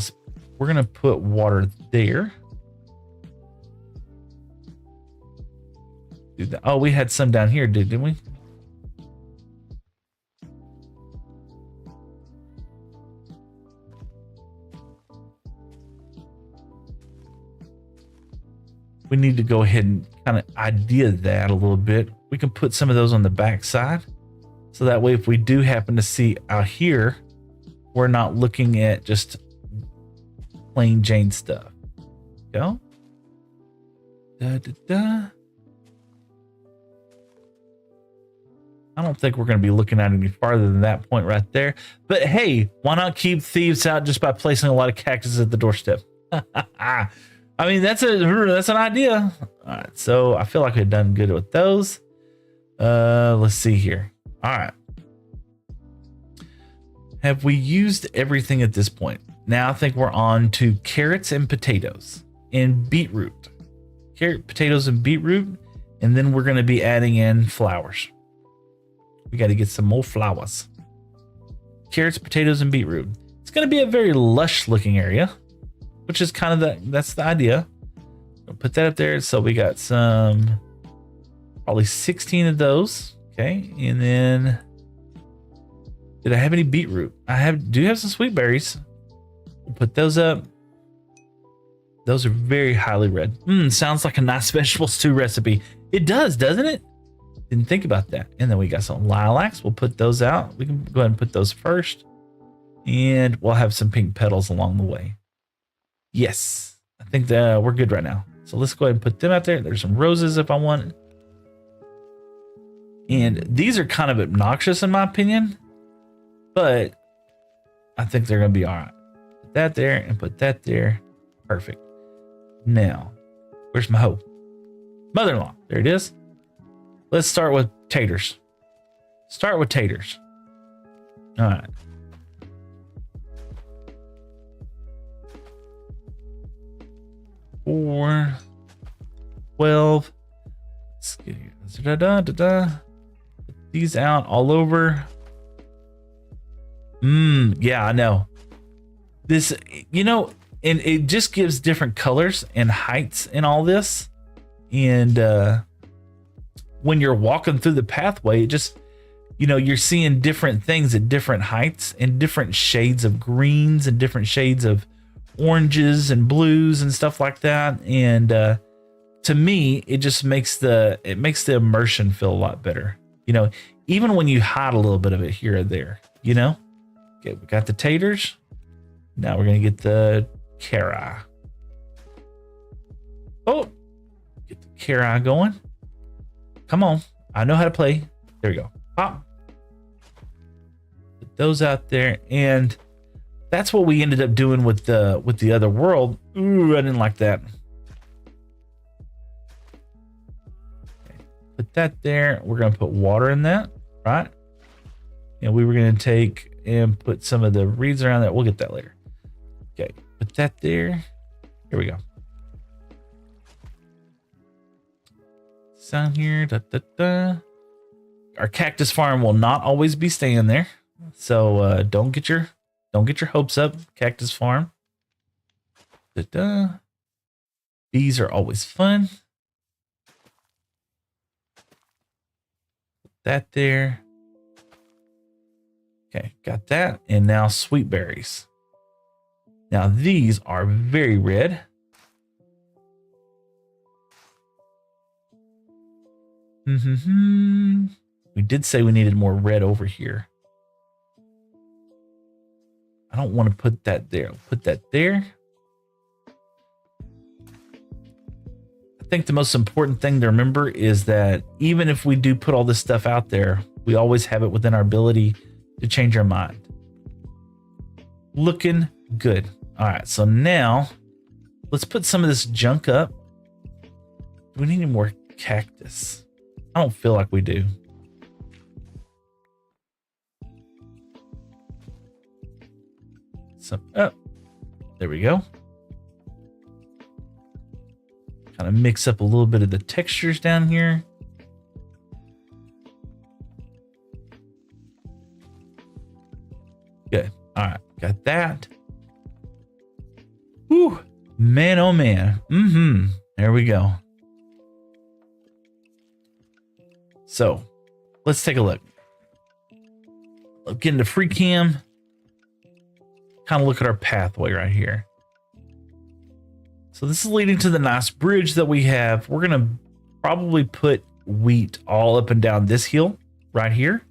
gonna put water there. Do that. Oh, we had some down here, didn't we? We need to go ahead and kind of idea that a little bit. We can put some of those on the back side. So that way, if we do happen to see out here, we're not looking at just plain Jane stuff. Go. Da, da, da. I don't think we're going to be looking at any farther than that point right there. But hey, why not keep thieves out just by placing a lot of cactuses at the doorstep? I mean, that's an idea. All right, so I feel like we've done good with those. Let's see here. All right. Have we used everything at this point? Now I think we're on to carrots and potatoes and beetroot. Carrot, potatoes, and beetroot. And then we're going to be adding in flowers. We got to get some more flowers. Carrots, potatoes, and beetroot. It's going to be a very lush looking area, which is kind of that's the idea. I'll put that up there. So we got some, probably 16 of those. Okay. And then, did I have any beetroot? Do have some sweet berries. We'll put those up. Those are very highly red. Sounds like a nice vegetable stew recipe. It does, doesn't it? Didn't think about that. And then we got some lilacs. We'll put those out. We can go ahead and put those first. And we'll have some pink petals along the way. Yes, I think that we're good right now. So let's go ahead and put them out there. There's some roses if I want. And these are kind of obnoxious in my opinion, but I think they're going to be all right. Put that there and put that there. Perfect. Now, where's my hoe? Mother-in-law. There it is. Let's start with taters. Start with taters. All right. Four, 12. Let's get here. Put these out all over. Yeah, I know. This, and it just gives different colors and heights in all this. And when you're walking through the pathway, it just, you're seeing different things at different heights and different shades of greens and different shades of oranges and blues and stuff like that. And to me, it just makes the immersion feel a lot better. You know, even when you hide a little bit of it here or there, you know? Okay, we got the taters. Now we're going to get the Kara. Oh, get the Kara going. Come on. I know how to play. There we go. Pop. Put those out there. And that's what we ended up doing with the other world. Ooh, I didn't like that. Okay, put that there. We're going to put water in that, right? And we were going to take and put some of the reeds around that. We'll get that later. Okay, put that there. Here we go. Down here. Da, da, da. Our cactus farm will not always be staying there. So don't get your hopes up, cactus farm. Da, da. Bees are always fun. Put that there. Okay, got that. And now sweet berries. Now these are very red. We did say we needed more red over here. I don't want to put that there. I'll put that there. I think the most important thing to remember is that even if we do put all this stuff out there, we always have it within our ability to change our mind. Looking good. All right, so now let's put some of this junk up. Do we need any more cactus? I don't feel like we do. So, oh, there we go. Kind of mix up a little bit of the textures down here. Good. All right, got that. Whew, man, oh man. There we go. So, let's take a look. Let's get into free cam. Kind of look at our pathway right here. So this is leading to the nice bridge that we have. We're going to probably put wheat all up and down this hill right here.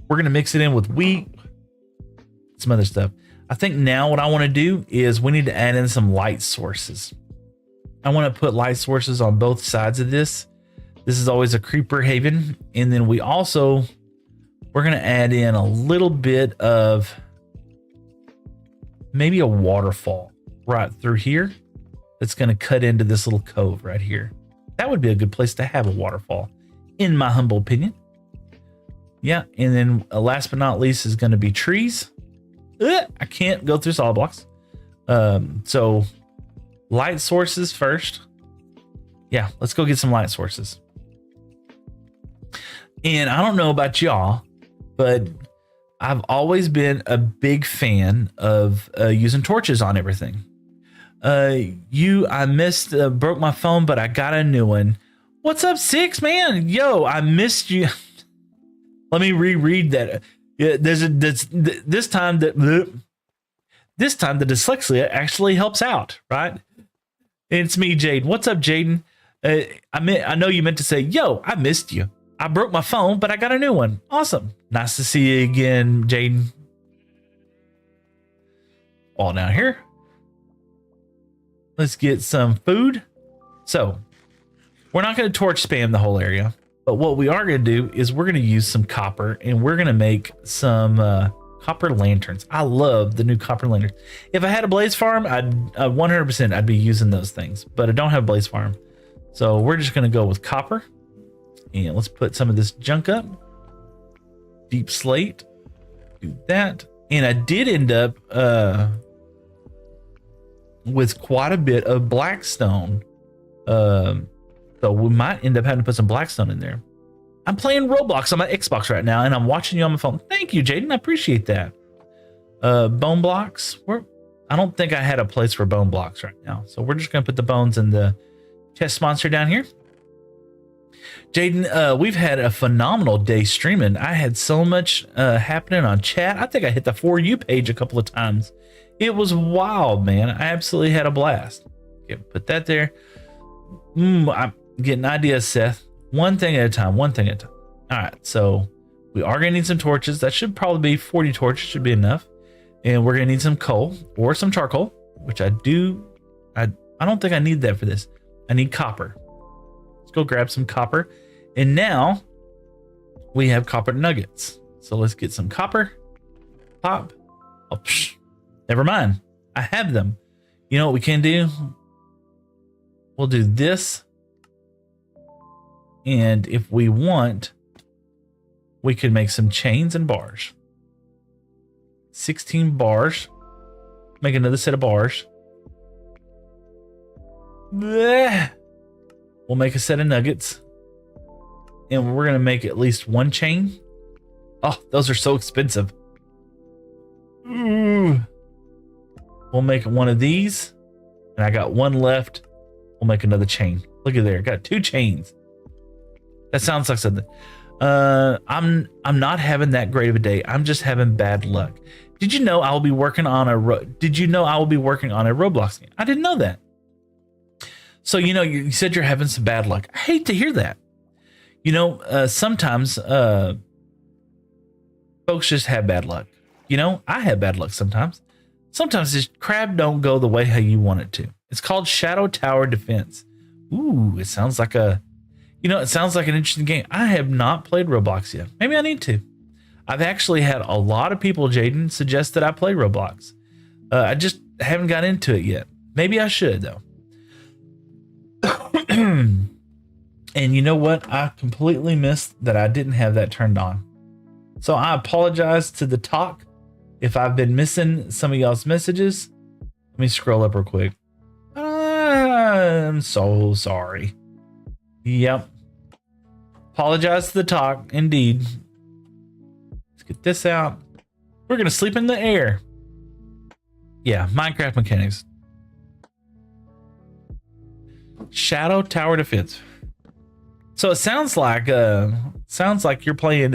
We're going to mix it in with wheat, some other stuff. I think now what I want to do is we need to add in some light sources. I want to put light sources on both sides of this. This is always a creeper haven. And then we're going to add in a little bit of maybe a waterfall right through here. That's going to cut into this little cove right here. That would be a good place to have a waterfall, in my humble opinion. Yeah. And then last but not least is going to be trees. I can't go through solid blocks. So light sources first. Yeah, let's go get some light sources. And I don't know about y'all, but I've always been a big fan of using torches on everything. I broke my phone, but I got a new one. What's up, Six, man? Yo, I missed you. Let me reread that. Yeah, this time the dyslexia actually helps out, right? It's me, Jaden. What's up, Jaden? I know you meant to say, yo, I missed you. I broke my phone, but I got a new one. Awesome. Nice to see you again, Jaden. All down here. Let's get some food. So, we're not going to torch spam the whole area, but what we are going to do is we're going to use some copper, and we're going to make some copper lanterns. I love the new copper lanterns. If I had a blaze farm, I'd 100% I'd be using those things, but I don't have a blaze farm. So we're just going to go with copper. And let's put some of this junk up. Deep slate. Do that. And I did end up with quite a bit of blackstone. So we might end up having to put some blackstone in there. I'm playing Roblox on my Xbox right now, and I'm watching you on my phone. Thank you, Jaden. I appreciate that. Bone blocks. I don't think I had a place for bone blocks right now. So we're just going to put the bones in the chest monster down here. Jaden, we've had a phenomenal day streaming. I had so much happening on chat. I think I hit the For You page a couple of times. It was wild, man. I absolutely had a blast. Okay, put that there. I'm getting ideas, Seth. One thing at a time, one thing at a time. All right, so we are going to need some torches. That should probably be 40 torches, should be enough. And we're going to need some coal or some charcoal, which I don't think I need that for this. I need copper. Let's go grab some copper. And now we have copper nuggets. So let's get some copper. Pop. Oh, never mind. I have them. You know what we can do? We'll do this. And if we want, we could make some chains and bars. 16 bars. Make another set of bars. Blech. We'll make a set of nuggets. And we're going to make at least one chain. Oh, those are so expensive. Ooh. We'll make one of these. And I got one left. We'll make another chain. Look at there. Got 2 chains. That sounds like something. I'm not having that great of a day. I'm just having bad luck. Did you know I will be working on a Roblox game? I didn't know that. So, you said you're having some bad luck. I hate to hear that. Sometimes folks just have bad luck. I have bad luck sometimes. Sometimes this crab don't go the way how you want it to. It's called Shadow Tower Defense. Ooh, it sounds like an interesting game. I have not played Roblox yet. Maybe I need to. I've actually had a lot of people, Jaden, suggest that I play Roblox. I just haven't got into it yet. Maybe I should, though. And you know what? I completely missed that I didn't have that turned on. So I apologize to the talk if I've been missing some of y'all's messages. Let me scroll up real quick. I'm so sorry. Yep. Apologize to the talk, indeed. Let's get this out. We're gonna sleep in the air. Yeah, Minecraft mechanics. Shadow Tower Defense. So it sounds like you're playing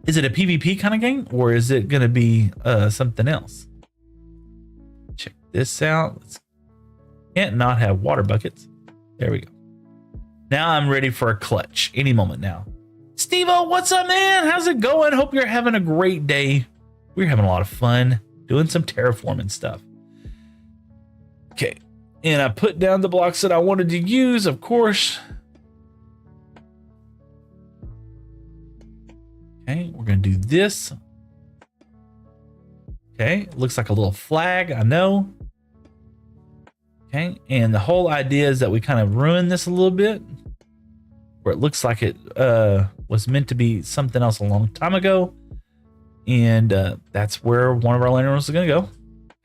is it a PvP kind of game or is it gonna be something else? Check this out. Can't not have water buckets. There we go. Now I'm ready for a clutch any moment now. Steve-O, what's up, man? How's it going? Hope you're having a great day. We're having a lot of fun doing some terraforming stuff. Okay. And I put down the blocks that I wanted to use, of course. Okay, we're going to do this. Okay, looks like a little flag, I know. Okay, and the whole idea is that we kind of ruin this a little bit. Where it looks like it was meant to be something else a long time ago. And that's where one of our lanterns is going to go.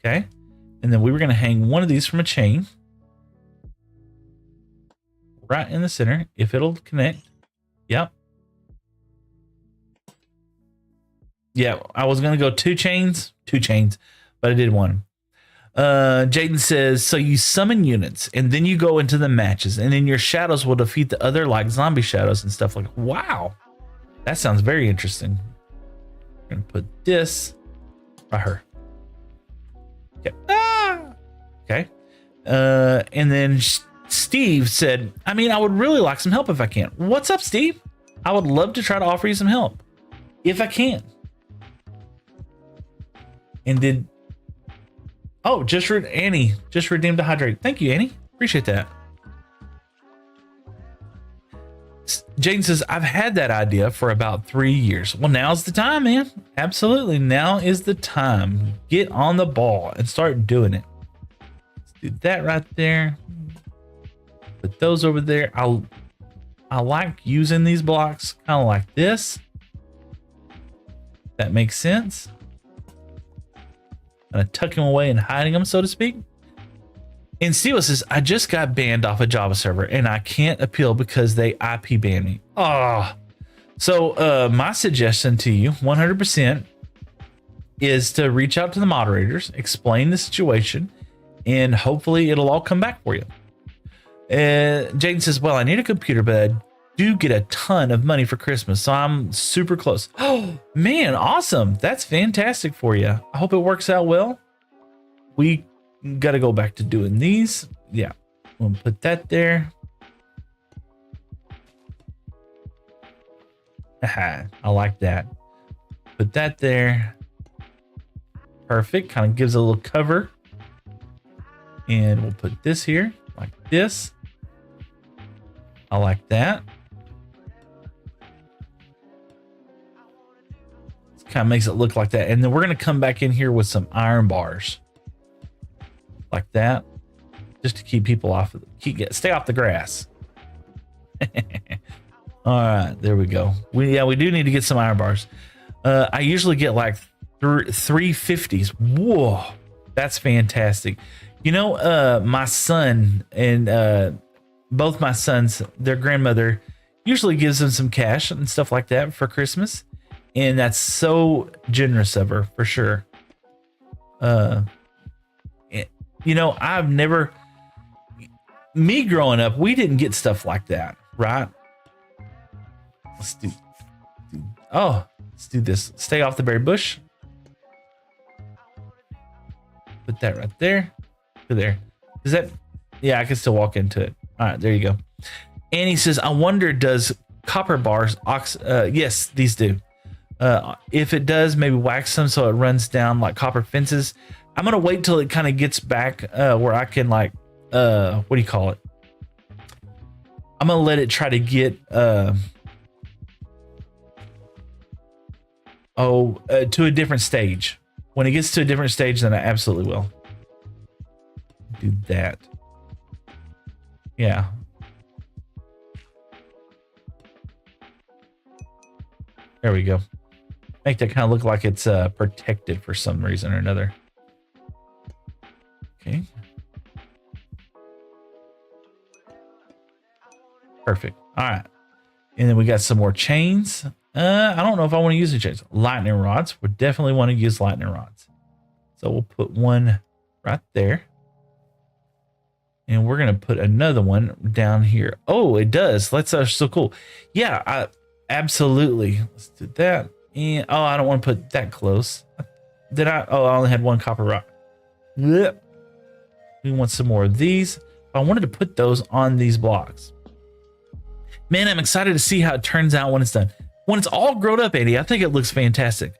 Okay. And then we were going to hang one of these from a chain. Right in the center, if it'll connect. Yep. Yeah, I was going to go two chains, but I did one. Jaden says, so you summon units and then you go into the matches and then your shadows will defeat the other like zombie shadows and stuff like, wow, that sounds very interesting. I'm going to put this right here. Okay. Okay. And then Steve said, I mean, I would really like some help if I can. What's up, Steve? I would love to try to offer you some help if I can. And did Annie just redeemed a hydrate. Thank you, Annie. Appreciate that. Jaden says, I've had that idea for about 3 years. Well, now's the time, man. Absolutely. Now is the time. Get on the ball and start doing it. Let's do that right there. Put those over there. I like using these blocks kind of like this. That makes sense. Kind of tucking them away and hiding them, so to speak. And Steve says, I just got banned off a Java server and I can't appeal because they IP banned me. Oh, so my suggestion to you 100% is to reach out to the moderators, explain the situation, and hopefully it'll all come back for you. Jaden says, well, I need a computer, but I do get a ton of money for Christmas, so I'm super close. Oh, man, awesome. That's fantastic for you. I hope it works out well. We got to go back to doing these. Yeah, we'll put that there. I like that. Put that there. Perfect. Kind of gives a little cover. And we'll put this here like this. I like that. Kind of makes it look like that. And then we're going to come back in here with some iron bars. Like that. Just to keep people off of stay off the grass. All right, there we go. We do need to get some iron bars. I usually get like 350s. Whoa, that's fantastic. You know, my son and both my sons, their grandmother usually gives them some cash and stuff like that for Christmas, and that's so generous of her for sure. You know, me growing up, we didn't get stuff like that, right? Let's do this. Stay off the berry bush. Put that right there. There. Is that? Yeah, I can still walk into it. All right, there you go. And he says, I wonder, does copper bars, yes, these do. If it does, maybe wax them so it runs down like copper fences. I'm going to wait till it kind of gets back where I can like, what do you call it? I'm going to let it try to get, to a different stage. When it gets to a different stage, then I absolutely will do that. Yeah. There we go. Make that kind of look like it's protected for some reason or another. Okay. Perfect. All right. And then we got some more chains. I don't know if I want to use the chains. Lightning rods. We definitely want to use lightning rods. So we'll put one right there. And we're going to put another one down here. Oh, it does. That's so cool. Yeah, absolutely. Let's do that. And I don't want to put that close. Did I? Oh, I only had one copper rod. Yep. We want some more of these. I wanted to put those on these blocks. Man, I'm excited to see how it turns out when it's done. When it's all grown up, Andy, I think it looks fantastic.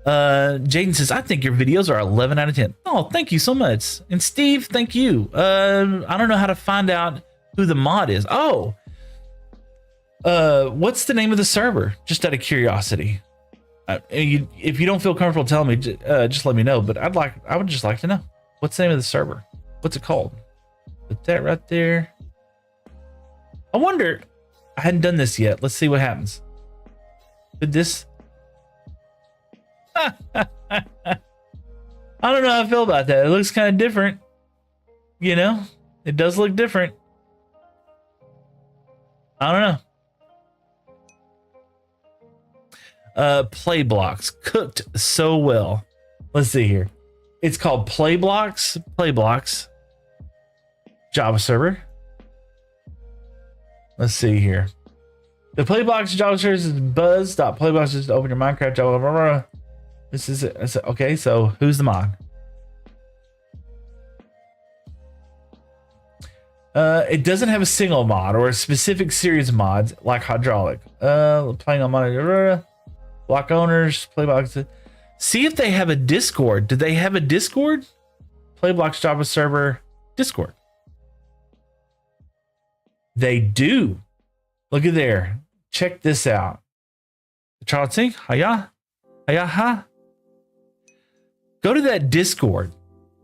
Jaden says, I think your videos are 11 out of 10. Oh, thank you so much. And Steve, thank you. I don't know how to find out who the mod is. Oh, what's the name of the server? Just out of curiosity. If you don't feel comfortable telling me, just let me know. But I would just like to know. What's the name of the server? What's it called? Put that right there. I wonder, I hadn't done this yet. Let's see what happens. Could this? I don't know how I feel about that. It looks kind of different. You know, it does look different. I don't know. Play blocks cooked so well. Let's see here. It's called Play Blocks. Play Blocks. Java server. Let's see here. The Play Blocks Java server is buzz.playblocks. Just open your Minecraft Java. Blah, blah, blah. This is it. Okay, so who's the mod? It doesn't have a single mod or a specific series of mods like hydraulic. Playing on monitor. Block owners, Playblocks. See if they have a Discord. Do they have a Discord? Playblocks Java server Discord. They do. Look at there. Check this out. Child Sync. Hiya. Hiya ha. Go to that Discord.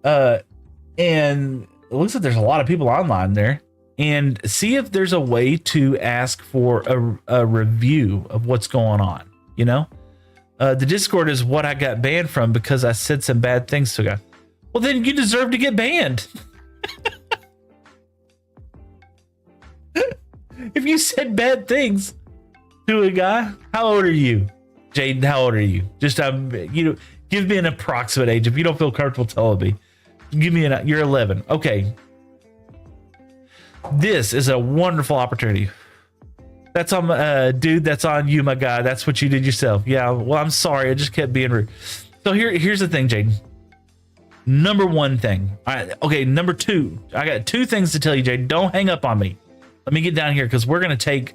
And it looks like there's a lot of people online there. And see if there's a way to ask for a review of what's going on. You know? The Discord is what I got banned from because I said some bad things to a guy. Well, then you deserve to get banned. If you said bad things to a guy, how old are you? Jaden, how old are you? Just give me an approximate age. If you don't feel comfortable telling me, give me you're 11. Okay. This is a wonderful opportunity. That's on, dude. That's on you, my guy. That's what you did yourself. Yeah. Well, I'm sorry. I just kept being rude. So here's the thing, Jaden. Number one thing. All right. Okay. Number two. I got two things to tell you, Jaden. Don't hang up on me. Let me get down here because we're gonna take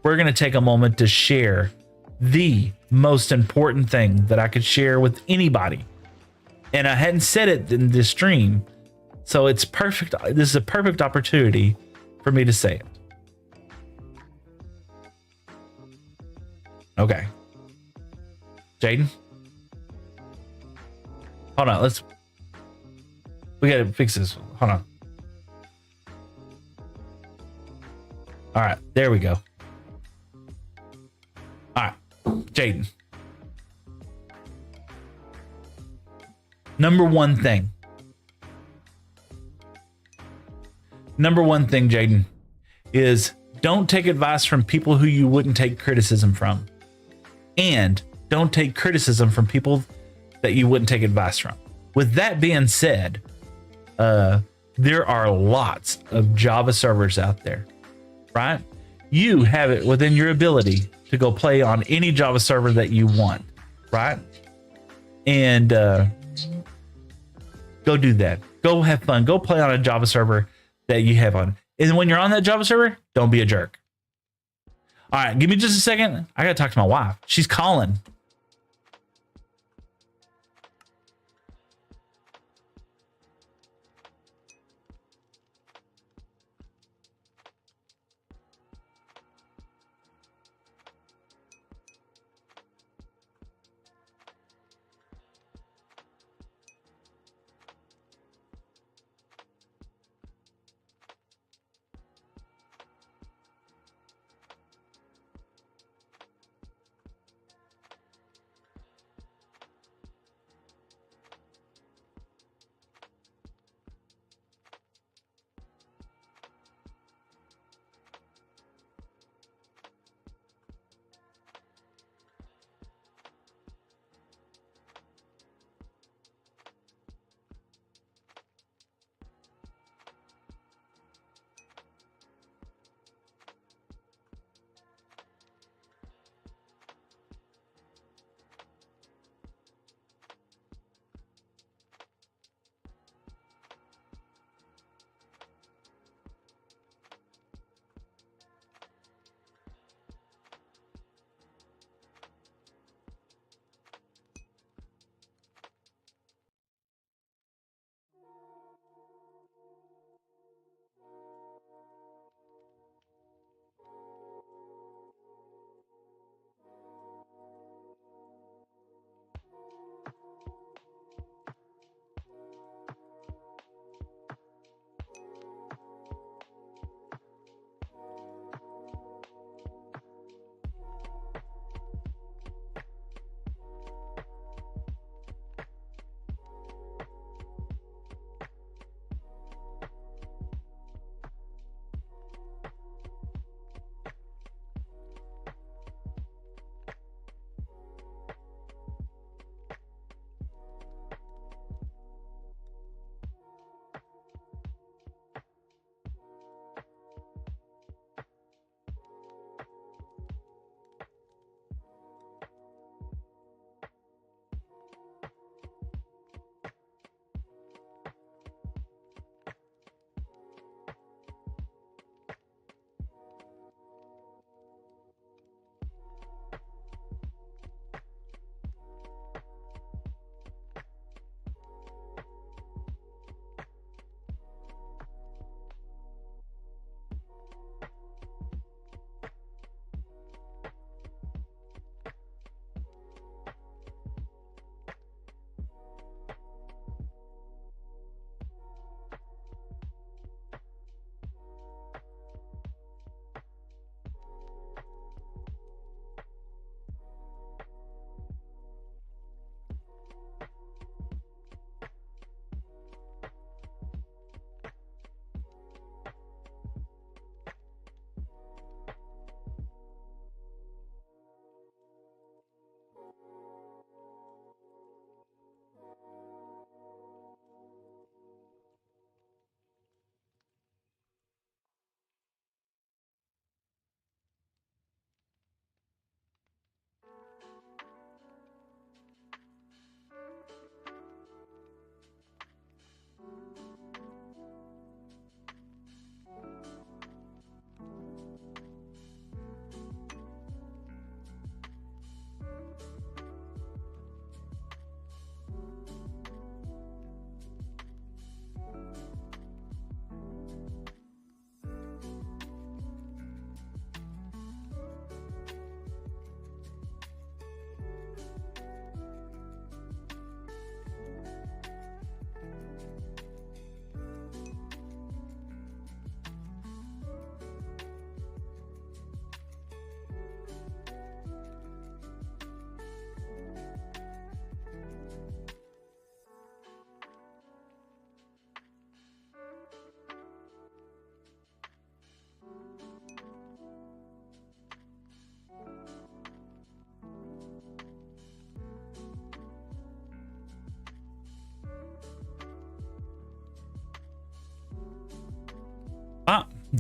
a moment to share the most important thing that I could share with anybody. And I hadn't said it in this stream, so it's perfect. This is a perfect opportunity for me to say it. Okay. Jaden? Hold on, we gotta fix this. Hold on. All right, there we go. All right, Jaden. Number one thing, Jaden, is don't take advice from people who you wouldn't take criticism from. And don't take criticism from people that you wouldn't take advice from. With that being said, there are lots of Java servers out there, right? You have it within your ability to go play on any Java server that you want, right? And go do that. Go have fun. Go play on a Java server that you have on. And when you're on that Java server, don't be a jerk. All right, give me just a second. I gotta talk to my wife. She's calling.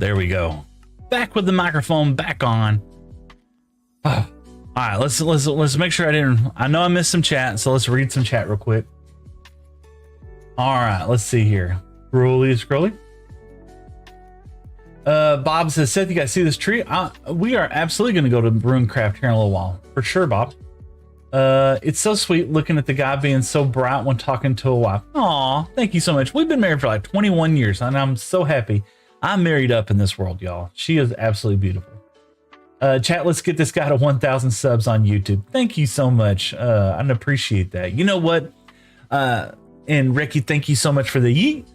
There we go. Back with the microphone back on. All right, let's make sure I know I missed some chat, so let's read some chat real quick. All right, let's see here. Scrolly. Bob says, Seth, you guys see this tree? We are absolutely going to go to Runecraft here in a little while. For sure, Bob. It's so sweet looking at the guy being so bright when talking to a wife. Aw, thank you so much. We've been married for like 21 years, and I'm so happy. I'm married up in this world, y'all. She is absolutely beautiful. Chat, let's get this guy to 1,000 subs on YouTube. Thank you so much. I appreciate that. You know what? And Ricky, thank you so much for the yeet.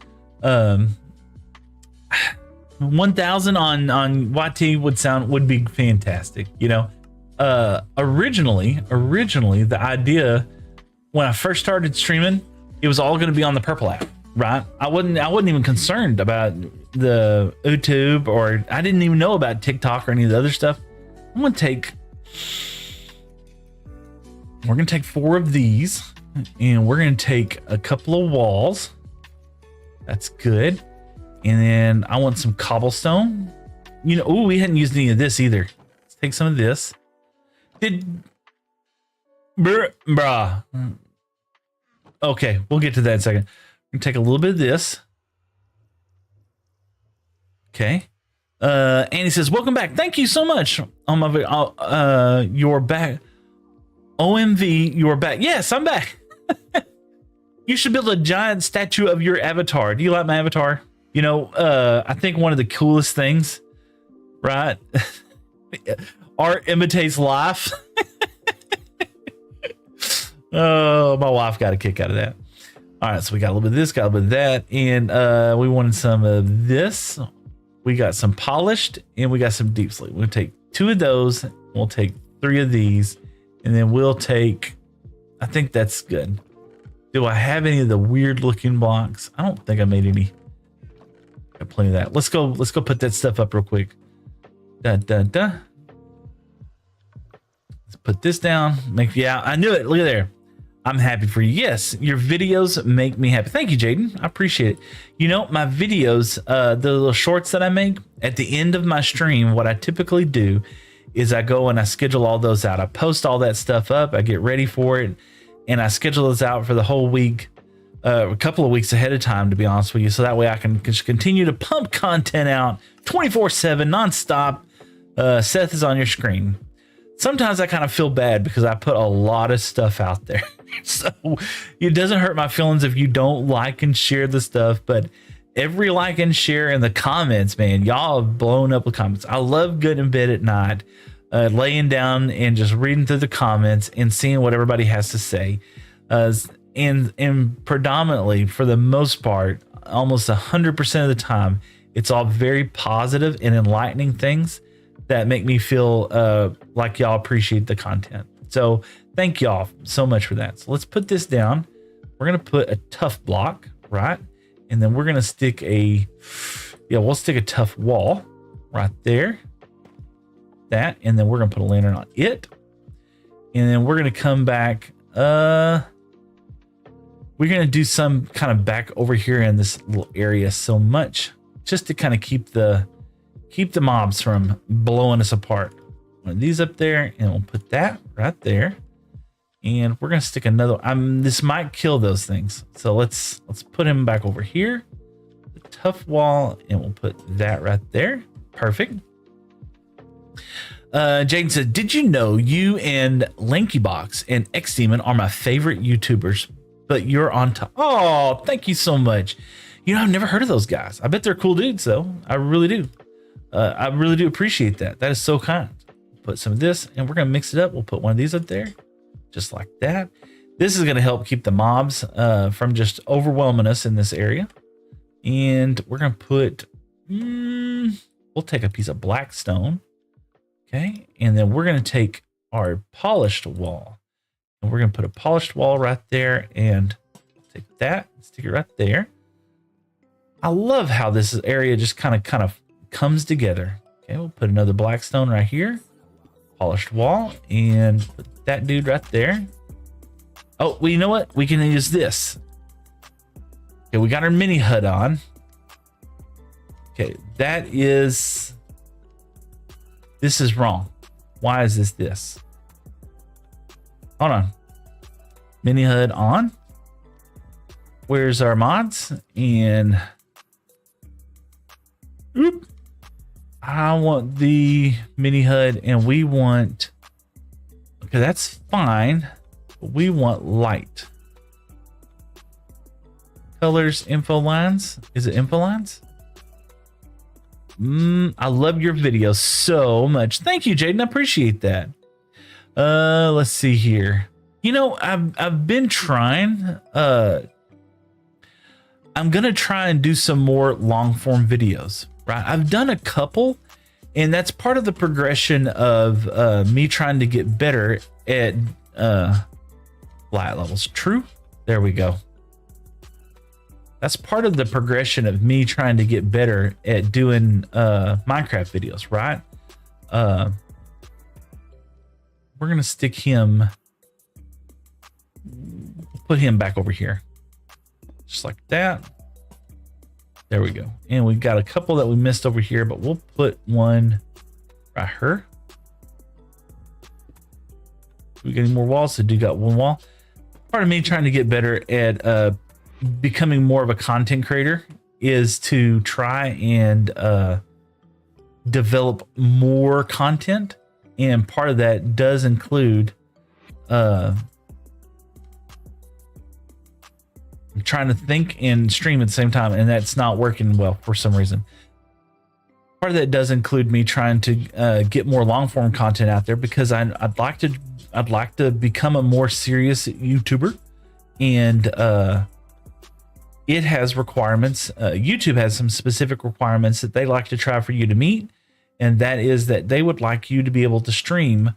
1,000 on YT would be fantastic. You know, originally the idea when I first started streaming, it was all going to be on the Purple app, right? I wasn't even concerned about the YouTube, or I didn't even know about TikTok or any of the other stuff. We're gonna take 4 of these, and we're gonna take a couple of walls. That's good. And then I want some cobblestone. You know, oh, we hadn't used any of this either. Let's take some of this. Bruh. Okay, we'll get to that in a second. We're gonna take a little bit of this. Okay. Annie says, welcome back. Thank you so much. You're back. OMV, you're back. Yes, I'm back. You should build a giant statue of your avatar. Do you like my avatar? You know, I think one of the coolest things, right? Art imitates life. Oh, my wife got a kick out of that. All right, so we got a little bit of this, got a little bit of that, and we wanted some of this. We got some polished, and we got some deep sleep. We'll take 2 of those. We'll take 3 of these, and then we'll take. I think that's good. Do I have any of the weird looking blocks? I don't think I made any. Got plenty of that. Let's go put that stuff up real quick. Let's put this down. Yeah, I knew it. Look at there. I'm happy for you. Yes, your videos make me happy. Thank you, Jaden. I appreciate it. You know, my videos, the little shorts that I make at the end of my stream, what I typically do is I go and I schedule all those out. I post all that stuff up. I get ready for it, and I schedule those out for the whole week, a couple of weeks ahead of time, to be honest with you. So that way I can just continue to pump content out 24/7, nonstop. Seth is on your screen. Sometimes I kind of feel bad because I put a lot of stuff out there. So it doesn't hurt my feelings if you don't like and share the stuff, but every like and share in the comments, man, y'all have blown up with comments. I love good in bed at night, laying down and just reading through the comments and seeing what everybody has to say. And predominantly, for the most part, almost 100% of the time, it's all very positive and enlightening things that make me feel like y'all appreciate the content. So thank y'all so much for that. So let's put this down. We're going to put a tough block, right? And then we're going to stick we'll stick a tough wall right there. That, and then we're going to put a lantern on it. And then we're going to come back. We're going to do some kind of back over here in this little area so much, just to kind of keep the mobs from blowing us apart. One of these up there, and we'll put that right there. And we're gonna stick another. This might kill those things, so let's put him back over here. The tough wall, and we'll put that right there. Perfect. Jaden said, "Did you know you and Lankybox and X Demon are my favorite YouTubers? But you're on top." Oh, thank you so much. You know, I've never heard of those guys. I bet they're cool dudes, though. I really do. I really do appreciate that. That is so kind. Put some of this, and we're gonna mix it up. We'll put one of these up there, just like that. This is gonna help keep the mobs from just overwhelming us in this area. And we're gonna put. We'll take a piece of black stone, okay, and then we're gonna take our polished wall, and we're gonna put a polished wall right there, and take that, and stick it right there. I love how this area just kind of comes together. Okay, we'll put another black stone right here, polished wall, and put that dude right there. Oh, well, you know what? We can use this. Okay, we got our mini HUD on. Okay, This is wrong. Why is this? Hold on. Mini HUD on. Where's our mods? And oop, I want the mini HUD, and we want, okay, that's fine. But we want light. Colors, info lines. Is it info lines? I love your video so much. Thank you, Jaden. I appreciate that. Let's see here. You know, I've been trying. I'm gonna try and do some more long form videos, right? I've done a couple, and that's part of the progression of me trying to get better at light levels. True. There we go. That's part of the progression of me trying to get better at doing Minecraft videos, right? We're gonna stick him, put him back over here. Just like that. There we go. And we got a couple that we missed over here, but we'll put one right here. We got any more walls? So do got one wall. Part of me trying to get better at becoming more of a content creator is to try and develop more content. And part of that does include I'm trying to think and stream at the same time, and that's not working well for some reason. Part of that does include me trying to get more long form content out there, because I'd like to become a more serious YouTuber, and it has requirements. YouTube has some specific requirements that they like to try for you to meet, and that is that they would like you to be able to stream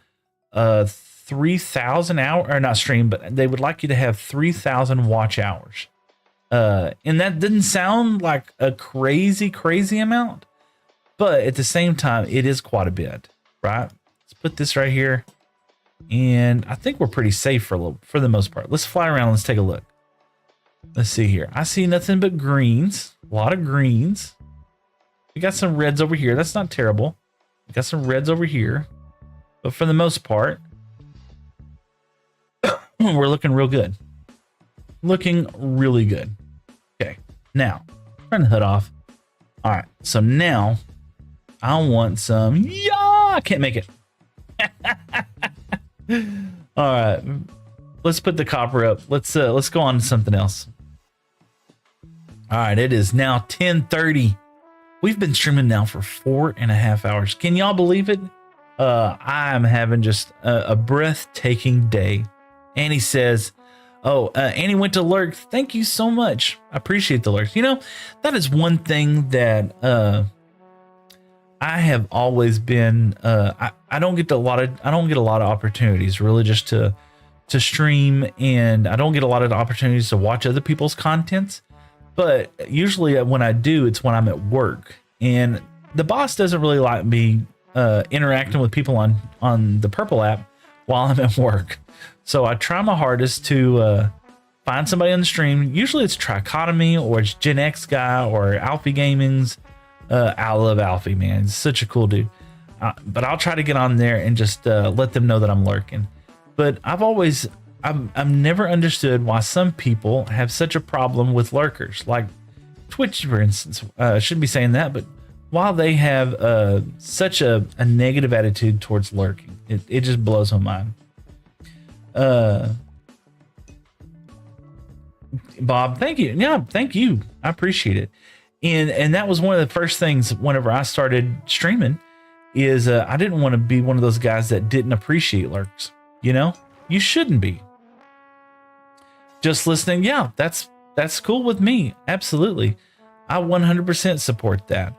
3,000 hours, or not stream, but they would like you to have 3,000 watch hours. And that didn't sound like a crazy amount, but at the same time, it is quite a bit, right? Let's put this right here. And I think we're pretty safe for the most part. Let's fly around. Let's take a look. Let's see here. I see nothing but greens, a lot of greens. We got some reds over here. That's not terrible. We got some reds over here, but for the most part, we're looking real good. Looking really good. Okay, now turn the HUD off. All right, so now I want some. Yeah, I can't make it. All right, let's put the copper up. Let's go on to something else. All right, it is now 10:30. We've been streaming now for 4.5 hours. Can y'all believe it? I'm having just a breathtaking day. Annie says, oh, Annie went to lurk. Thank you so much. I appreciate the lurks. You know, that is one thing that I have always been. I don't get a lot of opportunities really just to stream, and I don't get a lot of opportunities to watch other people's contents. But usually when I do, it's when I'm at work, and the boss doesn't really like me interacting with people on the Purple app while I'm at work. So I try my hardest to find somebody on the stream. Usually it's Trichotomy, or it's Gen X guy, or Alfie Gaming's. I love Alfie, man. He's such a cool dude. But I'll try to get on there and just let them know that I'm lurking. But I've never understood why some people have such a problem with lurkers, like Twitch, for instance. I shouldn't be saying that, but while they have such a negative attitude towards lurking, it just blows my mind. Bob, thank you. Yeah, thank you. I appreciate it. And that was one of the first things whenever I started streaming is I didn't want to be one of those guys that didn't appreciate lurks. You know, you shouldn't be. Just listening, yeah, that's cool with me. Absolutely. I 100% support that.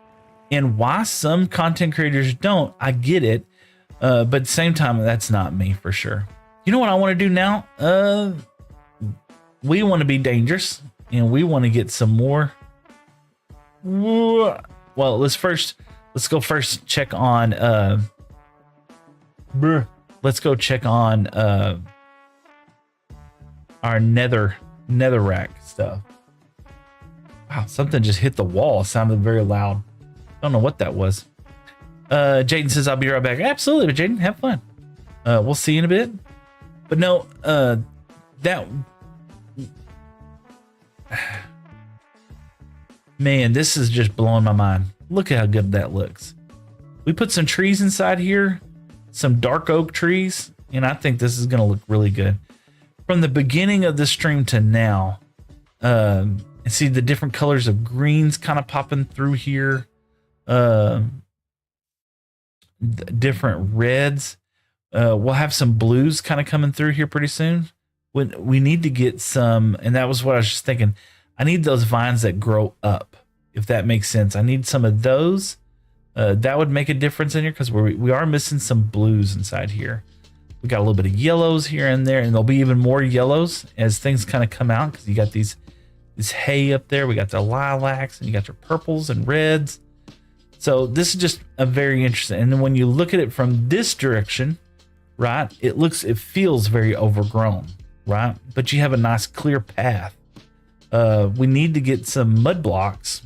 And why some content creators don't, I get it. But at the same time, that's not me for sure. You know what I want to do now? We want to be dangerous, and we want to get some more. Well, let's go first check on let's go check on our netherrack stuff. Wow, something just hit the wall. It sounded very loud. Don't know what that was. Jaden says, I'll be right back. Absolutely, but Jaden, have fun. We'll see you in a bit. But no, that... Man, this is just blowing my mind. Look at how good that looks. We put some trees inside here, some dark oak trees, and I think this is going to look really good. From the beginning of the stream to now, and see the different colors of greens kind of popping through here. Different reds. We'll have some blues kind of coming through here pretty soon. We need to get some, and that was what I was just thinking. I need those vines that grow up, if that makes sense. I need some of those. That would make a difference in here because we are missing some blues inside here. We got a little bit of yellows here and there, and there'll be even more yellows as things kind of come out because you got this hay up there. We got the lilacs, and you got your purples and reds. So this is just a very interesting. And then when you look at it from this direction, right, it feels very overgrown, right? But you have a nice clear path. We need to get some mud blocks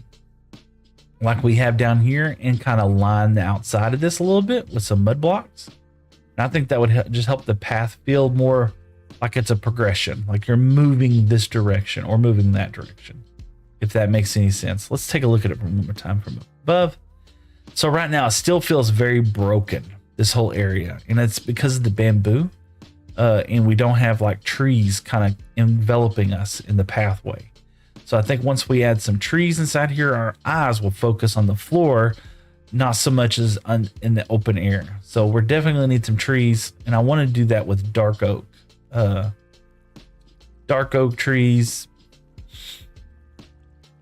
like we have down here and kind of line the outside of this a little bit with some mud blocks. And I think that would just help the path feel more like it's a progression, like you're moving this direction or moving that direction, if that makes any sense. Let's take a look at it one more time from above. So right now it still feels very broken, this whole area, and it's because of the bamboo, and we don't have like trees kind of enveloping us in the pathway. So I think once we add some trees inside here, our eyes will focus on the floor, not so much as in the open air. So we're definitely gonna need some trees, and I want to do that with dark oak. Dark oak trees,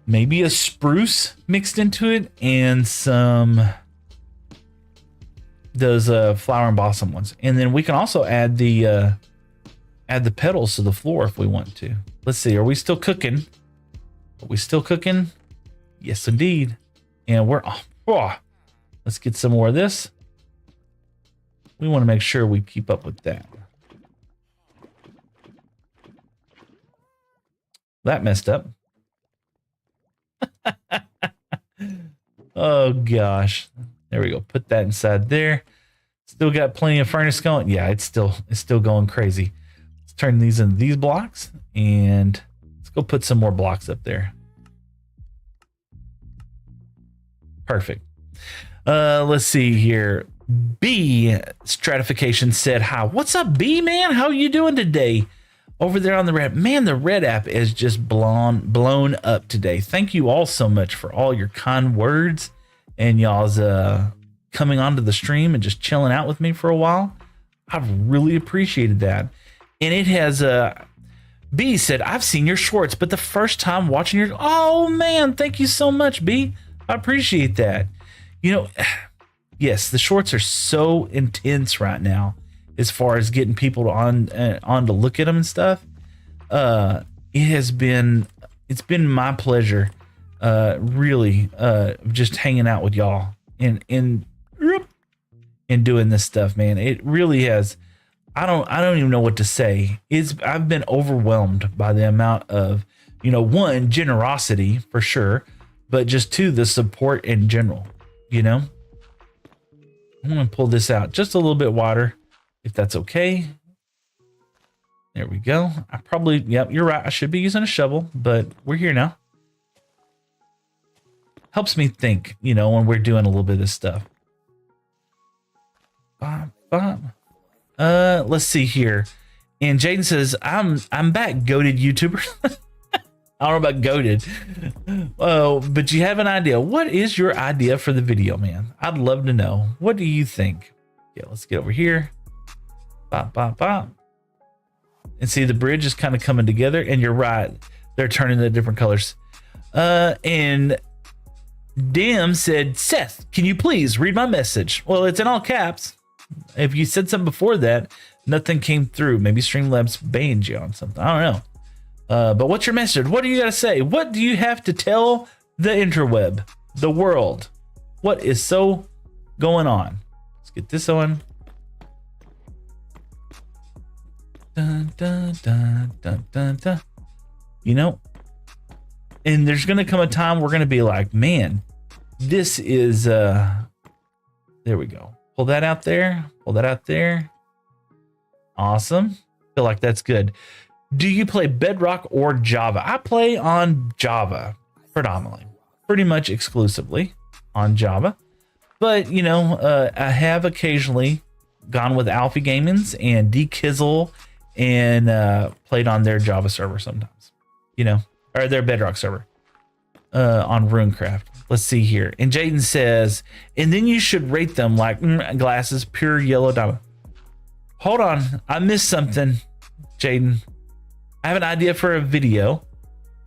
maybe a spruce mixed into it, and some those flower and blossom ones. And then we can also add the petals to the floor if we want to. Let's see, are we still cooking? Are we still cooking? Yes, indeed. And let's get some more of this. We want to make sure we keep up with that. That messed up. Oh gosh. There we go. Put that inside there. Still got plenty of furnace going. Yeah, it's still going crazy. Let's turn these into these blocks, and let's go put some more blocks up there. Perfect. Let's see here. B Stratification said hi. What's up, B man? How are you doing today? Over there on the red, man, the red app is just blown up today. Thank you all so much for all your kind words and y'all's coming onto the stream and just chilling out with me for a while. I've really appreciated that. And it has B said, I've seen your shorts, but the first time watching your, oh man, thank you so much, B. I appreciate that. You know, yes, the shorts are so intense right now as far as getting people on to look at them and stuff. It's been my pleasure, really, just hanging out with y'all and doing this stuff, man. It really has. I don't even know what to say. I've been overwhelmed by the amount of, one, generosity for sure, but just two, the support in general. I'm gonna pull this out just a little bit wider, if that's okay. There we go. Yep, you're right. I should be using a shovel, but we're here now. Helps me think, when we're doing a little bit of this stuff. Let's see here. And Jaden says, I'm back, goated YouTuber. I don't know about goated. Oh, but you have an idea. What is your idea for the video, man? I'd love to know. What do you think? Yeah, let's get over here. Bop, bop, bop. And see, the bridge is kind of coming together, and you're right. They're turning the different colors. And Dim said, Seth, can you please read my message? Well, it's in all caps. If you said something before that, nothing came through. Maybe Streamlabs banned you on something. I don't know. But what's your message? What do you got to say? What do you have to tell the interweb, the world? What is so going on? Let's get this on. Dun, dun, dun, dun, dun, dun. And there's going to come a time we're going to be like, man, this is there we go. Pull that out there. Pull that out there. Awesome. Feel like that's good. Do you play Bedrock or Java? I play on Java predominantly, pretty much exclusively on Java. But, you know, I have occasionally gone with Alfie Gamings and D-Kizzle and played on their Java server sometimes, you know, or their Bedrock server on Runecraft. Let's see here. And Jaden says, and then you should rate them like glasses, pure yellow diamond. Hold on. I missed something, Jaden. I have an idea for a video.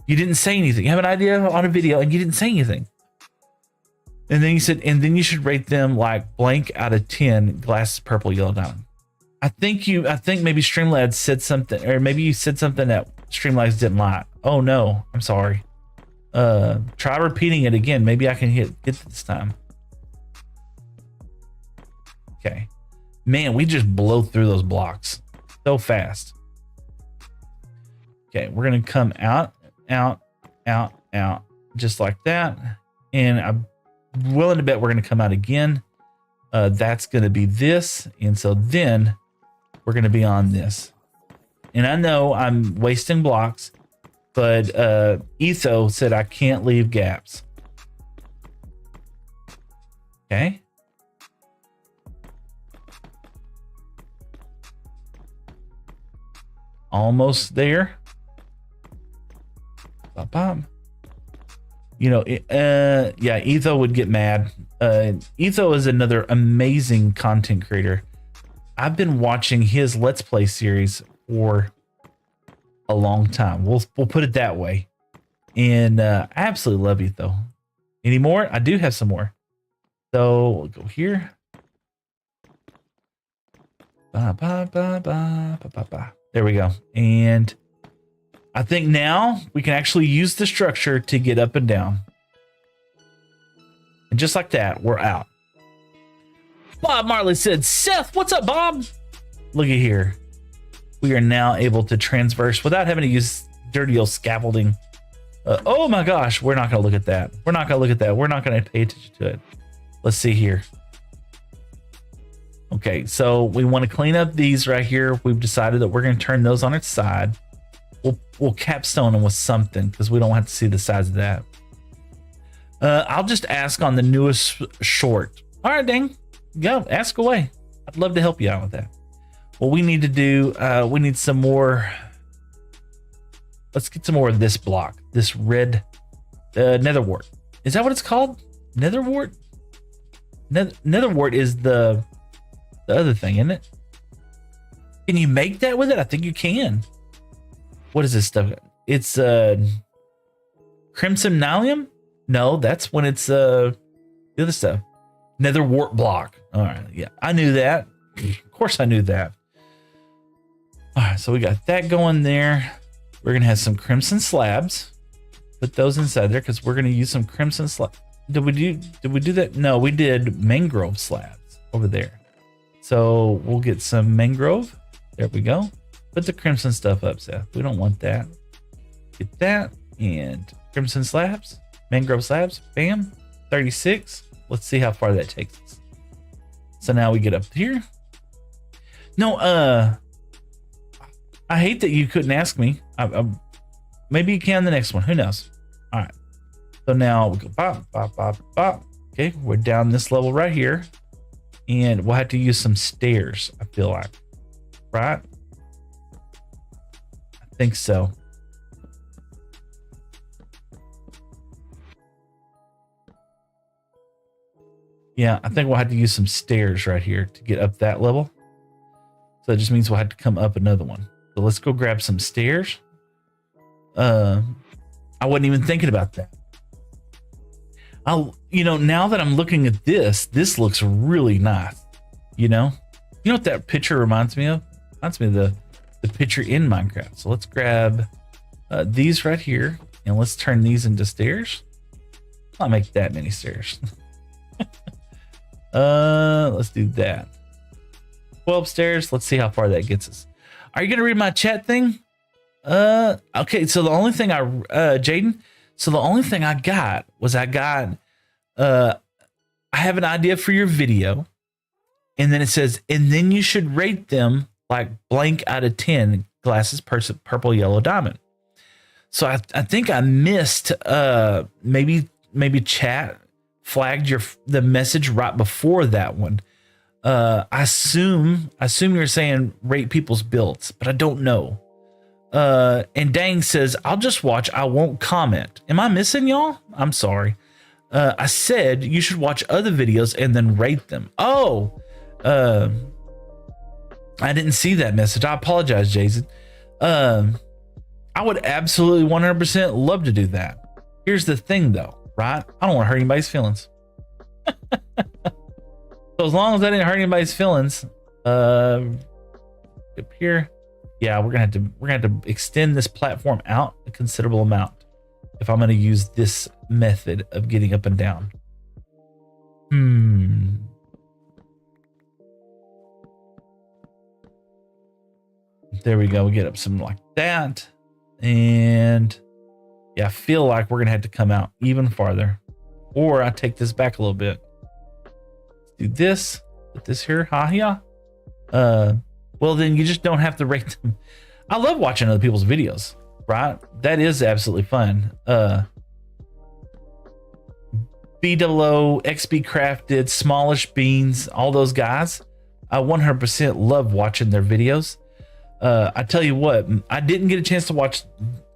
You didn't say anything. You have an idea on a video and you didn't say anything. And then you said, and then you should rate them like blank out of 10, glasses, purple, yellow diamond. I think maybe Streamlabs said something, or maybe you said something that Streamlabs didn't like. Oh no, I'm sorry. Try repeating it again. Maybe I can get this time. Okay. Man, we just blow through those blocks so fast. Okay, we're gonna come out, just like that. And I'm willing to bet we're gonna come out again. That's gonna be this, and so then we're gonna be on this. And I know I'm wasting blocks, but Etho said I can't leave gaps. Okay. Almost there. Bop, bop. You know, yeah, Etho would get mad. Etho is another amazing content creator. I've been watching his Let's Play series for a long time. We'll put it that way. And I absolutely love Etho. Any more? I do have some more. So we'll go here. Ba, ba, ba, ba, ba, ba, ba. There we go. And I think now we can actually use the structure to get up and down. And just like that, we're out. Bob Marley said, Seth, what's up, Bob? Look at here. We are now able to transverse without having to use dirty old scaffolding. Oh my gosh, we're not going to look at that. We're not going to look at that. We're not going to pay attention to it. Let's see here. Okay, so we want to clean up these right here. We've decided that we're going to turn those on its side. We'll capstone them with something because we don't have to see the size of that. I'll just ask on the newest short. All right, dang. Go, ask away. I'd love to help you out with that. What we need to do, we need some more. Let's get some more of this block. This red netherwort. Is that what it's called? Netherwort? Netherwort is the other thing, isn't it? Can you make that with it? I think you can. What is this stuff? It's crimson nylium? No, that's when it's the other stuff. Netherwort block. All right, yeah, I knew that. Of course I knew that. All right, so we got that going there. We're gonna have some crimson slabs. Put those inside there because we're gonna use some crimson slabs. Did we do that? No, we did mangrove slabs over there. So we'll get some mangrove. There we go. Put the crimson stuff up, Seth. We don't want that. Get that and crimson slabs, mangrove slabs. Bam, 36. Let's see how far that takes us. So now we get up here. No, I hate that you couldn't ask me. Maybe you can the next one. Who knows? All right. So now we go bop, bop, bop, bop. Okay, we're down this level right here. And we'll have to use some stairs, I feel like. Right? I think so. Yeah, I think we'll have to use some stairs right here to get up that level. So that just means we'll have to come up another one. So let's go grab some stairs. I wasn't even thinking about that. Now that I'm looking at this looks really nice. You know what that picture reminds me of? Reminds me of the picture in Minecraft. So let's grab these right here and let's turn these into stairs. Not make that many stairs. Let's do that. 12 stairs. Let's see how far that gets us. Are you gonna read my chat thing? Okay. So the only thing Jaden. So the only thing I got was I have an idea for your video. And then it says, and then you should rate them like blank out of 10 glasses, purple, yellow, diamond. So I think I missed, maybe chat flagged the message right before that one. I assume you're saying rate people's builds, but I don't know. And Dang says, I'll just watch. I won't comment. Am I missing y'all? I'm sorry. I said you should watch other videos and then rate them. Oh, I didn't see that message. I apologize, Jason. I would absolutely 100% love to do that. Here's the thing though, right? I don't want to hurt anybody's feelings. So as long as I didn't hurt anybody's feelings, up here, yeah, we're gonna have to extend this platform out a considerable amount if I'm gonna use this method of getting up and down. There we go. We get up something like that, and yeah, I feel like we're gonna have to come out even farther, or I take this back a little bit. Do this, put this here, yeah. Well, then you just don't have to rate them. I love watching other people's videos, right? That is absolutely fun. BWO, XB Crafted, Smallish Beans, all those guys. I 100% love watching their videos. I tell you what, I didn't get a chance to watch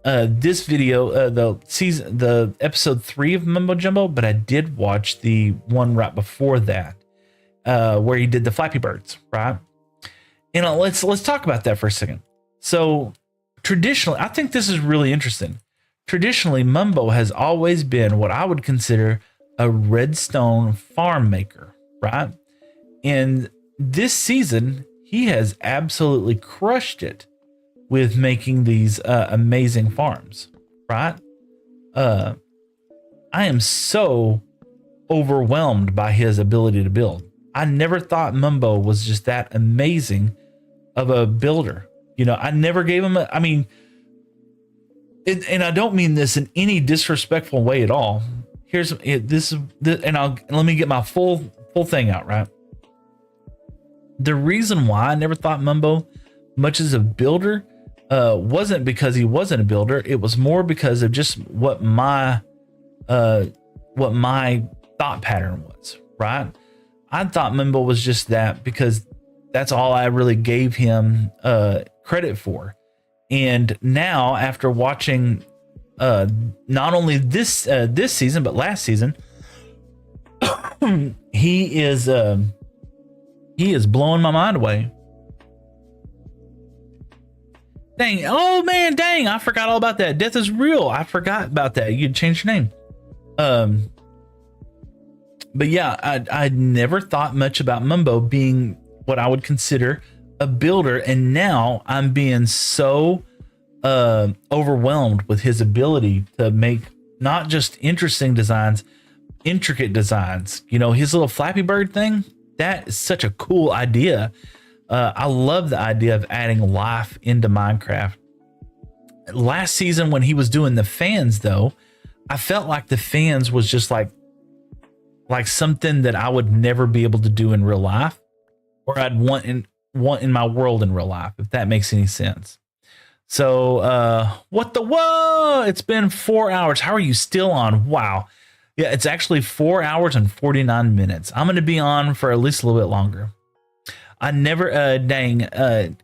this video, the episode 3 of Mumbo Jumbo, but I did watch the one right before that, where he did the Flappy Birds, right? And let's talk about that for a second. So traditionally, I think this is really interesting. Traditionally, Mumbo has always been what I would consider a redstone farm maker, right? And this season, he has absolutely crushed it with making these amazing farms, right? I am so overwhelmed by his ability to build. I never thought Mumbo was just that amazing of a builder. You know, I never gave him and I don't mean this in any disrespectful way at all. Let me get my full thing out, right? The reason why I never thought Mumbo much as a builder wasn't because he wasn't a builder. It was more because of just what my thought pattern was, right? I thought Mumbo was just that because that's all I really gave him credit for. And now, after watching not only this season but last season, he is blowing my mind away. Dang! Oh man! Dang! I forgot all about that. Death is real. I forgot about that. You changed your name. But yeah, I never thought much about Mumbo being what I would consider a builder, and now I'm being so overwhelmed with his ability to make not just interesting designs, intricate designs. You know, his little Flappy Bird thing, that is such a cool idea. I love the idea of adding life into Minecraft. Last season when he was doing the fans though, I felt like the fans was just like something that I would never be able to do in real life, or I'd want in my world in real life, if that makes any sense. So whoa, it's been 4 hours. How are you still on? Wow. Yeah, it's actually 4 hours and 49 minutes. I'm going to be on for at least a little bit longer. I never,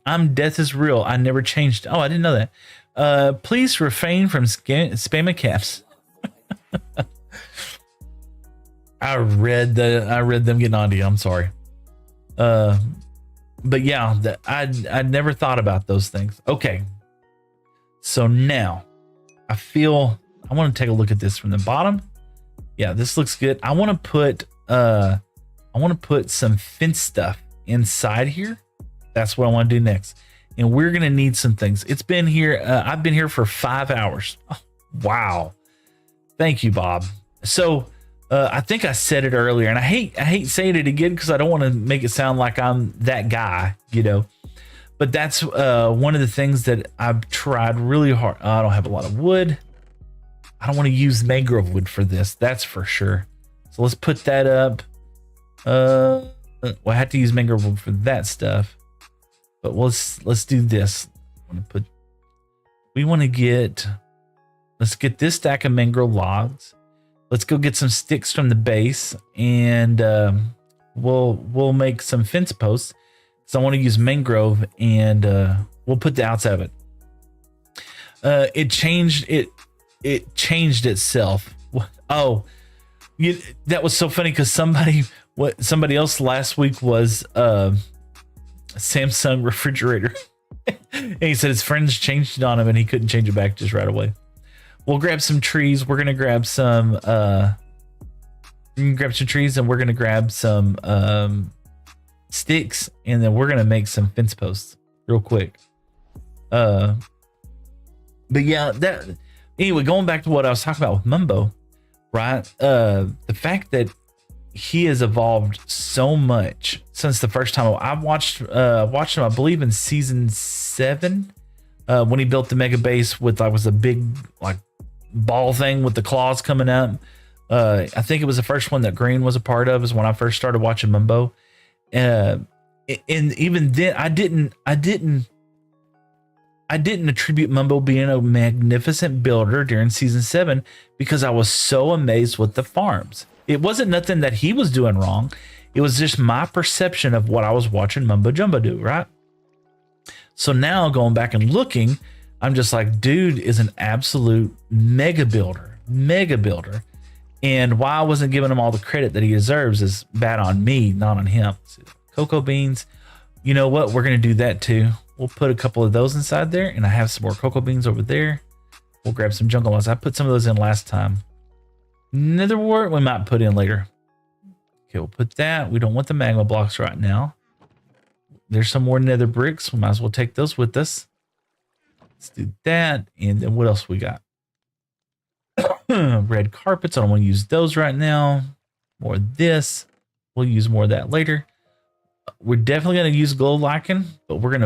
I'm Death is Real. I never changed. Oh, I didn't know that. Please refrain from spamming caps. I read them getting on to you. I'm sorry. But yeah, I never thought about those things. Okay. So now I want to take a look at this from the bottom. Yeah, this looks good. I want to put some fence stuff inside here. That's what I want to do next. And we're going to need some things. It's been here. I've been here for 5 hours. Oh, wow. Thank you, Bob. So I think I said it earlier, and I hate saying it again because I don't want to make it sound like I'm that guy, you know. But that's one of the things that I've tried really hard. I don't have a lot of wood. I don't want to use mangrove wood for this. That's for sure. So let's put that up. Well, I have to use mangrove wood for that stuff, but let's do this. Let's get this stack of mangrove logs. Let's go get some sticks from the base, and we'll make some fence posts. So I want to use mangrove, and we'll put the outside of it. It changed itself. Oh, that was so funny because somebody else last week was Samsung refrigerator. And he said his friends changed it on him and he couldn't change it back just right away. We'll grab some trees. We're gonna grab some trees, and we're gonna grab some sticks, and then we're gonna make some fence posts real quick. But yeah, anyway, going back to what I was talking about with Mumbo, right? The fact that he has evolved so much since the first time I watched him, I believe in season 7, when he built the mega base with was a big ball thing with the claws coming up. I think it was the first one that Green was a part of, is when I first started watching Mumbo. And even then I didn't attribute Mumbo being a magnificent builder during season 7 because I was so amazed with the farms. It wasn't nothing that he was doing wrong. It was just my perception of what I was watching Mumbo Jumbo do, right? So now going back and looking, I'm just like, dude is an absolute mega builder. And why I wasn't giving him all the credit that he deserves is bad on me, not on him. Cocoa beans. You know what? We're going to do that too. We'll put a couple of those inside there, and I have some more cocoa beans over there. We'll grab some jungle moss. I put some of those in last time. Nether wart we might put in later. Okay, we'll put that. We don't want the magma blocks right now. There's some more nether bricks. We might as well take those with us. Let's do that. And then what else we got? Red carpets. I don't want to use those right now. More of this. We'll use more of that later. We're definitely going to use glow lichen, but we're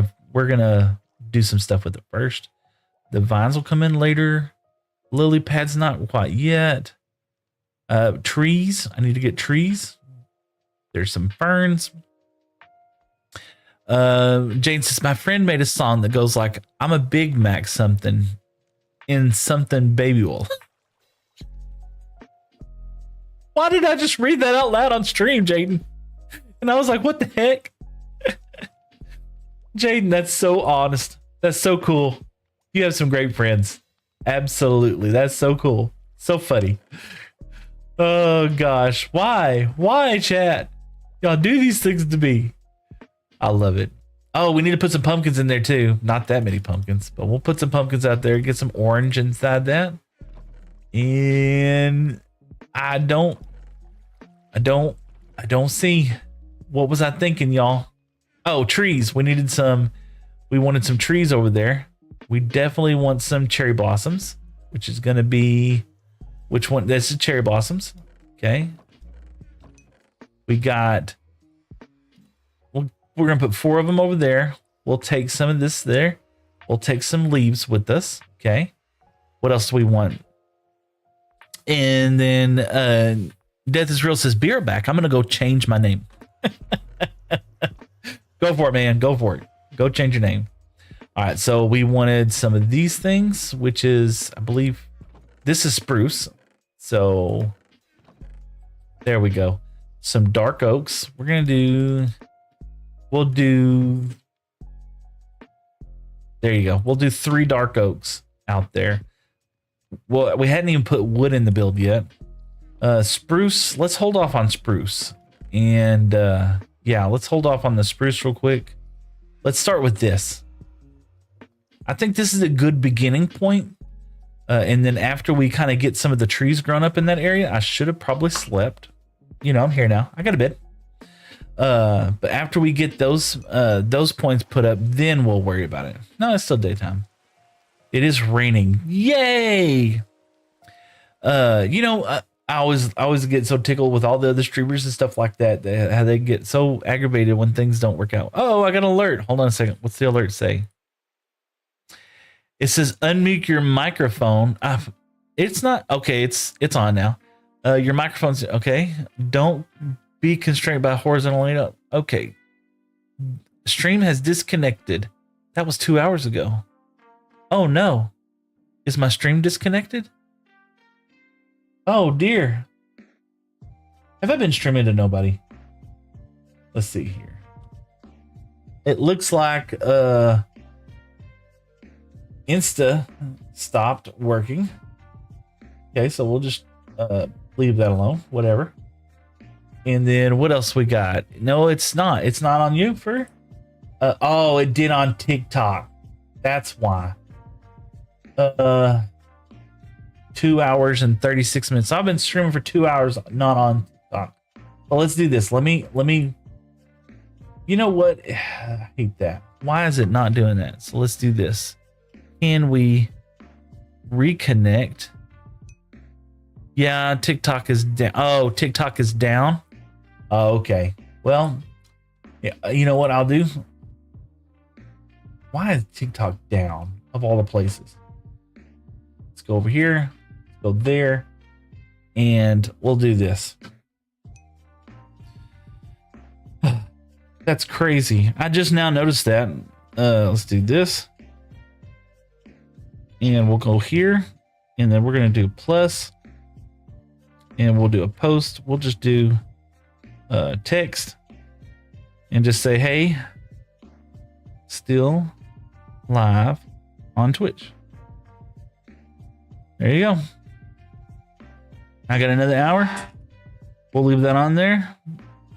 gonna do some stuff with it first. The vines will come in later. Lily pads not quite yet. Trees. I need to get trees. There's some ferns. Jane says, my friend made a song that goes like, I'm a Big Mac something in something baby wool. Why did I just read that out loud on stream, Jaden? And I was like, what the heck? Jaden, that's so honest. That's so cool. You have some great friends. Absolutely. That's so cool. So funny. Oh gosh. Why, chat? Y'all do these things to me. I love it. Oh, we need to put some pumpkins in there too. Not that many pumpkins, but we'll put some pumpkins out there. Get some orange inside that. And I don't see. What was I thinking, y'all? Oh, trees. We wanted some trees over there. We definitely want some cherry blossoms, which is going to be, which one? This is cherry blossoms. Okay. We're going to put 4 of them over there. We'll take some of this there. We'll take some leaves with us. Okay. What else do we want? And then Death is Real says, be right back. I'm going to go change my name. Go for it, man. Go for it. Go change your name. All right. So we wanted some of these things, which is, I believe, this is spruce. So there we go. Some dark oaks. We'll do, there you go. We'll do 3 dark oaks out there. Well, we hadn't even put wood in the build yet. Spruce. Let's hold off on spruce. And yeah, let's hold off on the spruce real quick. Let's start with this. I think this is a good beginning point. And then after we kind of get some of the trees grown up in that area, I should have probably slept. You know, I'm here now. I got a bit. But after we get those points put up, then we'll worry about it. No, it's still daytime. It is raining. Yay! You know, I always get so tickled with all the other streamers and stuff like that, how they get so aggravated when things don't work out. Oh, I got an alert. Hold on a second. What's the alert say? It says unmute your microphone. It's not okay. It's on now. Your microphone's okay. Don't be constrained by horizontal layout. Okay. Stream has disconnected. That was 2 hours ago. Oh no. Is my stream disconnected? Oh dear. Have I been streaming to nobody? Let's see here. It looks like Insta stopped working. Okay, so we'll just leave that alone. Whatever. And then what else we got? No, it's not. It's not on you for. Oh, it did on TikTok. That's why. 2 hours and 36 minutes. So I've been streaming for 2 hours, not on TikTok. Well, let's do this. Let me. You know what? I hate that. Why is it not doing that? So let's do this. Can we reconnect? Yeah, TikTok is down. Oh, TikTok is down. Oh, okay. Well, yeah, you know what I'll do? Why is TikTok down of all the places? Let's go over here, go there, and we'll do this. That's crazy. I just now noticed that. Let's do this. And we'll go here, and then we're going to do plus, and we'll do a post. We'll just do text and just say, hey, still live on Twitch. There you go. I got another hour. We'll leave that on there.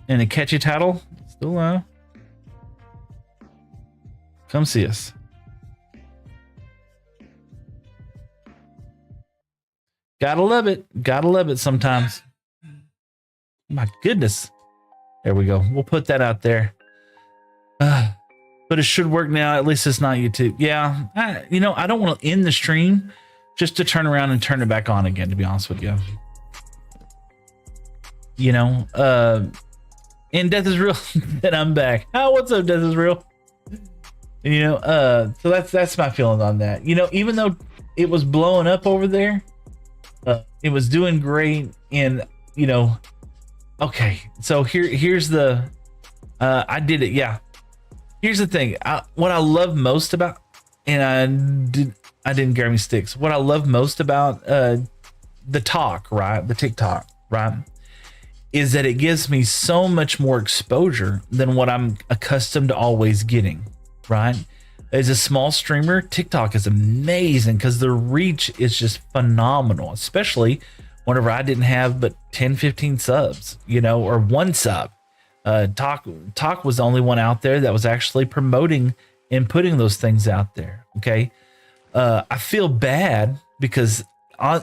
And a catchy title. Still live. Come see us. Gotta love it. Gotta love it sometimes. My goodness. There we go. We'll put that out there. But it should work now. At least it's not YouTube. Yeah. I don't want to end the stream just to turn around and turn it back on again, to be honest with you. And Death is Real. And I'm back. Oh, what's up, Death is Real? So that's my feeling on that. Even though it was blowing up over there, it was doing great. And, okay. So here's the, I did it. Yeah. Here's the thing. What I love most about, and I didn't grab me sticks. What I love most about the talk, right? The TikTok, right? Is that it gives me so much more exposure than what I'm accustomed to always getting, right? As a small streamer, TikTok is amazing because the reach is just phenomenal, especially whenever I didn't have but 10, 15 subs, or one sub. Talk was the only one out there that was actually promoting and putting those things out there. Okay. I feel bad because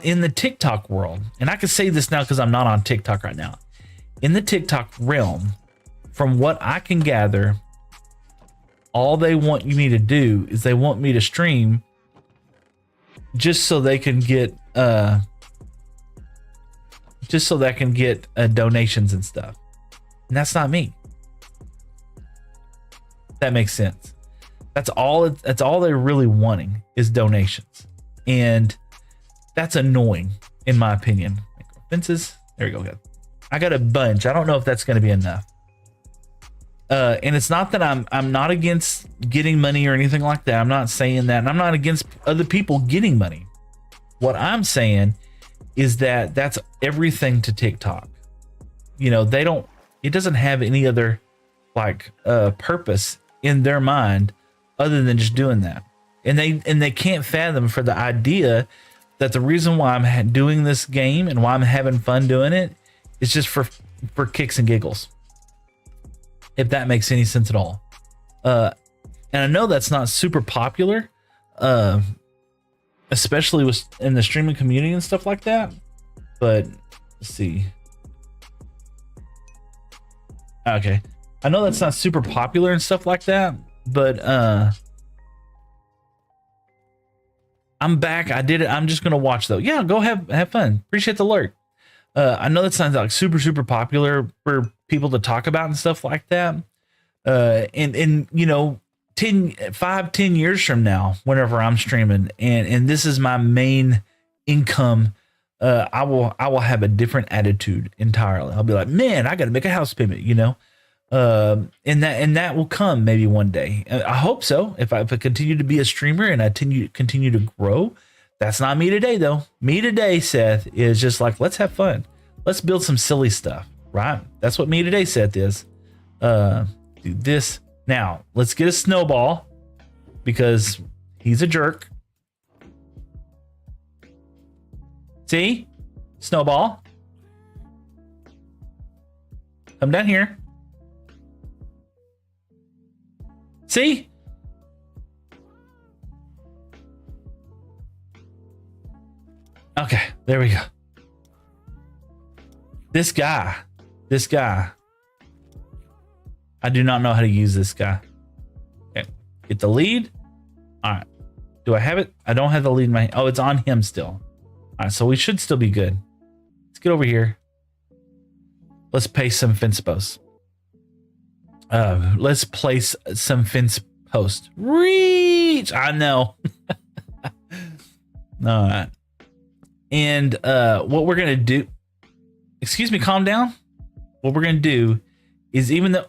in the TikTok world, and I can say this now because I'm not on TikTok right now. In the TikTok realm, from what I can gather, all they want me to do is they want me to stream just so they can get donations and stuff. And that's not me. That makes sense. That's all they're really wanting is donations. And that's annoying, in my opinion. Fences. There we go. I got a bunch. I don't know if that's going to be enough. And it's not that I'm not against getting money or anything like that. I'm not saying that. And I'm not against other people getting money. What I'm saying is that that's everything to TikTok. It doesn't have any other purpose in their mind other than just doing that. And they can't fathom for the idea that the reason why I'm doing this game and why I'm having fun doing it is just for kicks and giggles. If that makes any sense at all. And I know that's not super popular, especially in the streaming community and stuff like that. But let's see. Okay. I know that's not super popular and stuff like that, but I'm back. I did it. I'm just gonna watch though. Yeah, go have fun. Appreciate the alert. I know that sounds like super, super popular for people to talk about and stuff like that. And 10 years from now, whenever I'm streaming and this is my main income I will have a different attitude entirely. I'll be like, man, I got to make a house payment, you know. And that will come maybe one day. I hope so. If I continue to be a streamer and I continue to grow, that's not me today though. Me today, Seth, is just like, let's have fun. Let's build some silly stuff, right? That's what me today, Seth, is. Do this now. Let's get a snowball because he's a jerk. See? Snowball. Come down here. See? Okay, there we go. This guy. I do not know how to use this guy. Okay, get the lead. All right. Do I have it? I don't have the lead in my... Oh, it's on him still. All right, so we should still be good. Let's get over here. Let's place some fence posts. Let's place some fence posts. Reach! I know. All right. And what we're going to do... Excuse me, calm down. What we're going to do is even though...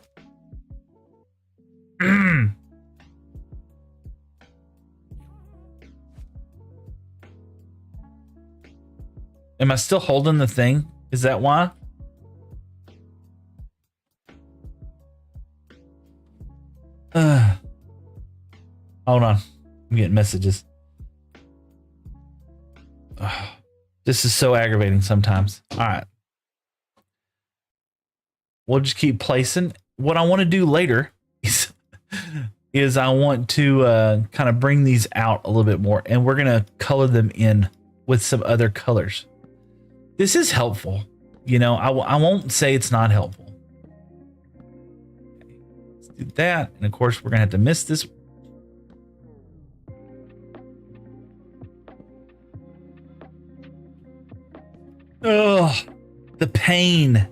Am I still holding the thing? Is that why? Hold on. I'm getting messages. This is so aggravating sometimes. All right. We'll just keep placing. What I want to do later is I want to kind of bring these out a little bit more, and we're going to color them in with some other colors. This is helpful. You know, I won't say it's not helpful. Okay, let's do that. And of course, we're going to have to miss this. Oh, the pain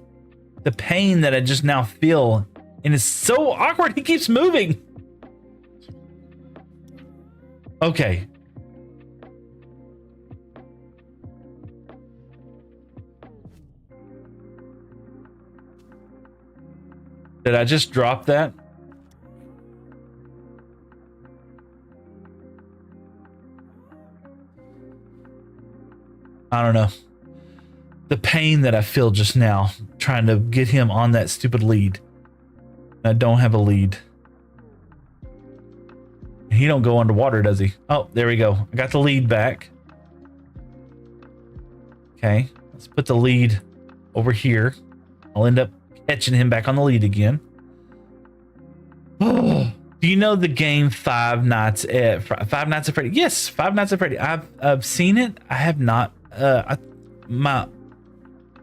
that I just now feel. And it's so awkward. He keeps moving. Okay. Did I just drop that? I don't know. The pain that I feel just now trying to get him on that stupid lead. I don't have a lead. He don't go underwater, does he? Oh, there we go. I got the lead back. Okay, let's put the lead over here. I'll end up catching him back on the lead again. Oh, do you know the game Five Nights at Freddy? Yes, Five Nights at Freddy. I've seen it. I have not.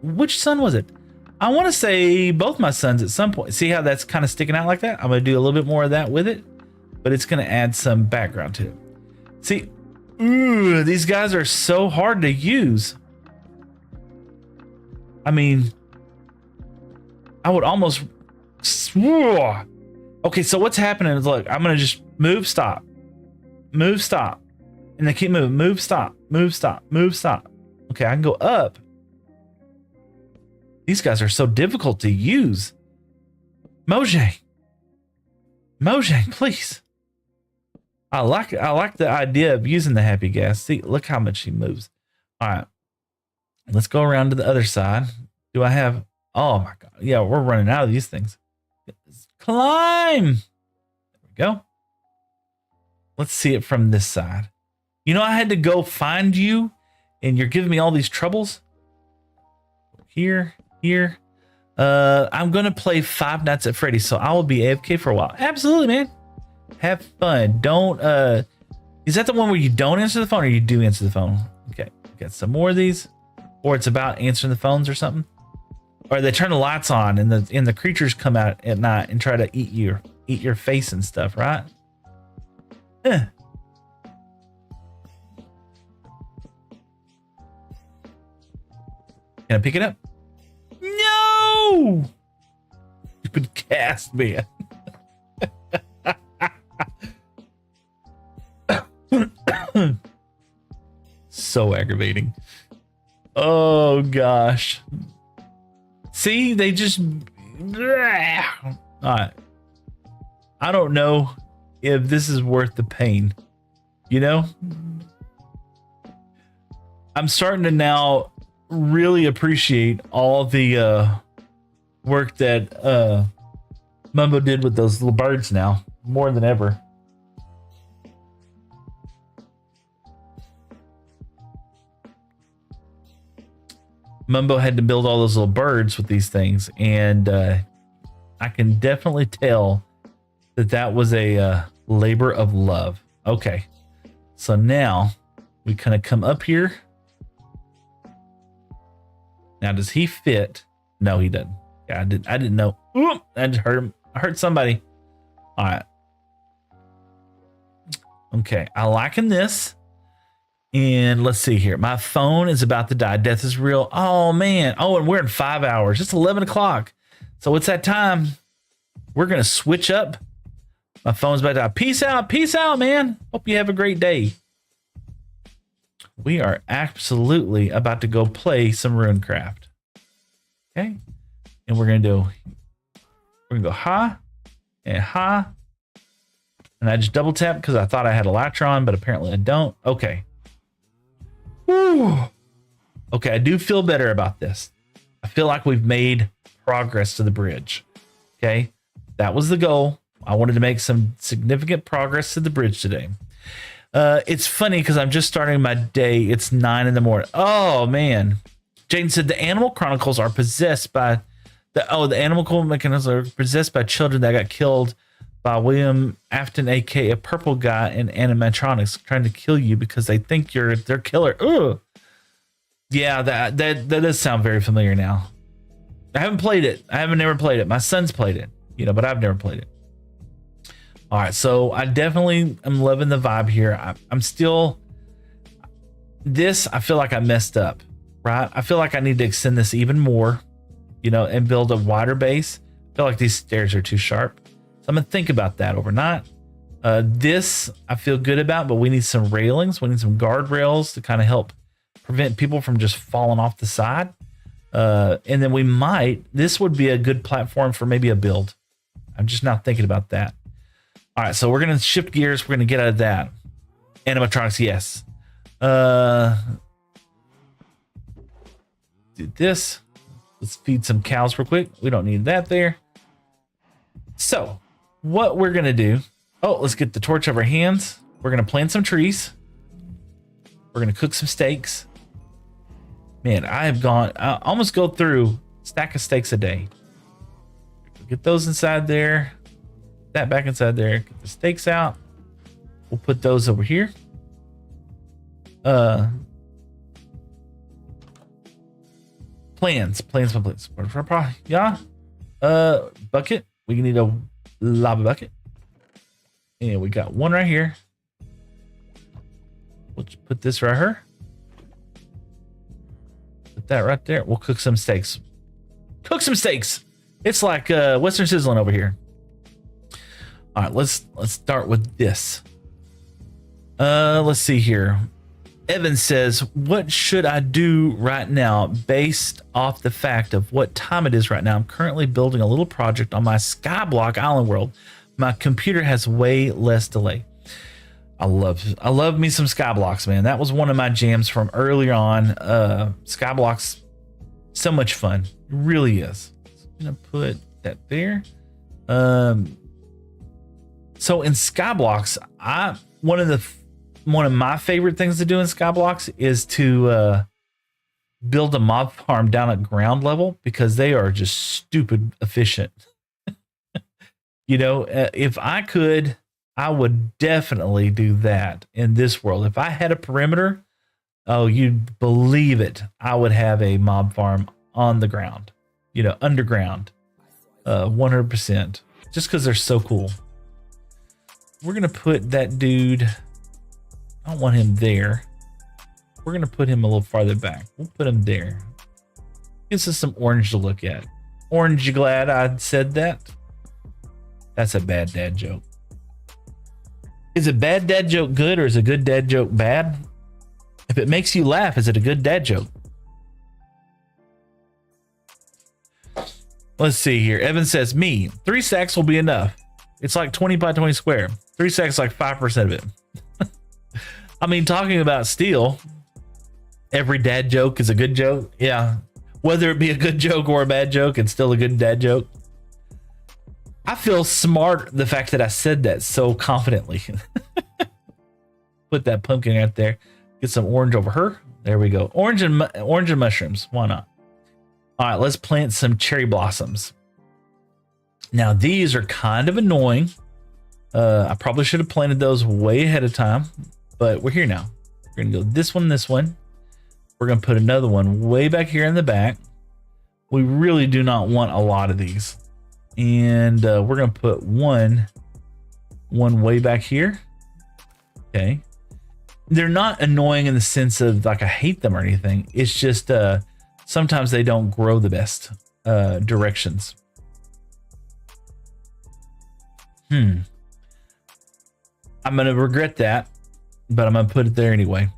Which son was it? I want to say both my sons at some point. See how that's kind of sticking out like that? I'm going to do a little bit more of that with it, but it's going to add some background to it. See, these guys are so hard to use. I mean, I would almost... Okay, so what's happening is, look, I'm going to just move, stop. Move, stop. And they keep moving. Move, stop. Move, stop. Move, stop. Okay, I can go up. These guys are so difficult to use. Mojang, please. I like the idea of using the happy gas. See, look how much he moves. All right. Let's go around to the other side. Do I have... Oh my God. Yeah, we're running out of these things. Climb. There we go. Let's see it from this side. You know, I had to go find you and you're giving me all these troubles. Here. I'm going to play Five Nights at Freddy's, so I will be AFK for a while. Absolutely, man. Have fun. Don't, is that the one where you don't answer the phone or you do answer the phone? Okay. Got some more of these. Or it's about answering the phones or something. Or they turn the lights on and the creatures come out at night and try to eat your face and stuff, right? Can I pick it up? No! You've been cast, man. So aggravating. Oh gosh. See, they just. All right. I don't know if this is worth the pain. You know? I'm starting to now really appreciate all the work that Mumbo did with those little birds now, more than ever. Mumbo had to build all those little birds with these things, and I can definitely tell that that was a labor of love. Okay, so now we kind of come up here. Now, does he fit? No, he doesn't. Yeah, I didn't know. Ooh, I just hurt him. I hurt somebody. All right. Okay, I liking this. And let's see here. My phone is about to die. Death is real. Oh, man. Oh, and we're in 5 hours. It's 11 o'clock. So it's that time. We're going to switch up. My phone's about to die. Peace out. Peace out, man. Hope you have a great day. We are absolutely about to go play some Runecraft. Okay. And we're going to go ha and ha. And I just double tap because I thought I had Electron, but apparently I don't. Okay. Whew. Okay, I do feel better about this. I feel like we've made progress to the bridge. Okay, that was the goal. I wanted to make some significant progress to the bridge today. It's funny because I'm just starting my day. It's 9 in the morning. Oh man, Jaden said the Animal Chronicles are possessed by the Animal Mechanisms are possessed by children that got killed by William Afton, aka a purple guy in animatronics, trying to kill you because they think you're their killer. Ugh. Yeah, that does sound very familiar now. I haven't played it. I haven't never played it. My son's played it, but I've never played it. All right, so I definitely am loving the vibe here. I'm still this. I feel like I messed up, right? I feel like I need to extend this even more, and build a wider base. I feel like these stairs are too sharp. I'm gonna think about that overnight. This I feel good about, but we need some railings. We need some guardrails to kind of help prevent people from just falling off the side. And then this would be a good platform for maybe a build. I'm just not thinking about that. All right, so we're gonna shift gears. We're gonna get out of that. Animatronics, yes. Do this. Let's feed some cows real quick. We don't need that there. So what we're going to do, let's get the torch over our hands. We're going to plant some trees. We're going to cook some steaks. Man, I almost go through a stack of steaks a day. Get those inside there. That back inside there. Get the steaks out. We'll put those over here. Plans. Yeah. Bucket. We need a lava bucket. And we got one right here. We'll just put this right here. Put that right there. We'll cook some steaks. It's like Western sizzling over here. All right, let's start with this. Let's see here. Evan says, what should I do right now based off the fact of what time it is right now? I'm currently building a little project on my Skyblock Island world. My computer has way less delay. I love me some Skyblocks, man. That was one of my jams from earlier on. Skyblocks, so much fun. It really is. I'm gonna put that there. So in Skyblocks, one of my favorite things to do in Skyblocks is to build a mob farm down at ground level because they are just stupid efficient. If I could, I would definitely do that in this world. If I had a perimeter, you'd believe it. I would have a mob farm on the ground, underground, 100%, just because they're so cool. We're going to put that dude. I don't want him there. We're going to put him a little farther back. We'll put him there. Gives us some orange to look at. Orange, you glad I said that? That's a bad dad joke. Is a bad dad joke good or is a good dad joke bad? If it makes you laugh, is it a good dad joke? Let's see here. Evan says, me, 3 stacks will be enough. It's like 20 by 20 square. 3 stacks, like 5% of it. I mean, talking about steel, every dad joke is a good joke. Yeah. Whether it be a good joke or a bad joke, it's still a good dad joke. I feel smart the fact that I said that so confidently. Put that pumpkin right there. Get some orange over her. There we go. Orange and mushrooms. Why not? All right, let's plant some cherry blossoms. Now, these are kind of annoying. I probably should have planted those way ahead of time, but we're here now. We're going to go this one, this one. We're going to put another one way back here in the back. We really do not want a lot of these. And we're going to put one way back here. Okay. They're not annoying in the sense of like I hate them or anything. It's just sometimes they don't grow the best directions. I'm going to regret that, but I'm going to put it there anyway.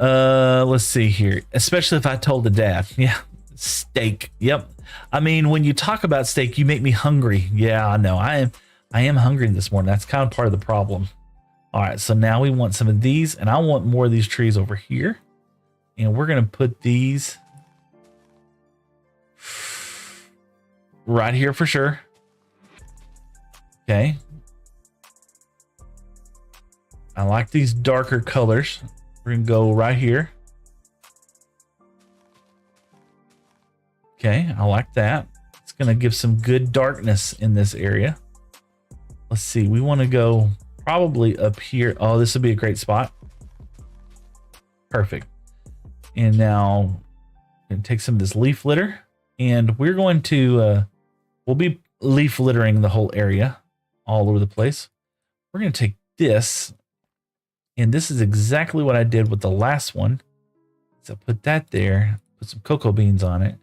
Let's see here. Especially if I told the dad. Yeah. Steak. Yep. I mean, when you talk about steak, you make me hungry. Yeah, I know. I am hungry this morning. That's kind of part of the problem. All right. So now we want some of these, and I want more of these trees over here. And we're going to put these right here for sure. Okay. I like these darker colors. We're going to go right here. Okay, I like that. It's going to give some good darkness in this area. Let's see. We want to go probably up here. Oh, this would be a great spot. Perfect. And now I'm going to take some of this leaf litter, and we're going to, we'll be leaf littering the whole area all over the place. We're going to take this, and this is exactly what I did with the last one. So put that there, put some cocoa beans on it,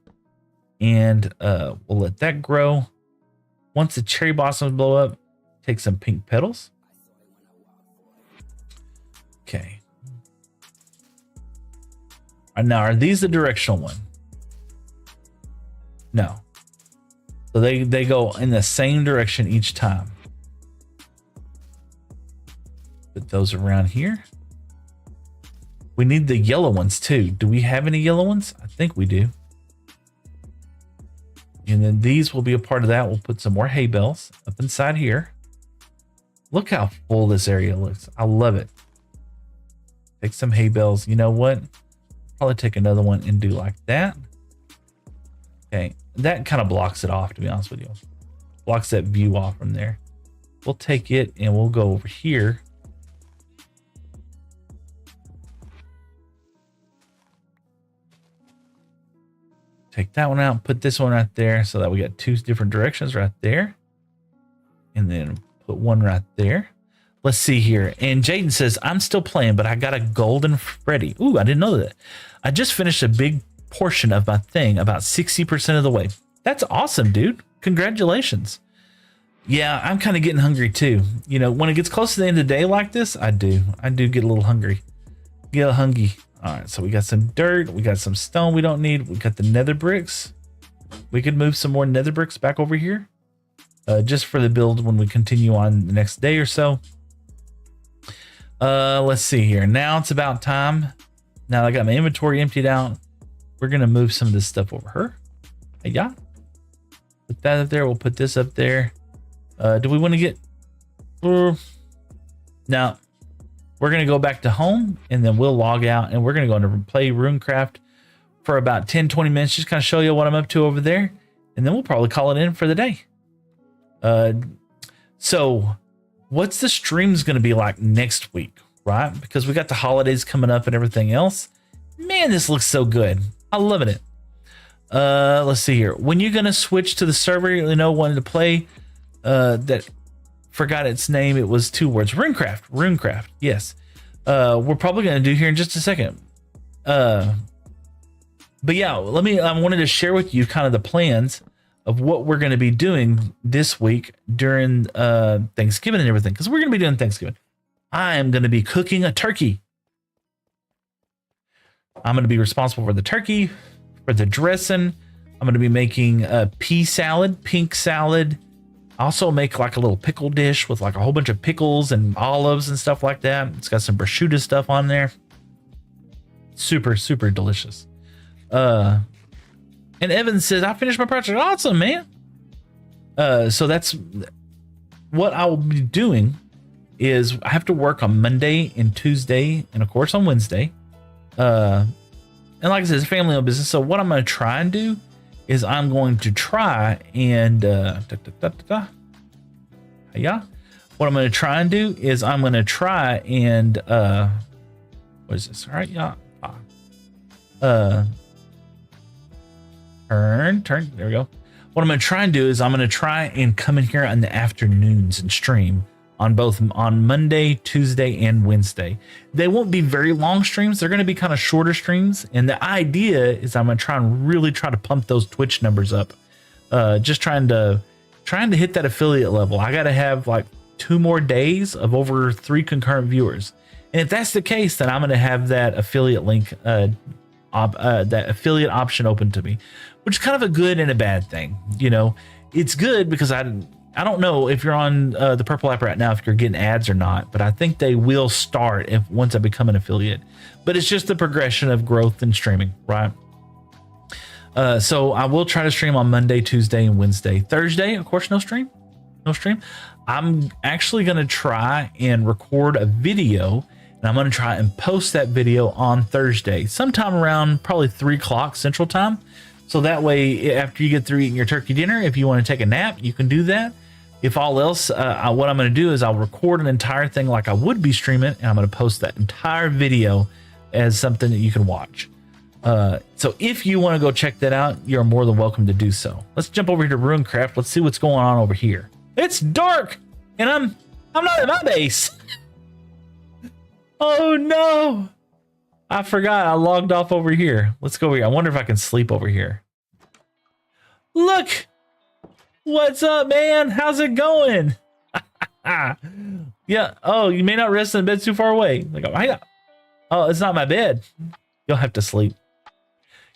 and we'll let that grow. Once the cherry blossoms blow up, take some pink petals. Okay. Now, are these the directional one? No. So they go in the same direction each time. Put those around here. We need the yellow ones too. Do we have any yellow ones? I think we do. And then these will be a part of that. We'll put some more hay bales up inside here. Look how full this area looks. I love it. Take some hay bales. You know what? Probably take another one and do like that. Okay. That kind of blocks it off, to be honest with you. Blocks that view off from there. We'll take it and we'll go over here. Take that one out, put this one right there so that we got 2 different directions right there. And then put one right there. Let's see here. And Jaden says, I'm still playing, but I got a golden Freddy. Ooh, I didn't know that. I just finished a big portion of my thing, about 60% of the way. That's awesome, dude. Congratulations. Yeah, I'm kind of getting hungry too. You know, when it gets close to the end of the day like this, I do get a little hungry. Get a little hungry. All right, so we got some dirt. We got some stone we don't need. We got the nether bricks. We could move some more nether bricks back over here. Just for the build when we continue on the next day or so. Let's see here. Now it's about time. Now I got my inventory emptied out. We're going to move some of this stuff over here. Hey, yeah. Put that up there. We'll put this up there. Do we want to get... Now... We're going to go back to home, and then we'll log out, and we're going to go into play Runecraft for about 10-20 minutes, just kind of show you what I'm up to over there, and then we'll probably call it in for the day. So what's the streams going to be like next week, right? Because we got the holidays coming up and everything else. Man, this looks so good. I'm loving it. Let's see here. When you going to switch to the server, you know, wanted to play that... Forgot its name. It was 2 words. Runecraft. Yes. We're probably going to do here in just a second. But yeah, I wanted to share with you kind of the plans of what we're going to be doing this week during Thanksgiving and everything. Because we're going to be doing Thanksgiving. I am going to be cooking a turkey. I'm going to be responsible for the turkey, for the dressing, I'm going to be making a pea salad, pink salad. I also make like a little pickle dish with like a whole bunch of pickles and olives and stuff like that. It's got some prosciutto stuff on there. Super, super delicious. And Evan says, I finished my project. Awesome, man. So that's what I will be doing is I have to work on Monday and Tuesday and of course on Wednesday. And like I said, it's a family-owned business. So what I'm going to try and do is I'm going to try and yeah. What I'm going to try and do is I'm going to try and what is this? All right, yeah. Turn. There we go. What I'm going to try and do is I'm going to try and come in here in the afternoons and stream on both on Monday, Tuesday, and Wednesday. They won't be very long streams. They're going to be kind of shorter streams. And the idea is I'm going to try and really try to pump those Twitch numbers up. Just trying to hit that affiliate level. I got to have like 2 more days of over 3 concurrent viewers. And if that's the case, then I'm going to have that affiliate link, that affiliate option open to me, which is kind of a good and a bad thing. You know, it's good because I don't know if you're on the Purple app right now, if you're getting ads or not, but I think they will start once I become an affiliate. But it's just the progression of growth and streaming, right? So I will try to stream on Monday, Tuesday, and Wednesday. Thursday, of course, no stream. I'm actually going to try and record a video, and I'm going to try and post that video on Thursday, sometime around probably 3 o'clock Central Time. So that way, after you get through eating your turkey dinner, if you want to take a nap, you can do that. If all else, what I'm going to do is I'll record an entire thing like I would be streaming, and I'm going to post that entire video as something that you can watch. So if you want to go check that out, you're more than welcome to do so. Let's jump over here to Runecraft. Let's see what's going on over here. It's dark, and I'm not at my base. Oh no! I forgot I logged off over here. Let's go over here. I wonder if I can sleep over here. Look! What's up, man? How's it going? Yeah. Oh, you may not rest in bed too far away. Like, oh, it's not my bed. You'll have to sleep.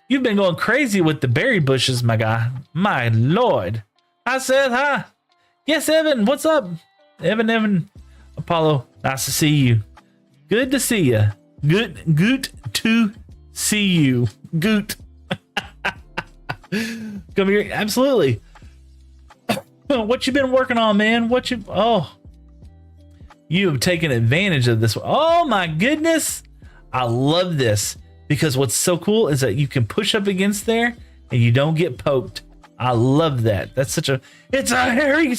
You've been going crazy with the berry bushes, my guy. My lord. Hi, Seth. Hi. Yes, Evan. What's up? Evan. Apollo. Nice to see you. Good to see you. Good to see you. Goot. Come here. Absolutely. What you been working on, man? You have taken advantage of this. Oh my goodness. I love this because what's so cool is that you can push up against there and you don't get poked. I love that. That's it's a hairy.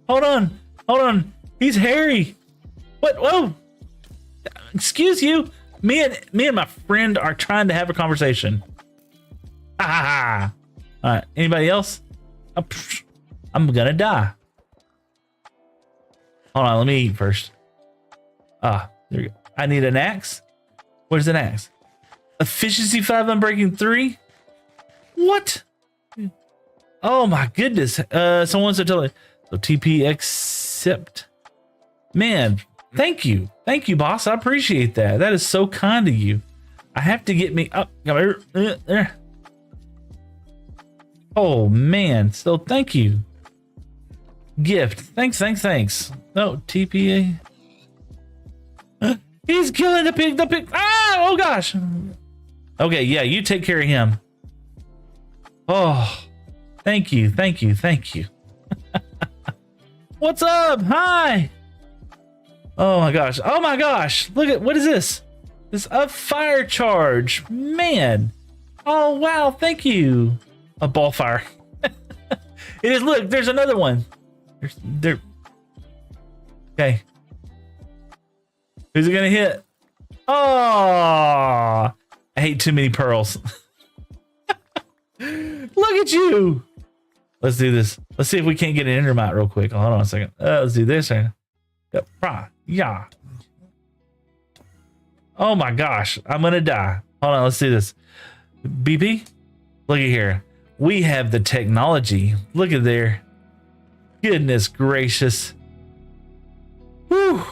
Hold on. He's hairy. What? Whoa. Excuse you. Me and my friend are trying to have a conversation. All right. Anybody else? I'm gonna die. Hold on. Let me eat first. There we go. I need an axe. What is an axe? Efficiency 5 unbreaking 3. What? Oh my goodness. Someone said tell me. So TP accept. Man, thank you, boss. I appreciate that. That is so kind of you. I have to get me up. Oh man. So thank you. Gift. Thanks. No TPA. He's killing the pig. Ah! Oh gosh. Okay, yeah, you take care of him. Oh, thank you. What's up? Hi. Oh my gosh. Look at, what is this? This a fire charge. Man. Oh wow, thank you. A ball fire. It is, look, there's another one. There. Okay. Who's it gonna hit? Oh, I hate too many pearls. Look at you. Let's do this. Let's see if we can't get an endermite real quick. Hold on a second. Let's do this. Yep. Yeah. Oh my gosh. I'm gonna die. Hold on. Let's do this. BP. Look at here. We have the technology. Look at there. Goodness gracious. Whew.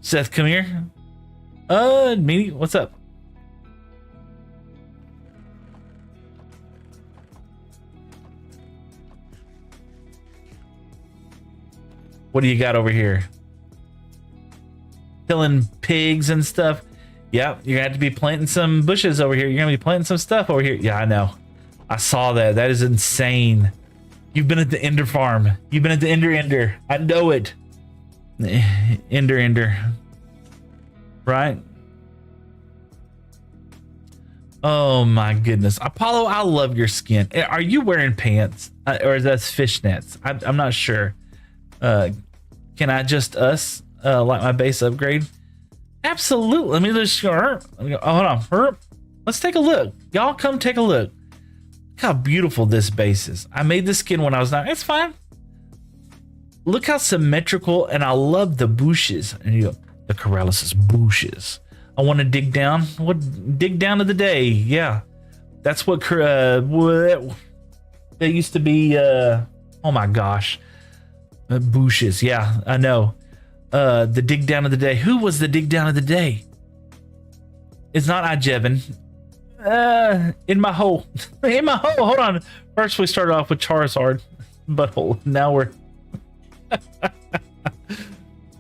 Seth, come here. Meanie, what's up? What do you got over here? Killing pigs and stuff. Yep, you're gonna have to be planting some bushes over here. You're gonna be planting some stuff over here. Yeah, I know. I saw that. That is insane. You've been at the Ender farm. You've been at the Ender. I know it. Ender. Right? Oh my goodness. Apollo, I love your skin. Are you wearing pants? Or is that fishnets? I'm not sure. Can I just like my base upgrade? Absolutely. Let me just hold on. Let's take a look. Y'all come take a look. Look how beautiful this base is. I made this skin when I was 9. It's fine. Look how symmetrical, and I love the bushes. And you go, the Corellis' bushes. I want to dig down. Dig down to the day. Yeah. That's what they used to be. Oh my gosh. Bushes. Yeah, I know. The dig down of the day. Who was the dig down of the day? It's not Ijevin. In my hole. In my hole. Hold on. First we started off with Charizard butthole. Now we're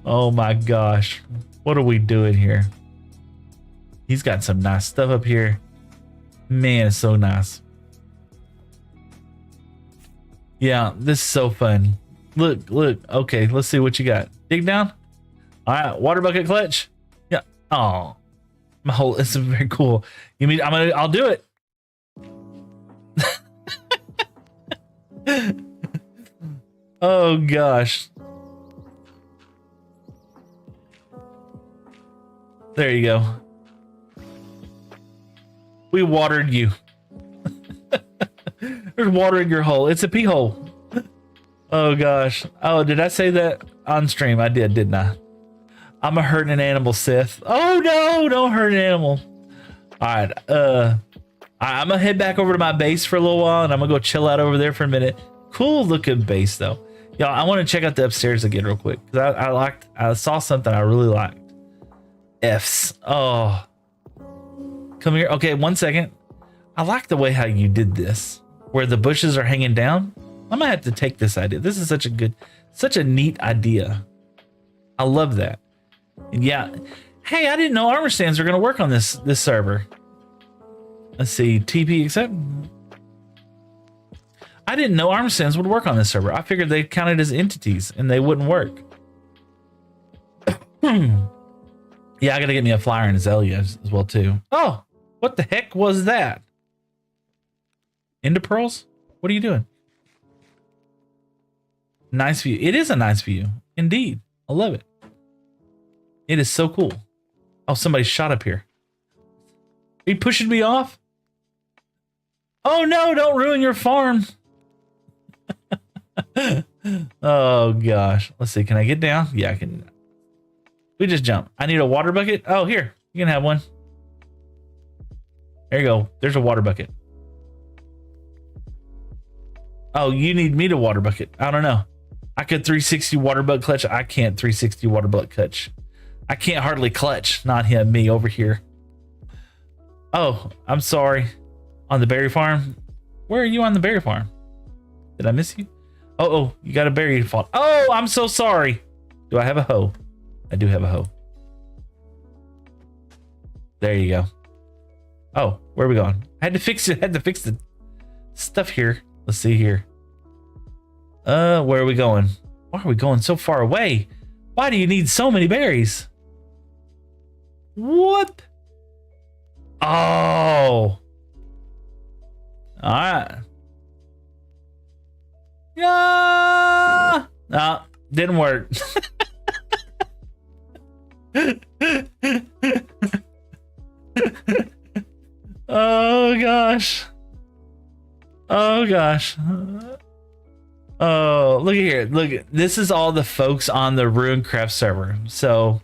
oh my gosh. What are we doing here? He's got some nice stuff up here. Man, it's so nice. Yeah, this is so fun. Look. Okay, let's see what you got. Dig down. All right, water bucket clutch. Yeah. Oh, my whole. It's very cool. You mean I'll do it. Oh gosh. There you go. We watered you. There's water in your hole. It's a pee hole. Oh gosh. Oh, did I say that on stream? I did, didn't I? I'm a hurting an animal, Seth. Oh no, don't hurt an animal. All right. I'm gonna head back over to my base for a little while, and I'm gonna go chill out over there for a minute. Cool looking base though. Y'all, I want to check out the upstairs again real quick because I saw something I really liked. F's. Oh. Come here. Okay, 1 second. I like the way how you did this, where the bushes are hanging down. I'm gonna have to take this idea. This is such a neat idea. I love that. And yeah, hey, I didn't know armor stands are gonna work on this server. Let's see, TP accept. I didn't know armor stands would work on this server. I figured they counted as entities and they wouldn't work. Yeah, I gotta get me a flyer and Azalea as well too. Oh, what the heck was that? Ender pearls? What are you doing? Nice view. It is a nice view. Indeed. I love it. It is so cool. Oh, somebody shot up here. Are you pushing me off? Oh no, don't ruin your farm. Oh gosh. Let's see. Can I get down? Yeah, I can. We just jump. I need a water bucket. Oh, here. You can have one. There you go. There's a water bucket. Oh, you need me to water bucket. I don't know. I could 360 water bucket clutch. I can't 360 water bucket clutch. I can't hardly clutch. Not him, me over here. Oh, I'm sorry. On the berry farm? Where are you on the berry farm? Did I miss you? Oh, you got a berry farm. Oh, I'm so sorry. Do I have a hoe? I do have a hoe. There you go. Oh, where are we going? I had to fix it. I had to fix the stuff here. Let's see here. Where are we going? Why are we going so far away? Why do you need so many berries? What? Oh. All right. Yeah. No, didn't work. Oh gosh. Oh gosh. Oh, look at here. Look, this is all the folks on the Runecraft server. So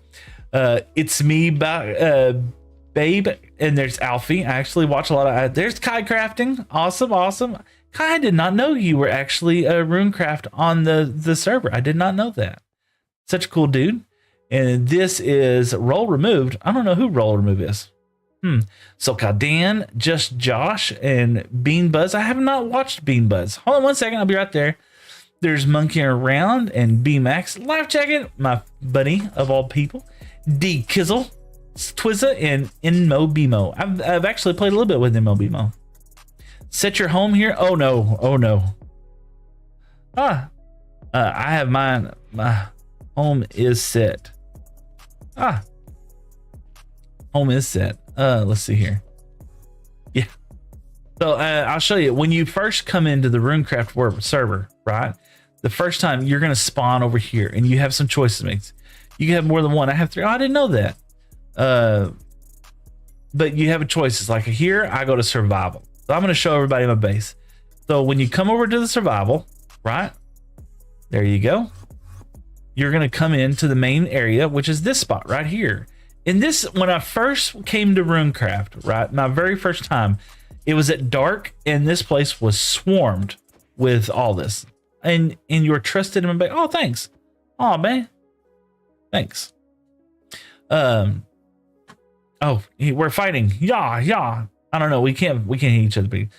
it's me, Babe, and there's Alfie. I actually watch a lot of there's Kai Crafting. Awesome. Kai, I did not know you were actually a Runecraft on the server. I did not know that. Such a cool dude. And this is Roll Removed. I don't know who Roll Remove is. So Dan, Just Josh, and Bean Buzz. I have not watched Bean Buzz. Hold on 1 second. I'll be right there. There's monkeying around and B Max life jacket, my buddy of all people, D Kizzle, Twizza, and Inmo Bimo. I've actually played a little bit with Inmo Bimo. Set your home here. Oh no. I have mine. My home is set. Home is set. Let's see here. Yeah. So I'll show you. When you first come into the RuneCraft server, right? The first time you're gonna spawn over here, and you have some choices to make. You can have more than one. I have 3. Oh, I didn't know that. But you have a choice. It's like here, I go to survival. So I'm gonna show everybody my base. So when you come over to the survival, right? There you go. You're gonna come into the main area, which is this spot right here. And this, when I first came to RuneCraft, right, my very first time, it was at dark, and this place was swarmed with all this. And you're trusted in my. Oh, thanks. Oh man, thanks. Oh, we're fighting. Yeah. I don't know. We can't hit each other. But,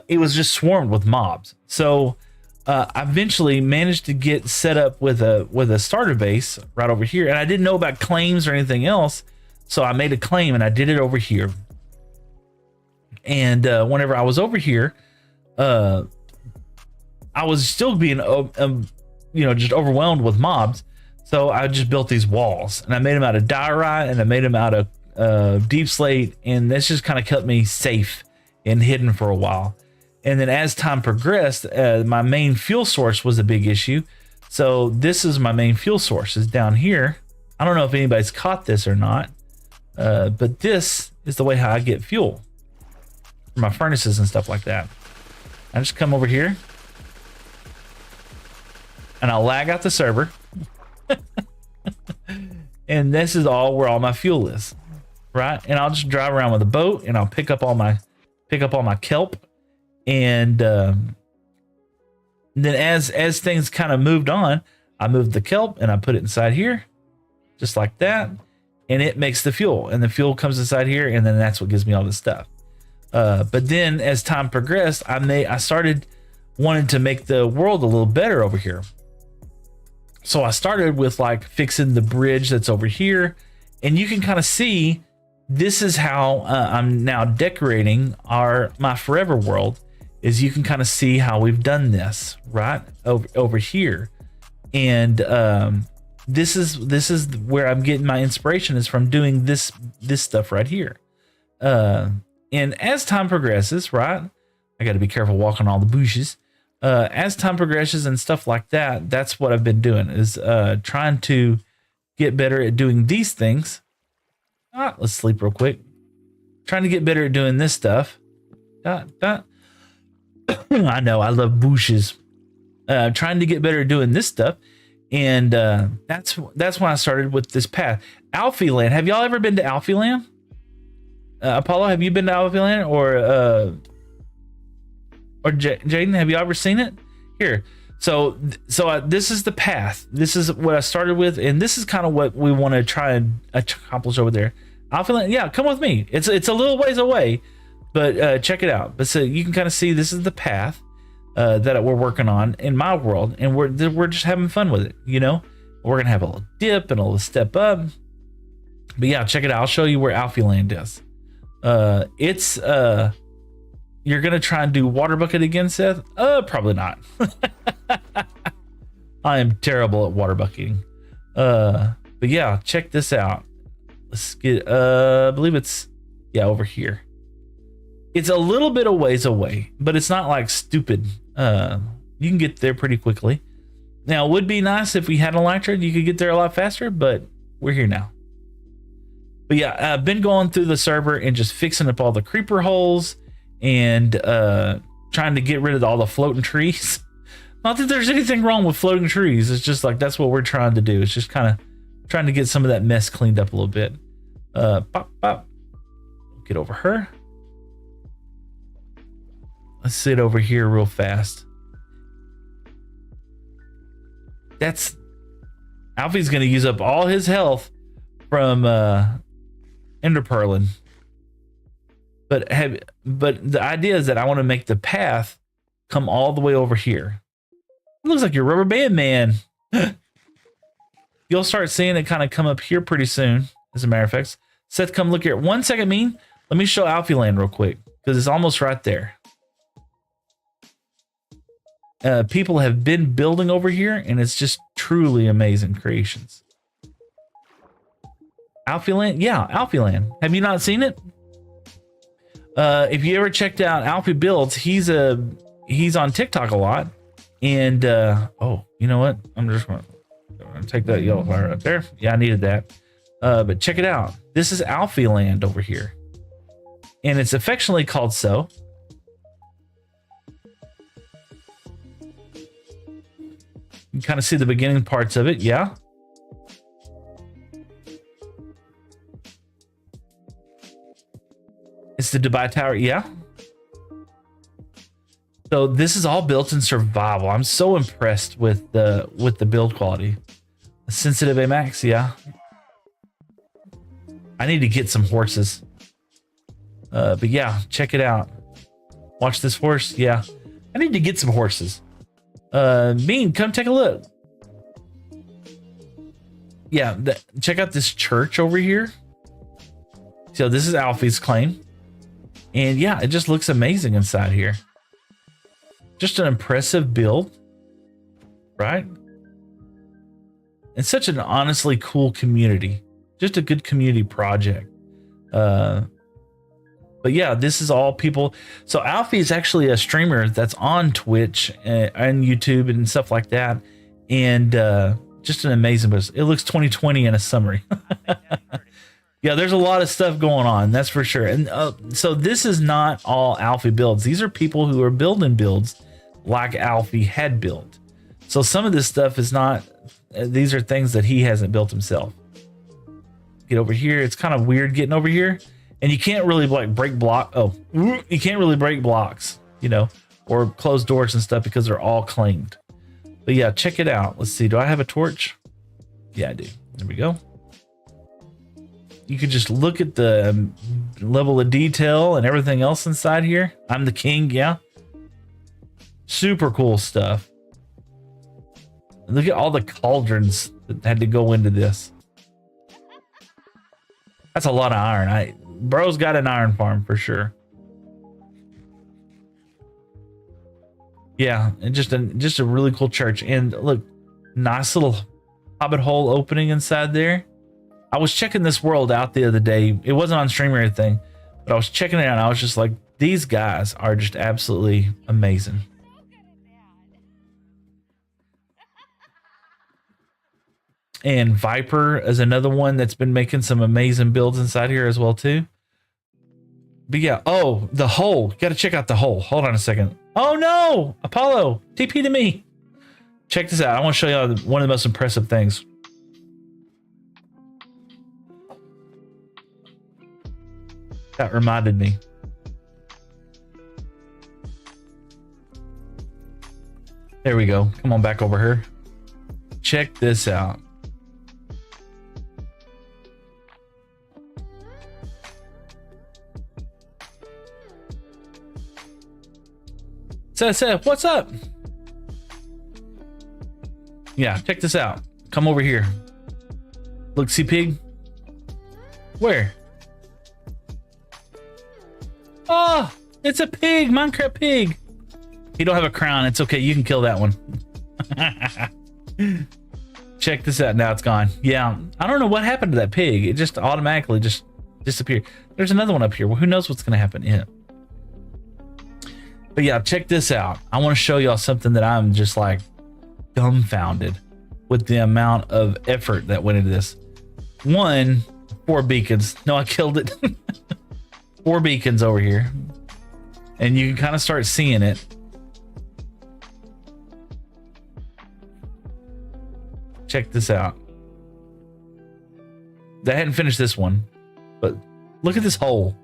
it was just swarmed with mobs. So I eventually managed to get set up with a starter base right over here, and I didn't know about claims or anything else, so I made a claim and I did it over here. And whenever I was over here, I was still being just overwhelmed with mobs, so I just built these walls, and I made them out of diorite, and I made them out of deep slate, and this just kind of kept me safe and hidden for a while. And then as time progressed, my main fuel source was a big issue. So this is my main fuel source, is down here. I don't know if anybody's caught this or not, but this is the way how I get fuel for my furnaces and stuff like that. I just come over here and I'll lag out the server. And this is all where all my fuel is, right? And I'll just drive around with a boat, and I'll pick up all my kelp. And then as things kind of moved on, I moved the kelp and I put it inside here, just like that, and it makes the fuel, and the fuel comes inside here, and then that's what gives me all this stuff. But then as time progressed, I started wanting to make the world a little better over here. So I started with like fixing the bridge that's over here, and you can kind of see this is how I'm now decorating my forever world. Is you can kind of see how we've done this right over here, and this is where I'm getting my inspiration, is from doing this stuff right here. And as time progresses, right, I got to be careful walking all the bushes. As time progresses and stuff like that, that's what I've been doing, is trying to get better at doing these things. Let's sleep real quick. Trying to get better at doing this stuff. I know, I love bushes. Trying to get better at doing this stuff. And that's when I started with this path. Alfie Land. Have y'all ever been to Alfie Land? Apollo, have you been to Alfie Land? Or Jaden, have you ever seen it? Here. So this is the path. This is what I started with, and this is kind of what we want to try and accomplish over there. Alfie Land, yeah, come with me. It's a little ways away, but check it out. But so you can kind of see this is the path that we're working on in my world, and we're just having fun with it. You know, we're gonna have a little dip and a little step up. But yeah, check it out. I'll show you where Alfie Land is. It's you're gonna try and do water bucket again, Seth? Probably not. I am terrible at water bucketing. But yeah, check this out. Let's get I believe it's over here. It's a little bit of ways away, but it's not like stupid. You can get there pretty quickly. Now, it would be nice if we had an Elytra, you could get there a lot faster, but we're here now. But yeah, I've been going through the server and just fixing up all the creeper holes and trying to get rid of all the floating trees. Not that there's anything wrong with floating trees. It's just like that's what we're trying to do. It's just kind of trying to get some of that mess cleaned up a little bit. Pop. Get over her. Let's sit over here real fast. That's Alfie's going to use up all his health from enderpearling. But the idea is that I want to make the path come all the way over here. It looks like your rubber band man. You'll start seeing it kind of come up here pretty soon, as a matter of fact. Seth, come look here. 1 second, Mean. Let me show Alfie Land real quick, because it's almost right there. People have been building over here, and it's just truly amazing creations. Alfie Land? Yeah, Alfie Land. Have you not seen it? If you ever checked out Alfie Builds, he's on TikTok a lot. And oh, you know what? I'm just gonna take that yellow fire up there. Yeah, I needed that. But check it out. This is Alfie Land over here, and it's affectionately called so. You can kind of see the beginning parts of it. Yeah. It's the Dubai Tower. Yeah. So this is all built in survival. I'm so impressed with the build quality. A sensitive AMAX, yeah. I need to get some horses. But yeah, check it out. Watch this horse. Yeah. I need to get some horses. Bean, come take a look. Yeah, check out this church over here. So this is Alfie's claim. And yeah, it just looks amazing inside here. Just an impressive build, right? And such an honestly cool community. Just a good community project. But yeah, this is all people. So Alfie is actually a streamer that's on Twitch and YouTube and stuff like that. And just an amazing business. It looks 2020 in a summary. Yeah, there's a lot of stuff going on, that's for sure. And so this is not all Alfie builds. These are people who are building builds like Alfie had built. So some of this stuff is not, these are things that he hasn't built himself. Get over here. It's kind of weird getting over here. And you can't really like break block. Oh, you can't really break blocks, you know, or close doors and stuff because they're all claimed. But yeah, check it out. Let's see. Do I have a torch? Yeah, I do. There we go. You could just look at the level of detail and everything else inside here. I'm the king. Yeah. Super cool stuff. Look at all the cauldrons that had to go into this. That's a lot of iron. Bro's got an iron farm for sure. Yeah, and just a really cool church. And look, nice little hobbit hole opening inside there. I was checking this world out the other day. It wasn't on stream or anything, but I was checking it out and I was just like, these guys are just absolutely amazing. And Viper is another one that's been making some amazing builds inside here as well too. But yeah, oh, the hole. Got to check out the hole. Hold on a second. Oh no, Apollo, TP to me. Check this out. I want to show you one of the most impressive things. That reminded me. There we go. Come on back over here. Check this out. Seth, what's up? Yeah, check this out. Come over here. Look, see pig? Where? Oh, it's a pig, Minecraft pig. You don't have a crown. It's okay. You can kill that one. Check this out. Now it's gone. Yeah, I don't know what happened to that pig. It just automatically just disappeared. There's another one up here. Well, who knows what's going to happen in it? But yeah, check this out. I want to show y'all something that I'm just like dumbfounded with the amount of effort that went into this. 4 beacons. No, I killed it. 4 beacons over here. And you can kind of start seeing it. Check this out. I hadn't finished this one, but look at this hole.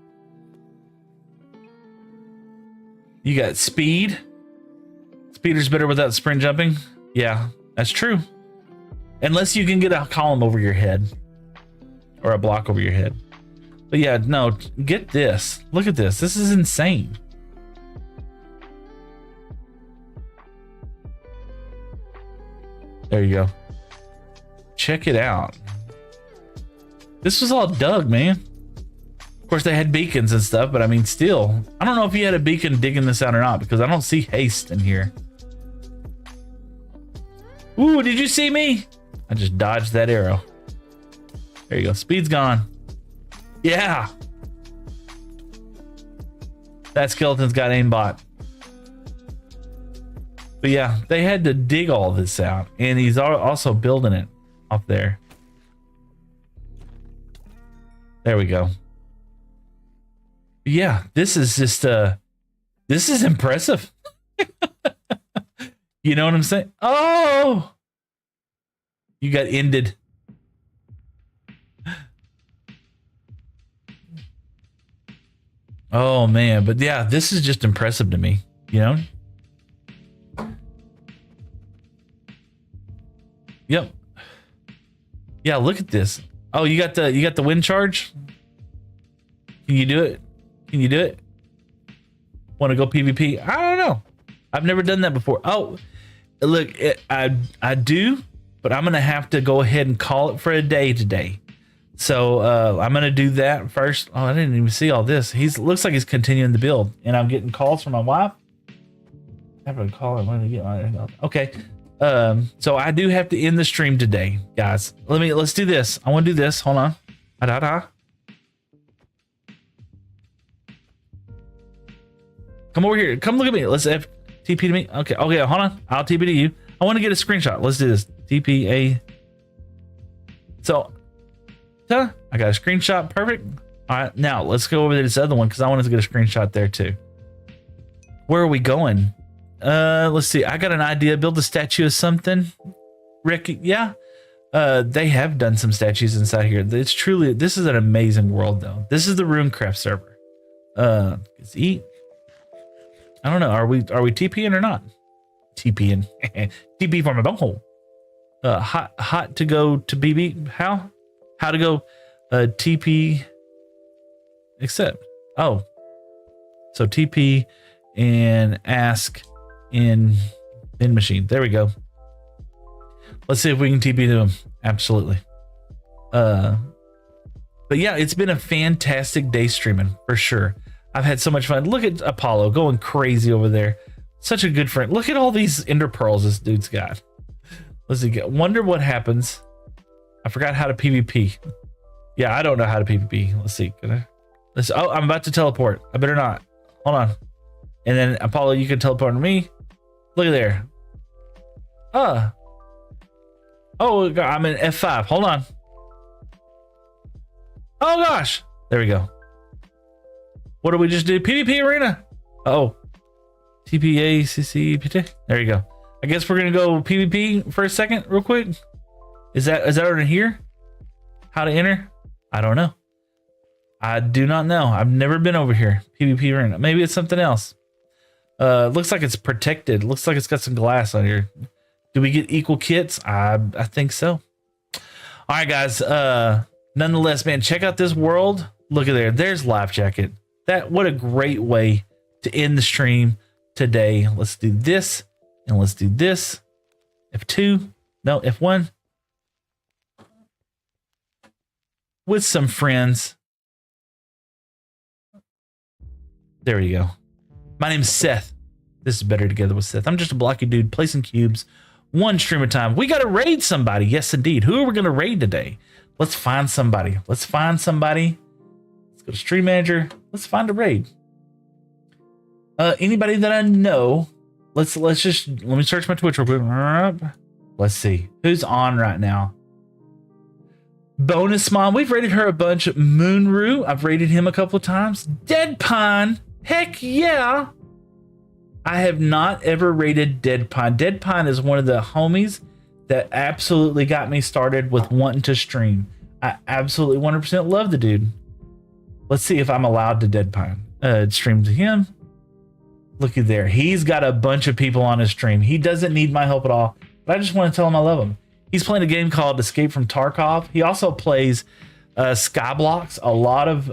You got speed. Speeder's better without sprint jumping. Yeah, that's true. Unless you can get a column over your head or a block over your head. But yeah, no, get this. Look at this. This is insane. There you go. Check it out. This was all dug, man. Of course, they had beacons and stuff, but I mean, still, I don't know if he had a beacon digging this out or not because I don't see haste in here. Ooh, did you see me? I just dodged that arrow. There you go. Speed's gone. Yeah. That skeleton's got aimbot. But yeah, they had to dig all this out, and he's also building it up there. There we go. Yeah, this is just this is impressive. You know what I'm saying? Oh, you got ended. Oh man, but yeah, this is just impressive to me, you know? Yep. Yeah, look at this. Oh, you got the wind charge? Can you do it? Can you do it? Want to go PvP? I don't know. I've never done that before. Oh, look, I do, but I'm gonna have to go ahead and call it for a day today. So I'm gonna do that first. Oh, I didn't even see all this. Looks like he's continuing the build, and I'm getting calls from my wife. I have to call him when I get my okay. So I do have to end the stream today, guys. Let's do this. I want to do this. Hold on. Come over here. Come look at me. Let's TP to me. Okay. Hold on. I'll TP to you. I want to get a screenshot. Let's do this. TPA. So, I got a screenshot. Perfect. All right. Now let's go over to this other one because I wanted to get a screenshot there too. Where are we going? Let's see. I got an idea. Build a statue of something. Rick, yeah. They have done some statues inside here. This is an amazing world though. This is the Runecraft server. Let's eat. I don't know. Are we TPing or not? TPing. TP for my bunghole. Hot to go to BB. How to go TP accept. Oh. So TP and ask in bin machine. There we go. Let's see if we can TP to him. Absolutely. But yeah, it's been a fantastic day streaming for sure. I've had so much fun. Look at Apollo going crazy over there. Such a good friend. Look at all these ender pearls this dude's got. Let's see. Wonder what happens. I forgot how to PvP. Yeah, I don't know how to PvP. Let's see. Oh, I'm about to teleport. I better not. Hold on. And then Apollo, you can teleport to me. Look at there. Oh, God, I'm in F5. Hold on. Oh gosh. There we go. What do we just do? PvP arena. Oh. TPA CC. There you go. I guess we're gonna go PvP for a second, real quick. Is that over here? How to enter? I don't know. I do not know. I've never been over here. PvP arena. Maybe it's something else. Looks like it's protected. Looks like it's got some glass on here. Do we get equal kits? I think so. All right, guys. Nonetheless, man, check out this world. Look at there. There's Life Jacket. What a great way to end the stream today. Let's do this and let's do this. F2. No, F1. With some friends. There we go. My name's Seth. This is Better Together with Seth. I'm just a blocky dude placing cubes one stream at a time. We got to raid somebody. Yes, indeed. Who are we going to raid today? Let's find somebody. Let's go to Stream Manager. Let's find a raid. Anybody that I know. Let me search my Twitch real quick. Let's see who's on right now. Bonus Mom. We've raided her a bunch. Moonroo. I've raided him a couple of times. Deadpine. Heck yeah. I have not ever rated Deadpine. Deadpine is one of the homies that absolutely got me started with wanting to stream. I absolutely 100% love the dude. Let's see if I'm allowed to Deadpine. Stream to him. Looky there. He's got a bunch of people on his stream. He doesn't need my help at all, but I just want to tell him I love him. He's playing a game called Escape from Tarkov. He also plays Skyblocks, a lot of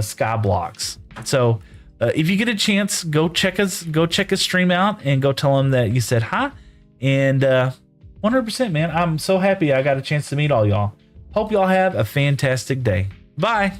Skyblocks. So if you get a chance, go check his stream out and go tell him that you said hi. And 100%, man. I'm so happy I got a chance to meet all y'all. Hope y'all have a fantastic day. Bye.